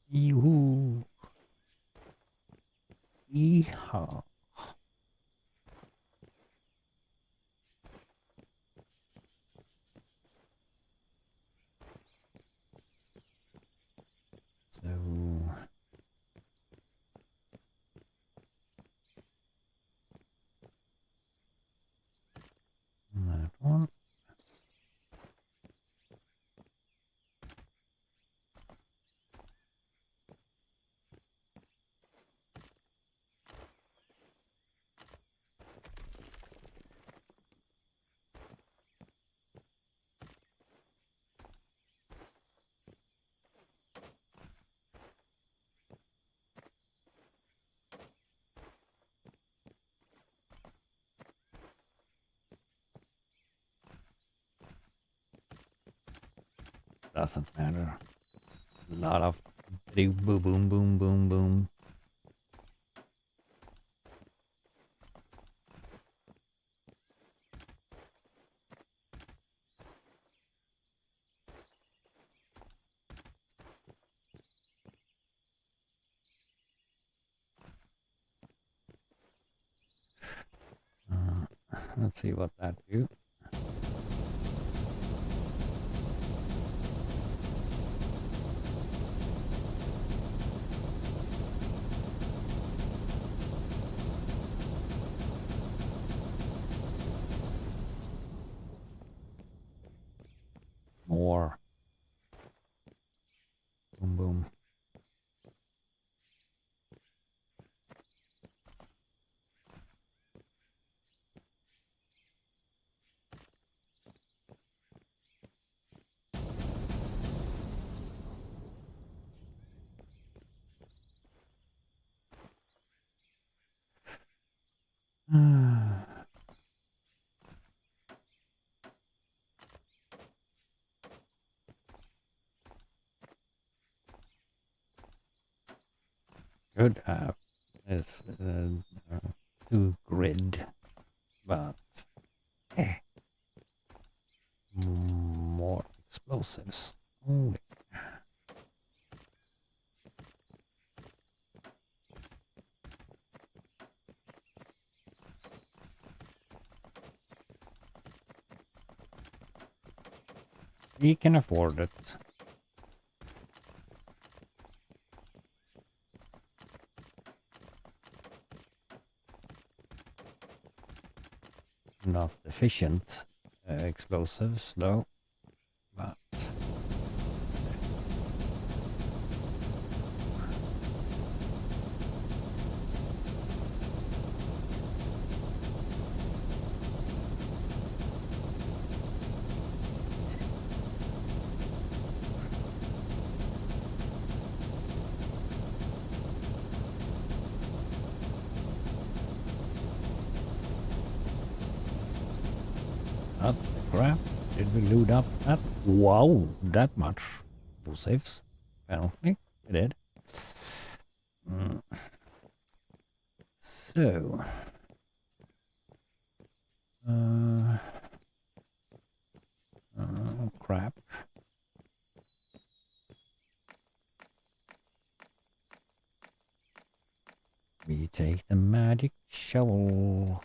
Yoo-hoo. Yeehaw. So that one. Doesn't matter. A lot of big boom, boom, boom, boom, boom. Let's see what that do. More. Boom, boom. Could have this two grid, but more explosives. Holy. We can afford it. Not efficient explosives, though. But what the crap? Did we loot up that? Wow, that much explosives. Apparently, we did. So, crap. We take the magic shovel.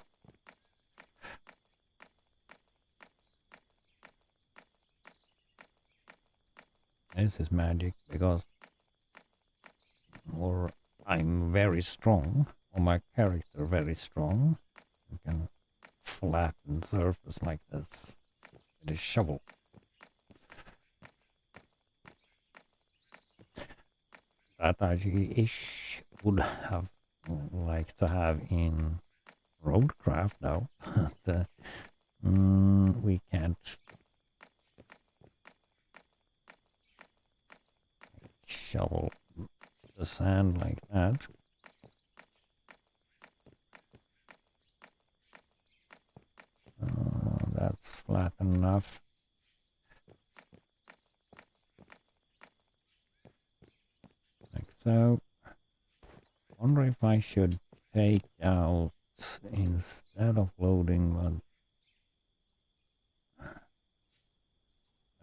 This is magic because I'm very strong, or my character very strong. You can flatten surface like this with a shovel. That I would have liked to have in Roadcraft though. But, we can't shovel the sand like that. That's flat enough. Like so. Wonder if I should take out instead of loading one.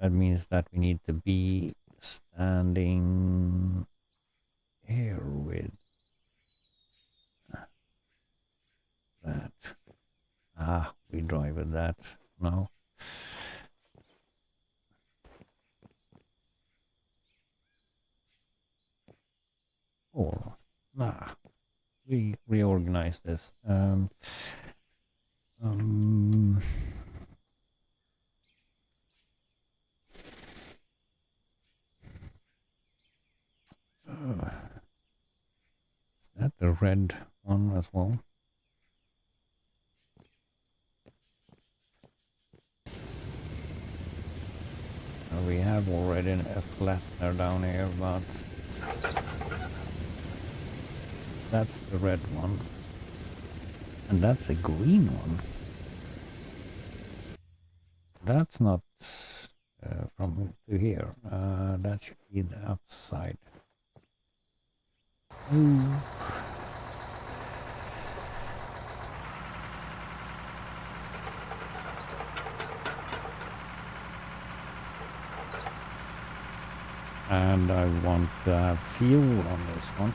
That means that we need to be standing here with that. Ah, we drive with that now. Or, nah, we reorganize this. Is that the red one as well? We have already a flattener down here, but that's the red one. And that's a green one. That's not from to here. That should be the upside. Ooh. And I want to have fuel on this one.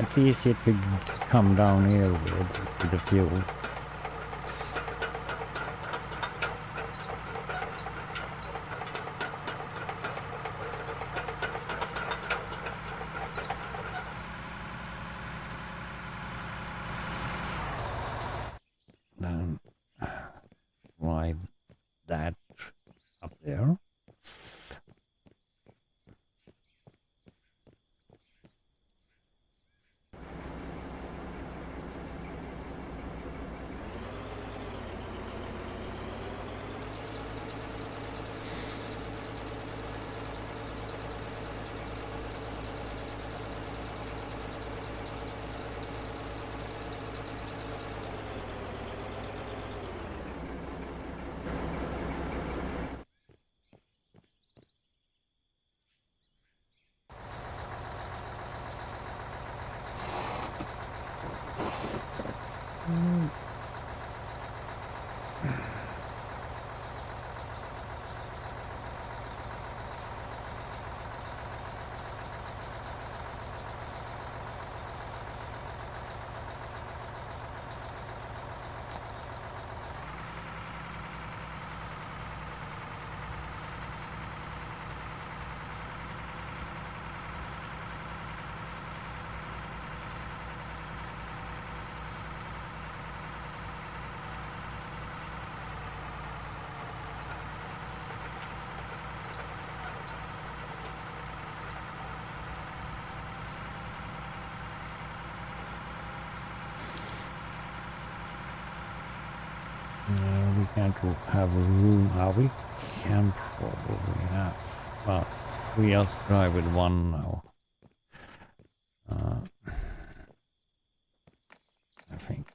It's easier to come down here with the fuel. Then drive that up there. We can't have a room. We can probably have. Well, we just drive with one now. I think.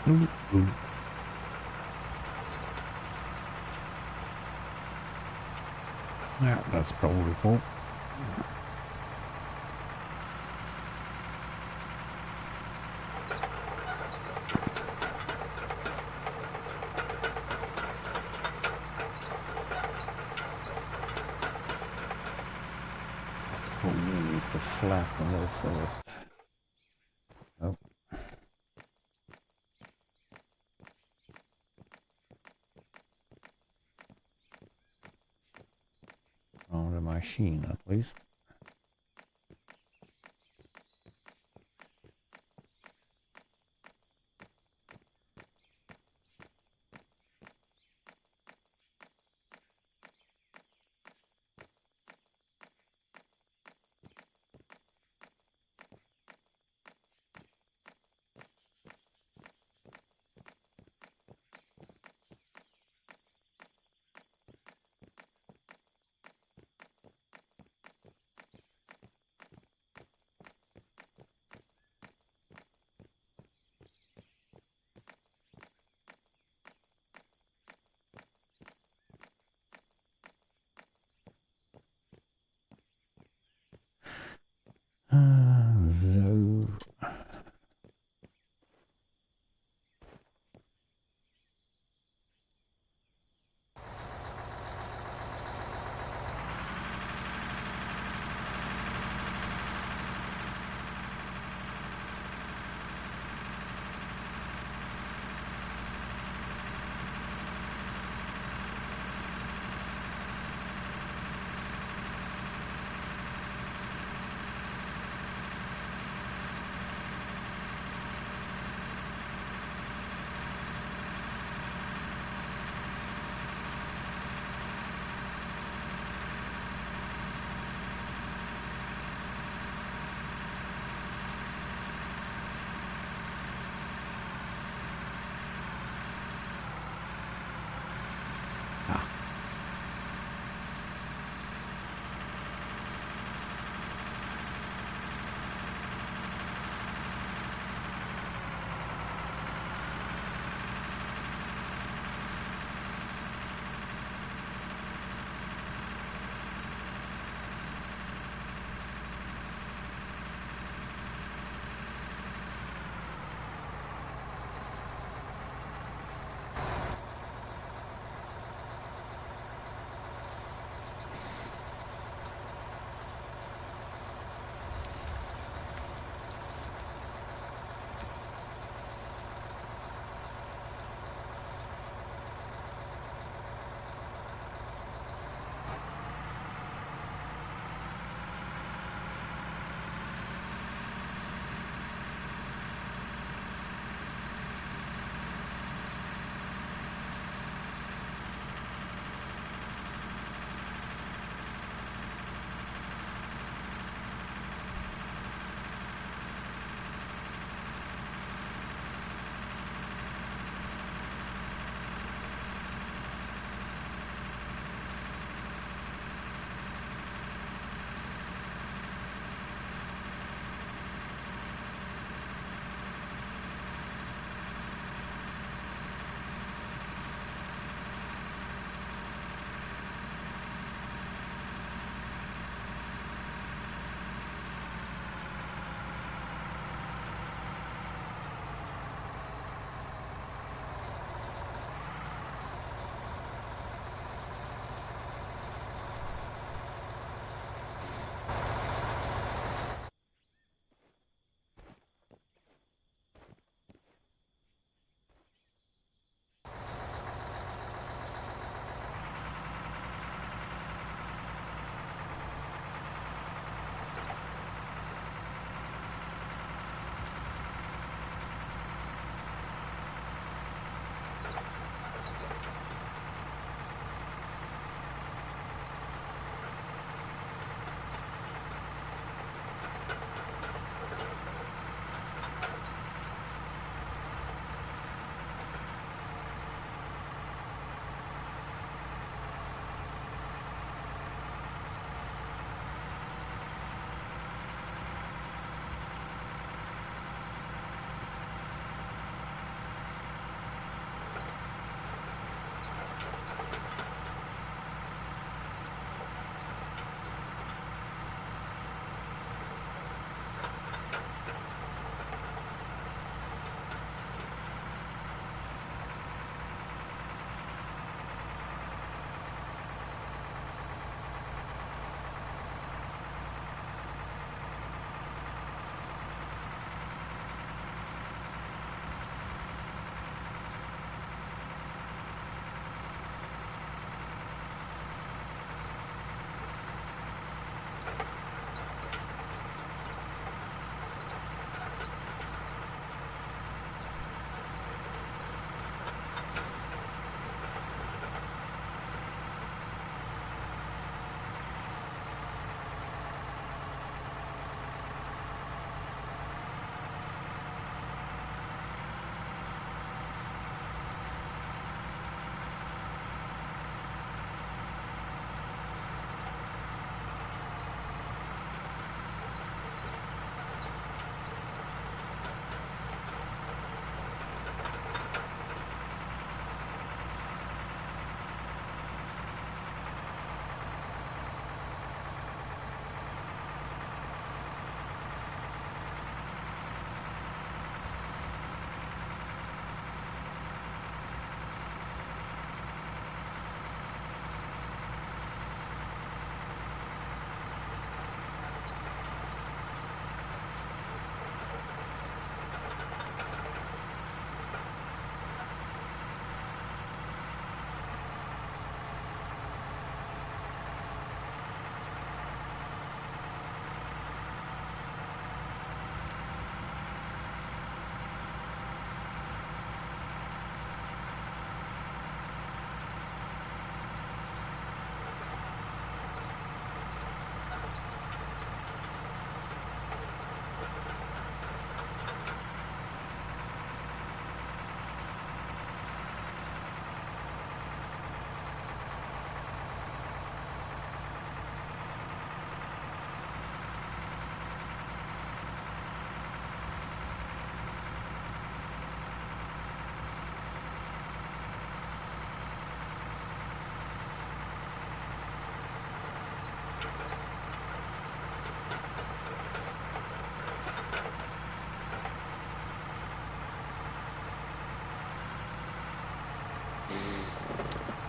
Ooh, ooh. Yeah, that's probably full. Probably need to flatten this a bit. Oh. On the machine at least.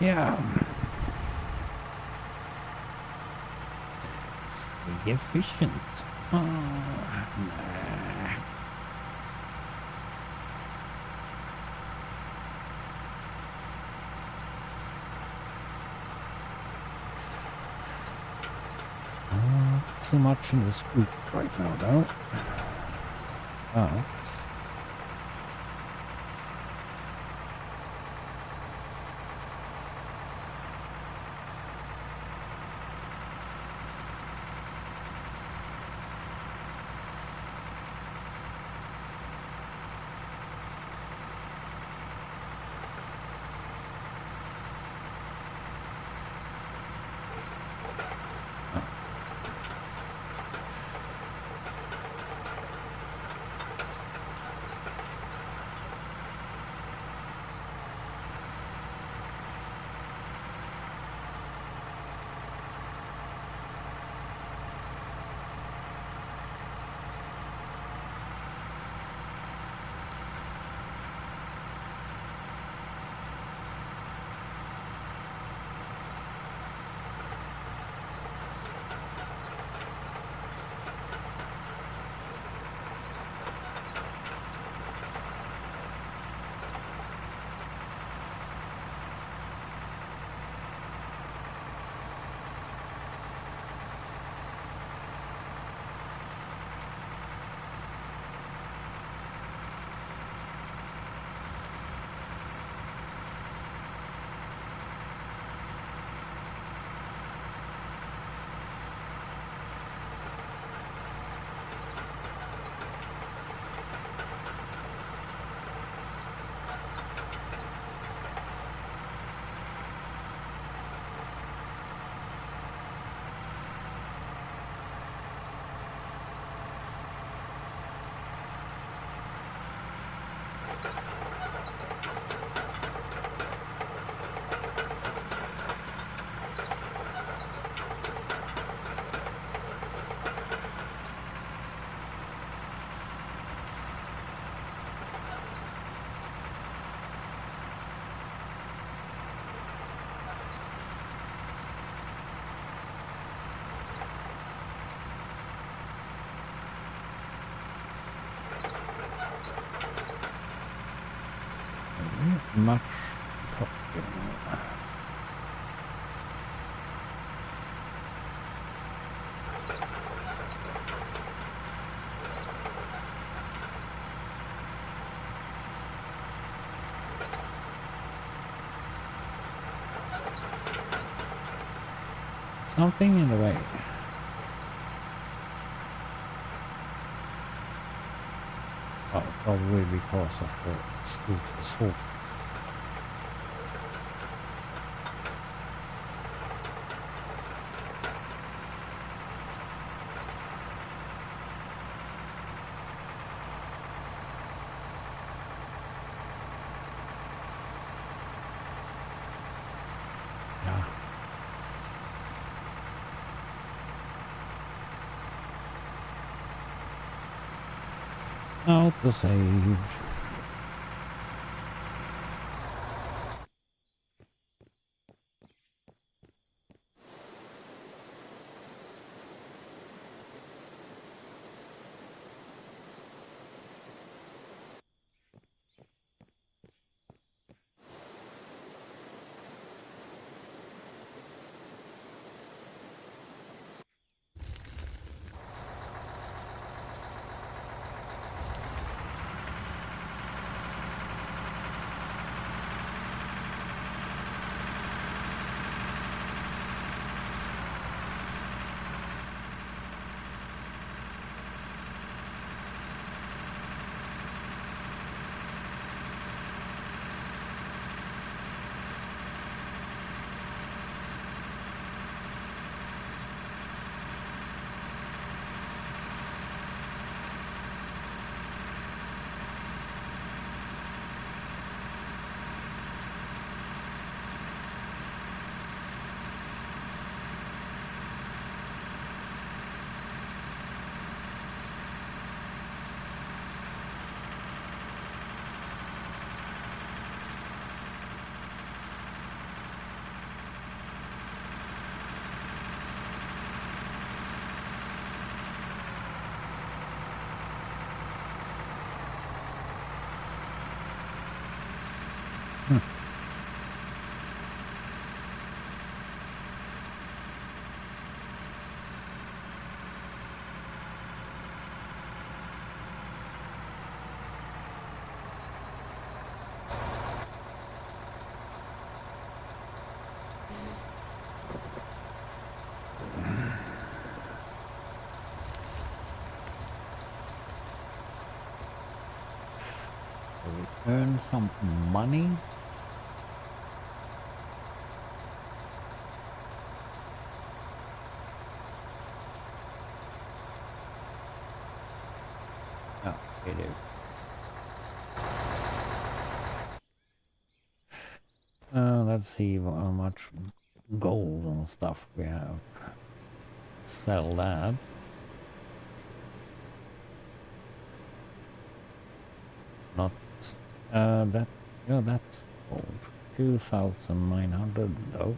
Yeah. Stay efficient. Oh, nah. Not so much in the scoop right now, though. But much talking. Something in the way. Oh, probably because of the scoop is full. Yeah. Auto save. earn some money. Yeah, we do. Let's see how much gold and stuff we have. Sell that. Not that. Yeah, that's gold. 2,900 though.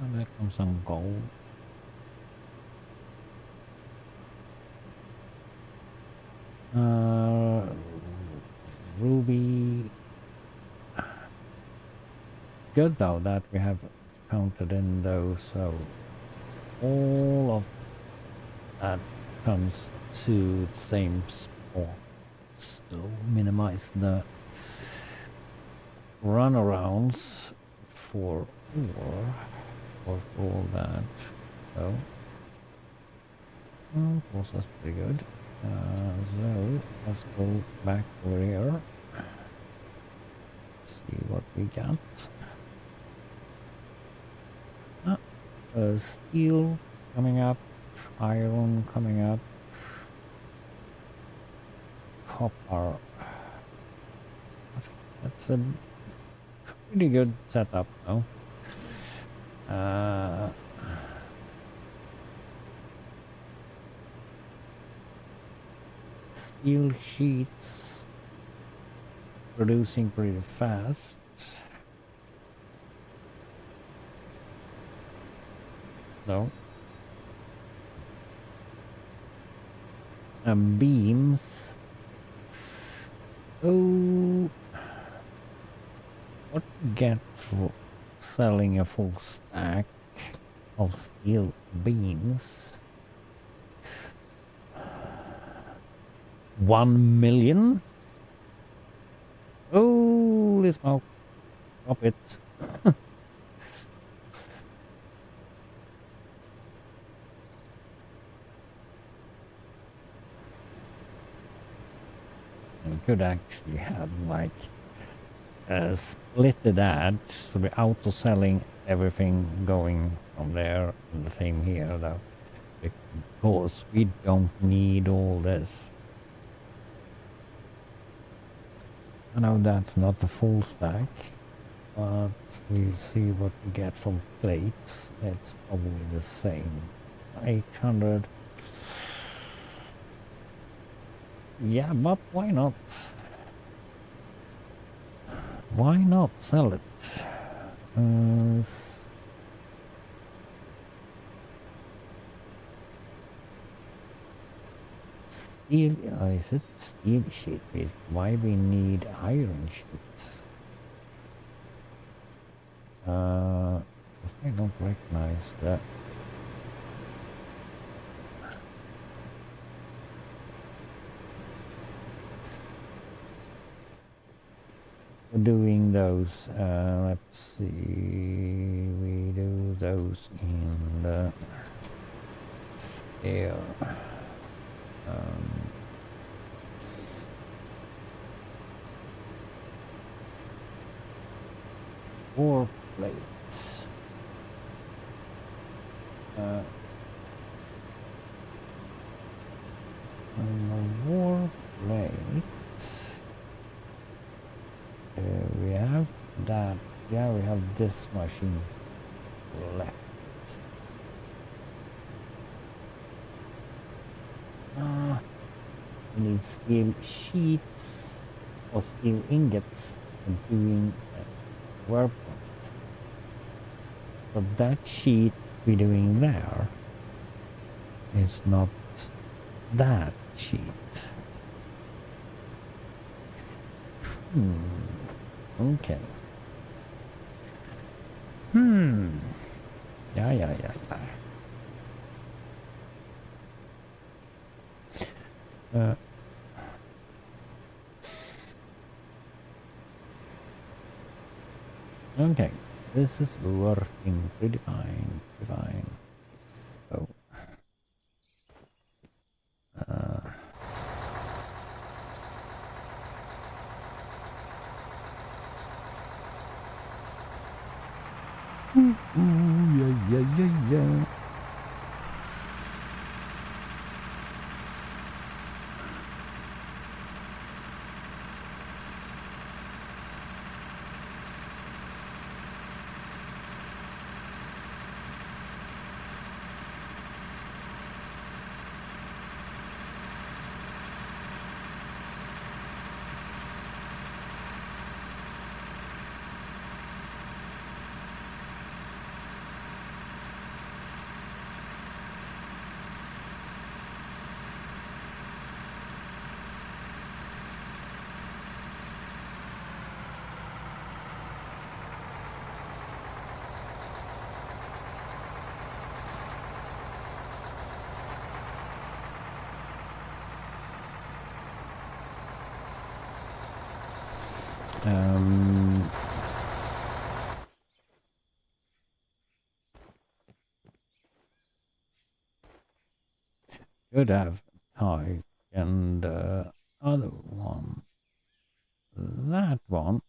And there comes some gold. Ruby. Good though that we have counted in those, so all of that comes to the same spot. So minimize the runarounds for all that. So, of course, that's pretty good. So let's go back over here. See what we got. Steel coming up, iron coming up, copper. I think that's a pretty good setup though. Steel sheets producing pretty fast. No. Beams. Oh, what do you get for selling a full stack of steel beams? 1 million? Holy smoke. Stop it. We could actually have like split that, so we're auto selling everything going from there and the same here though, because we don't need all this. I know that's not the full stack, but we see what we get from plates. It's probably the same. 800. Yeah, but why not? Why not sell it? Steel, is it steel sheet? Why we need iron sheets? I don't recognize that. Doing those, let's see, we do those in the air. 4 plates. On the war plate. We have that. Yeah, we have this machine left. We need steel sheets or steel ingots for doing weapons. So that sheet we're doing there is not that sheet. Okay. Yeah. Okay, this is working pretty fine. Oh. Ooh, yeah, yeah, yeah, yeah. Um, Could have Tyke and the other one. That one.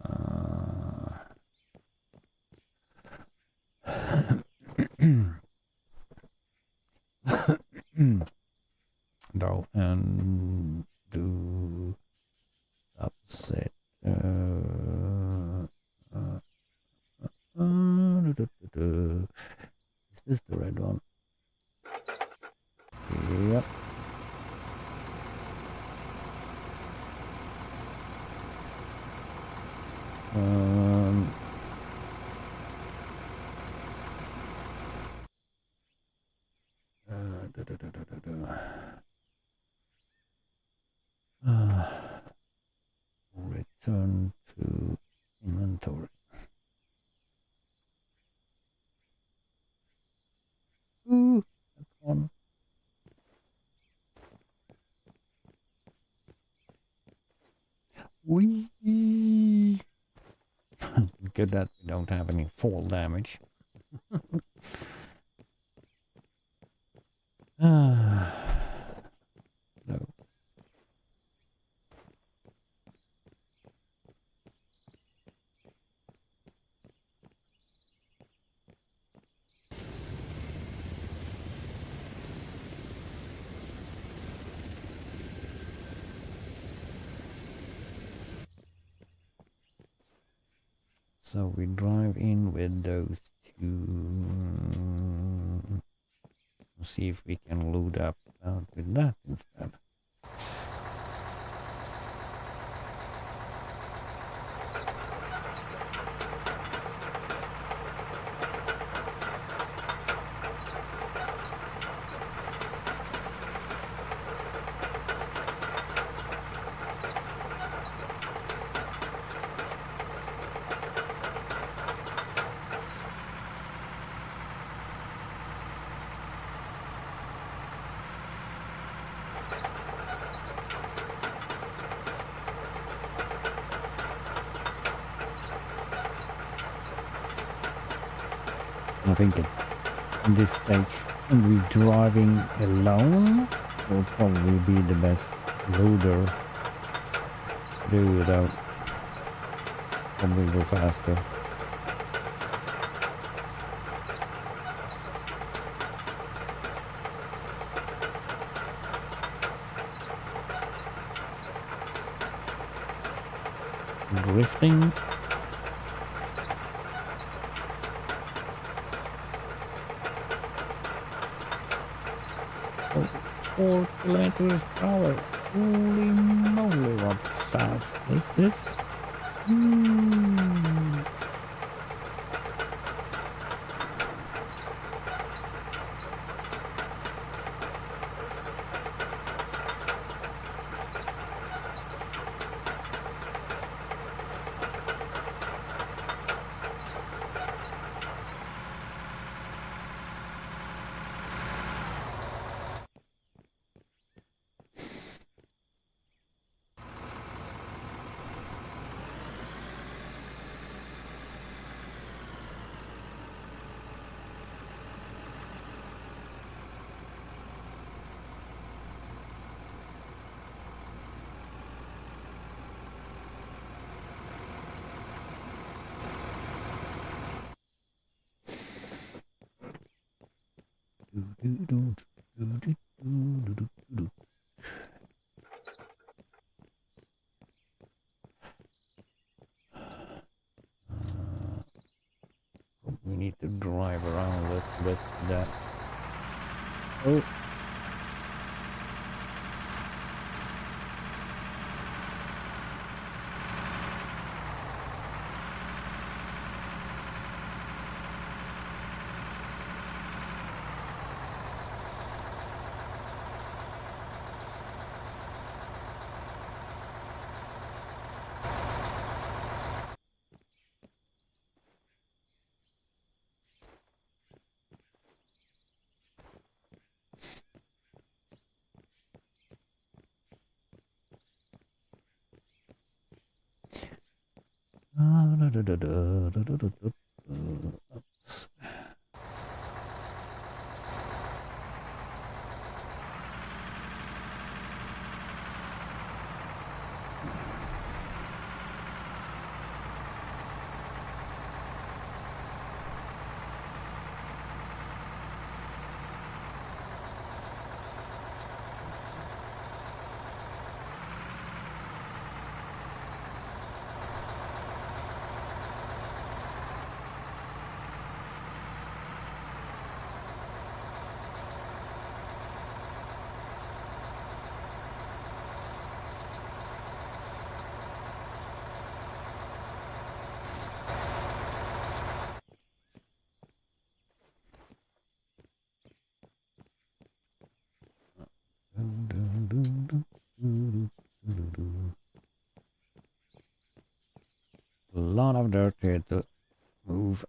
Uh, Though, and do upset. Uh, Is this the red one? Yep. Um, Return to inventory. Ooh, that's one. Wee. Good that we don't have any fall damage. No. So we drive in with those two. See if we can load up with that instead. I think in this stage, and we driving alone will probably be the best loader to do without probably go faster. Drifting. Oh, 4 kilometers per hour. Holy moly, what fast this is. We need to drive around a little bit to that. Oh. A lot of dirt here to move.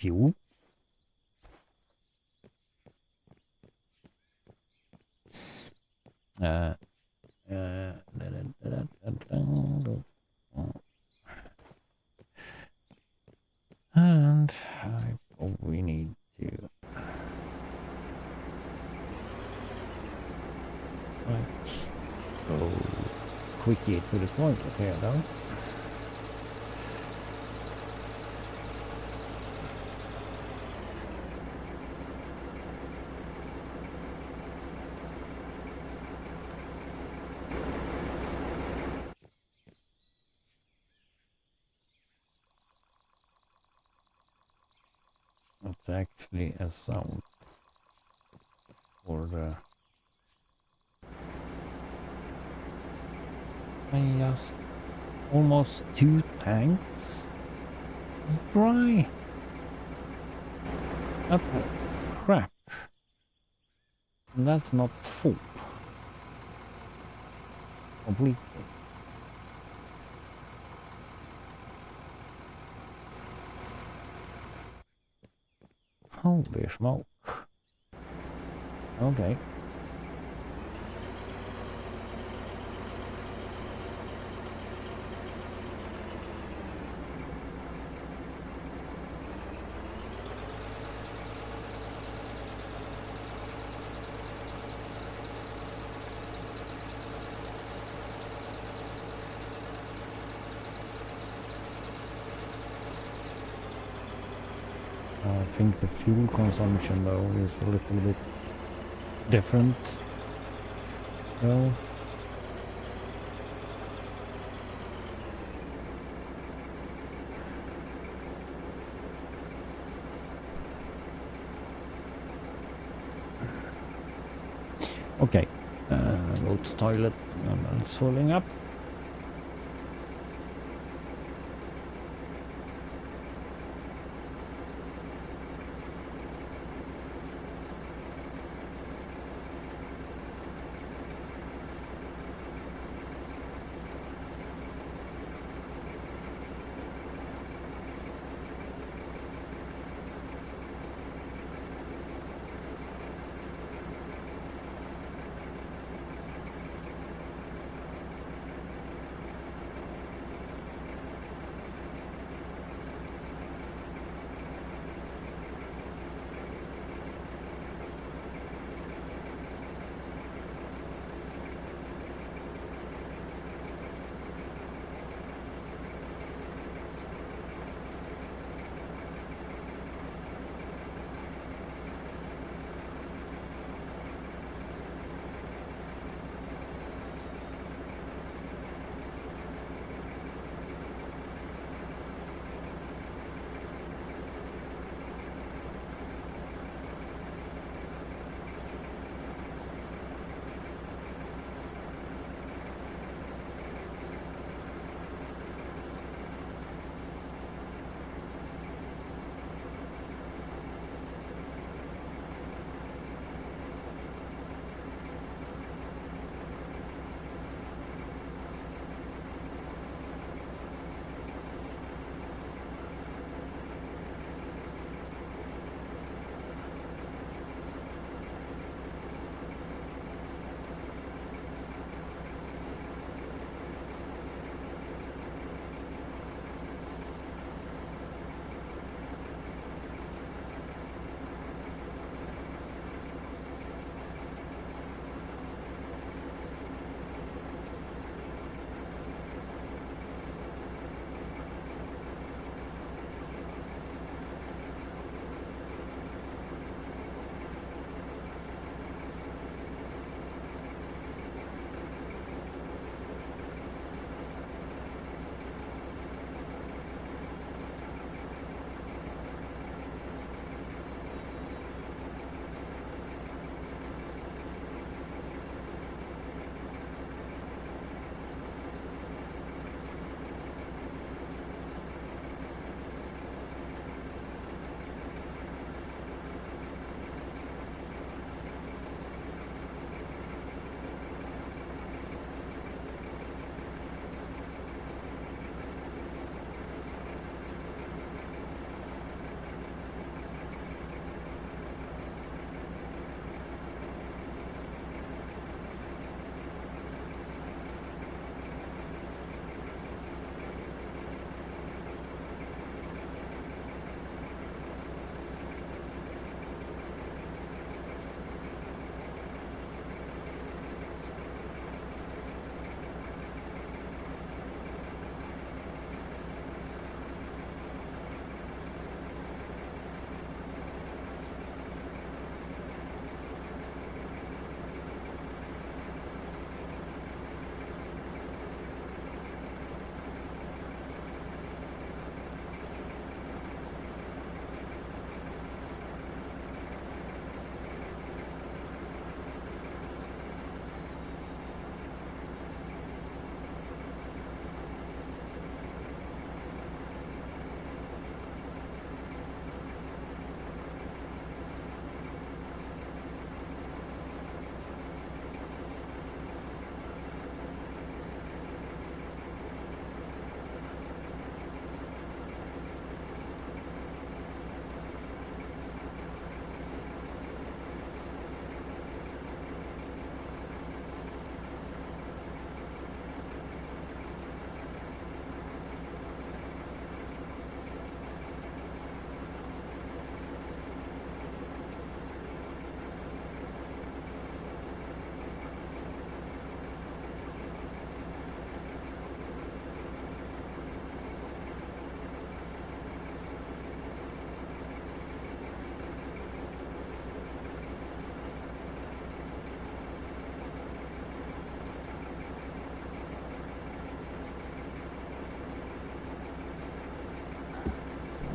fuel. And I probably need to go quickly to the toilet here though. It's actually a sound for the just almost 2 tanks. It's dry. That crap. And that's not full. Completely. Holy smoke. Okay. I think the fuel consumption though is a little bit different. Well, okay, go to toilet and it's filling up.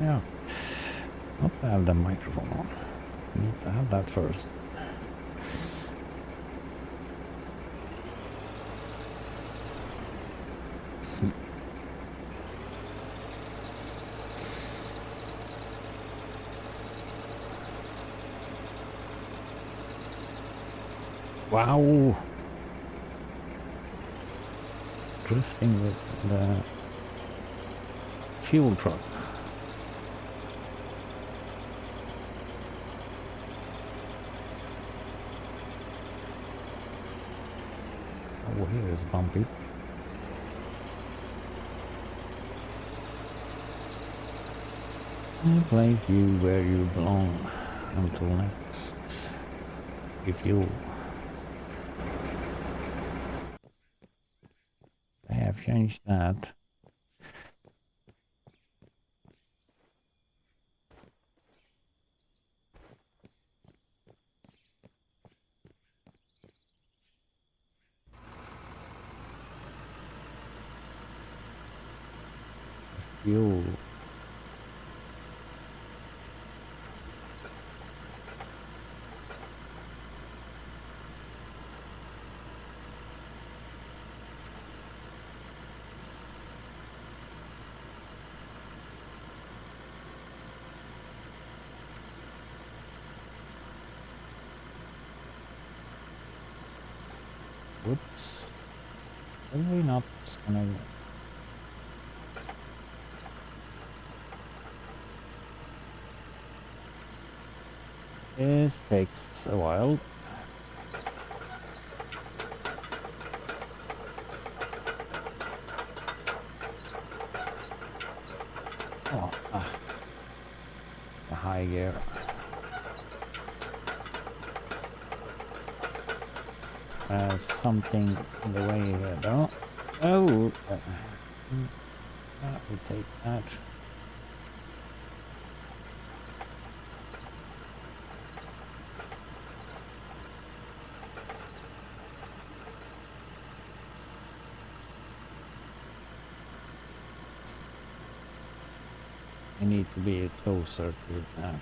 Yeah. Not to have the microphone on. Need to have that first. Wow! Drifting with the fuel truck. Oh, here is bumpy. I place you where you belong until next refuel. I have changed that. Fuel. Whoops. Are we not gonna... This takes a while. Oh, the high gear. Something in the way here though. Oh! That will take that. I need to be closer to that.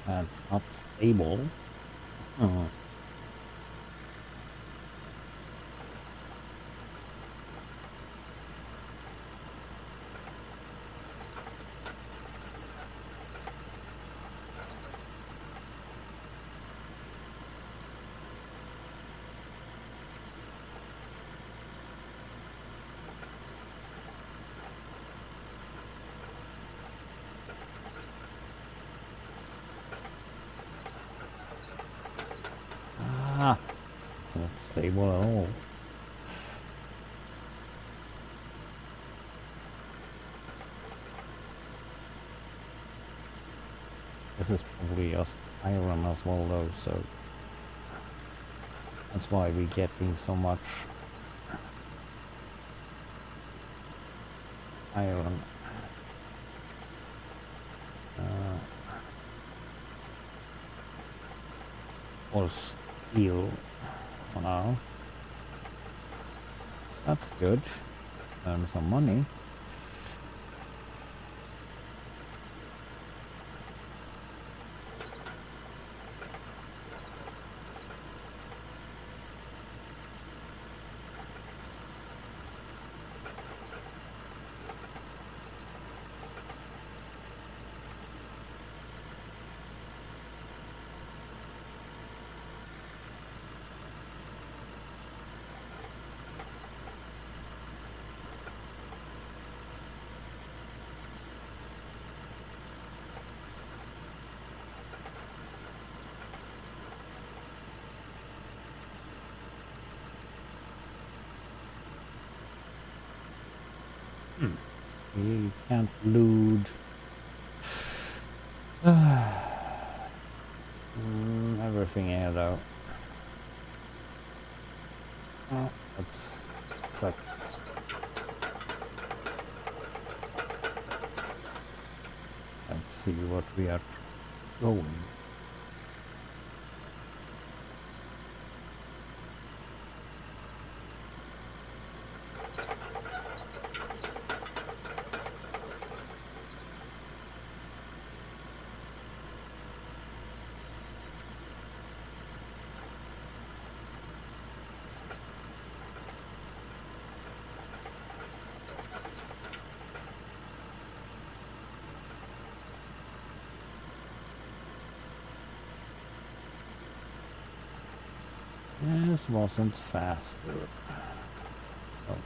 That's not stable. Oh. It's not stable at all. This is probably just iron as well though, so that's why we're getting so much iron. Or steel for now. That's good. Earn some money. You can't load everything here though. Oh, that sucks. Let's see what we are going. This wasn't faster. Oh.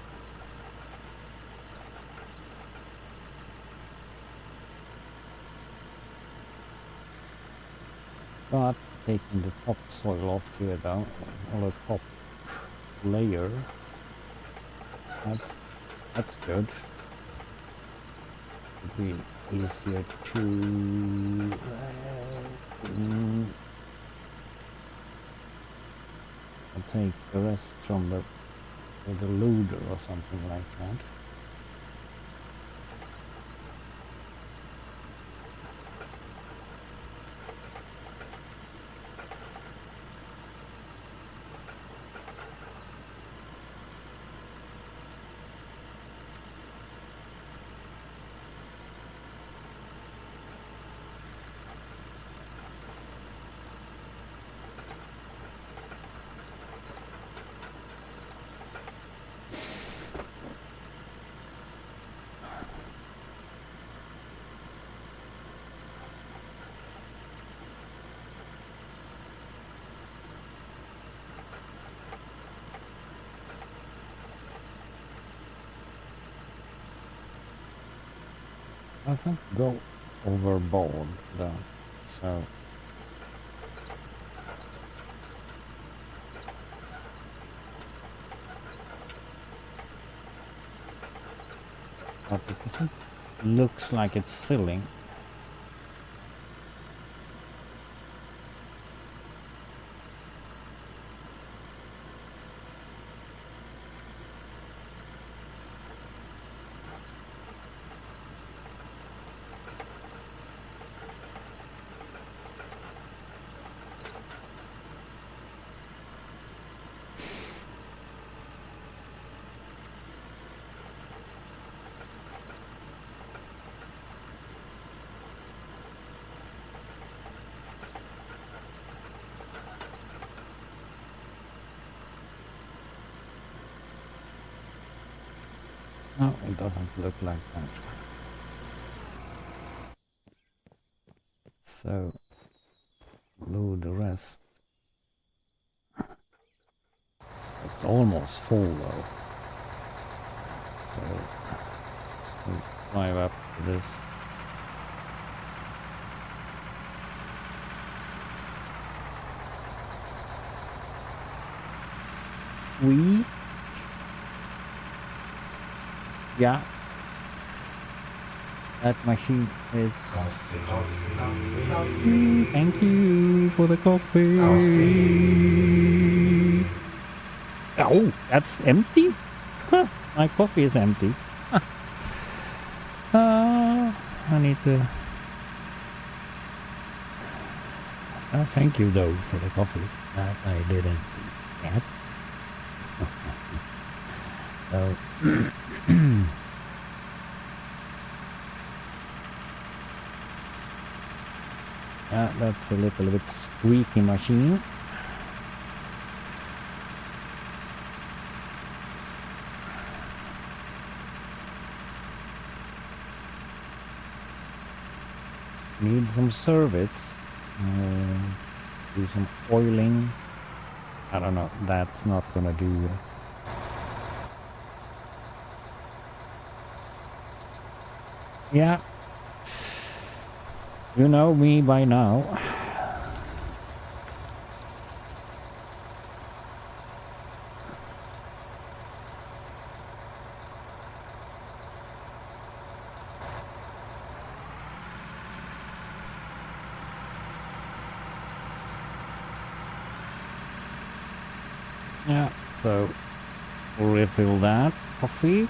But taking the topsoil off here though, or the top layer, that's good. It'd be easier to I'll take the rest from the loader or something like that. I think go overboard though, so but because it looks like it's filling. No, it doesn't look like that. So load the rest. It's almost full though. So we'll drive up to this. Yeah. That machine is... Thank you for the coffee. Oh, that's empty? Huh, my coffee is empty. Huh. I need to... thank you though for the coffee. That I didn't get. So... yeah, that's a little bit squeaky machine. Need some service. Do some oiling. I don't know. That's not gonna do. Yeah. You know me by now. Yeah, so we'll refill that coffee.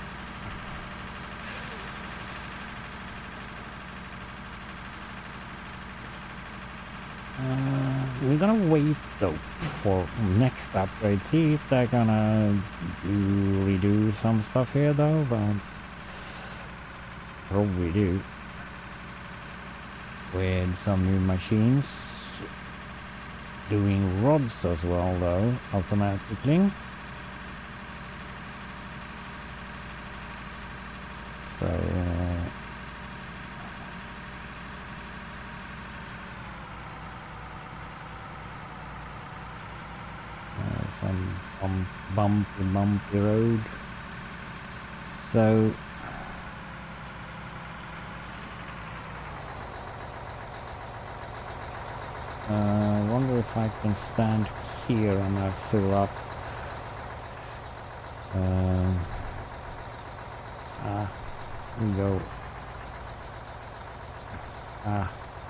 We're gonna wait though for next upgrade. See if they're gonna redo some stuff here though, but probably do. With some new machines doing rods as well though, automatically. So some bumpy road. So I wonder if I can stand here and I fill up. We go.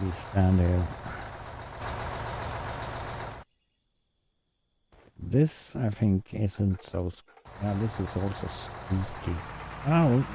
We stand here. This, I think, isn't so... Yeah, this is also squeaky. Oh!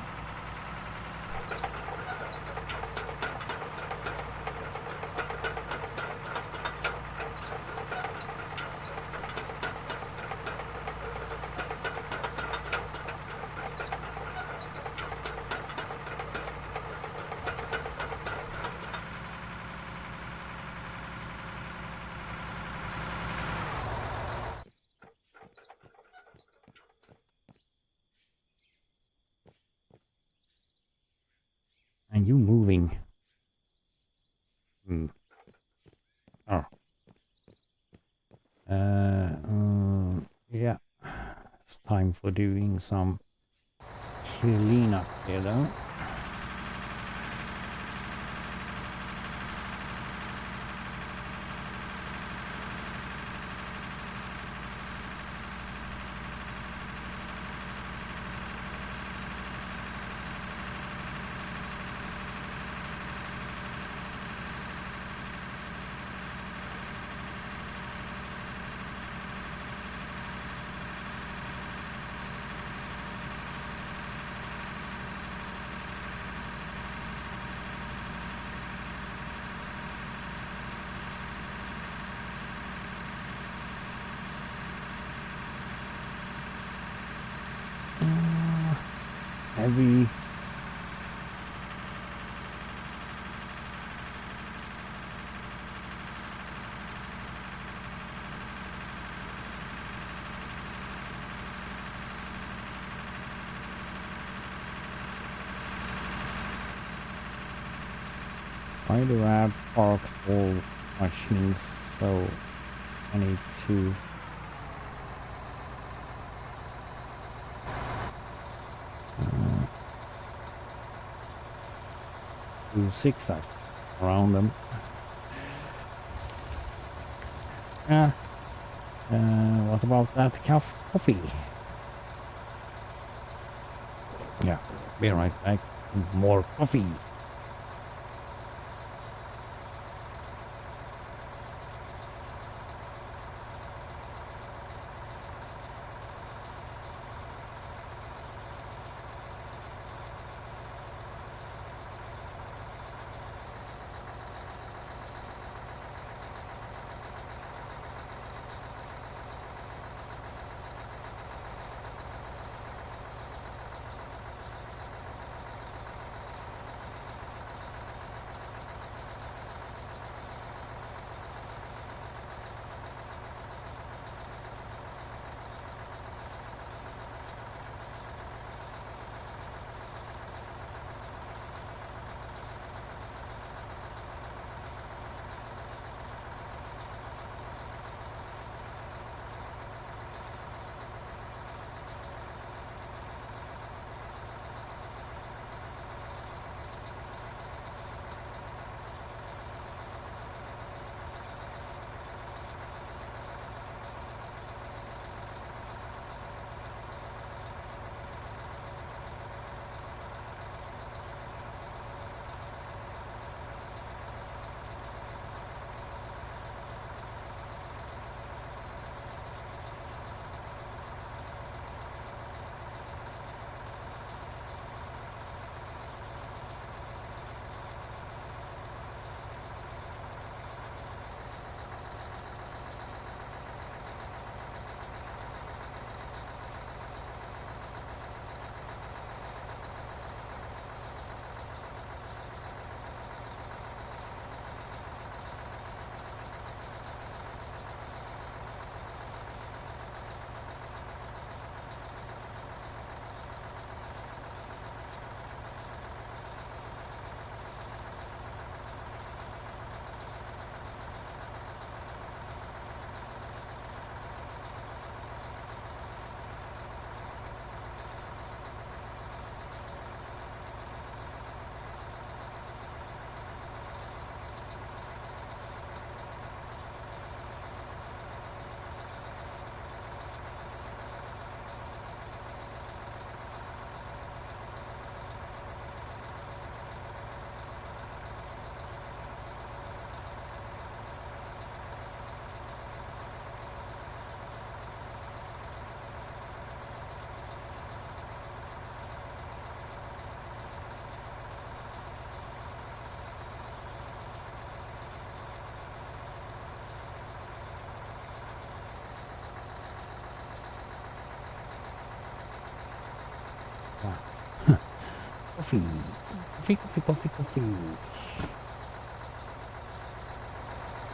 And you moving. Oh. Yeah. It's time for doing some cleanup here though. Heavy. Why do I have parked all machines so I need to do zigzag around them? Yeah. What about that coffee? Yeah, be right back. More coffee. coffee. Coffee, coffee, coffee, coffee.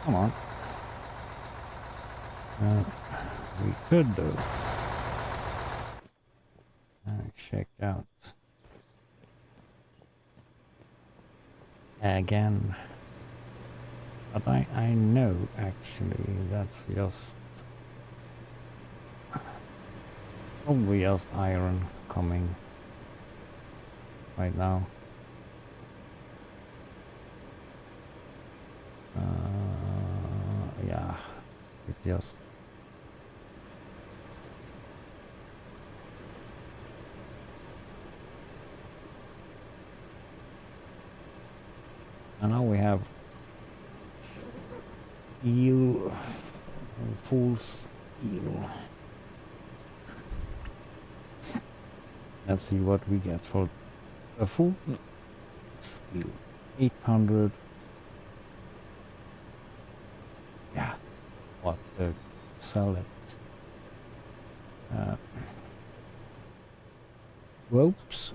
Come on. We could though. Check out again. But I know actually that's just probably just iron coming right now. Yeah, it just and now we have steel, full steel. Let's see what we get for a full steel. 800. Yeah, what sell it. Ropes.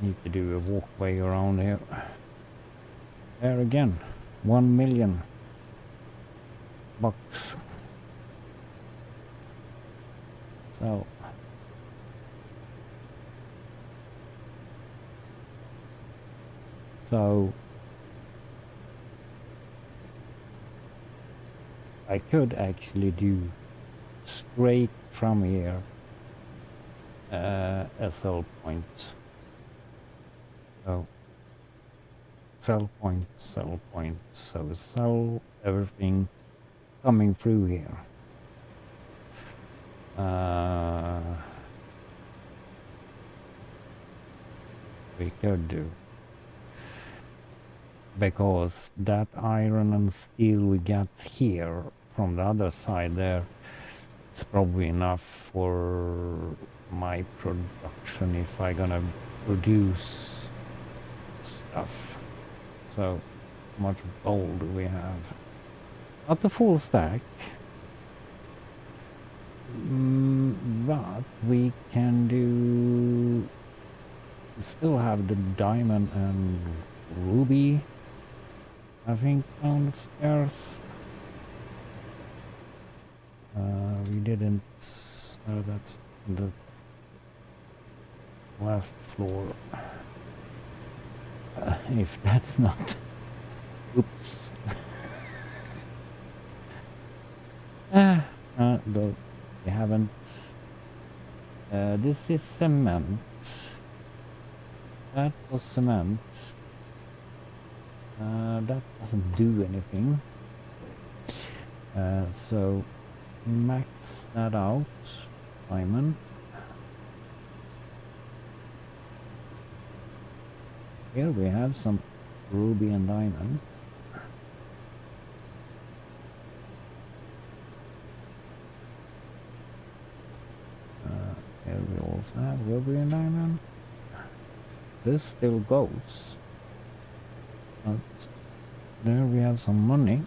Need to do a walkway around here. There again, 1 million bucks. So I could actually do straight from here a sell point. So sell point, sell point. So sell everything coming through here. We could do. Because that iron and steel we got here from the other side there, it's probably enough for my production if I gonna produce stuff. So much gold do we have? Not the full stack, but we can do. We still have the diamond and ruby, I think, downstairs. We didn't. That's the last floor. If that's not. Oops. Though we haven't. This is cement. That was cement. That doesn't do anything. So max that out. Diamond. Here we have some ruby and diamond. Here we also have ruby and diamond. This still goes. But there we have some money.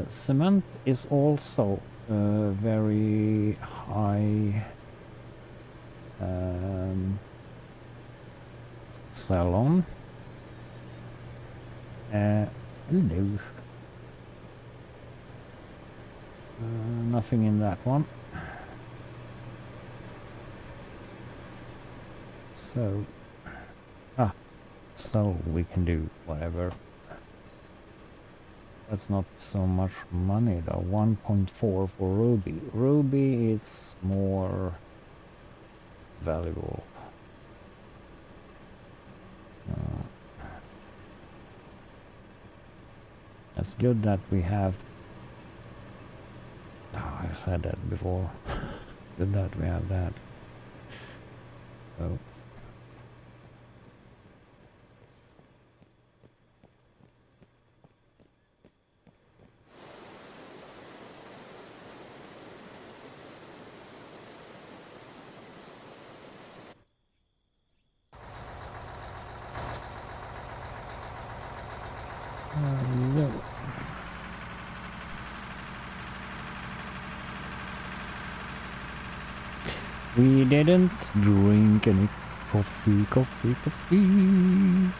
Cement is also very high sell on. Hello. Nothing in that one. So we can do whatever. That's not so much money though. 1.4 for ruby. Ruby is more valuable. It's good that we have. I said that before. Good that we have that. So. We didn't drink any coffee, coffee, coffee.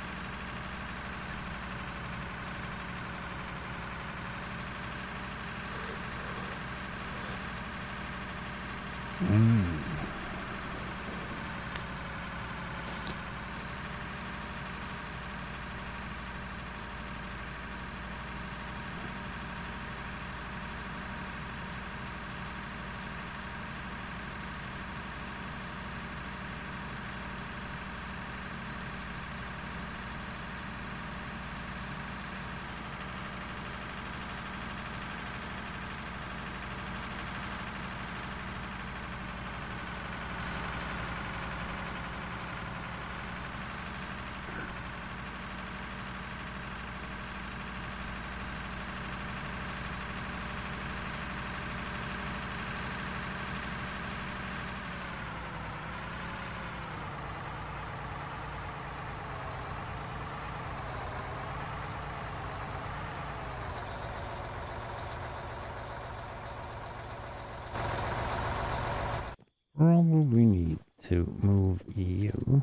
Probably need to move you.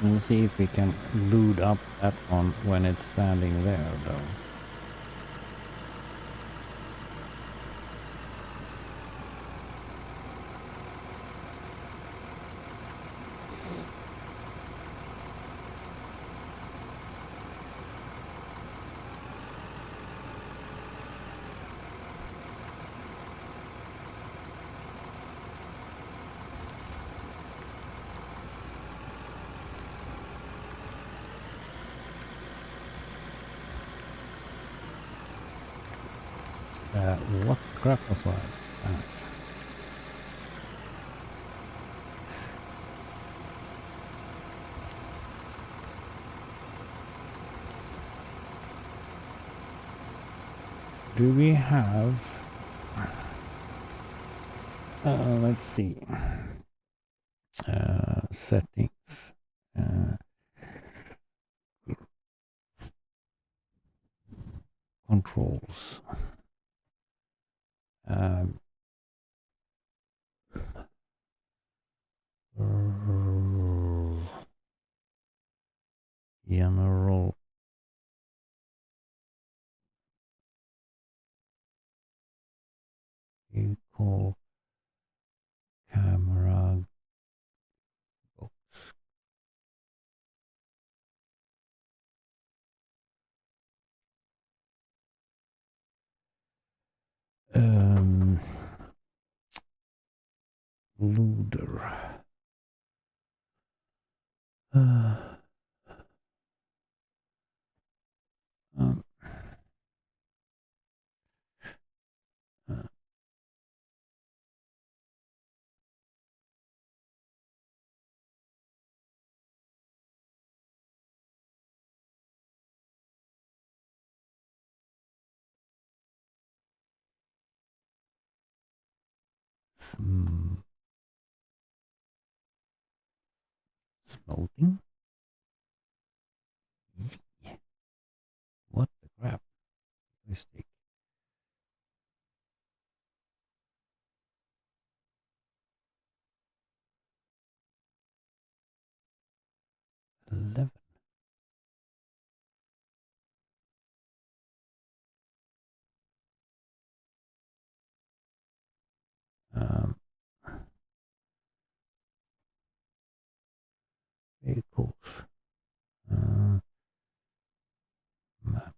We'll see if we can load up that one when it's standing there, though. What crap was that? Do we have... let's see. Settings. Controls. General vehicle camera box. Loader. Smoking? What the crap? Mistake. 11. Vehicles. Map.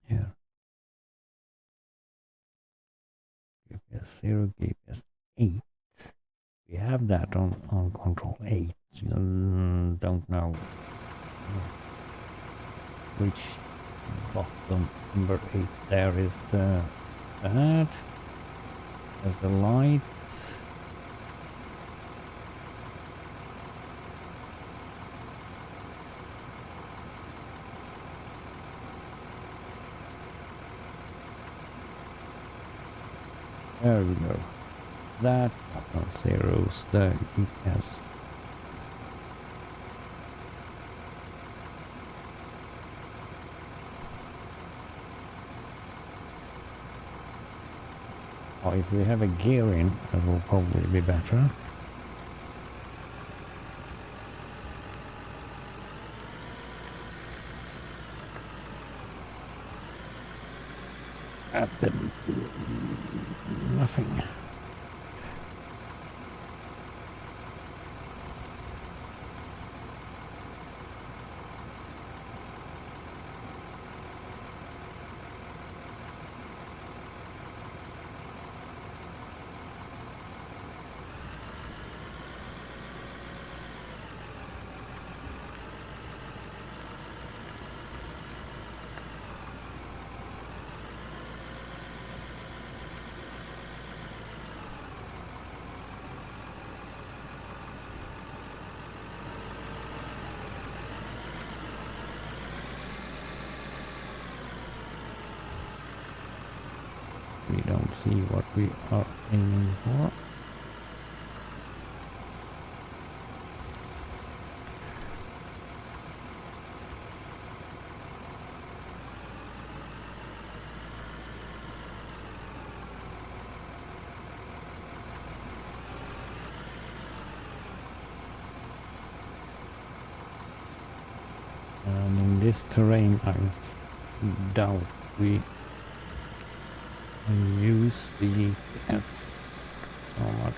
Here. GPS 0, GPS 8. We have that on control 8. Don't know which bottom number 8 there is the that. There's the light. There we go. that. Couple zeros, the GPS. Oh, if we have a gear in, it will probably be better. Nothing. We don't see what we are aiming for. And in this terrain, I doubt we use the GPS so much.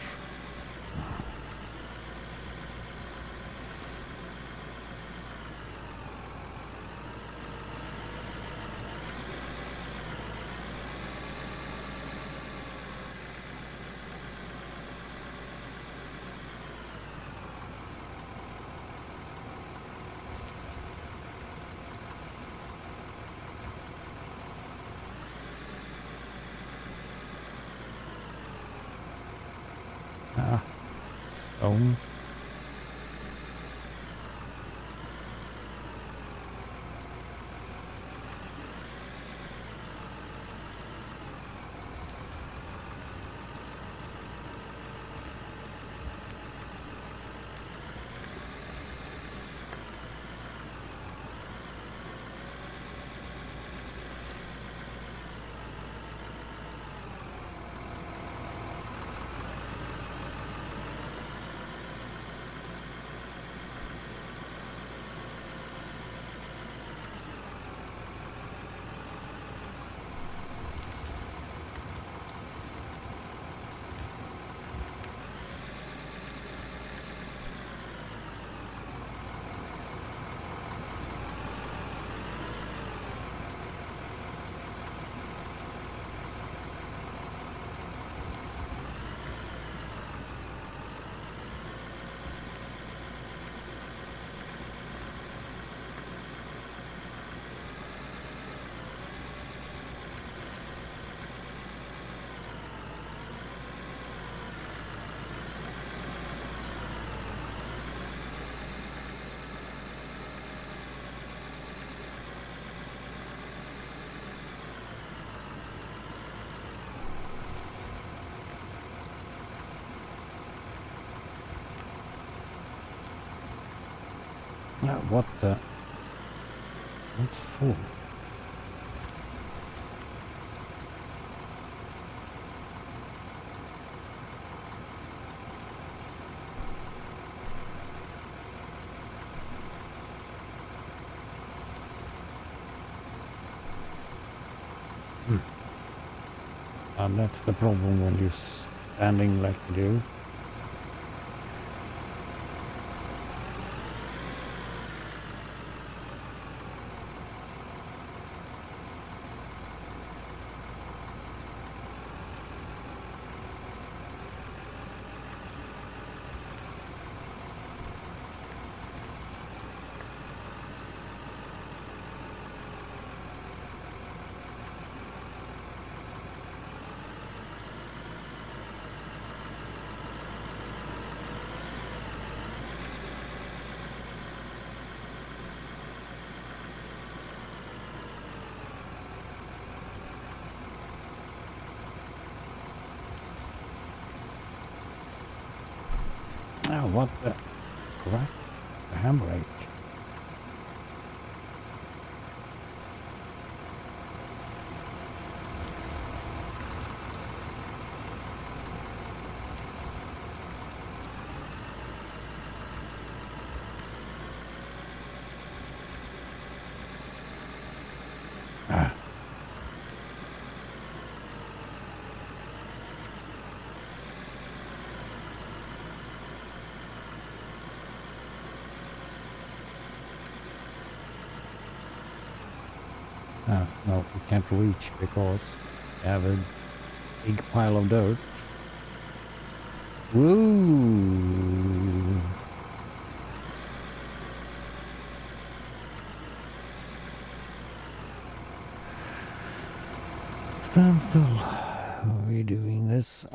Ah, stone. What the? It's full. And that's the problem when you're standing like you do. what the crap? The handbrake. Ah. Ah, no, we can't reach because we have a big pile of dirt. Woo! Stand still. Are we doing this?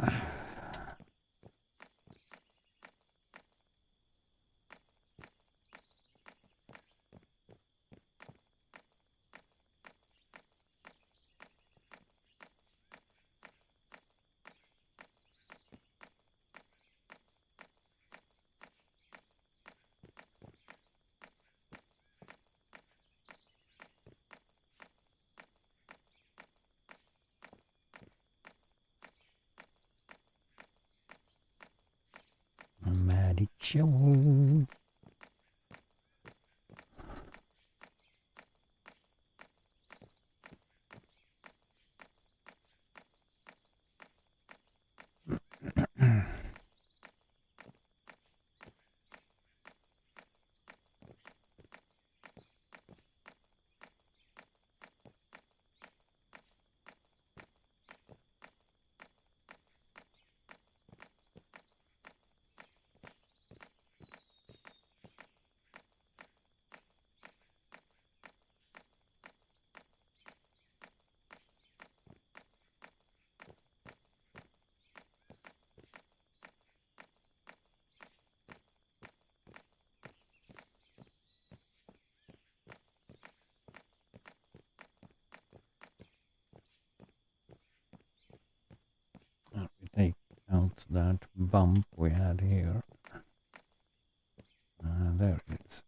Magic show. We take out that bump we had here. There it is.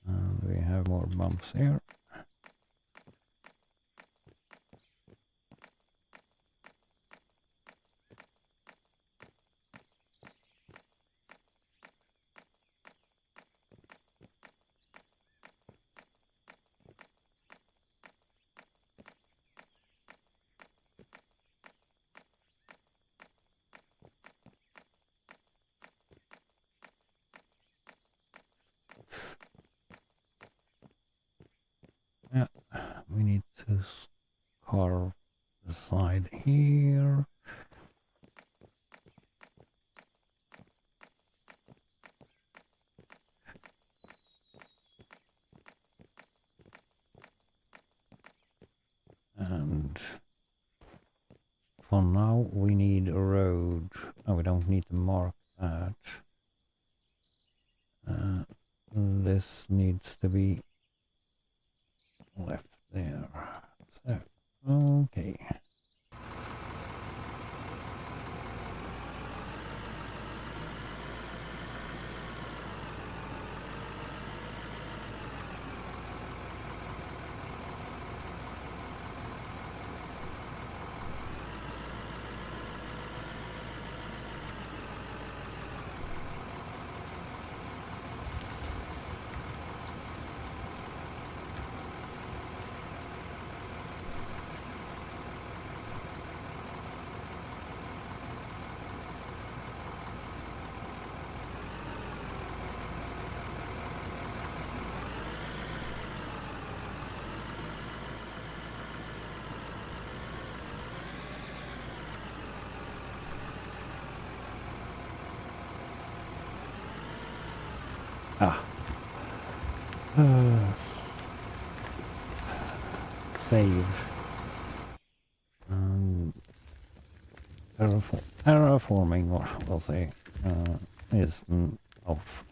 And we have more bumps here. Yeah, we need to carve the side here. And for now we need a road. Oh, we don't need to mark that. This needs to be left there. So, okay. Ah. Save. Terraforming, or we'll say, is off.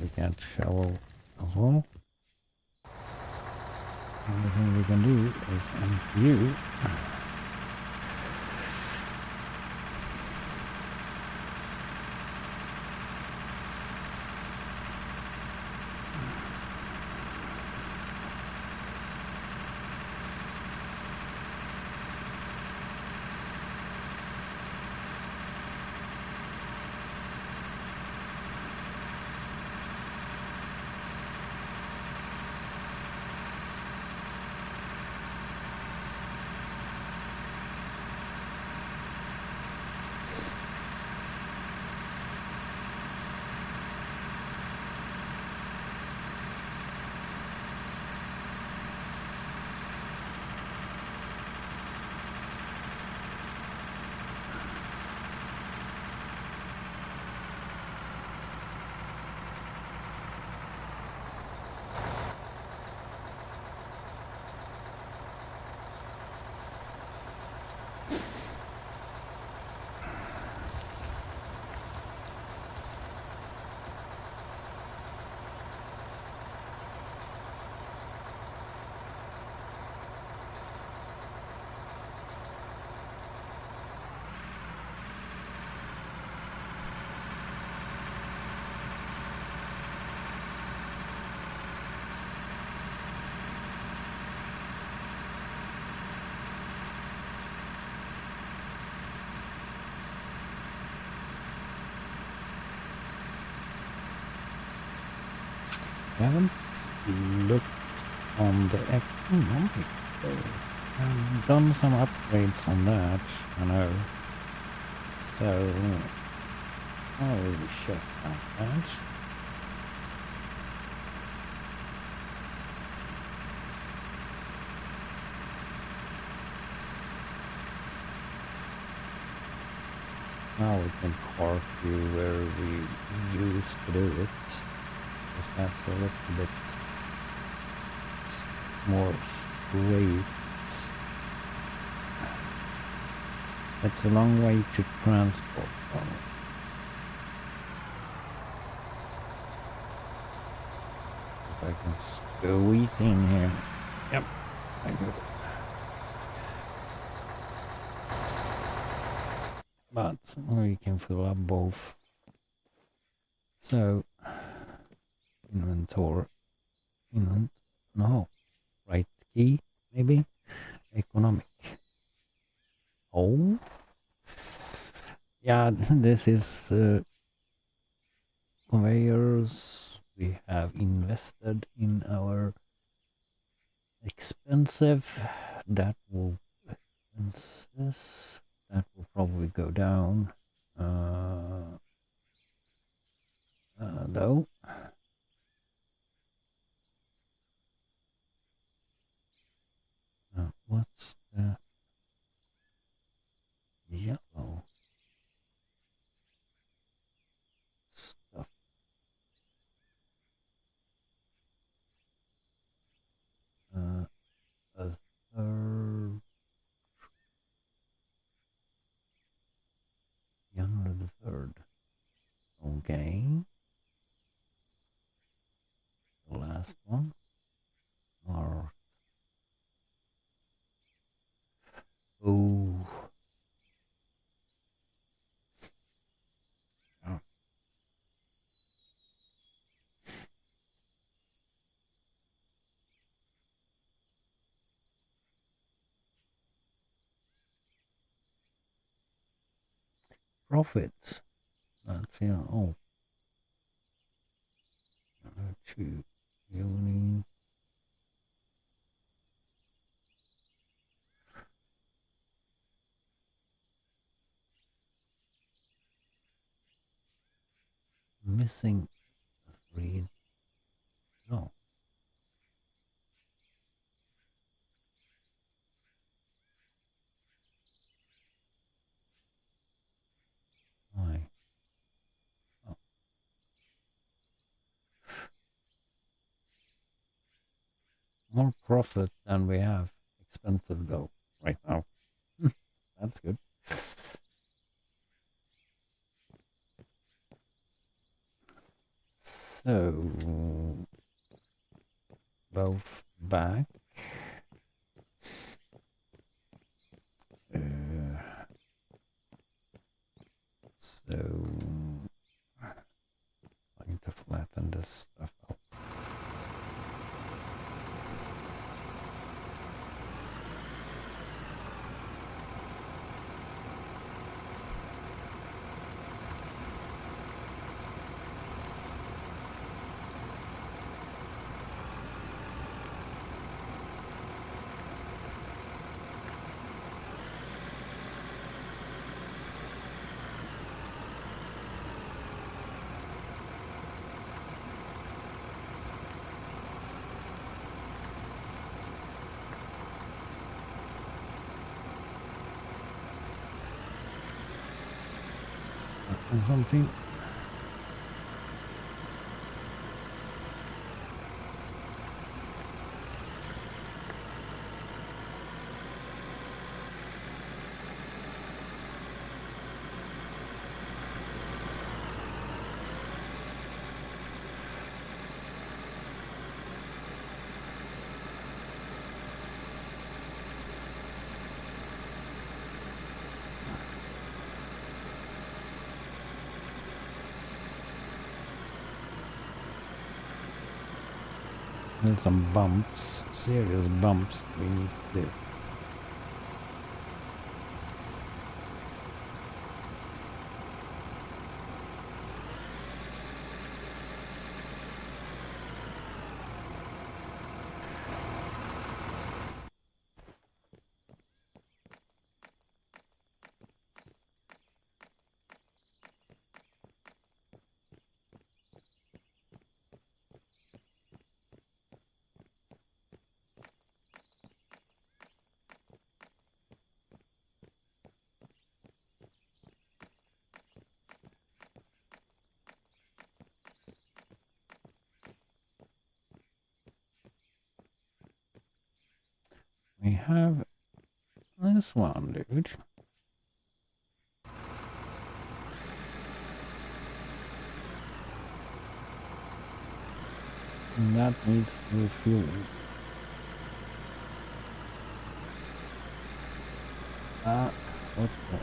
We can't shovel as well. Only thing we can do is empty you. I haven't looked on the economic though. I've done some upgrades on that, I know. So I'll really check out that. Now we can park you where we used to do it. Because that's a little bit more straight. It's a long way to transport though. If I can squeeze in here. Yep, I do. But we can fill up both. So inventory. No. Right key, maybe? Economic. Oh. Yeah, this is conveyors. We have invested in our expensive. That will expenses. That will probably go down. Though. What's the yellow stuff? A third. January the 3rd. Okay. The last one. Or oh. Oh. Profits. That's yeah. Oh. 2 million. Missing 3. No. Why? Oh. More profit than we have. Expensive though. Right now. That's good. So both back. flatten this stuff out. And something. There's some bumps, serious bumps we need to do. We have this one, dude. And that needs to be fueled. What the?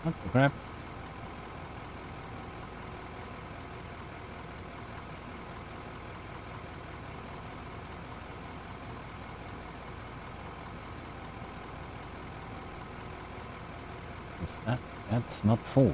What the crap? That's not full.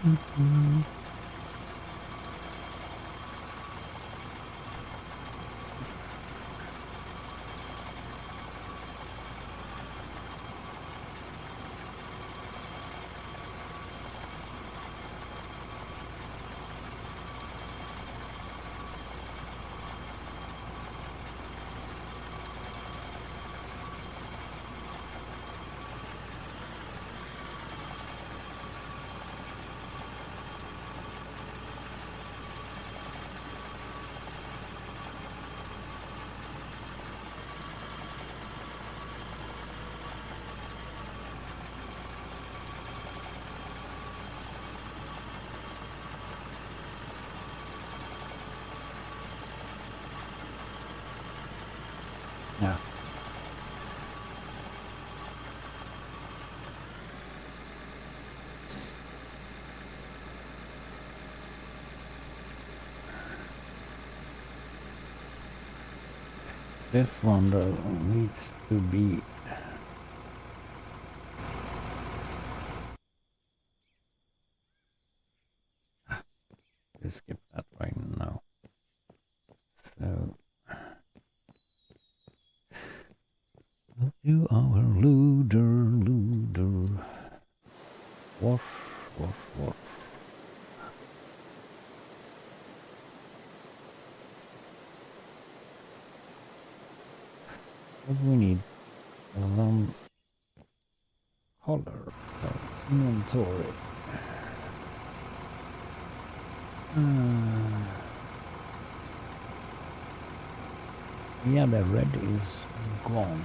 Yeah. This one though needs to be skip that right now. So we'll do our looter. Wash. What do we need? Color. Inventory. Yeah, the red is gone.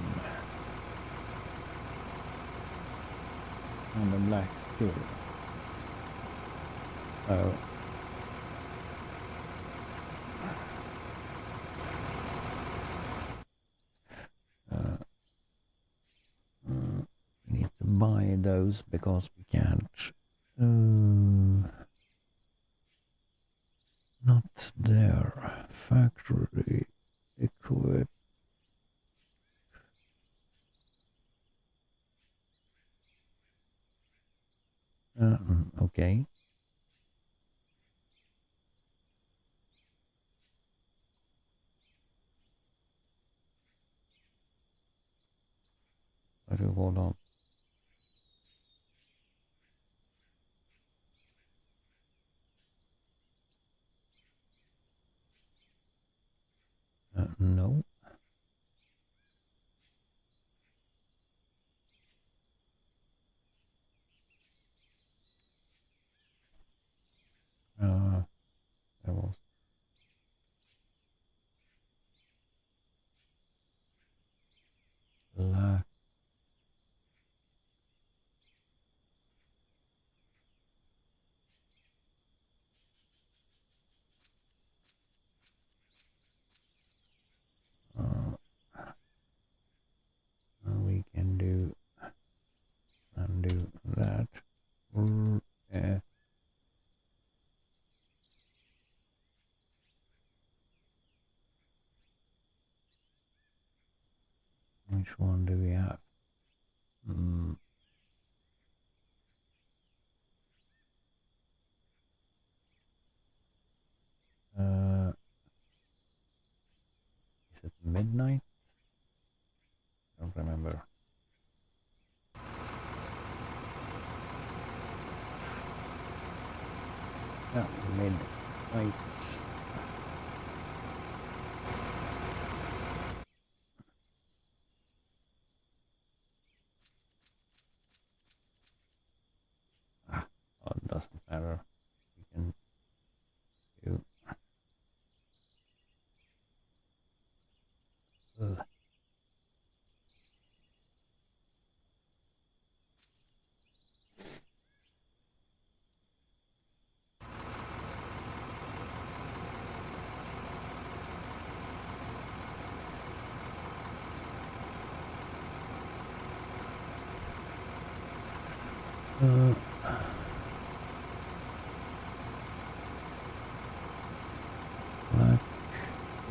And the black too. So we need to buy those because we can't. Not there. Factory equip. Okay. Hold on. No. There was black. We can do that. Which one do we have? Is it midnight? Don't remember. Yeah, midnight. Oh, it doesn't matter. We can do. Ugh.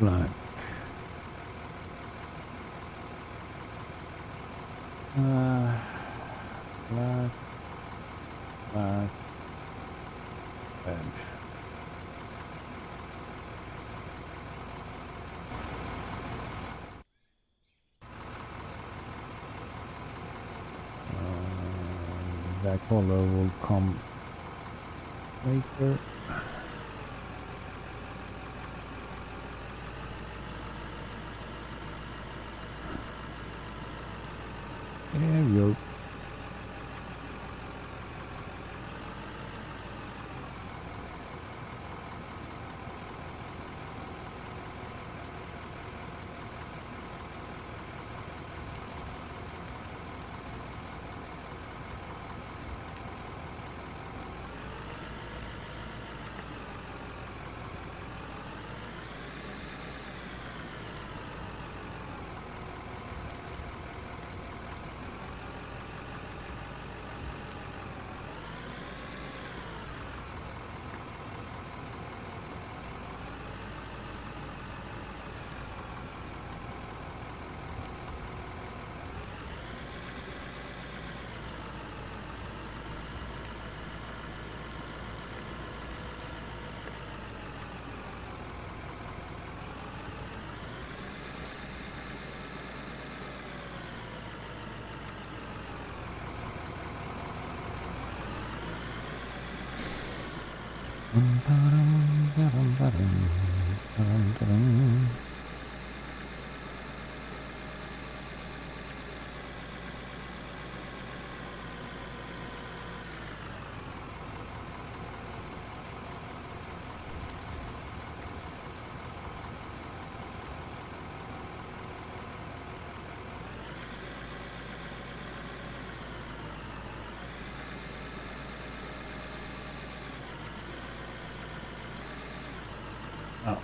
Black. Black. That color will come later. There we go.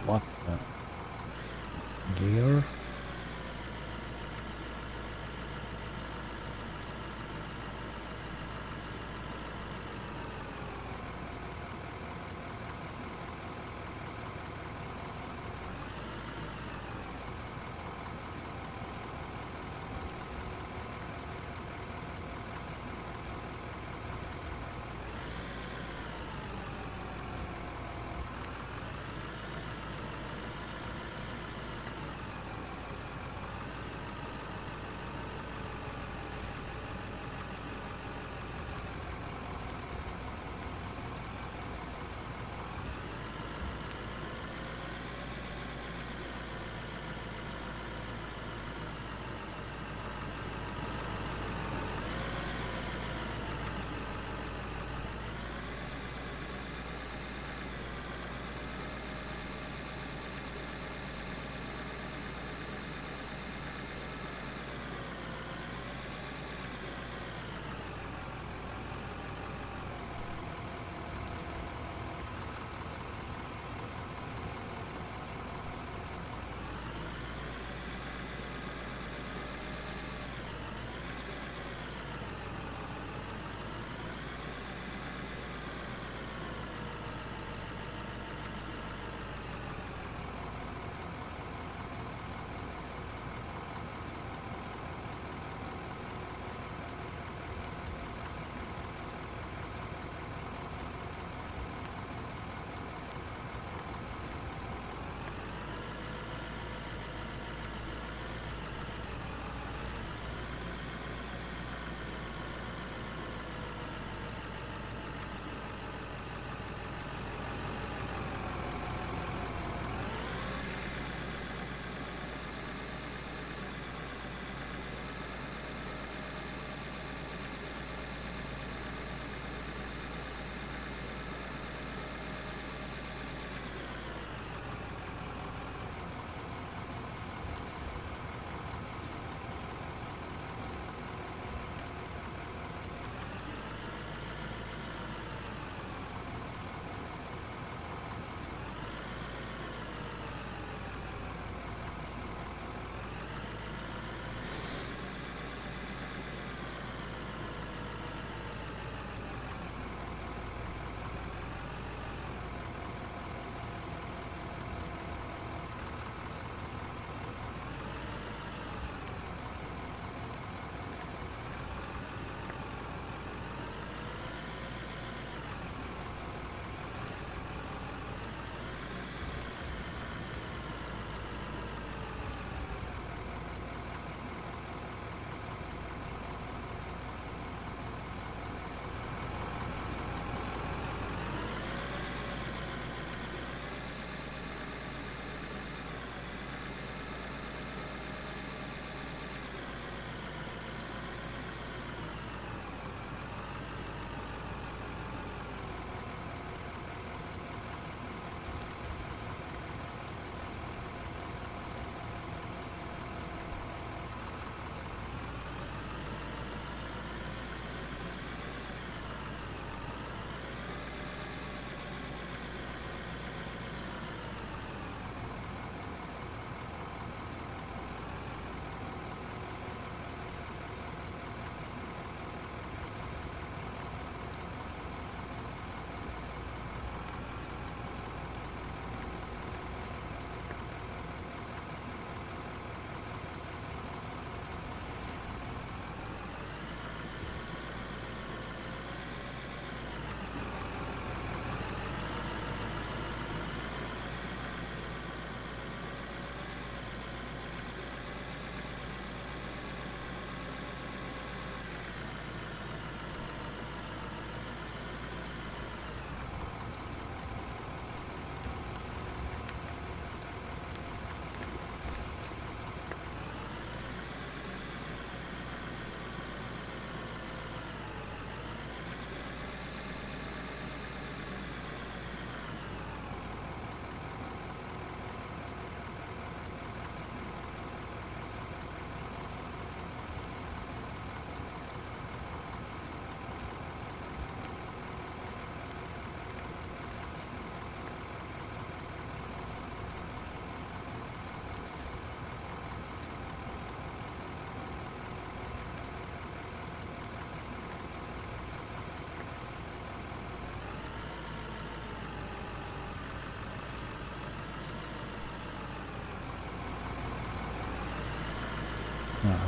What the gear?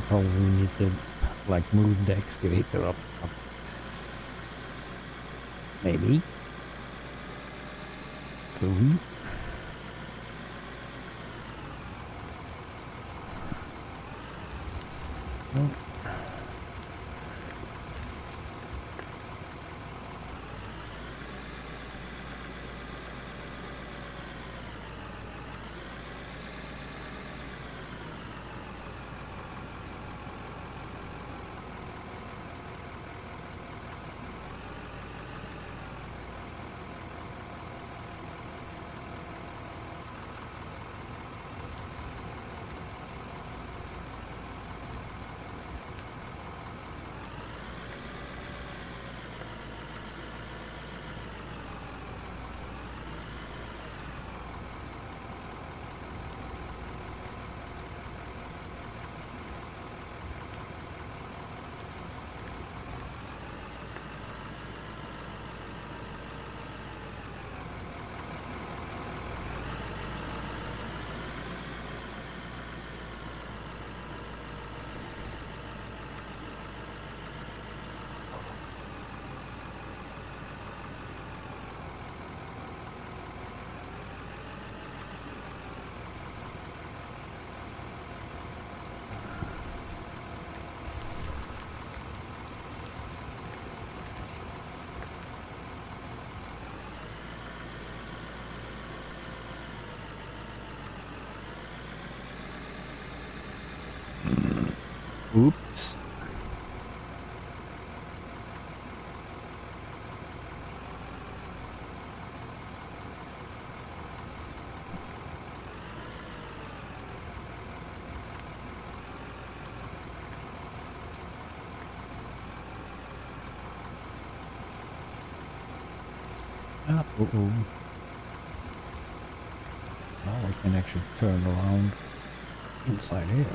probably need to like move the excavator up. Maybe. So oh. Oops. Uh-oh. Now I can actually turn around inside here.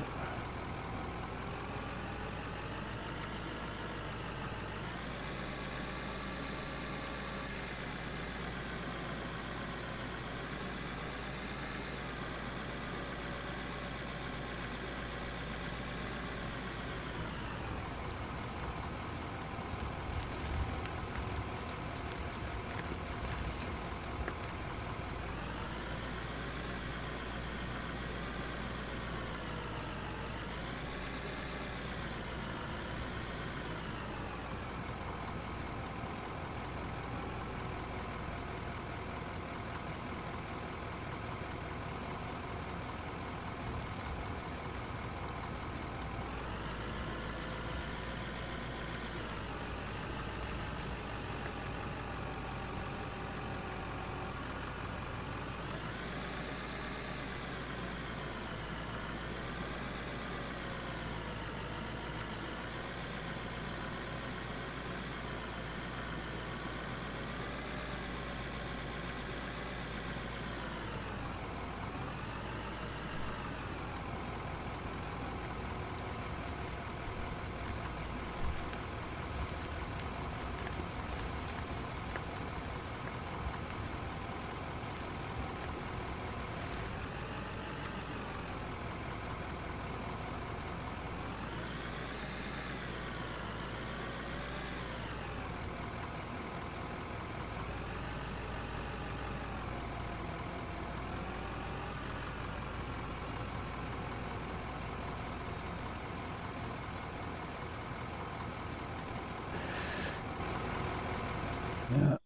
Yeah.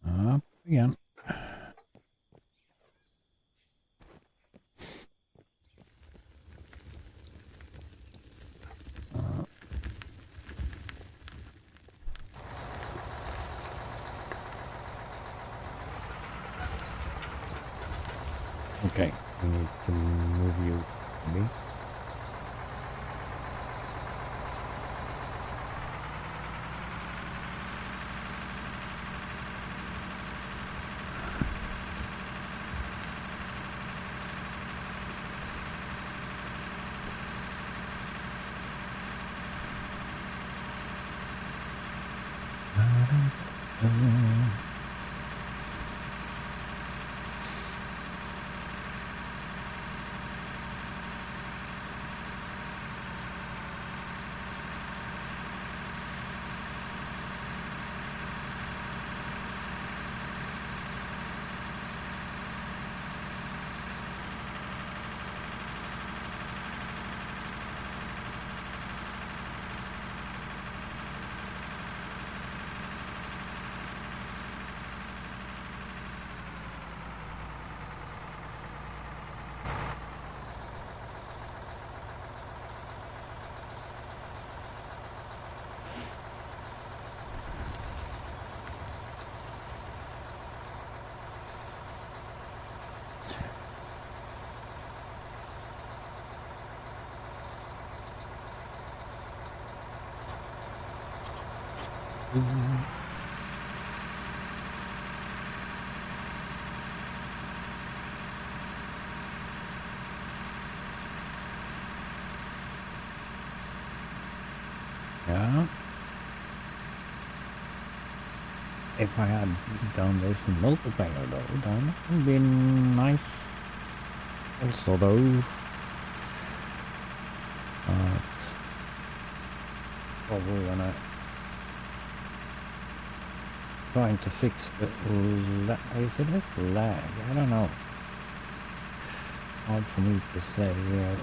Up again. Okay, we need to move you to me. Yeah. If I had done this in multiplayer though, then it would be nice also though. But probably gonna trying to fix the if it is lag, I don't know. Hard for me to say here.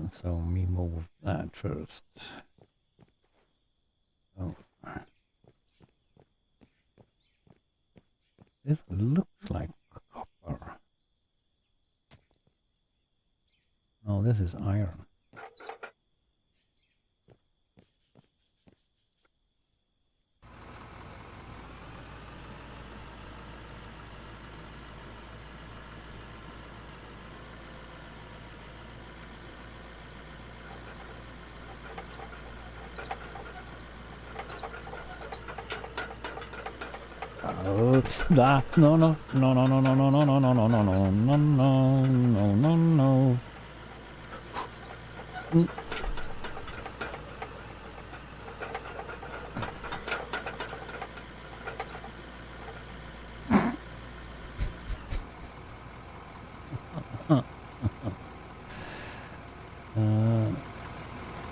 So me move that first. Oh. This looks like copper. No, this is iron. Oh, no, no, no, no, no, no, no, no, no, no, no, no, no, no, no, no, no.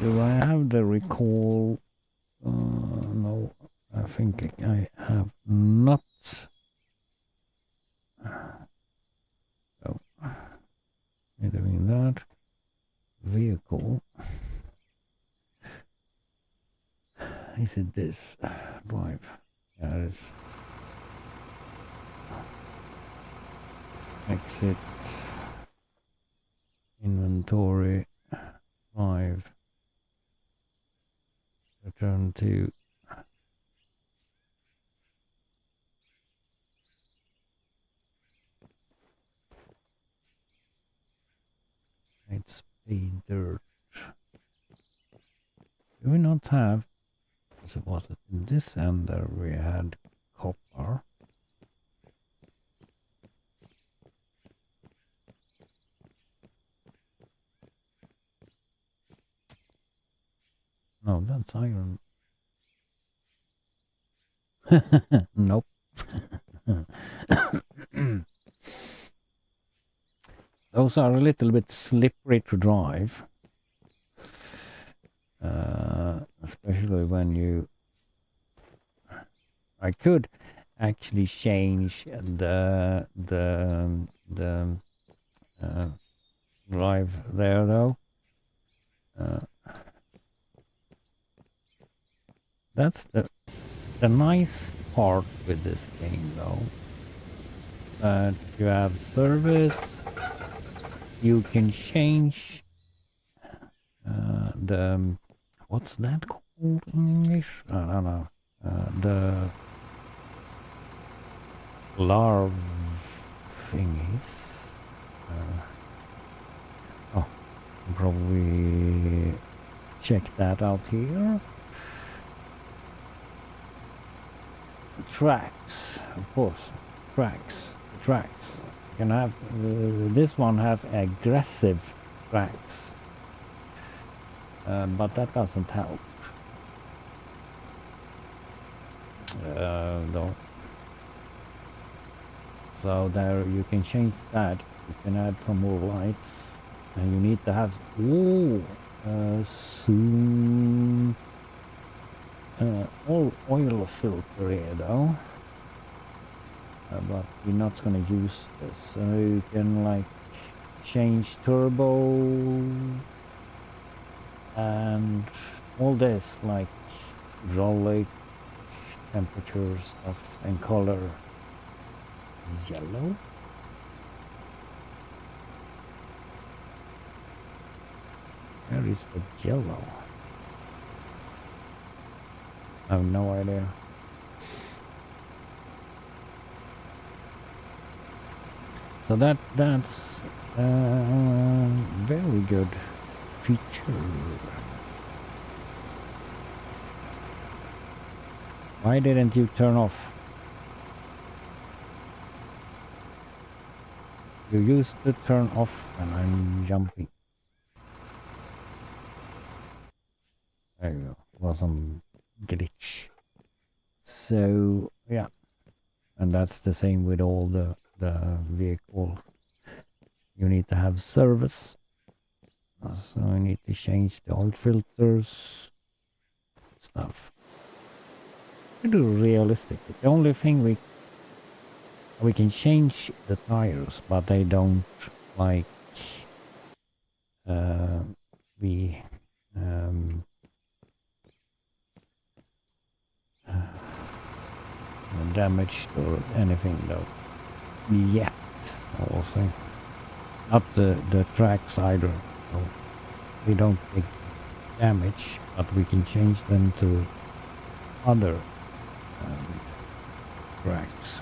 Do I have the recall? No, I think I have not. So, we're doing that. Vehicle. Is it this? Drive. Yeah, it is. Exit. Inventory. Drive. Return to. It's speed dirt. Do we not have? So was it in this end there we had copper? No, that's iron. Nope. Those are a little bit slippery to drive. Especially when you... I could actually change the drive there though. That's the nice part with this game though. That you have service, you can change the what's that called in English? I don't know. The larve thingies. Oh, probably check that out here. Tracks, of course. Tracks. You can have this one have aggressive tracks, but that doesn't help. Though. So there you can change that. You can add some more lights, and you need to have soon oil filter here though. But we're not gonna use this. So you can like change turbo and all this like hydraulic temperature stuff and color. Yellow. Where is the yellow? I have no idea. So that's very good feature. Why didn't you turn off? You used to turn off when I'm jumping. There you go. Was some glitch. So yeah, and that's the same with all the vehicle. You need to have service. So I need to change the oil filters stuff. Pretty realistic. The only thing we can change the tires, but they don't like be damaged or anything though. Yet, I will say. Not the tracks either. So we don't take damage, but we can change them to other tracks.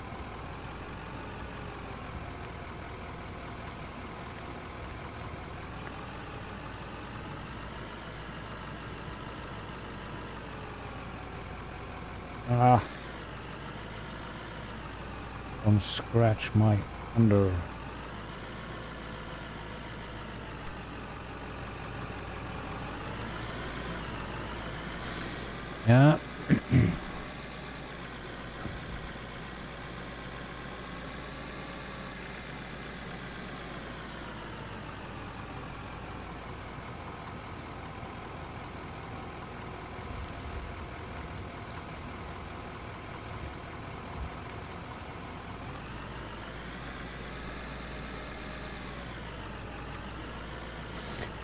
Don't scratch my under. Yeah.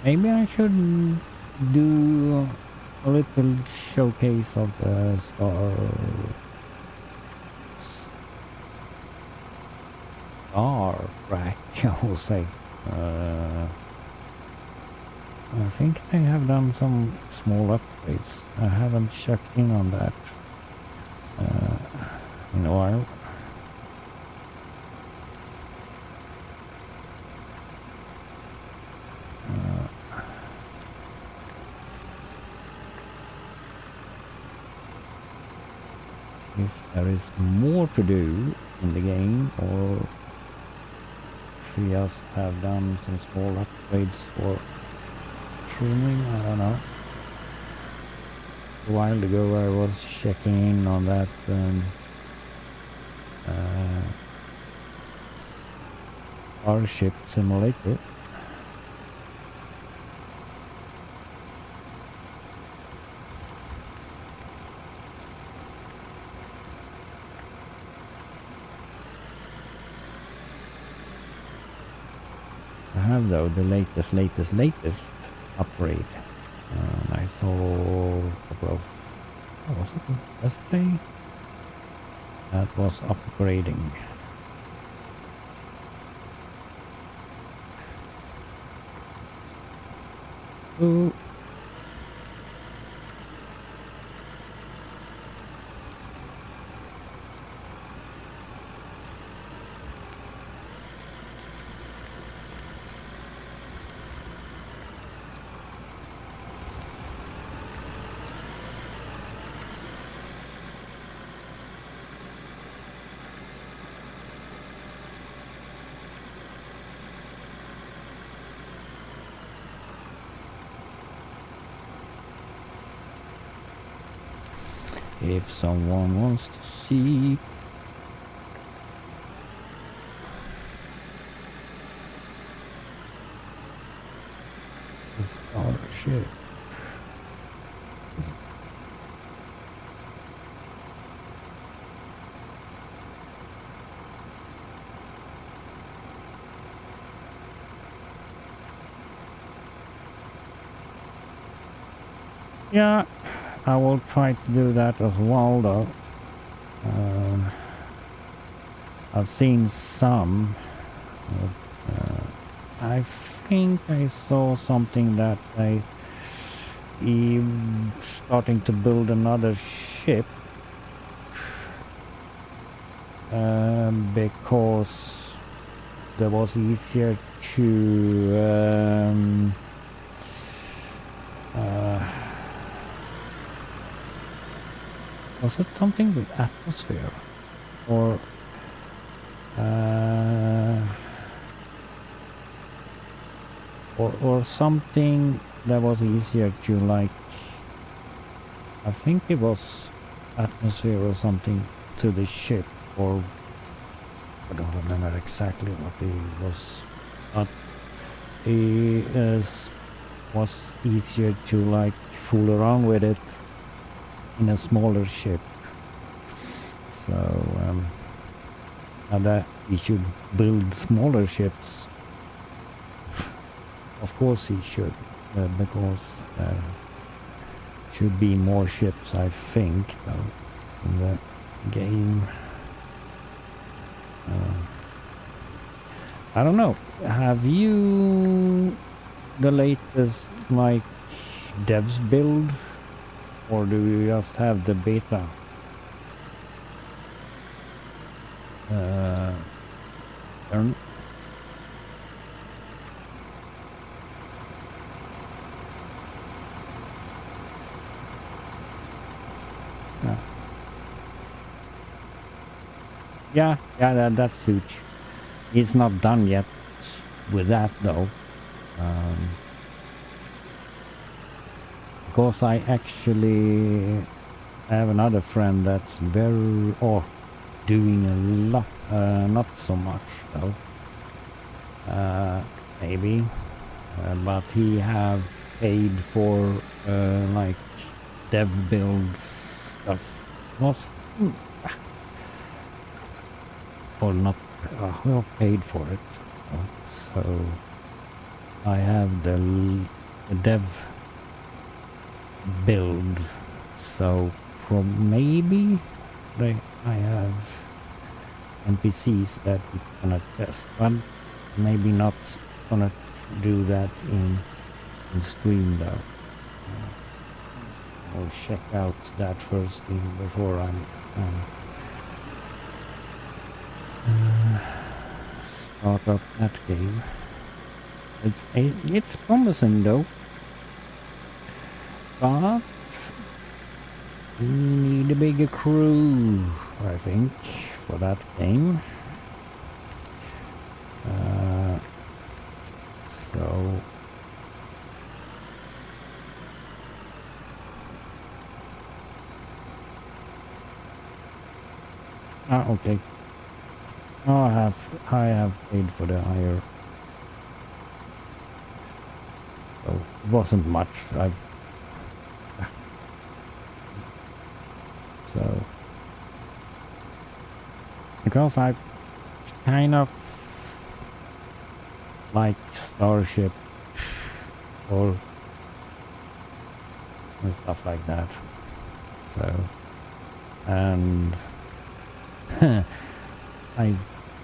Maybe I should do a little showcase of the star rack, I will say. I think they have done some small upgrades. I haven't checked in on that in a while. If there is more to do in the game, or if we just have done some small upgrades for trimming, I don't know. A while ago I was checking in on that Starship Simulator. I have though the latest upgrade. I saw a couple of, what was it, yesterday? That was upgrading. Ooh. If someone wants to see the Starship. Yeah, I will try to do that as well though. I've seen some. I think I saw something that they starting to build another ship because that was easier to was it something with atmosphere or something that was easier to, like, I think it was atmosphere or something to the ship, or I don't remember exactly what it was, but it was easier to, like, fool around with it in a smaller ship. So and that we should build smaller ships. Of course he should, because there should be more ships, I think, though, in the game. I don't know. Have you the latest, like, devs build, or do you just have the beta? Turn? Yeah, that suits. It's not done yet with that though. Because I actually have another friend that's very, or doing a lot, not so much though. Maybe, but he have paid for like dev build stuff. Most, or not, well, paid for it. So I have the dev build, so maybe I have NPCs that we cannot test, but maybe not gonna do that in stream though. I'll check out that first thing before I'm start up that game. It's promising though, but we need a bigger crew, I think, for that game. So okay. Oh, I have paid for the higher. So it wasn't much. So because I kind of like Starship or and stuff like that. So and I'm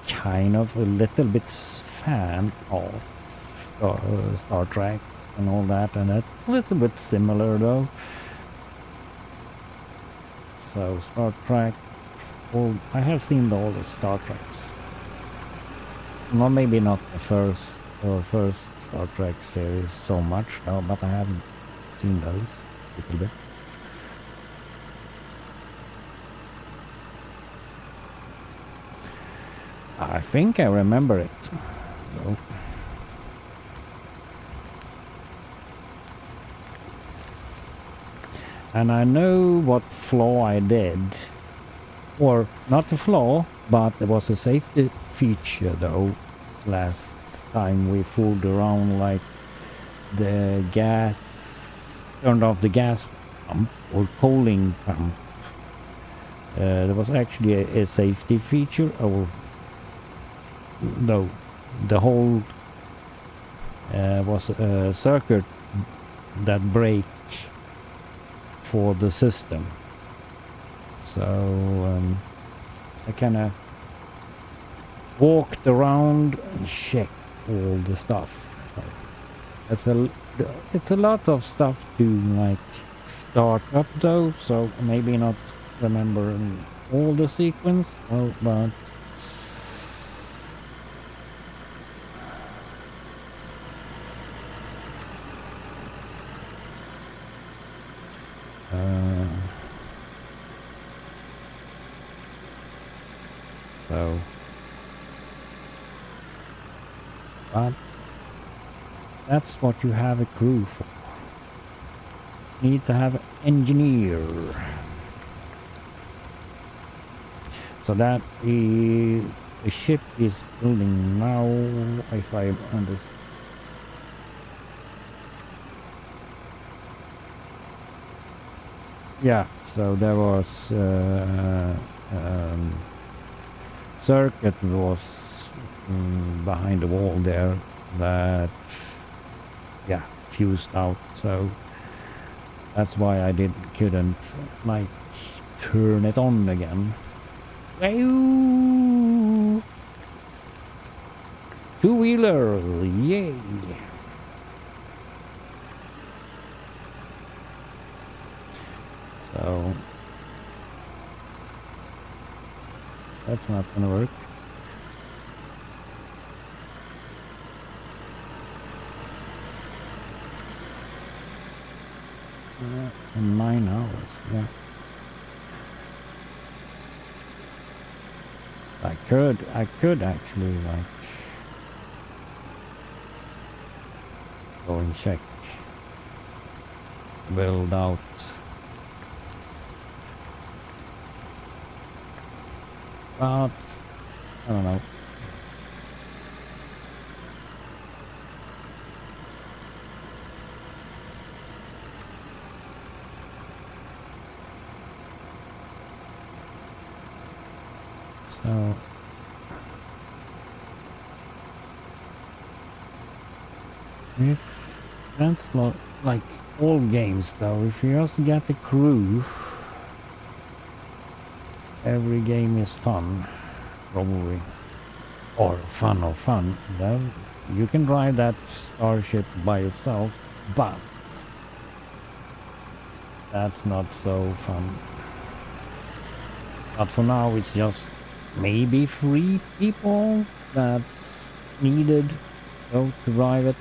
kind of a little bit fan of Star Trek and all that, and it's a little bit similar though. So Star Trek, well, I have seen all the Star Treks. Well, maybe not the first Star Trek series so much, no, but I haven't seen those a little bit. I think I remember it. So. And I know what flaw I did. Or not a flaw, but there was a safety feature though. Last time we fooled around, like the gas, turned off the gas pump or cooling pump. There was actually a safety feature, or no, the whole was a circuit that break for the system. So I kind of walked around and checked all the stuff. So it's a lot of stuff to like start up though, so maybe not remembering all the sequence, but so but that's what you have a crew for. Need to have an engineer. So that the ship is building now, if I understand. Yeah, so there was circuit was behind the wall there that fused out, so that's why I couldn't like turn it on again. Wow! Two-wheelers, yay! So that's not gonna work. In 9 hours, yeah. I could actually like go and check, build out. But I don't know. So If that's not like all games though, if you just get the crew, every game is fun, probably. Or fun, then you can drive that starship by yourself, but that's not so fun. But for now it's just maybe 3 people that's needed to drive it.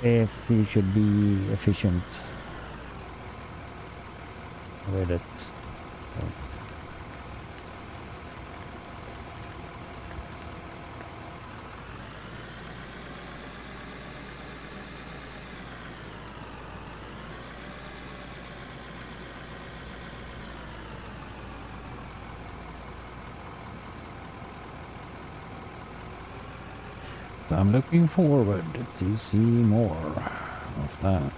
If you should be efficient with it. So. So I'm looking forward to see more of that.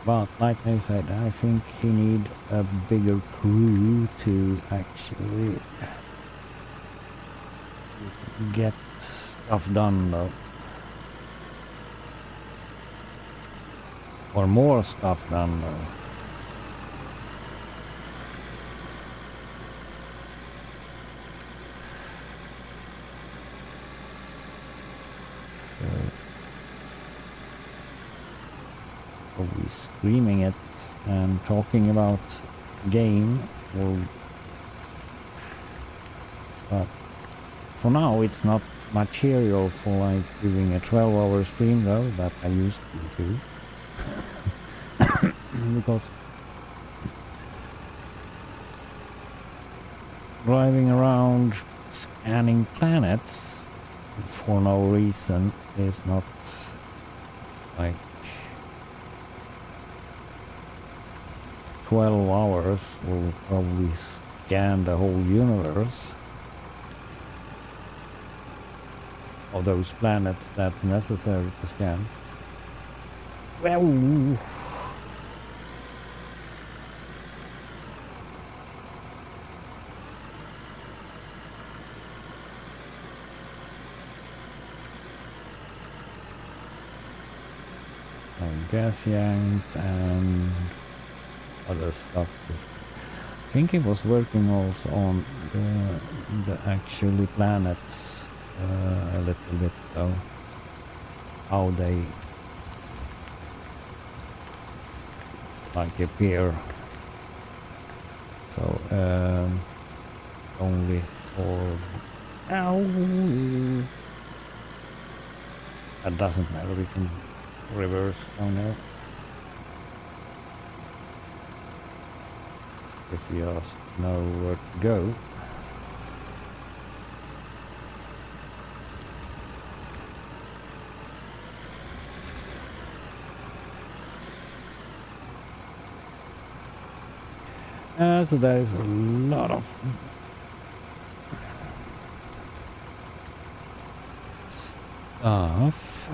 But like I said, I think he need a bigger crew to actually get stuff done though. Or more stuff done though. Probably screaming it and talking about game, but for now it's not material for like doing a 12-hour stream though that I used to do. Because driving around scanning planets for no reason is not like 12 hours will probably scan the whole universe of those planets that's necessary to scan. Well, gas yanked and other stuff. I think he was working also on the actually planets a little bit though, how they like appear. So only for that doesn't matter. We can reverse down there. If you just know where to go. So there is a lot of stuff.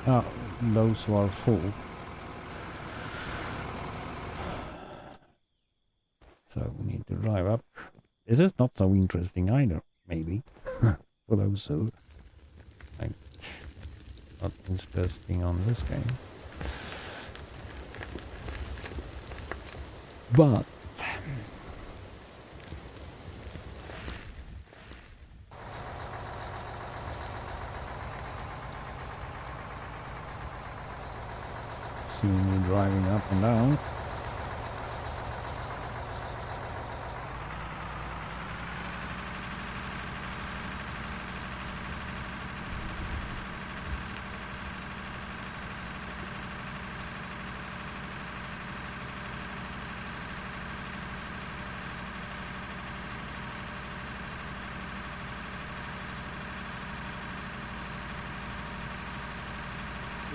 Oh, those who are full. So we need to drive up. This is not so interesting either, maybe. For those who like not interesting on this game. But see me driving up and down.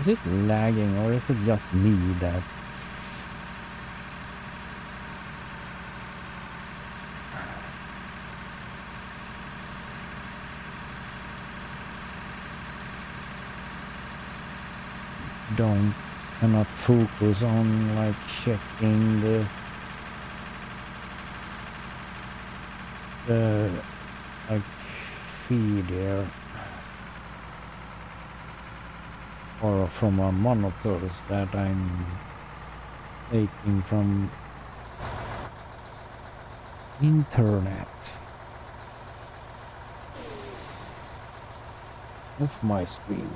Is it lagging or is it just me that cannot focus on like checking the like feed here, or from a monitors that I'm taking from internet of my screen.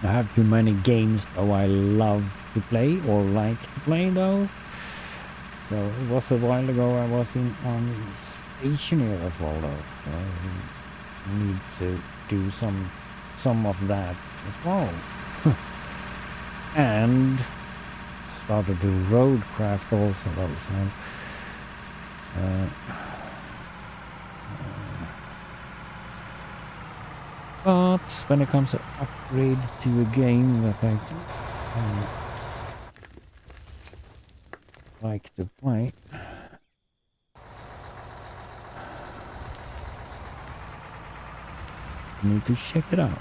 I have too many games though I love to play or like to play though. So it was a while ago I was on stationery as well though. So I need to do some of that as well. And started to roadcraft also though. So but when it comes to upgrade to a game that I like to play, I need to check it out.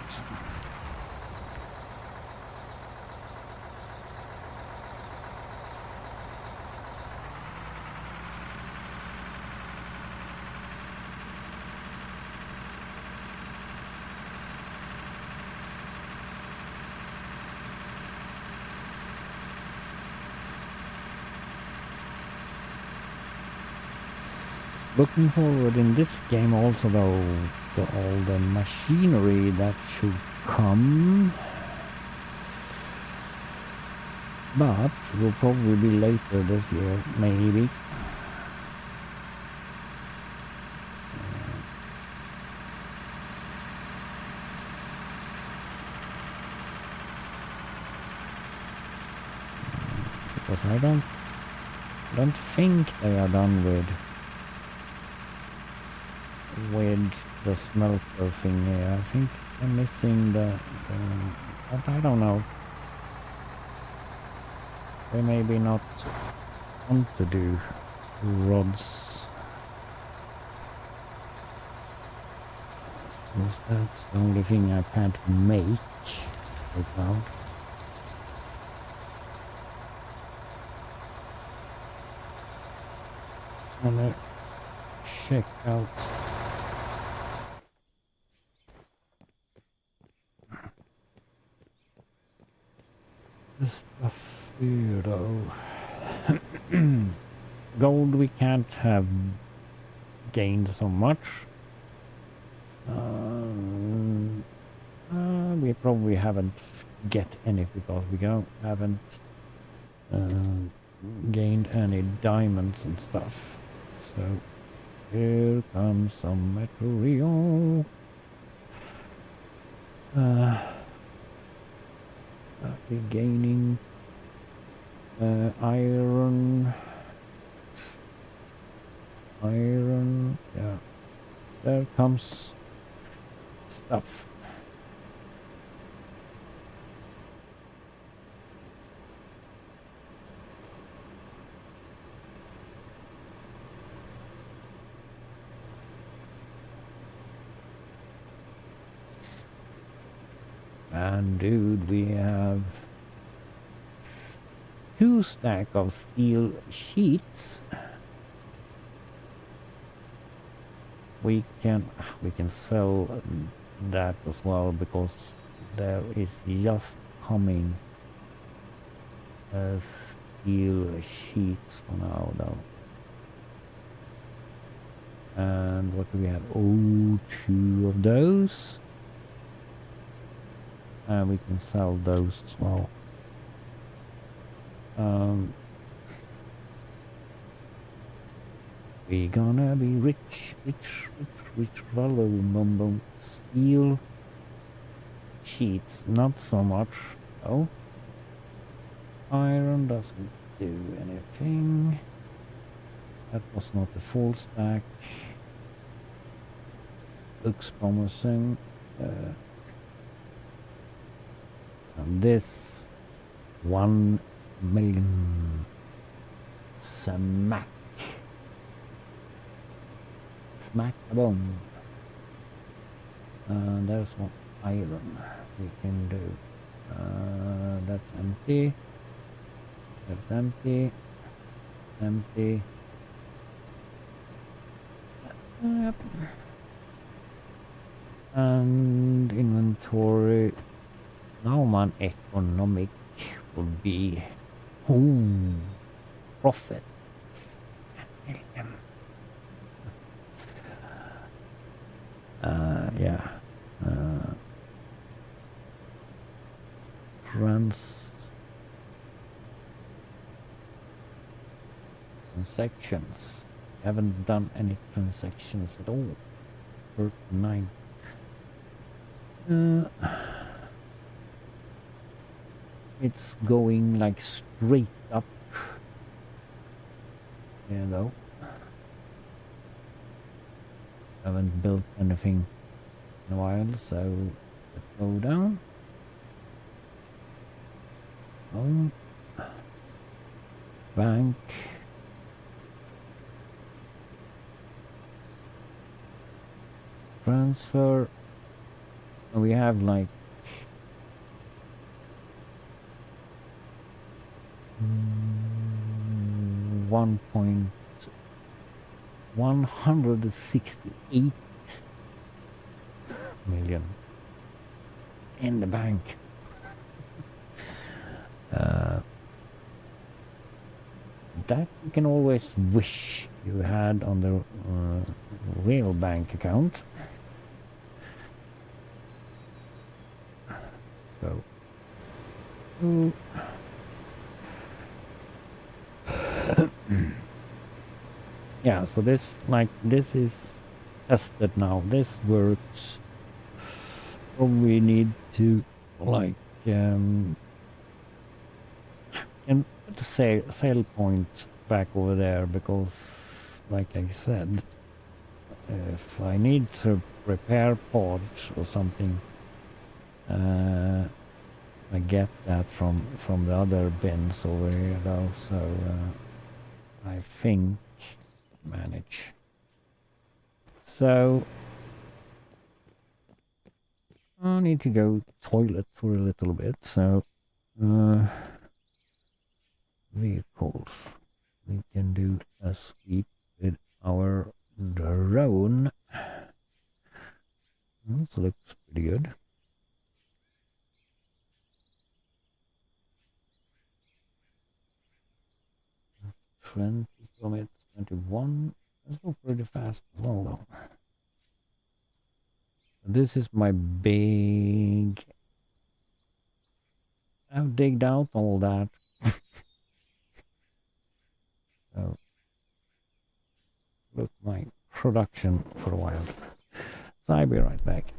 Looking forward in this game also though to all the machinery that should come, but will probably be later this year maybe. Because I don't think they are done with the smelter thing here. I think I'm missing but I don't know. They maybe not want to do rods. Because that's the only thing I can't make right now. I'm gonna check out the stuff here though. Gold we can't have gained so much. We probably haven't get any because we haven't gained any diamonds and stuff. So here comes some material. We're gaining iron, yeah, there comes stuff. And dude, we have 2 stacks of steel sheets. We can sell that as well because there is just coming steel sheets for now though. And what do we have? Oh, 2 of those. And we can sell those as well. We're gonna be rich. Follow Mumbo. Steel sheets, not so much. Oh, iron doesn't do anything. That was not a full stack. Looks promising. And this 1 million smack. Smack a bone. There's one iron we can do. That's empty. That's empty. Empty. Yep. And inventory. Now man economic would be profit. Yeah. Transactions. Haven't done any transactions at all. 39. It's going like straight up. You know. Haven't built anything in a while, so let's go down. Home. Bank. Transfer. We have like 1.168 million in the bank. That you can always wish you had on the real bank account. So, yeah, so this is tested now. This works. Probably need to like and put the sale point back over there, because like I said, if I need to repair parts or something, I get that from the other bins over here though, so I think manage. So I need to go toilet for a little bit, so vehicles. We can do a sweep with our drone. This looks pretty good. 20 kilometers, 21. Let's go pretty fast. Hold on. This is my big. I've digged out all that. So, look, my production for a while. So I'll be right back.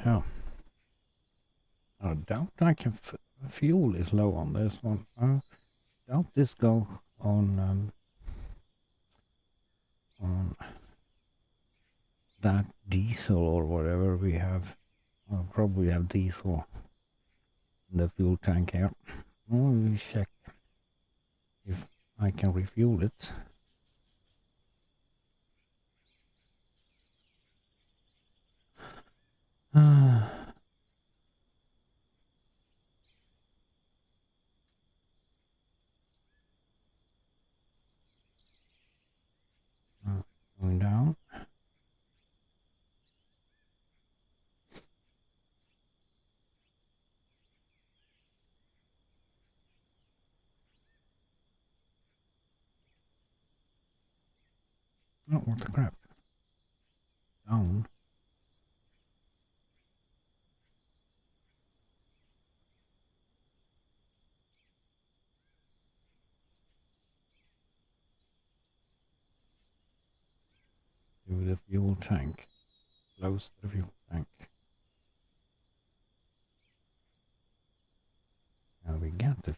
Oh. I doubt I can fuel is low on this one. Doubt this go on that diesel or whatever we have. I'll probably have diesel in the fuel tank here. We'll check if I can refuel it. Going down. Oh, what the crap? Down. To the fuel tank. Close the fuel tank. Now we got the.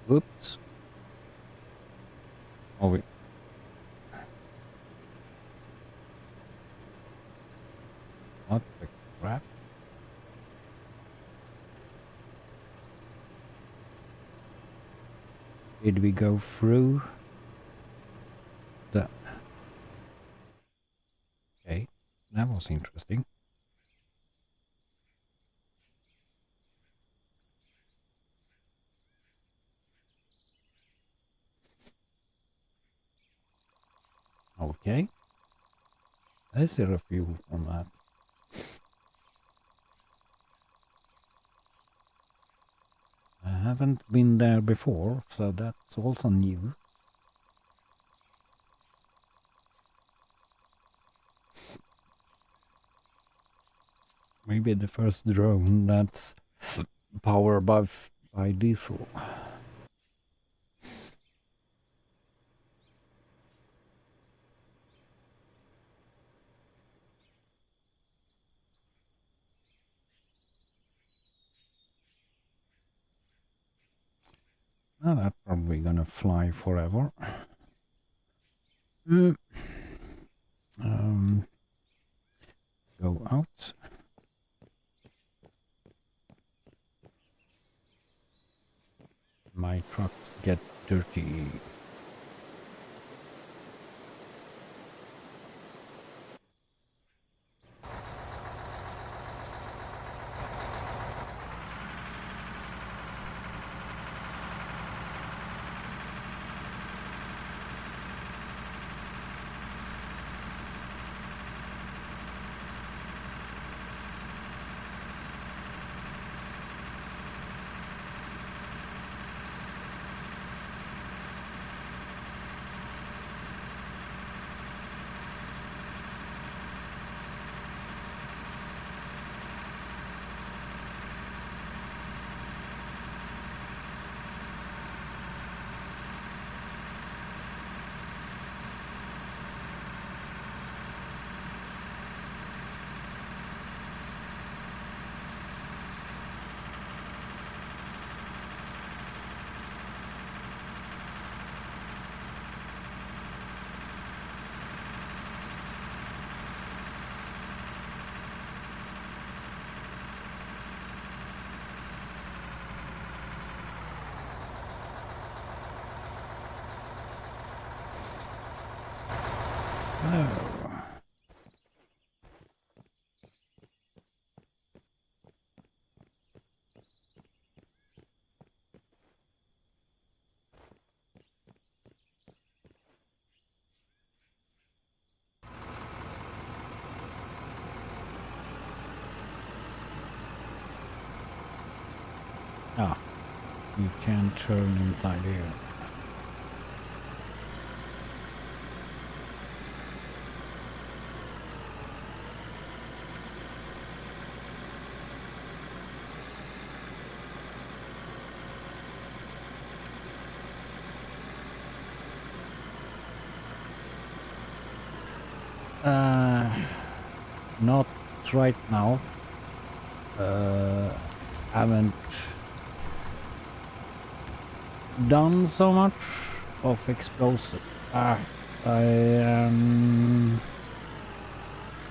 Whoops. Oh, we. What the crap? Did we go through the... Okay, that was interesting. Okay. Is there a fuel on that? I haven't been there before, so that's also new. Maybe the first drone that's powered by diesel. Now that's probably gonna fly forever. Go out. My trucks get dirty. So... Ah, you can turn inside here. Not right now haven't done so much of explosive. I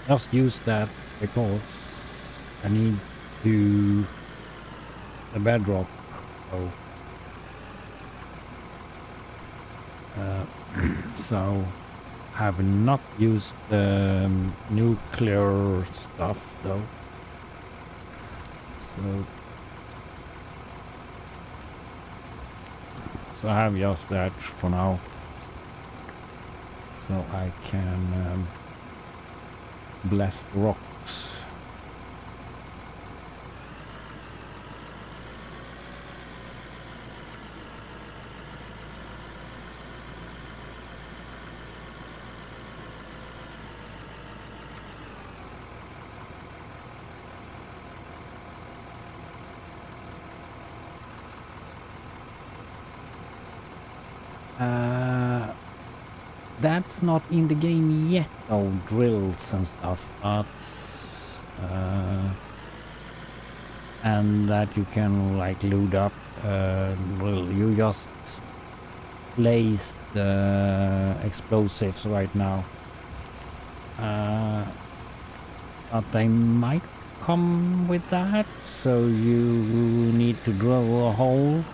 just use that because I need to the bedrock. So, so have not used the nuclear stuff though. So I have just that for now. So I can bless the rocks. That's not in the game yet though, drills and stuff, but and that you can like load up drill. You just place the explosives right now, but they might come with that, so you need to drill a hole,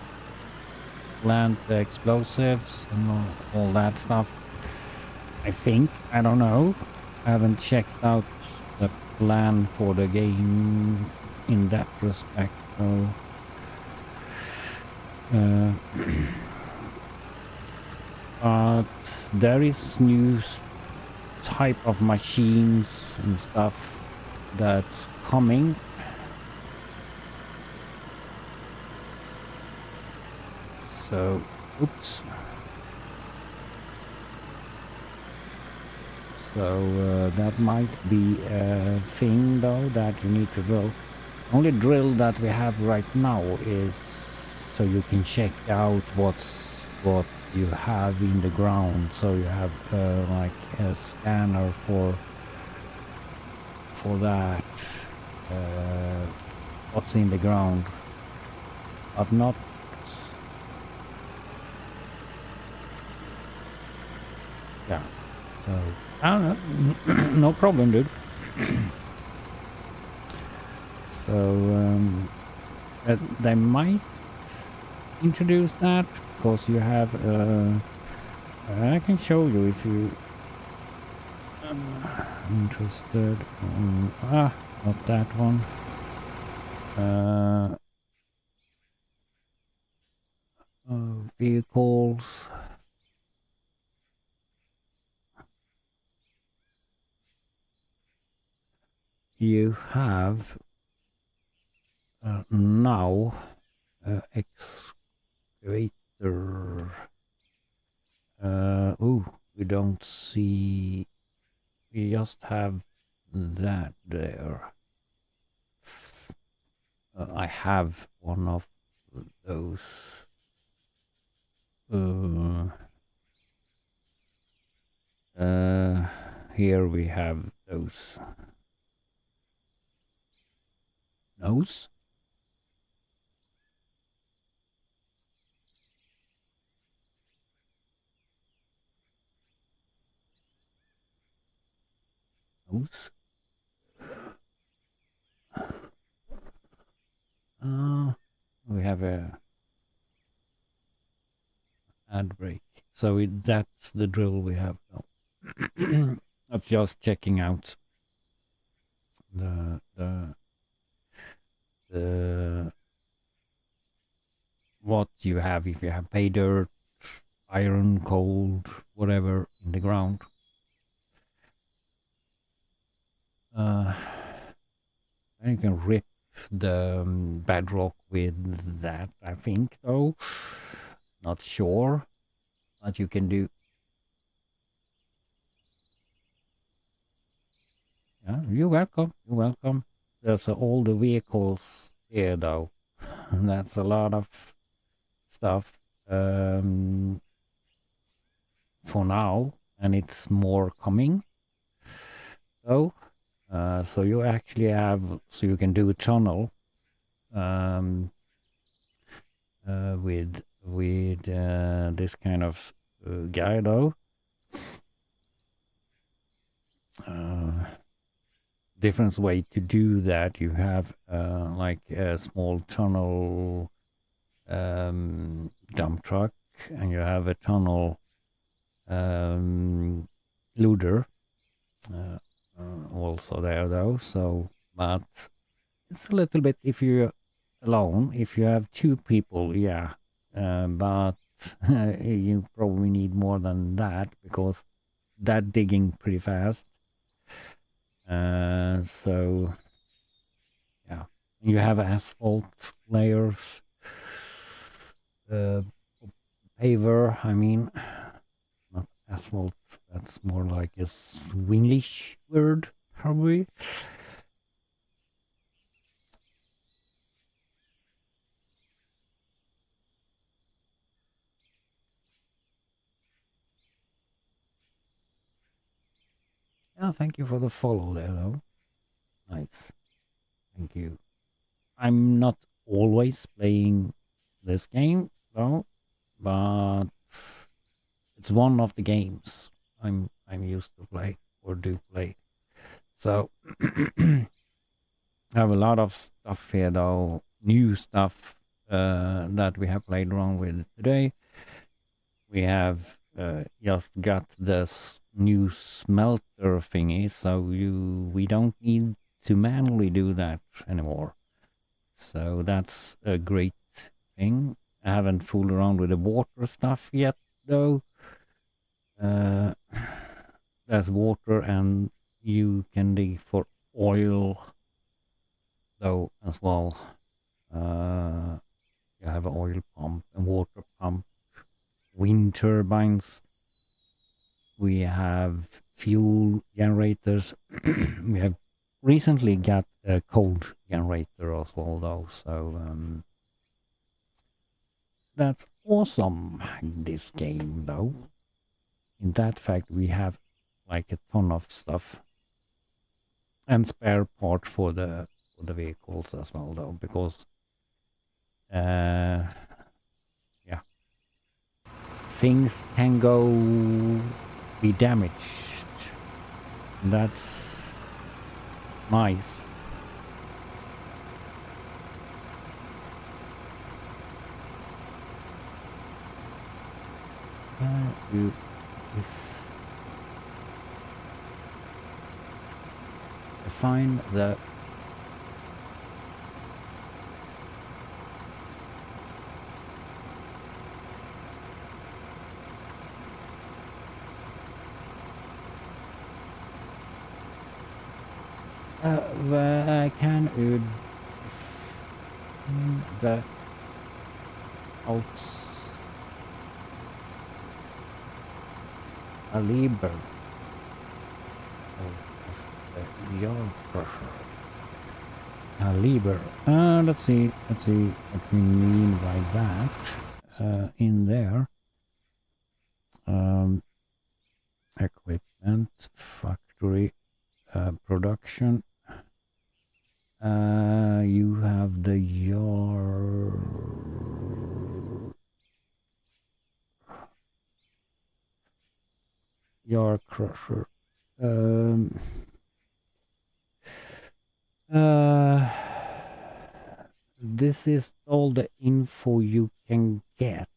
plant the explosives and all that stuff. I think, I don't know, I haven't checked out the plan for the game in that respect, so but there is new type of machines and stuff that's coming. So, oops. So that might be a thing though that you need to drill. Only drill that we have right now is so you can check out what you have in the ground. So you have like a scanner for that, what's in the ground. I've not. Yeah. So I don't know. No problem, dude. So they might introduce that because you have I can show you if you interested. Not that one. Vehicles. You have now excavator. Oh, we don't see. We just have that there. I have one of those. Here we have those. Those? Those? We have a ad break. So that's the drill we have now. That's just checking out the what you have, if you have pay dirt, iron, coal, whatever in the ground. And you can rip the bedrock with that, I think, though. Not sure what you can do. Yeah, you're welcome. You're welcome. There's all the vehicles here, though. That's a lot of stuff for now, and it's more coming. So So you actually have, so you can do a tunnel um, with this kind of guy though. Different way to do that. You have like a small tunnel dump truck, and you have a tunnel loader also there though. So, but it's a little bit if you're alone. If you have two people, yeah, but you probably need more than that because that digging pretty fast. So yeah, you have asphalt layers, paver. I mean, not asphalt. That's more like a Swedish word, probably. Yeah, thank you for the follow there, though. Nice. Thank you. I'm not always playing this game, though, but it's one of the games I'm used to play or do play. So I have a lot of stuff here, though, new stuff that we have played around with today. We have just got this new smelter thingy, so we don't need to manually do that anymore. So that's a great thing. I haven't fooled around with the water stuff yet, though. There's water, and you can dig for oil, though, as well. You have an oil pump and water pump, wind turbines. We have fuel generators. We have recently got a cold generator as well, though. So that's awesome. This game, though. In that fact, we have like a ton of stuff and spare part for the vehicles as well, though, because yeah, things can go be damaged. That's nice. If I find the where I can the outs a liber of the yard crusher. A liber. Let's see what we mean by that. In there, equipment, factory, production. You have the yard crusher. This is all the info you can get.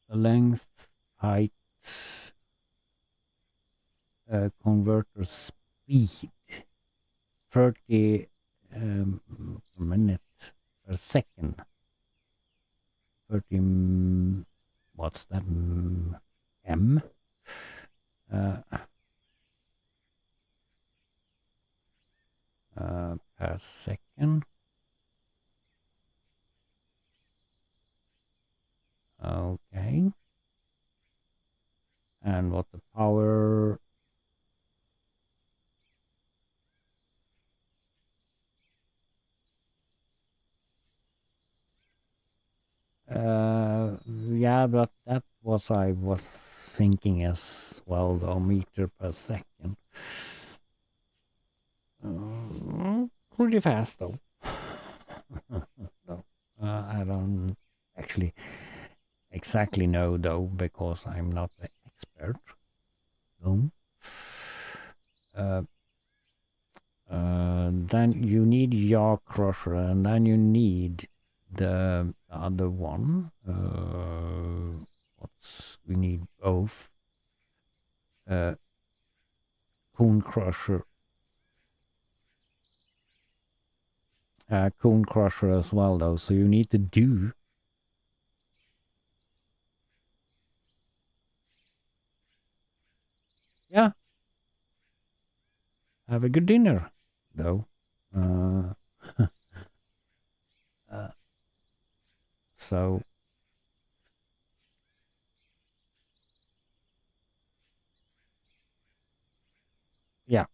Length, height, converter speed, 30 per minute per second. 30, what's that? M? Per second. Okay. And what the power? Yeah, but that was I was thinking as well, though, meter per second. Pretty fast, though. No, I don't actually exactly know, though, because I'm not an expert. No. Then you need Yaw Crusher, and then you need the other one. We need both. Cone Crusher. Cone Crusher as well, though. So you need to do. Yeah. Have a good dinner, though. So. Yeah.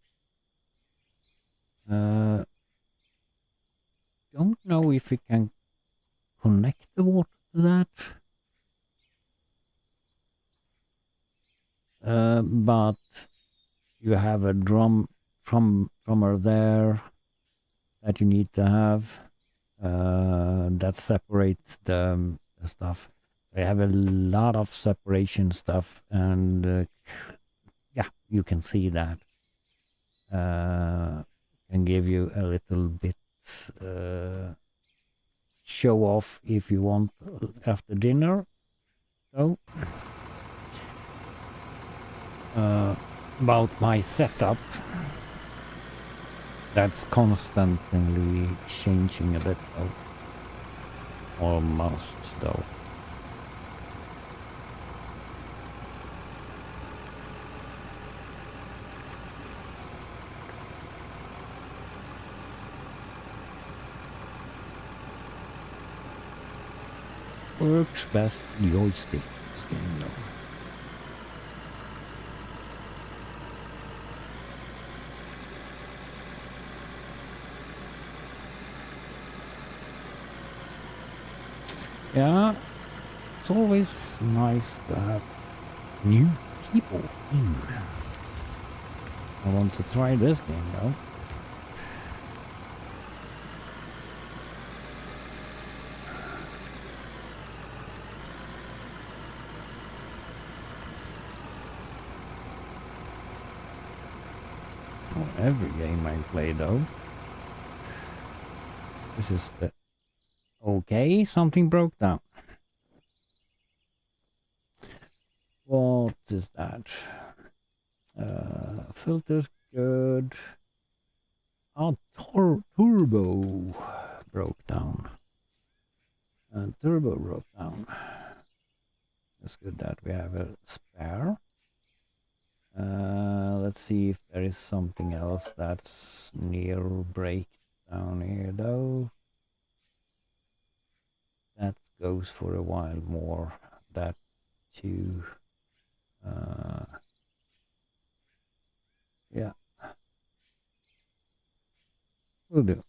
Don't know if we can connect the water to that. But you have a drummer there that you need to have that separates the stuff. They have a lot of separation stuff, and yeah, you can see that. Can give you a little bit show off if you want after dinner. So about my setup, that's constantly changing a bit, though. Almost, though. Works best joystick this game, though. Yeah, it's always nice to have new people in. I want to try this game, though. Not every game I play, though. This is the... Okay, something broke down. What is that? Filter's good. Oh, turbo broke down. Turbo broke down. It's good that we have a spare. Let's see if there is something else that's near breakdown here, though. That goes for a while more. That too. Yeah. Will do.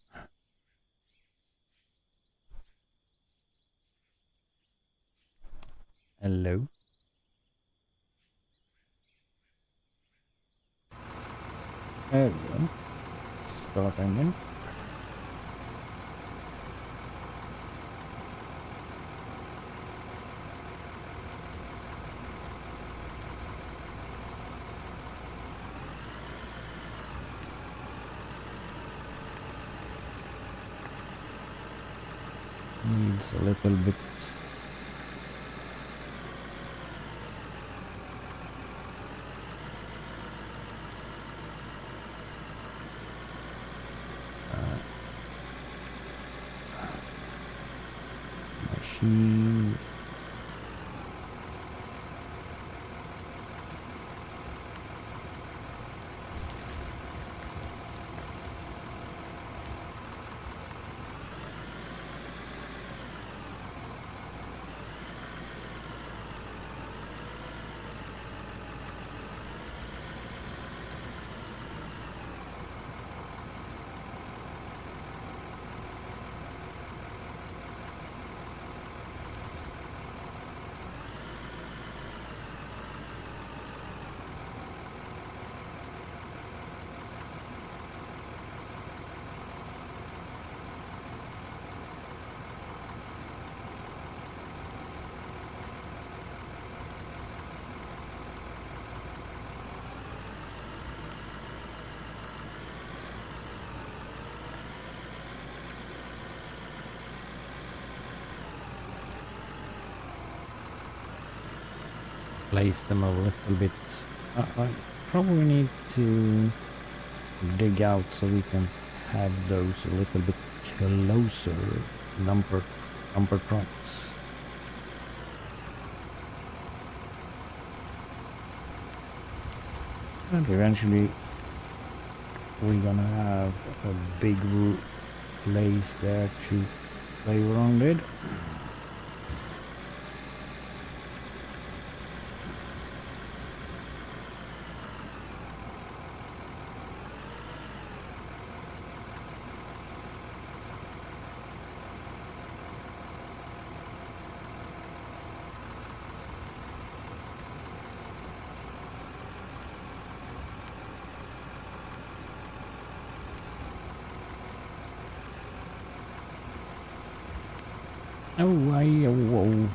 Hello. There we go. Start engine. Needs a little bit. Machine. place them a little bit. I probably need to dig out so we can have those a little bit closer number trucks. And eventually we're gonna have a big place there to play around with. Oh.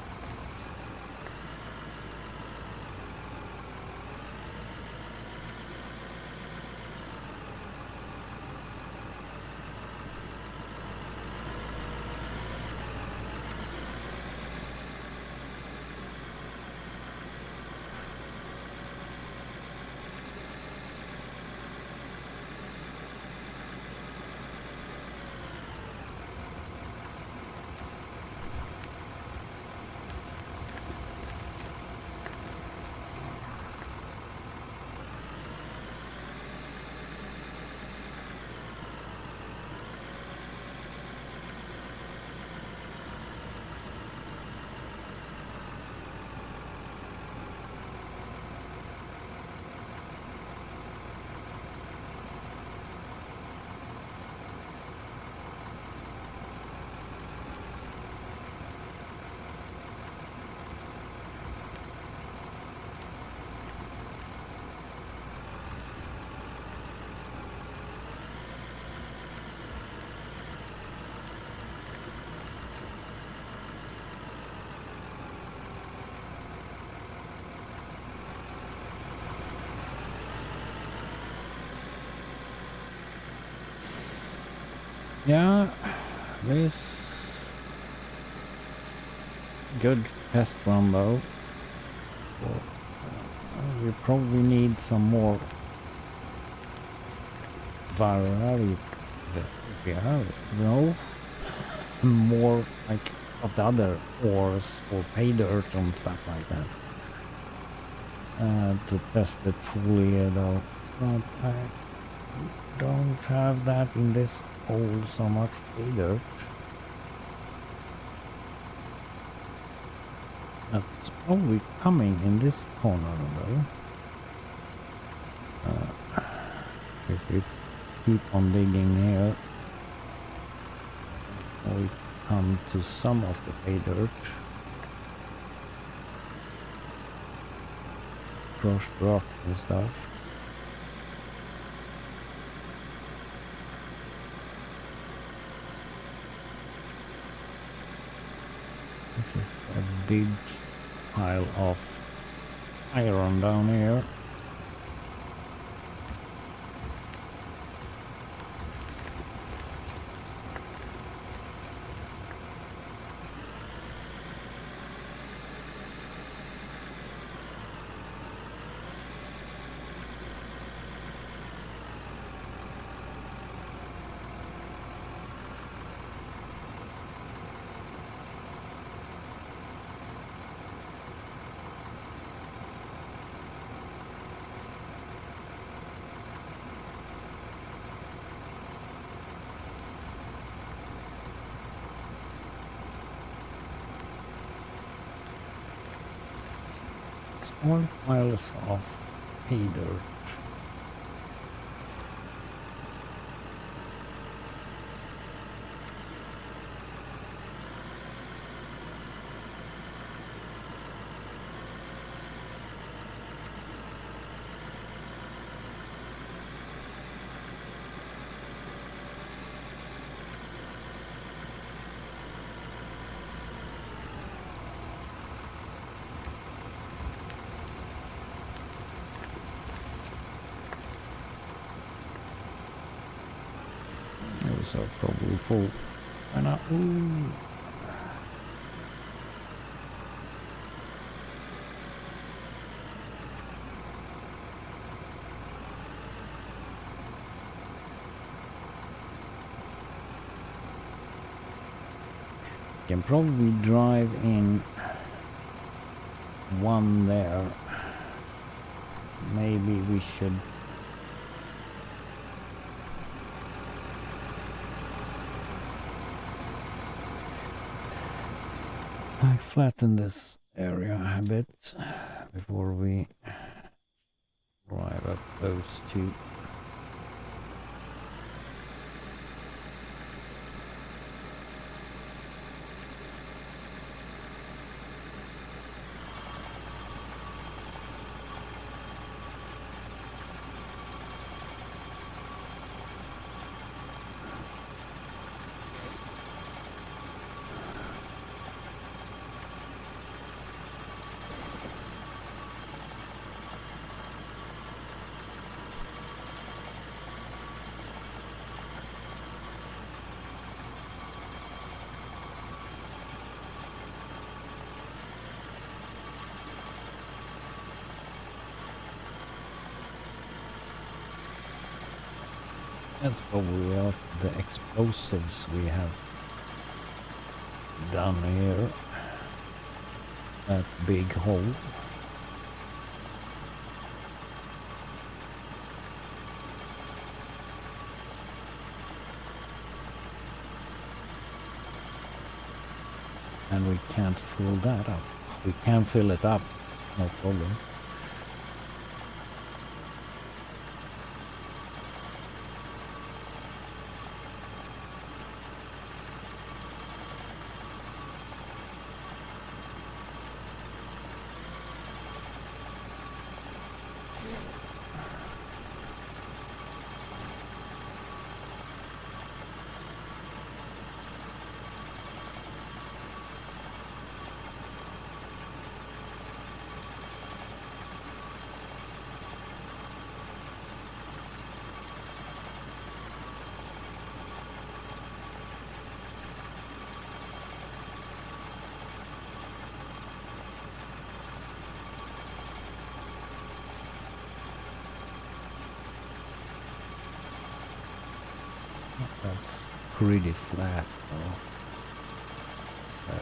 Yeah, this good test run though. Well, we probably need some more variety. Yeah, no, more like of the other ores or pay dirt and stuff like that. To test it fully though, but I don't have that in this hole so much pay dirt. That's probably coming in this corner though. If we keep on digging here, we come to some of the pay dirt. Crushed rock and stuff. This is a big pile of iron down here. Small piles of pay dirt. Those are probably full. And ooh. Can probably drive in one there. Maybe we should flatten this area a bit before we drive up those two. That's probably of the explosives we have done here. That big hole. And we can't fill that up. We can fill it up, no problem. That's pretty flat though. So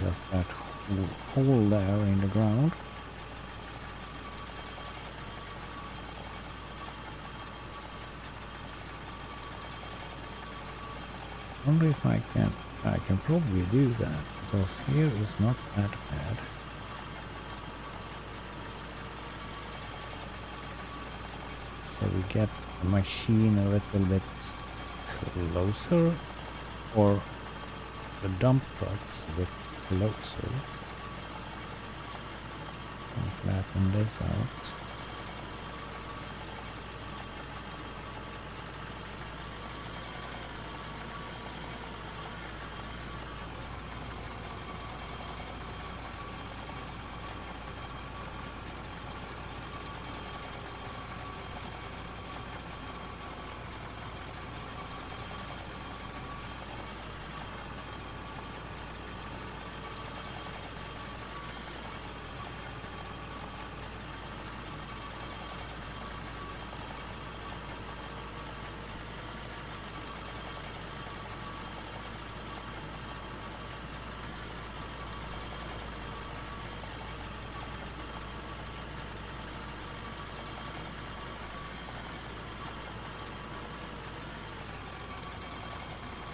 just that hole there in the ground. I wonder if I can probably do that, because here is not that bad. So we get the machine a little bit closer, or the dump trucks a bit closer. And flatten this out.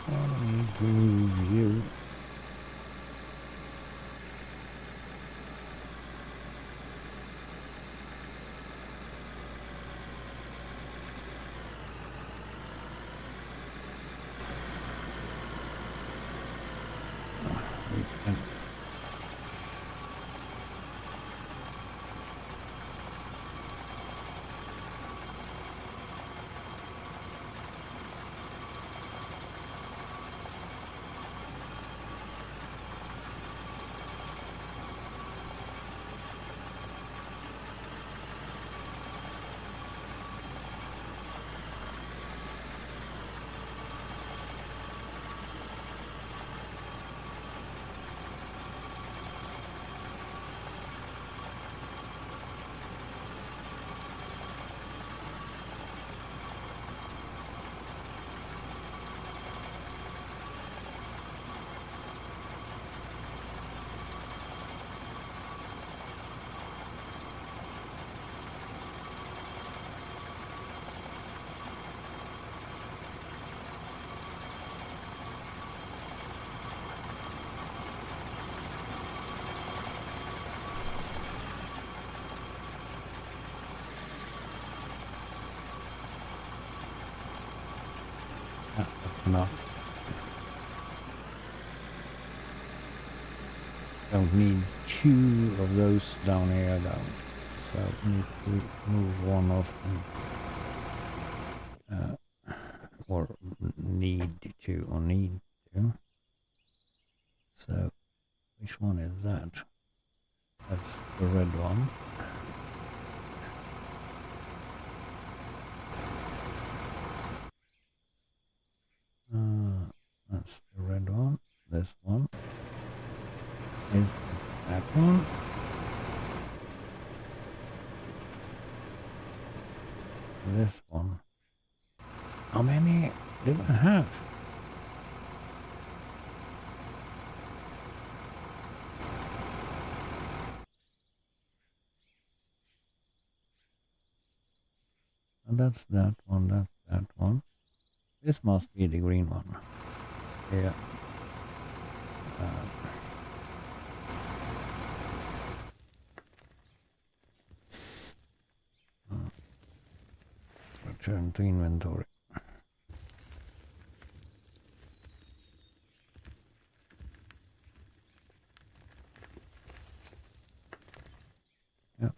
I need to move you. We can. That's enough. Don't need 2 of those down here though. So need to move one of them. Or need to. So which one is that? That's the red one. That's the red one. This one is that one. This one. How many do I have? And that's that one, that's that one. This must be the green one. Yeah. Return to inventory. Yep.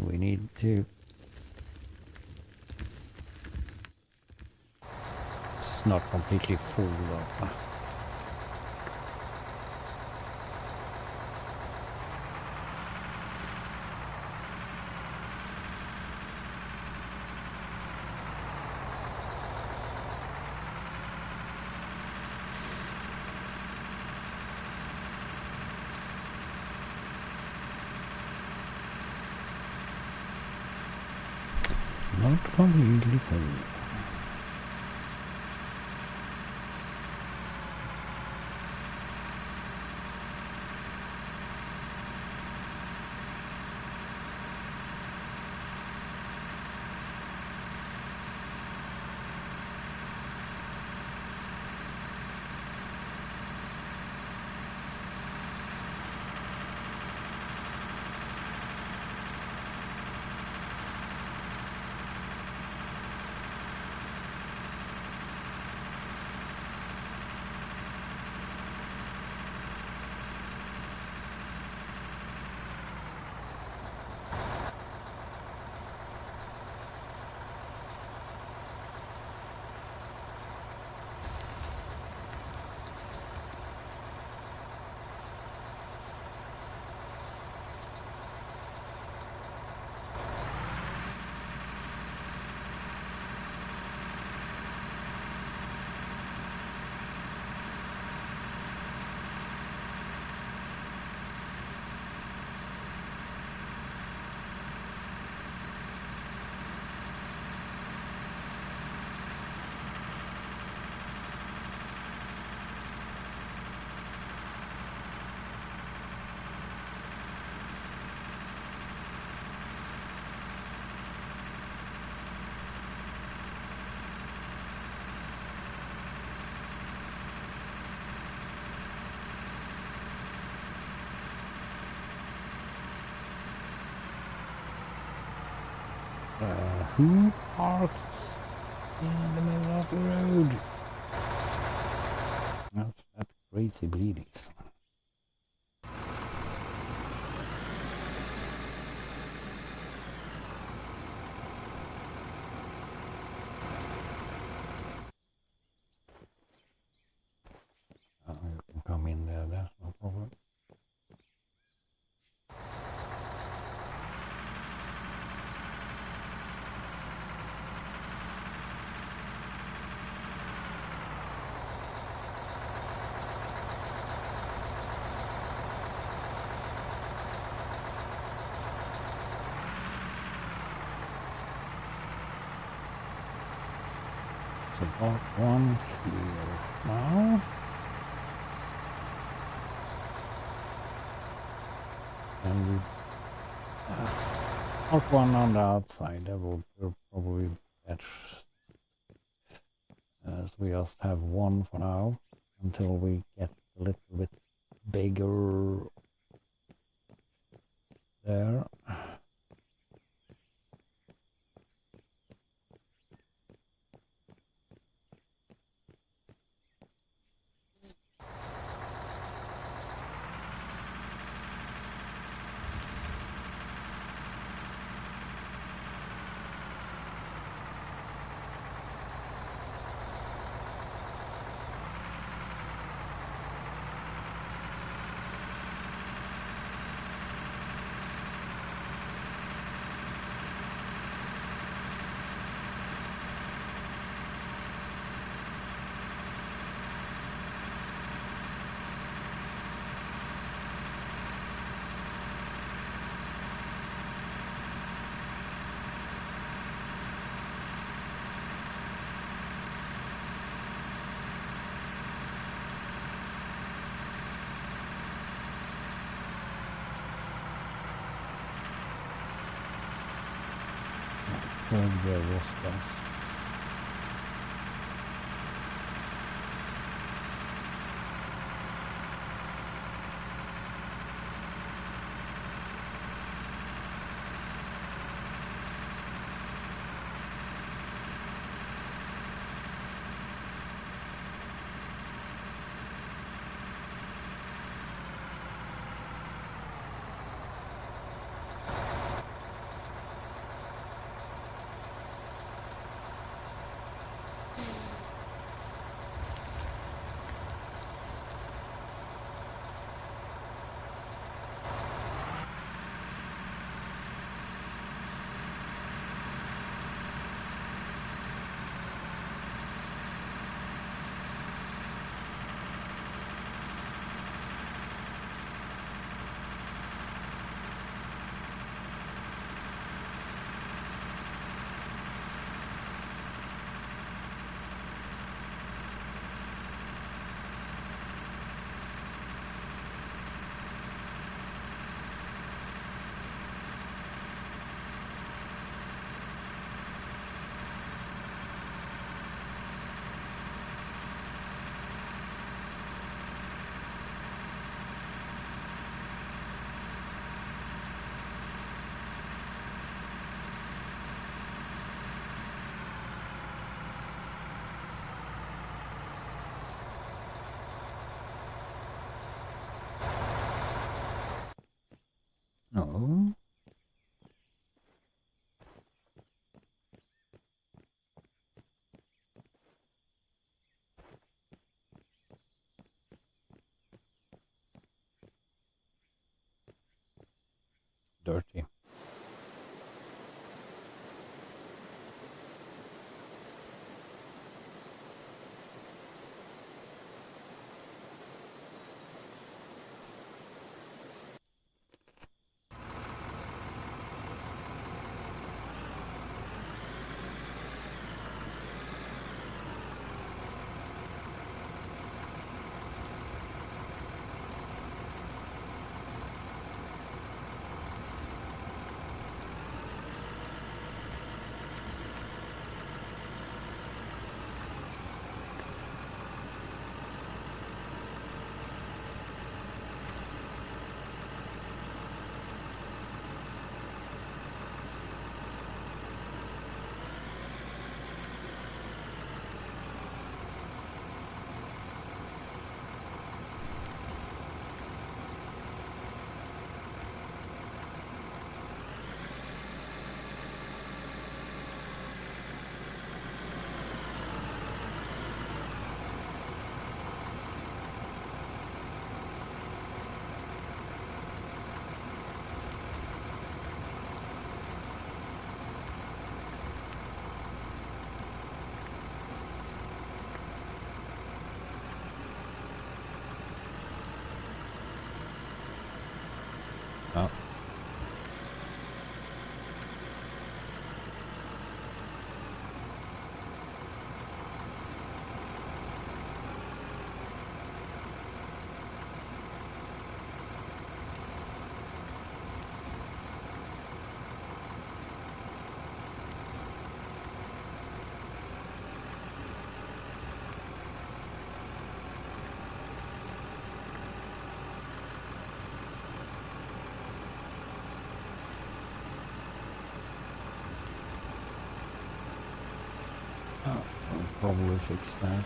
We need to. This is not completely full though. Not completely full. Who parks in the middle of the road? That's crazy bleedies. You can come in there, that's no problem. So about one here now. And we mark one on the outside. That will probably be better. As we just have one for now until we get a little bit bigger there. home there was best. No. Dirty. Oh. Oh, I'll probably fix that.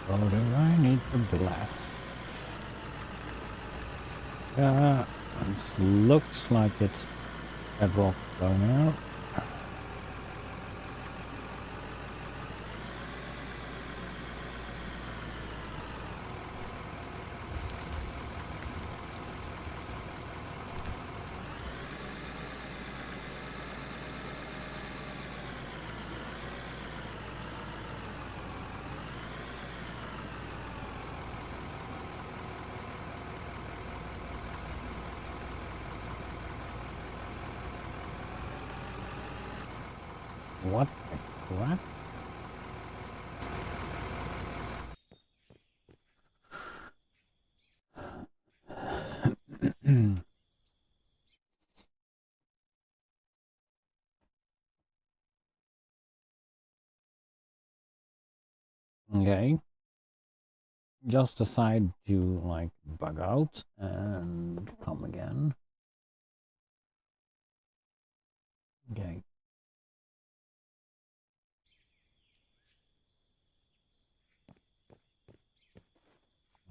What do I need to blast? It looks like it's bedrock down there. What the crap? Okay. Just decide to like bug out and come again. Okay.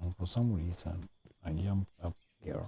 And for some reason, I jumped up here.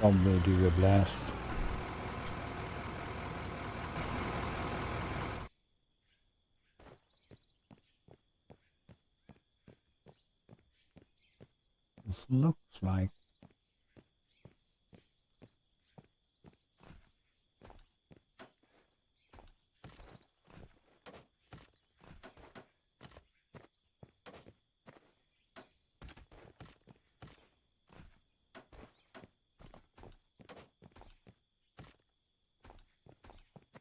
Probably do a blast. This looks like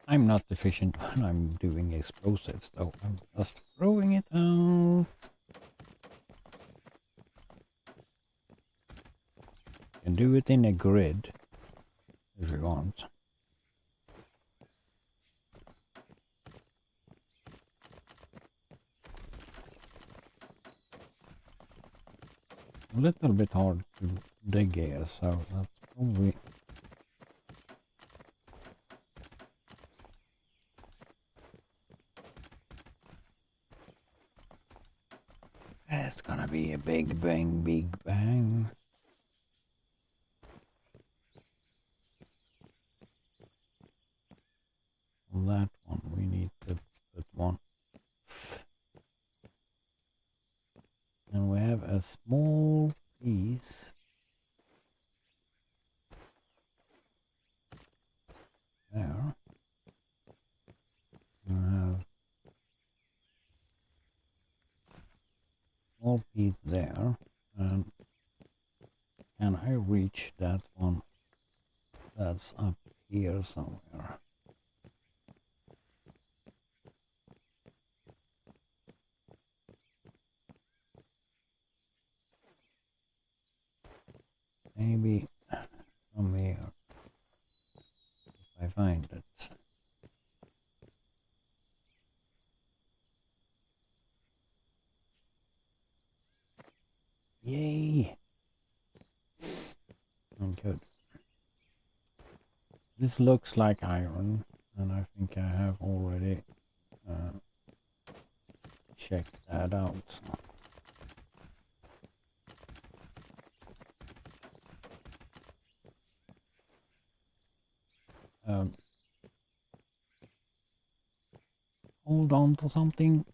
I'm not efficient when I'm doing explosives though. I'm just throwing it out. You can do it in a grid if you want. A little bit hard to dig here, so that's probably it's gonna be a big bang, big bang. On that one, we need to put one. And we have a small piece there. I have small piece there, and can I reach that one? That's up here somewhere. Maybe from here, if I find it. Yay! Oh, good. This looks like iron, and I think I have already checked that out. Hold on to something.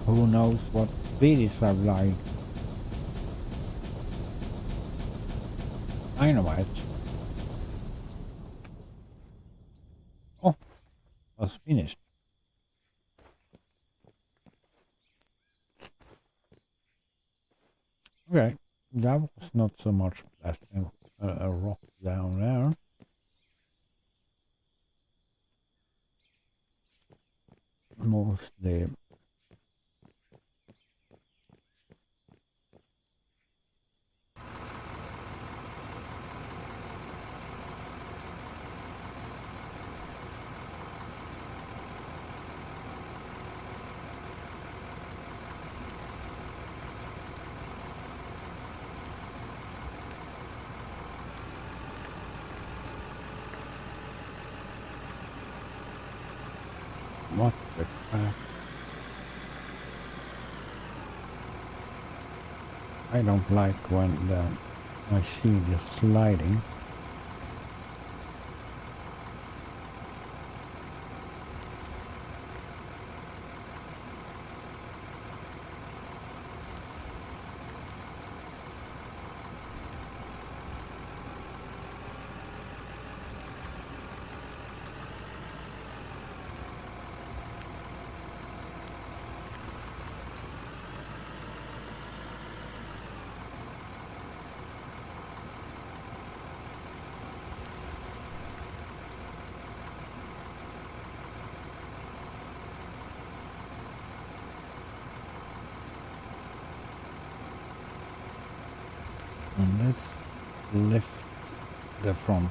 Who knows what Swedish are like? Dynamite. Oh, was finished. Okay, that was not so much blasting a rock down there. Mostly what the crap. I don't like when the machine is sliding. And let's lift the front.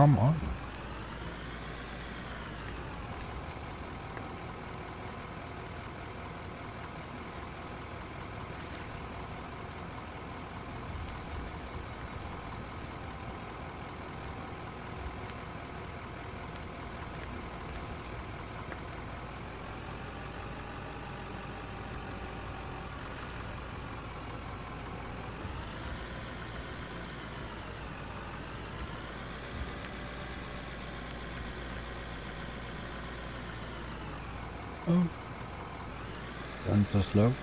come on. Oh. Going too slow.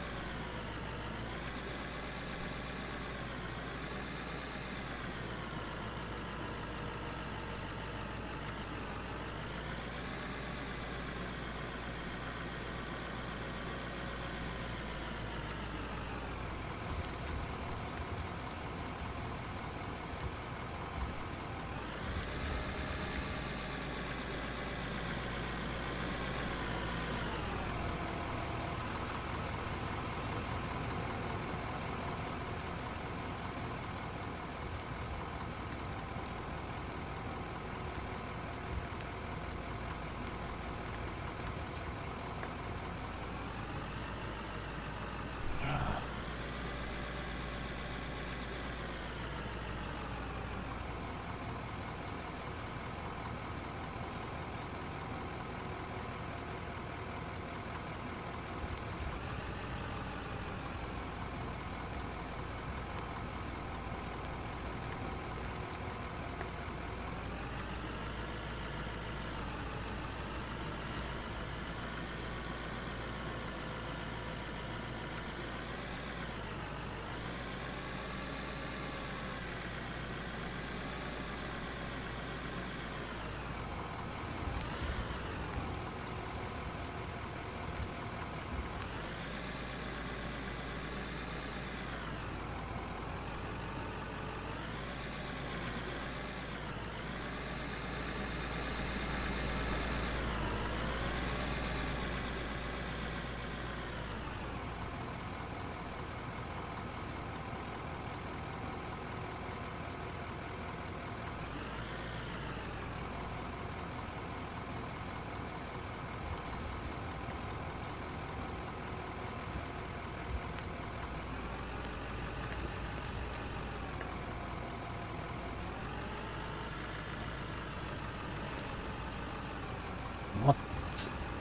What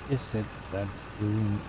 is it that doing?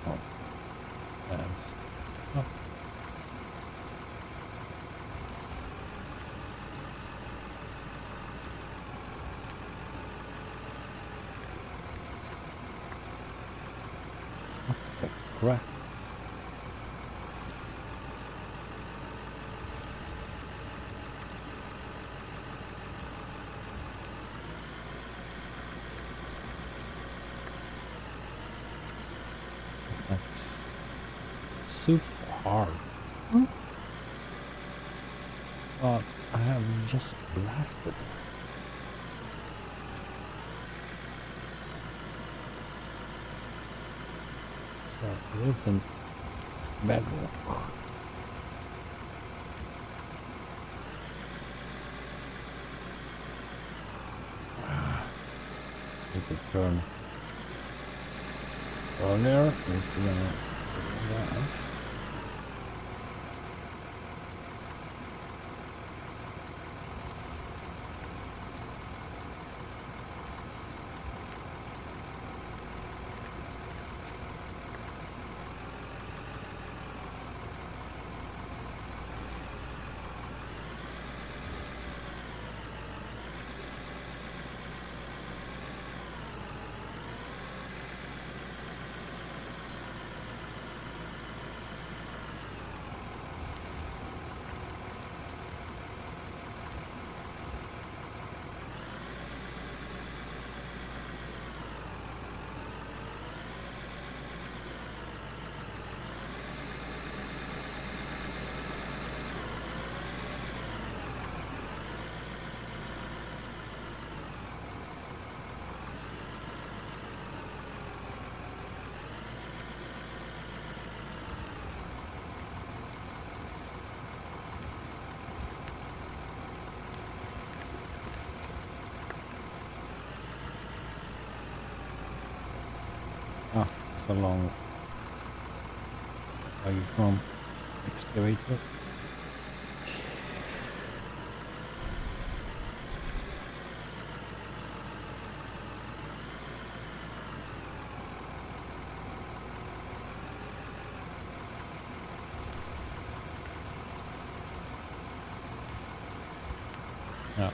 Oh, yes. Oh. Okay, correct. That's hard. But I have just blasted. So it isn't bedrock. Need to turn earlier if we're gonna do that. Ah, so long. Are you from excavator? Yeah.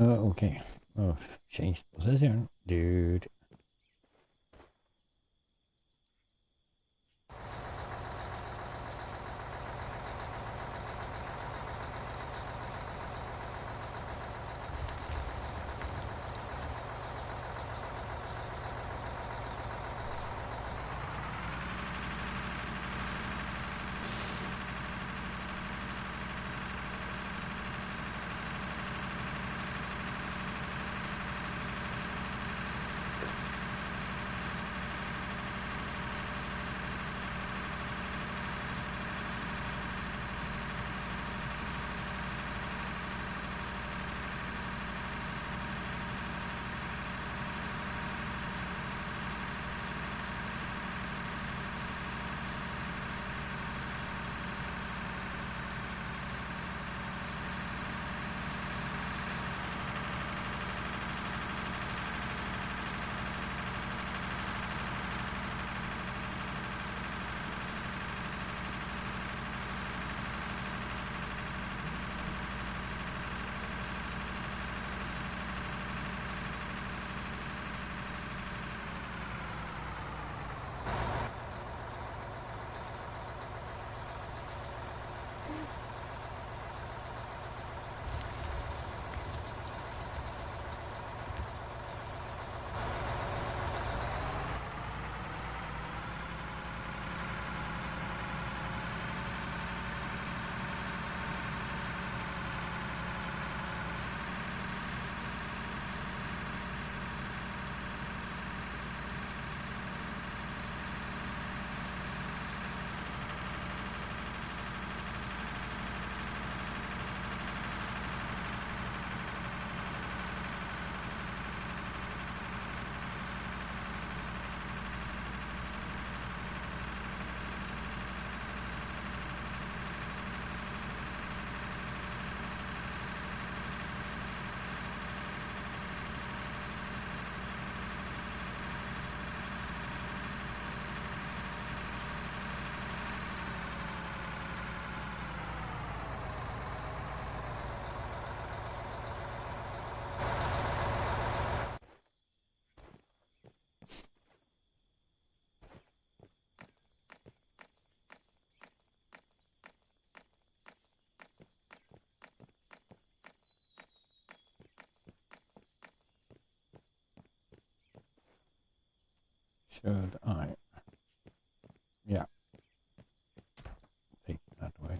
Okay. Oh, change position, dude. Should I? Yeah. Take that way.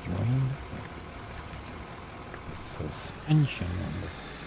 Join the suspension on this.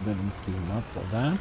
Didn't see up for that.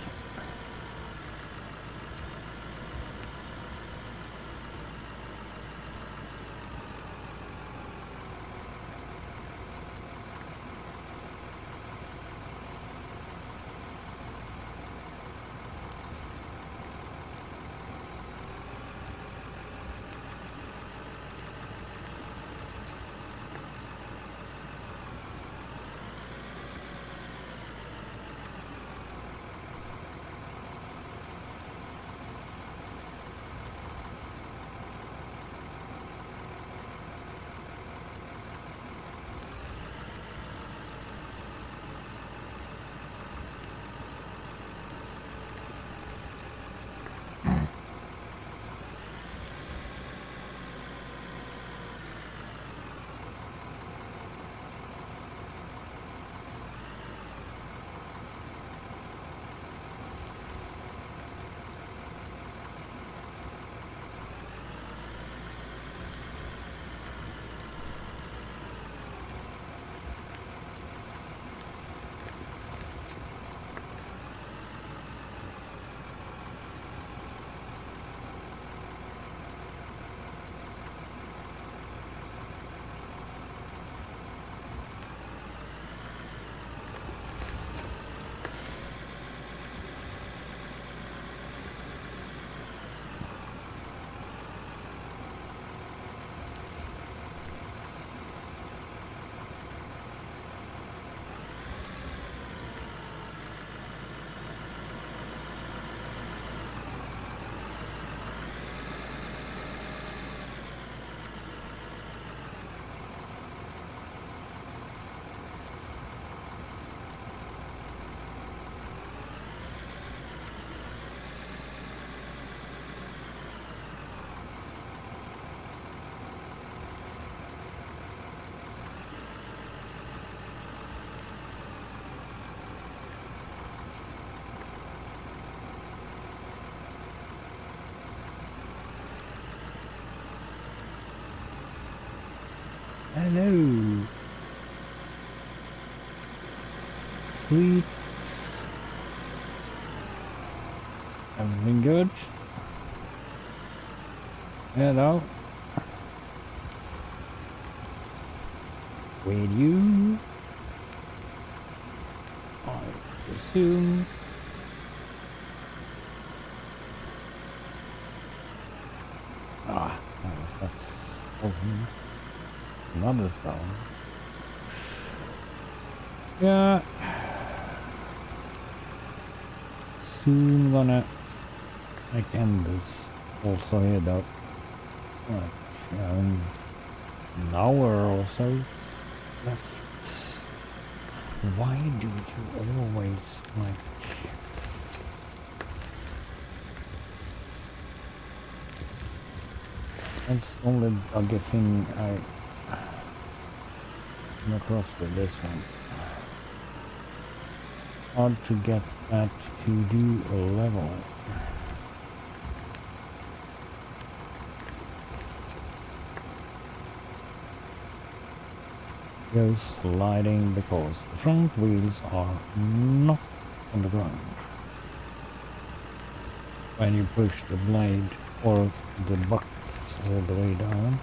Hello. Sweet. Everything good? Hello. With you? I assume. Ah, that's another stone. Yeah. Soon gonna end this also here though. Like, an hour or so left. Why do you always like... That's only buggy thing I come across with this one. Hard to get that to do a level. Goes sliding because the front wheels are not on the ground. When you push the blade or the buckets all the way down.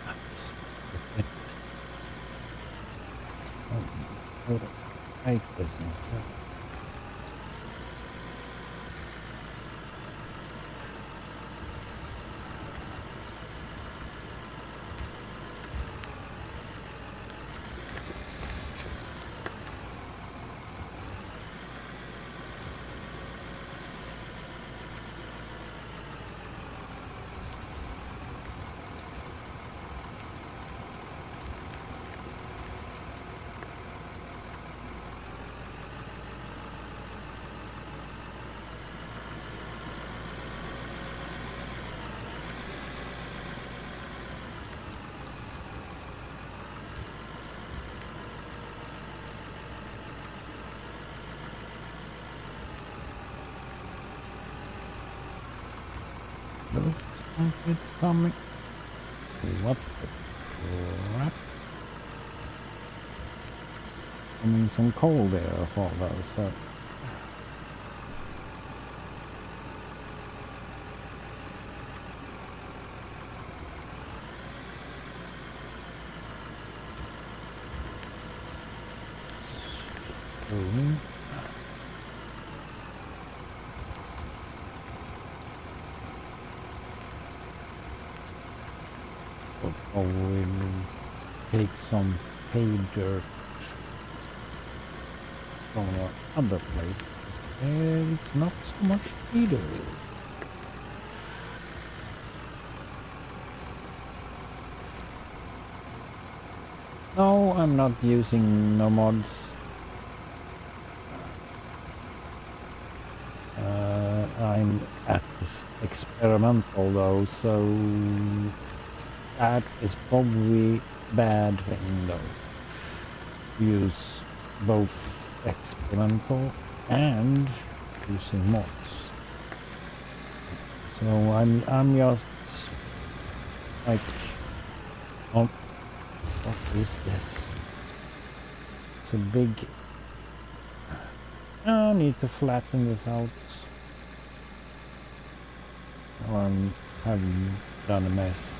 That's it. Oh, take this instead. Looks like it's coming. What the crap? I mean, some coal there as well though, so... We'll probably take some paid dirt from our other place. And it's not so much either. No, I'm not using no mods. I'm at this experimental though, so that is probably bad thing though. Use both experimental and using mods. So I'm just like, oh, what is this? It's a big... I need to flatten this out. Have done a mess.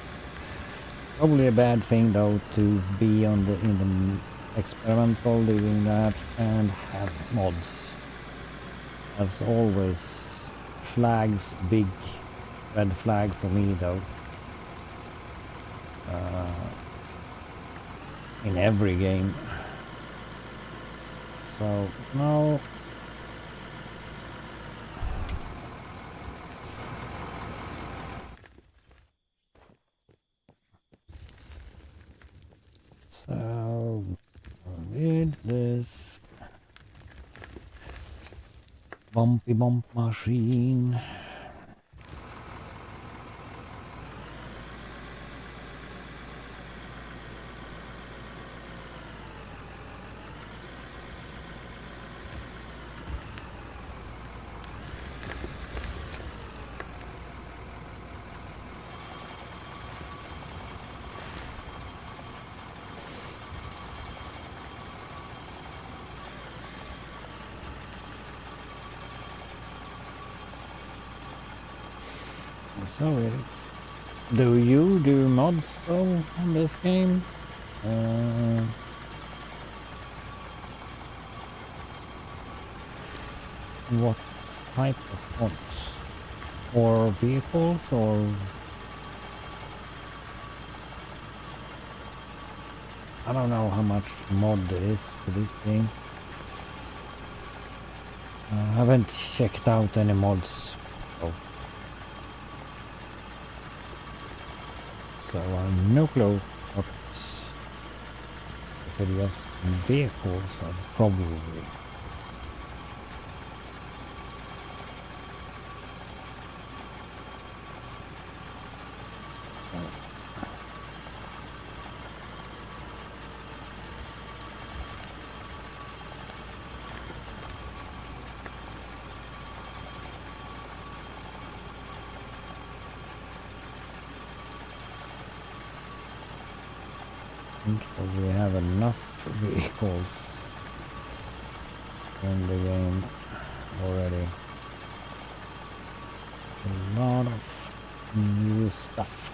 Probably a bad thing though to be on in the experimental doing that and have mods. As always, flags, big red flag for me though. In every game. So no. So with this bumpy bump machine. So it's... Do you do mods though on this game? What type of mods? Or vehicles or... I don't know how much mod there is to this game. I haven't checked out any mods. Oh. So I have no clue what if it is vehicles or probably. So we have enough vehicles in the game already. It's a lot of stuff.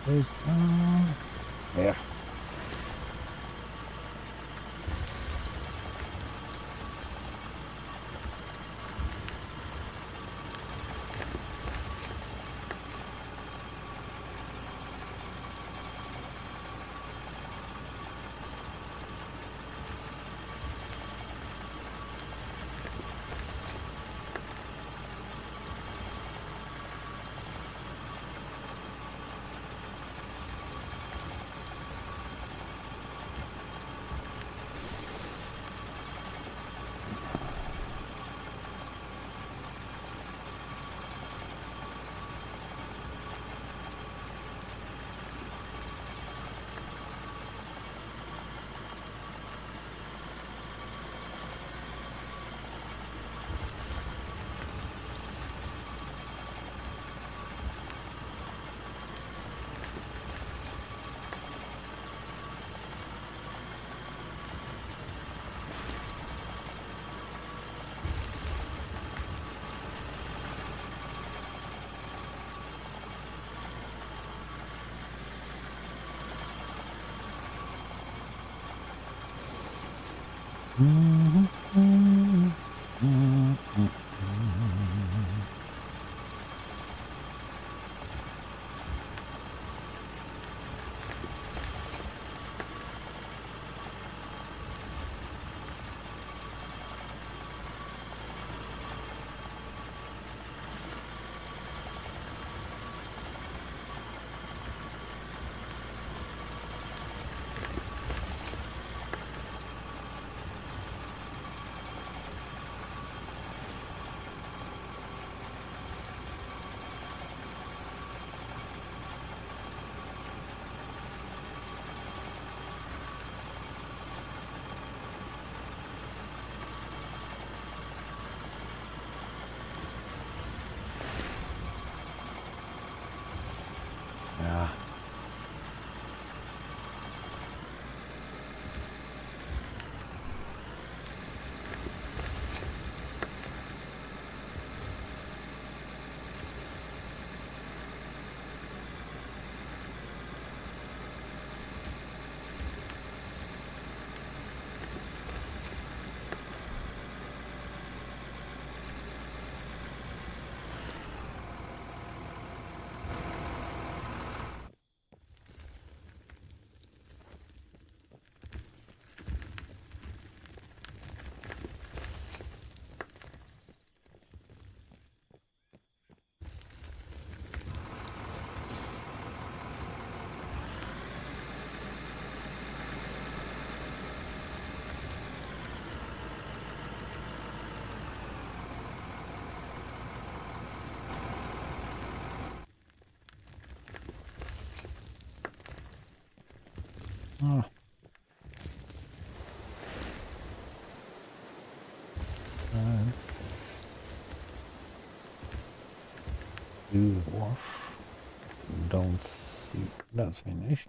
Please, yeah. Yeah. Oh. Do wash. Don't see. That's finished.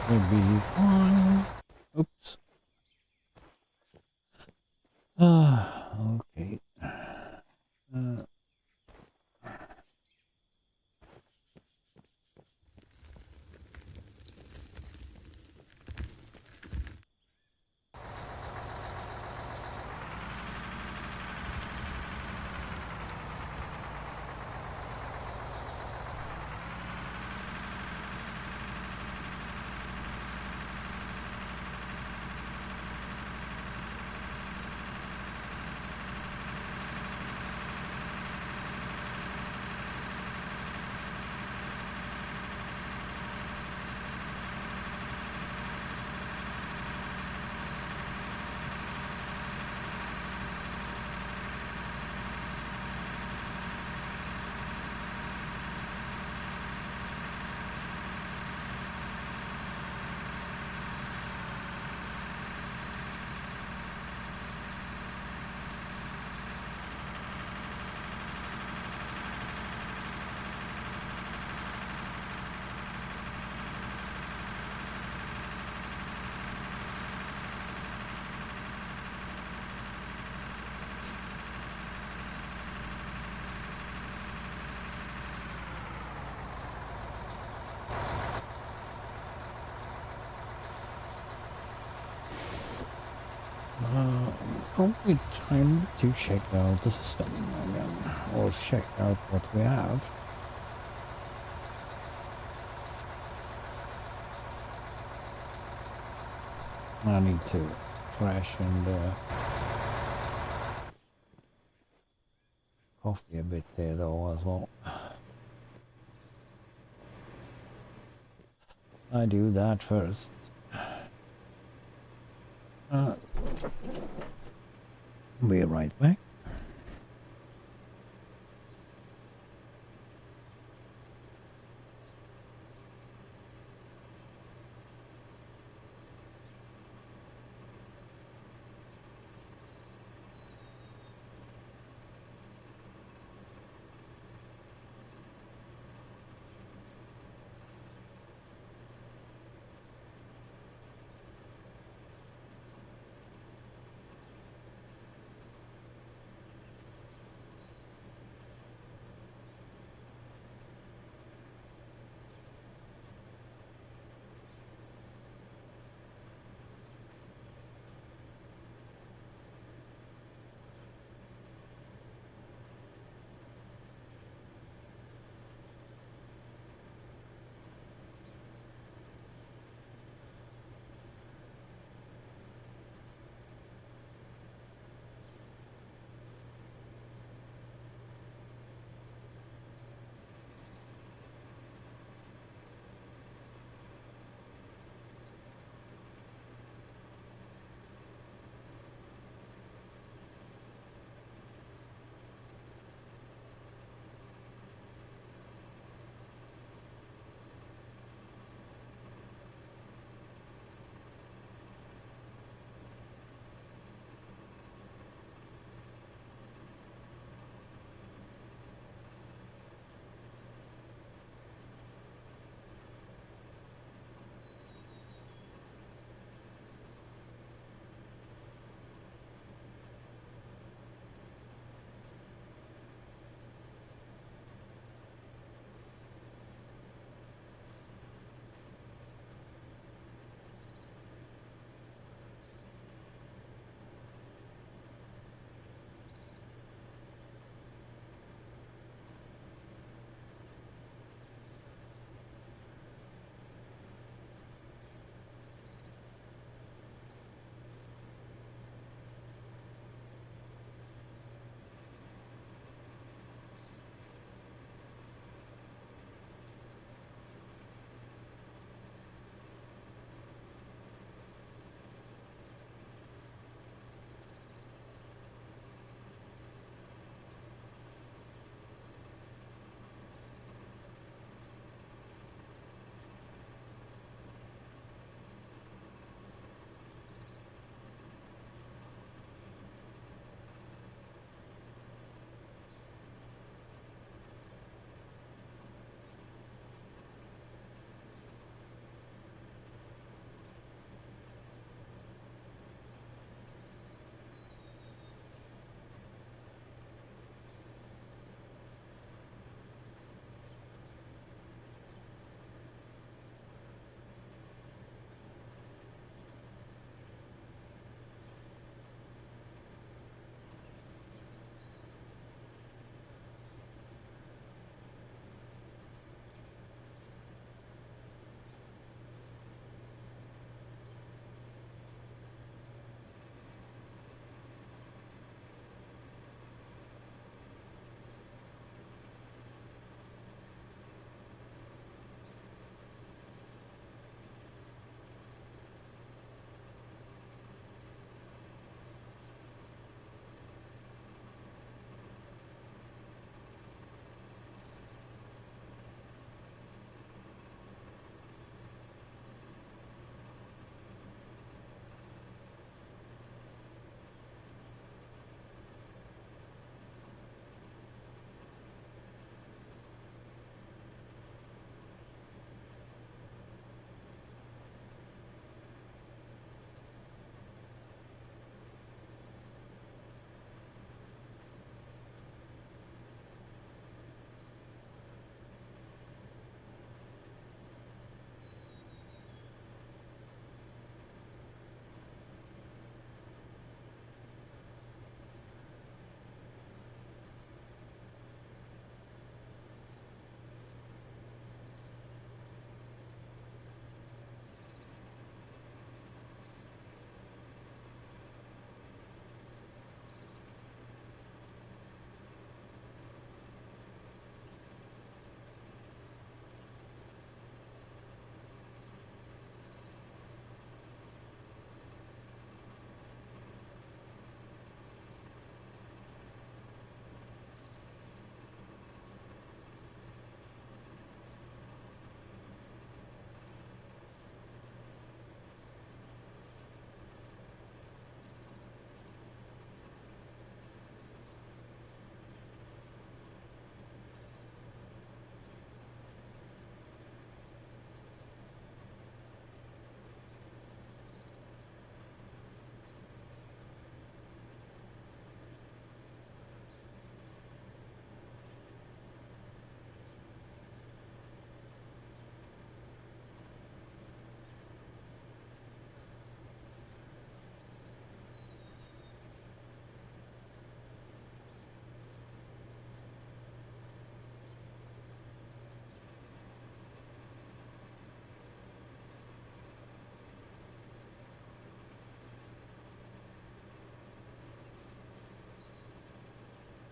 will be fine. Oops. Okay. Probably time to check out the system again, or check out what we have. I need to trash in the coffee a bit there though as well. I do that first. Be right back.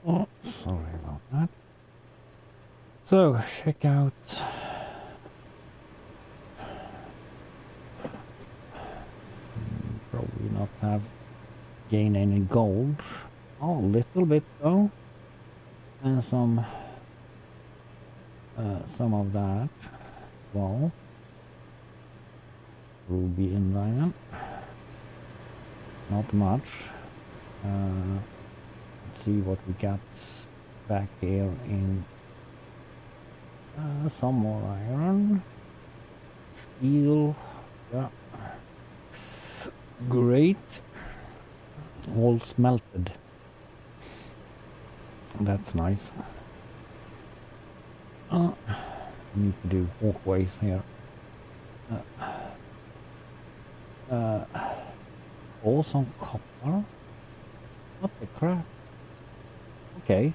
Oh, sorry about that. So, check out. Probably not have gain any gold. Oh, a little bit though. And some of that as well. Ruby and diamond. Not much. Let's see what we got back here in some more iron. Steel. Yeah. Great. All smelted. That's nice. Need to do walkways here. Oh, some copper. What the crap? Okay.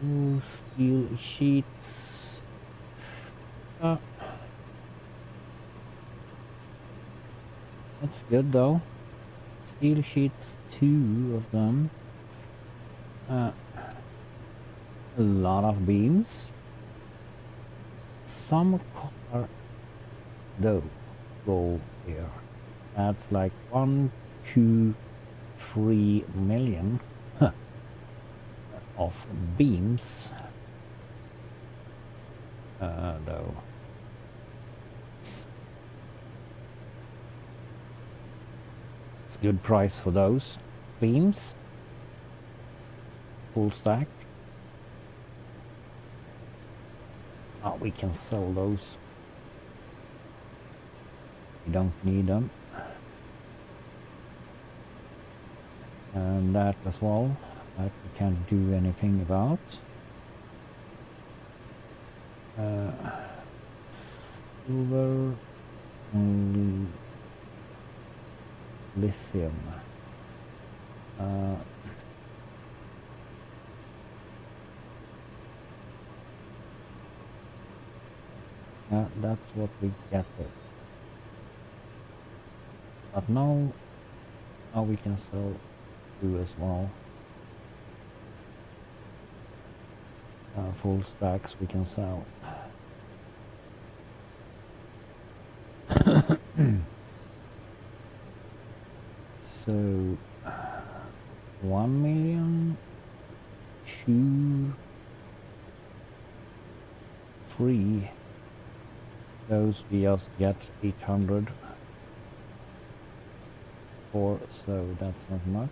Ooh, steel sheets. That's good though. Steel sheets, 2 of them. A lot of beams. Some copper though go here. That's like 1, 2, 3 million of beams though. It's a good price for those beams. Full stack. Oh, we can sell those. We don't need them. And that as well. That we can't do anything about. Silver and lithium. Yeah, that's what we get it. But now we can sell 2 as well. Full stacks we can sell. So 1 million, 2, 3. Those we just get 800 for, so that's not much.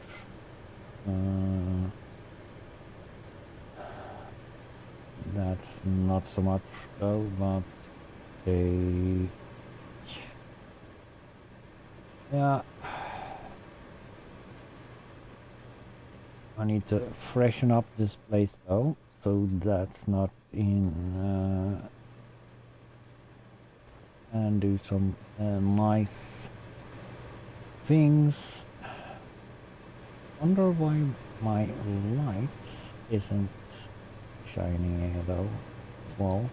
That's not so much though, but yeah. I need to freshen up this place though, so that's not in and do some nice things. Wonder why my lights isn't shining here though as well.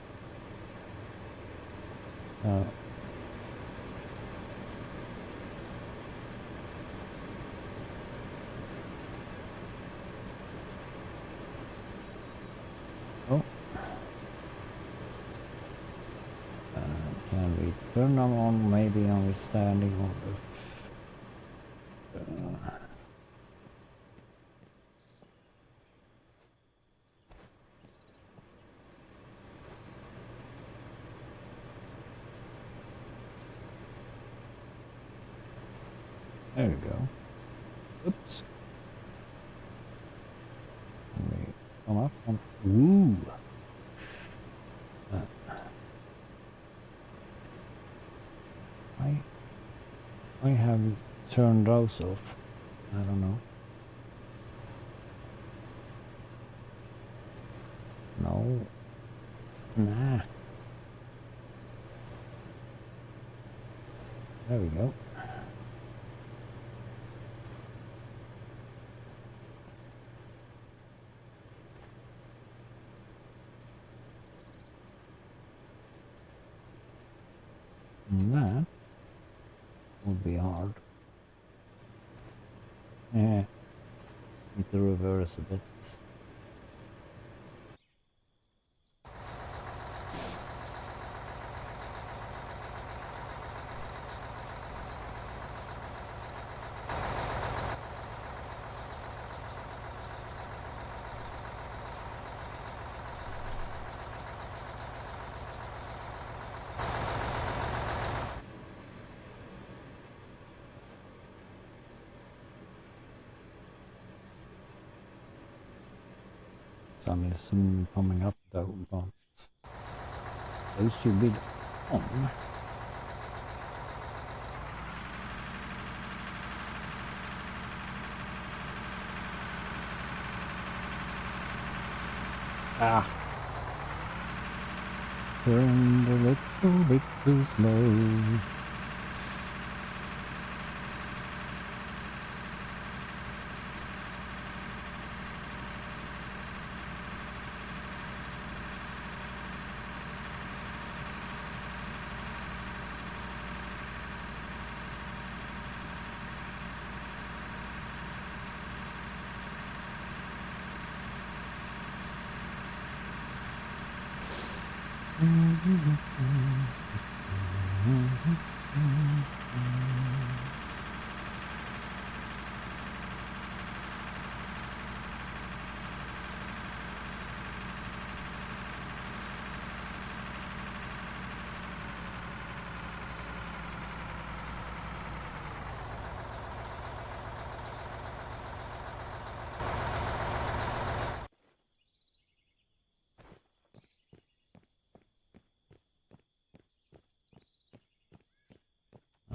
Oh, can we turn them on? Maybe I'm standing on the there we go. Oops. Can we come up and ooh. I have turned those off. I don't know. No. Nah. There we go. And that would be hard. Yeah. Need to reverse a bit. Sun is soon coming up though, but those should be on. Ah. Turned a little bit too slow.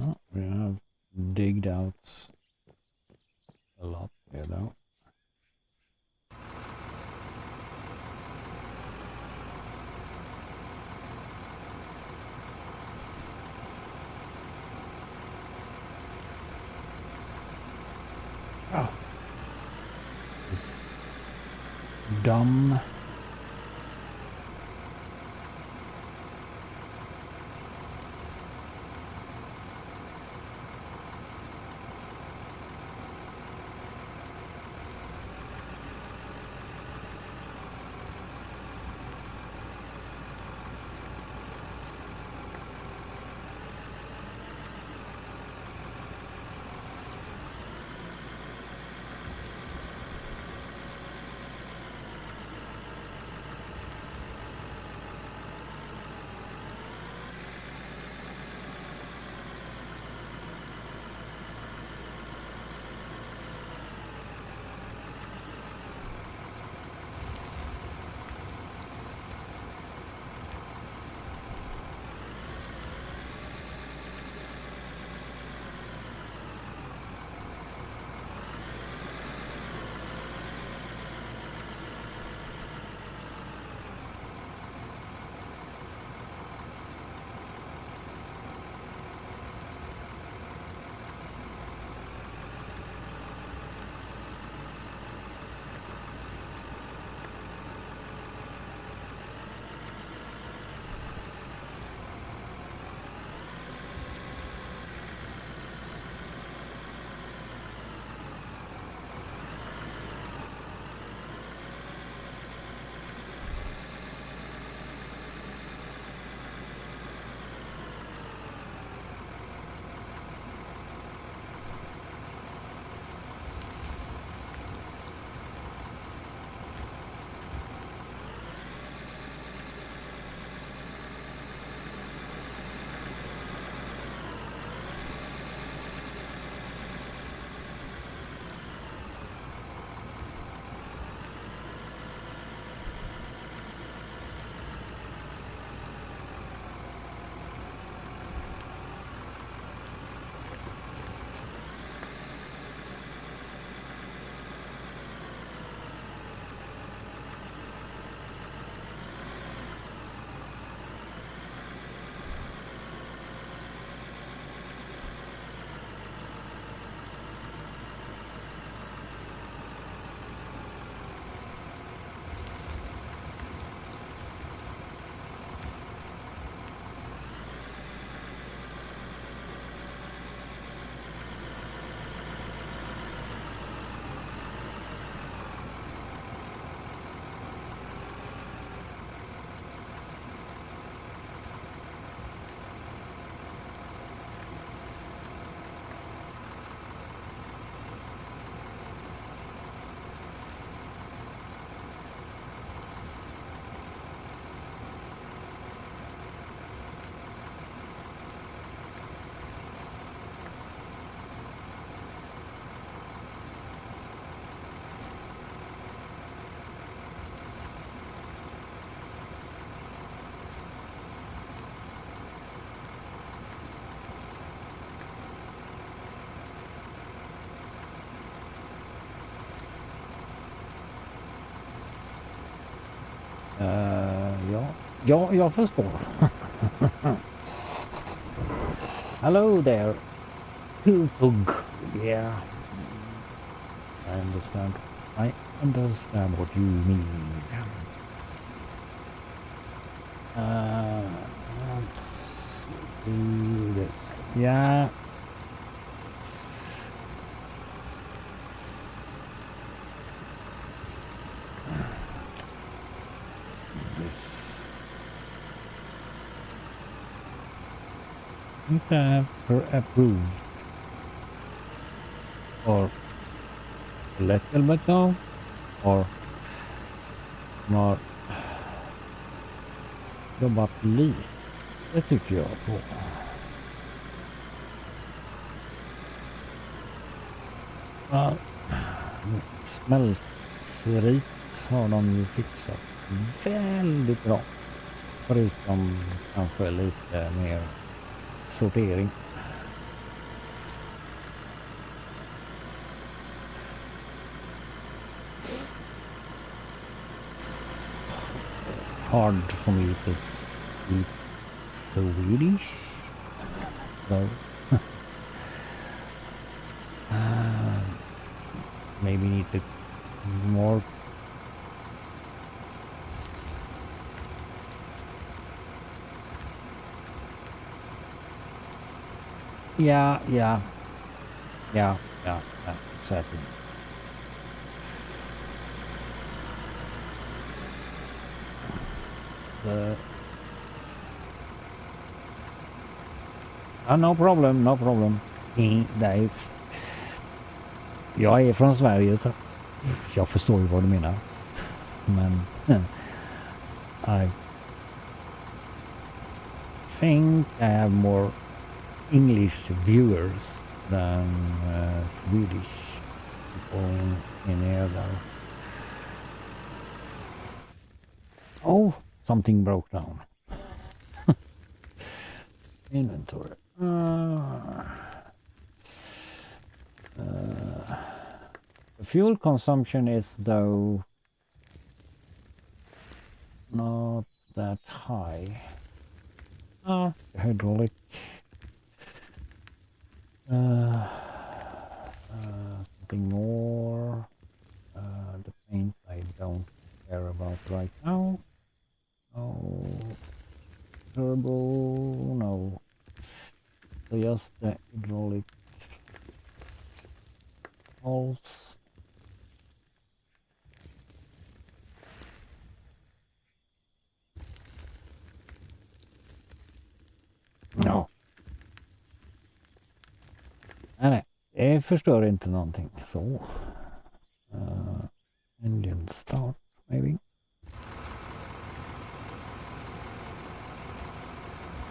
Oh, we have digged out a lot here though. Oh, this dumb. Ja, jag förstår. Hello there. Pug. Yeah. I understand. I understand what you mean. Let's do this. Yeah. This. Inte approved. Or a little bit now. Or not. Jobbat lite. Det tycker jag på. Ja, smältrit har de ju fixat väldigt bra. Förutom kanske lite mer sortering. Hard for me to speak Swedish. So maybe need to more. Yeah, exactly. No problem, no problem. Nej, jag är från Sverige så jag förstår ju vad du menar. Men I think I have more English viewers than Swedish people in here though. Oh, something broke down. Inventory. The fuel consumption is though not that high. Hydraulic. Something more. The paint I don't care about right now. No. Turbo, no. So just the hydraulic pulse. No. Nej, det förstör inte någonting. Så. Engine start, maybe.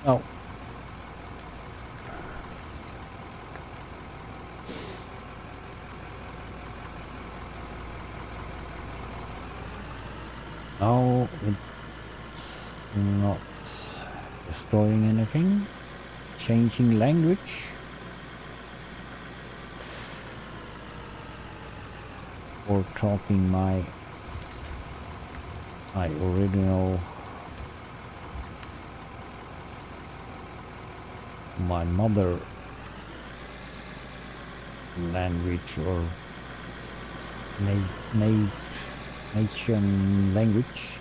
No. No, it's not destroying anything. Changing language. Or talking my original, my mother language or nation language.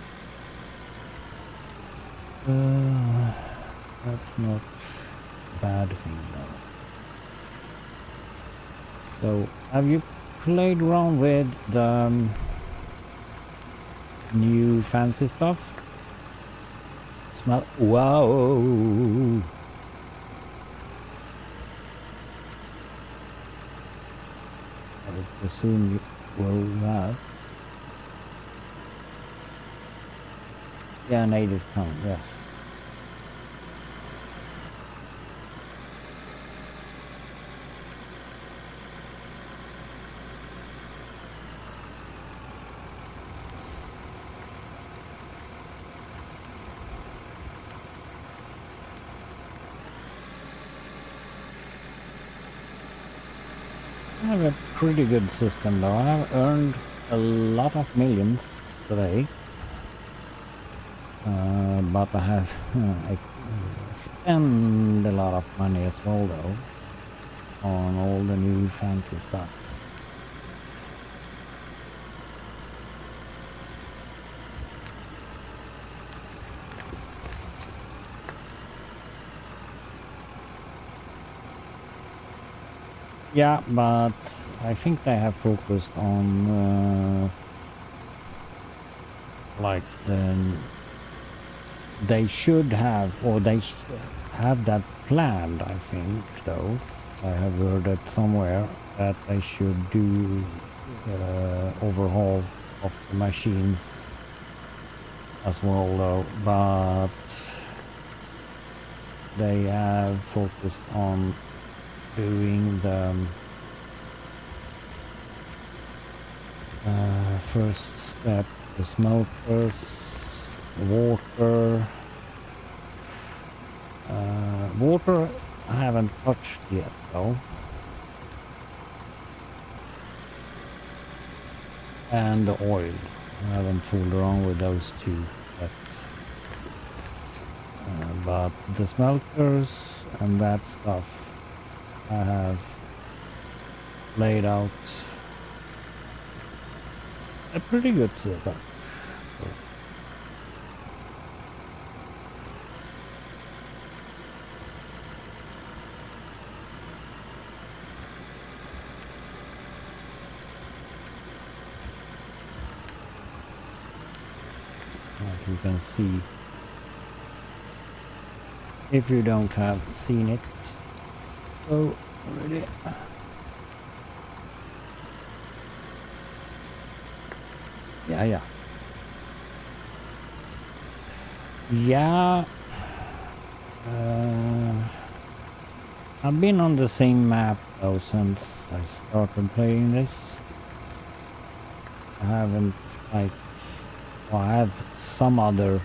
That's not a bad thing though. So have you played around with the new fancy stuff? Smell. Wow. I would presume you will have. Yeah, native tongue, yes. I have a pretty good system though. I have earned a lot of millions today. but I have I spend a lot of money as well though on all the new fancy stuff. Yeah, but I think they have focused on like they should have, or have that planned, I think, though. I have heard that somewhere that they should do overhaul of the machines as well, though, but they have focused on doing the first step, the smelters, water. Water I haven't touched yet though. And the oil. I haven't fooled around with those two yet. But the smelters and that stuff I have laid out a pretty good setup. As you can see, if you don't have seen it so already. Yeah. I've been on the same map though since I started playing this. I haven't like, well, I have some other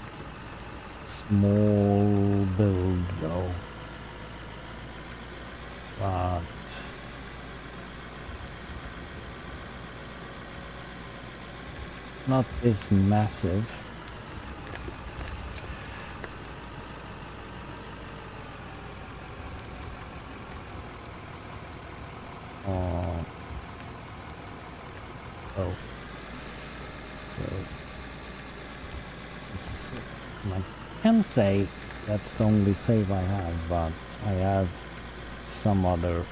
small build though, but not this massive. I can say that's the only save I have, but I have some other.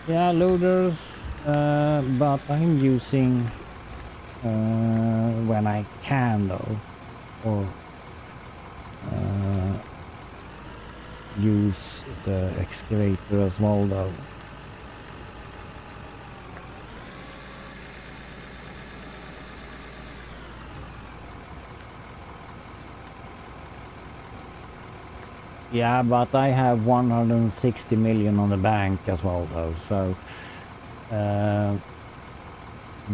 Yeah, loaders, but I'm using when I can though, or use the excavator as well though. Yeah, but I have 160 million on the bank as well though, so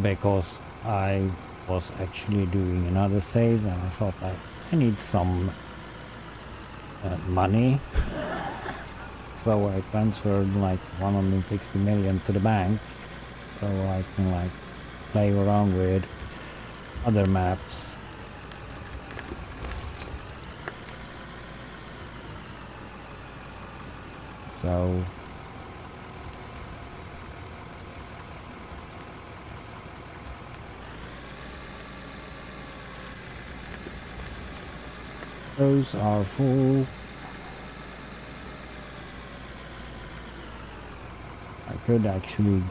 because I was actually doing another save and I thought I need some money, so I transferred like 160 million to the bank so I can like play around with other maps. So those are full. I could actually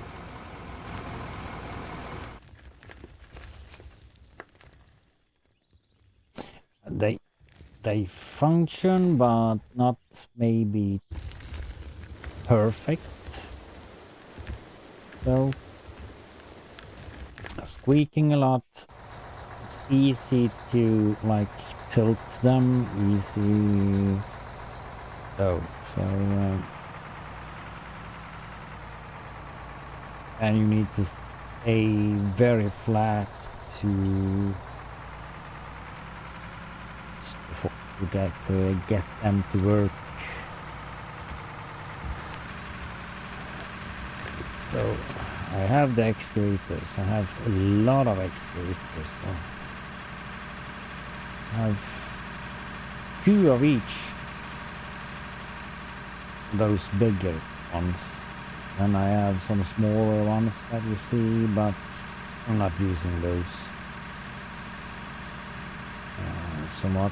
they function, but not maybe perfect. So squeaking a lot. It's easy to like tilt them, easy though. So and you need to stay very flat to get them to work. So I have the excavators. I have a lot of excavators though. I have 2 of each. Those bigger ones. And I have some smaller ones that you see, but I'm not using those so much.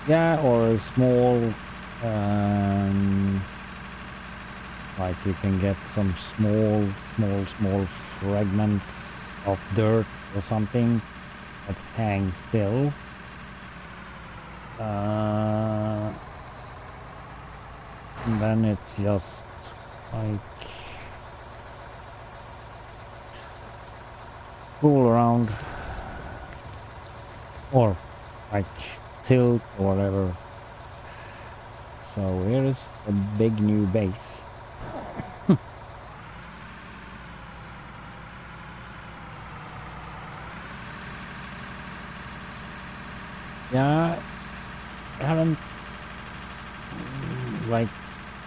Yeah, or a small, like you can get some small fragments of dirt or something that's hang still. And then it's just like roll around or like tilt or whatever. So here is a big new base. Yeah, I haven't like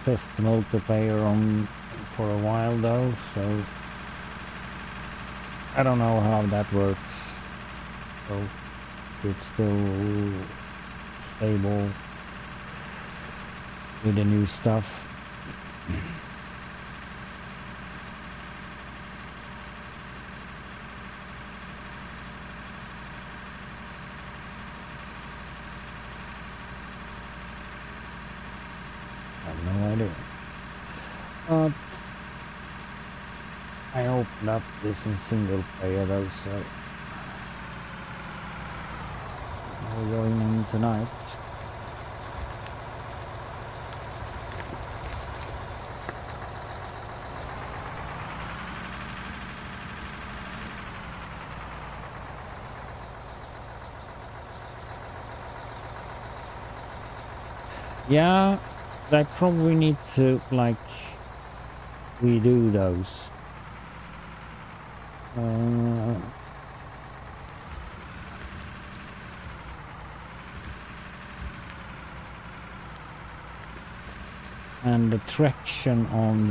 tested multiplayer on for a while though, so I don't know how that works. So if it's still stable with the new stuff. I have no idea. But I opened up this in single player though, so we're going in tonight. Yeah, I probably need to like redo those. And the traction on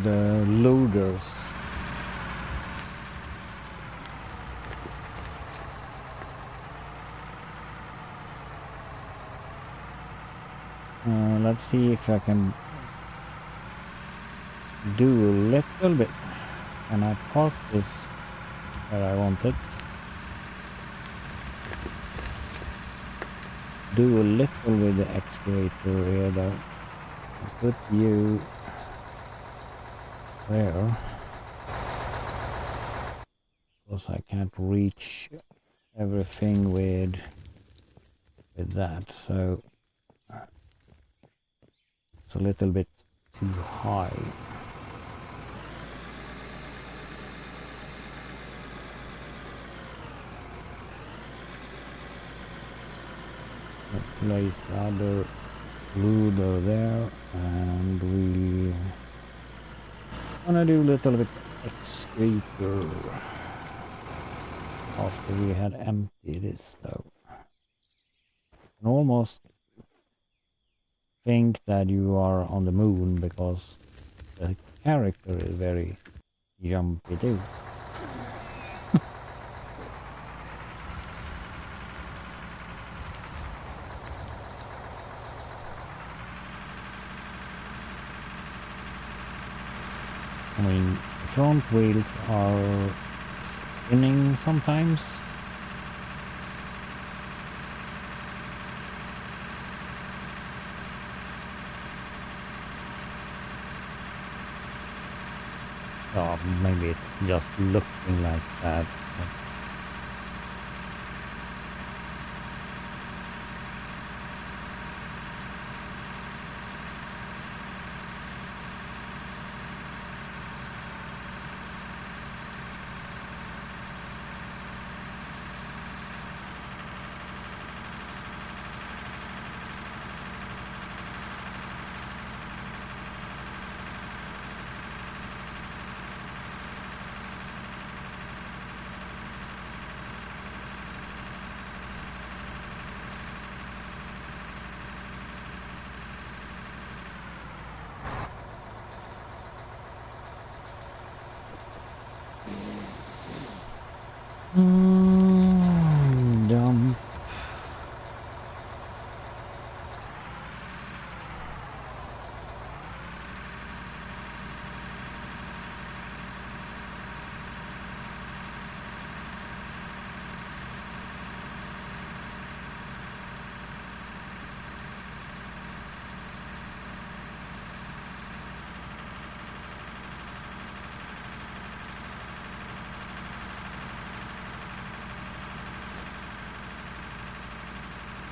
the loaders. Let's see if I can do a little bit. And I park this where I want it. Do a little with the excavator here though. Put you there. Because I can't reach everything with that, so it's a little bit too high. Place the other loader there, and we wanna do a little bit excavator after we had emptied this though. And almost think that you are on the moon because the character is very jumpy too. I mean, front wheels are spinning sometimes. Or maybe it's just looking like that. Dump.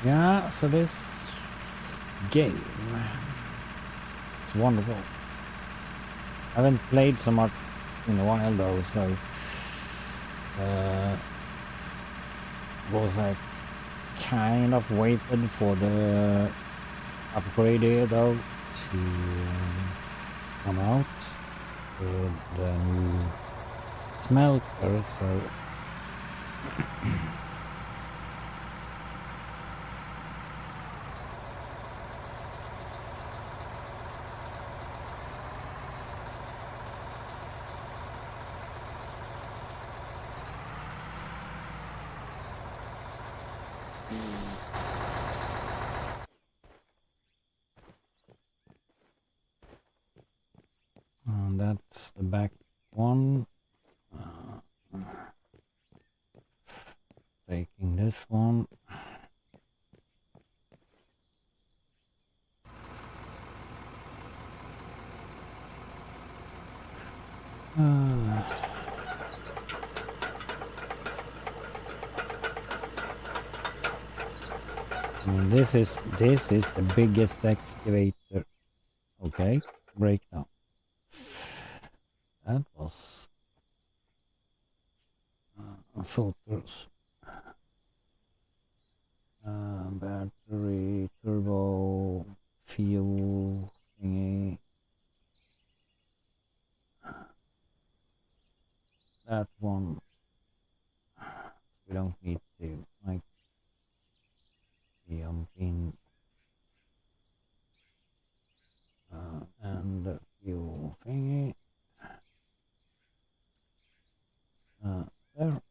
Yeah, so this game, it's wonderful. I haven't played so much in a while though, so was I kind of waited for the upgrade here though to come out with the new smelter, so that's the back one. Taking this one. I mean, this is the biggest excavator. Okay, breakdown. That was filters, battery, turbo, fuel thingy. That one we don't need to like jump in, and the fuel thingy. There.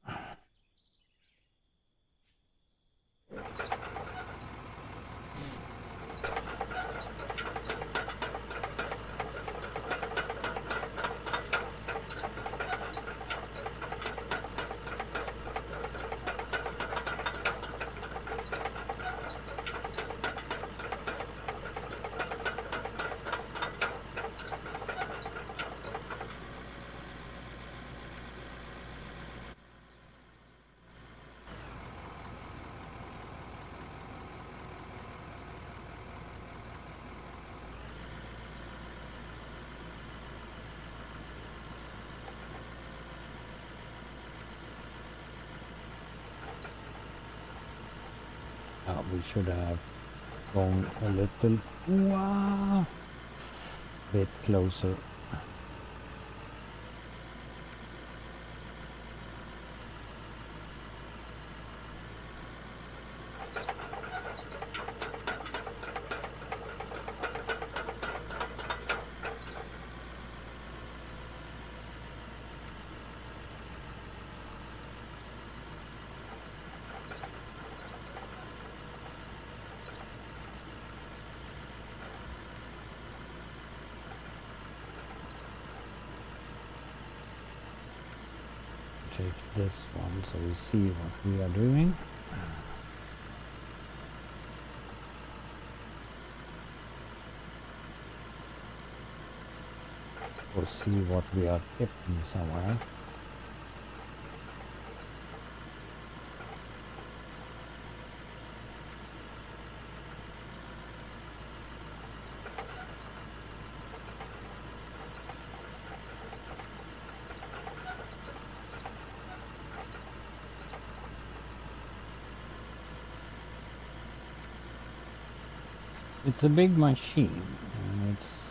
We should have gone a little bit closer. Take this one so we see what we are doing. Or see what we are tipping somewhere. It's a big machine, and it's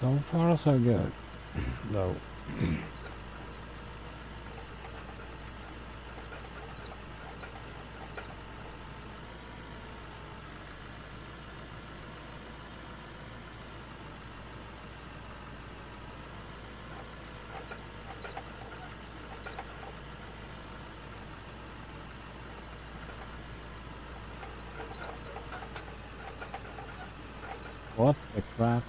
So far so good, though. What the crap?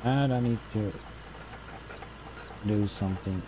And I need to do something.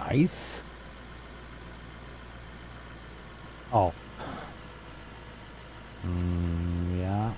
Ice? Oh. Yeah.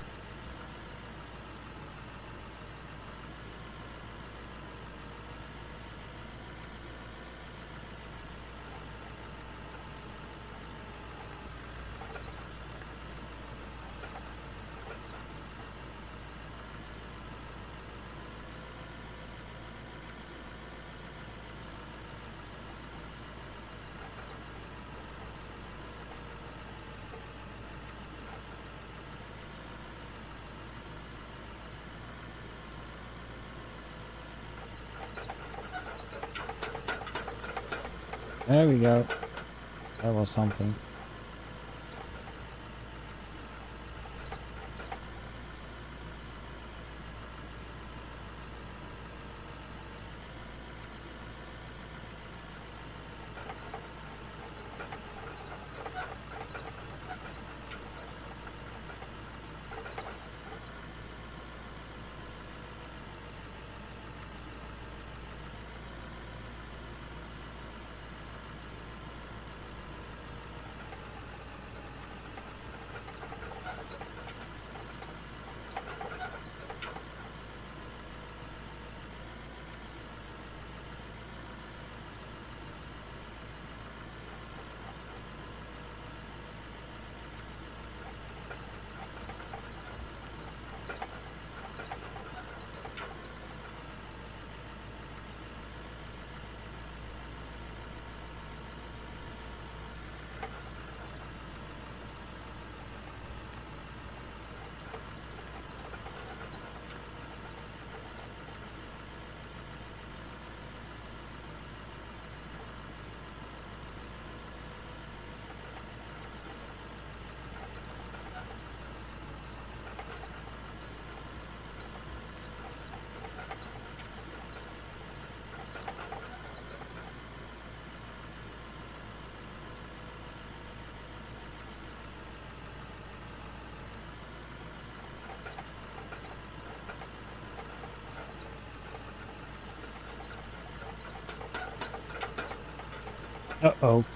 There we go. That was something. Uh-oh.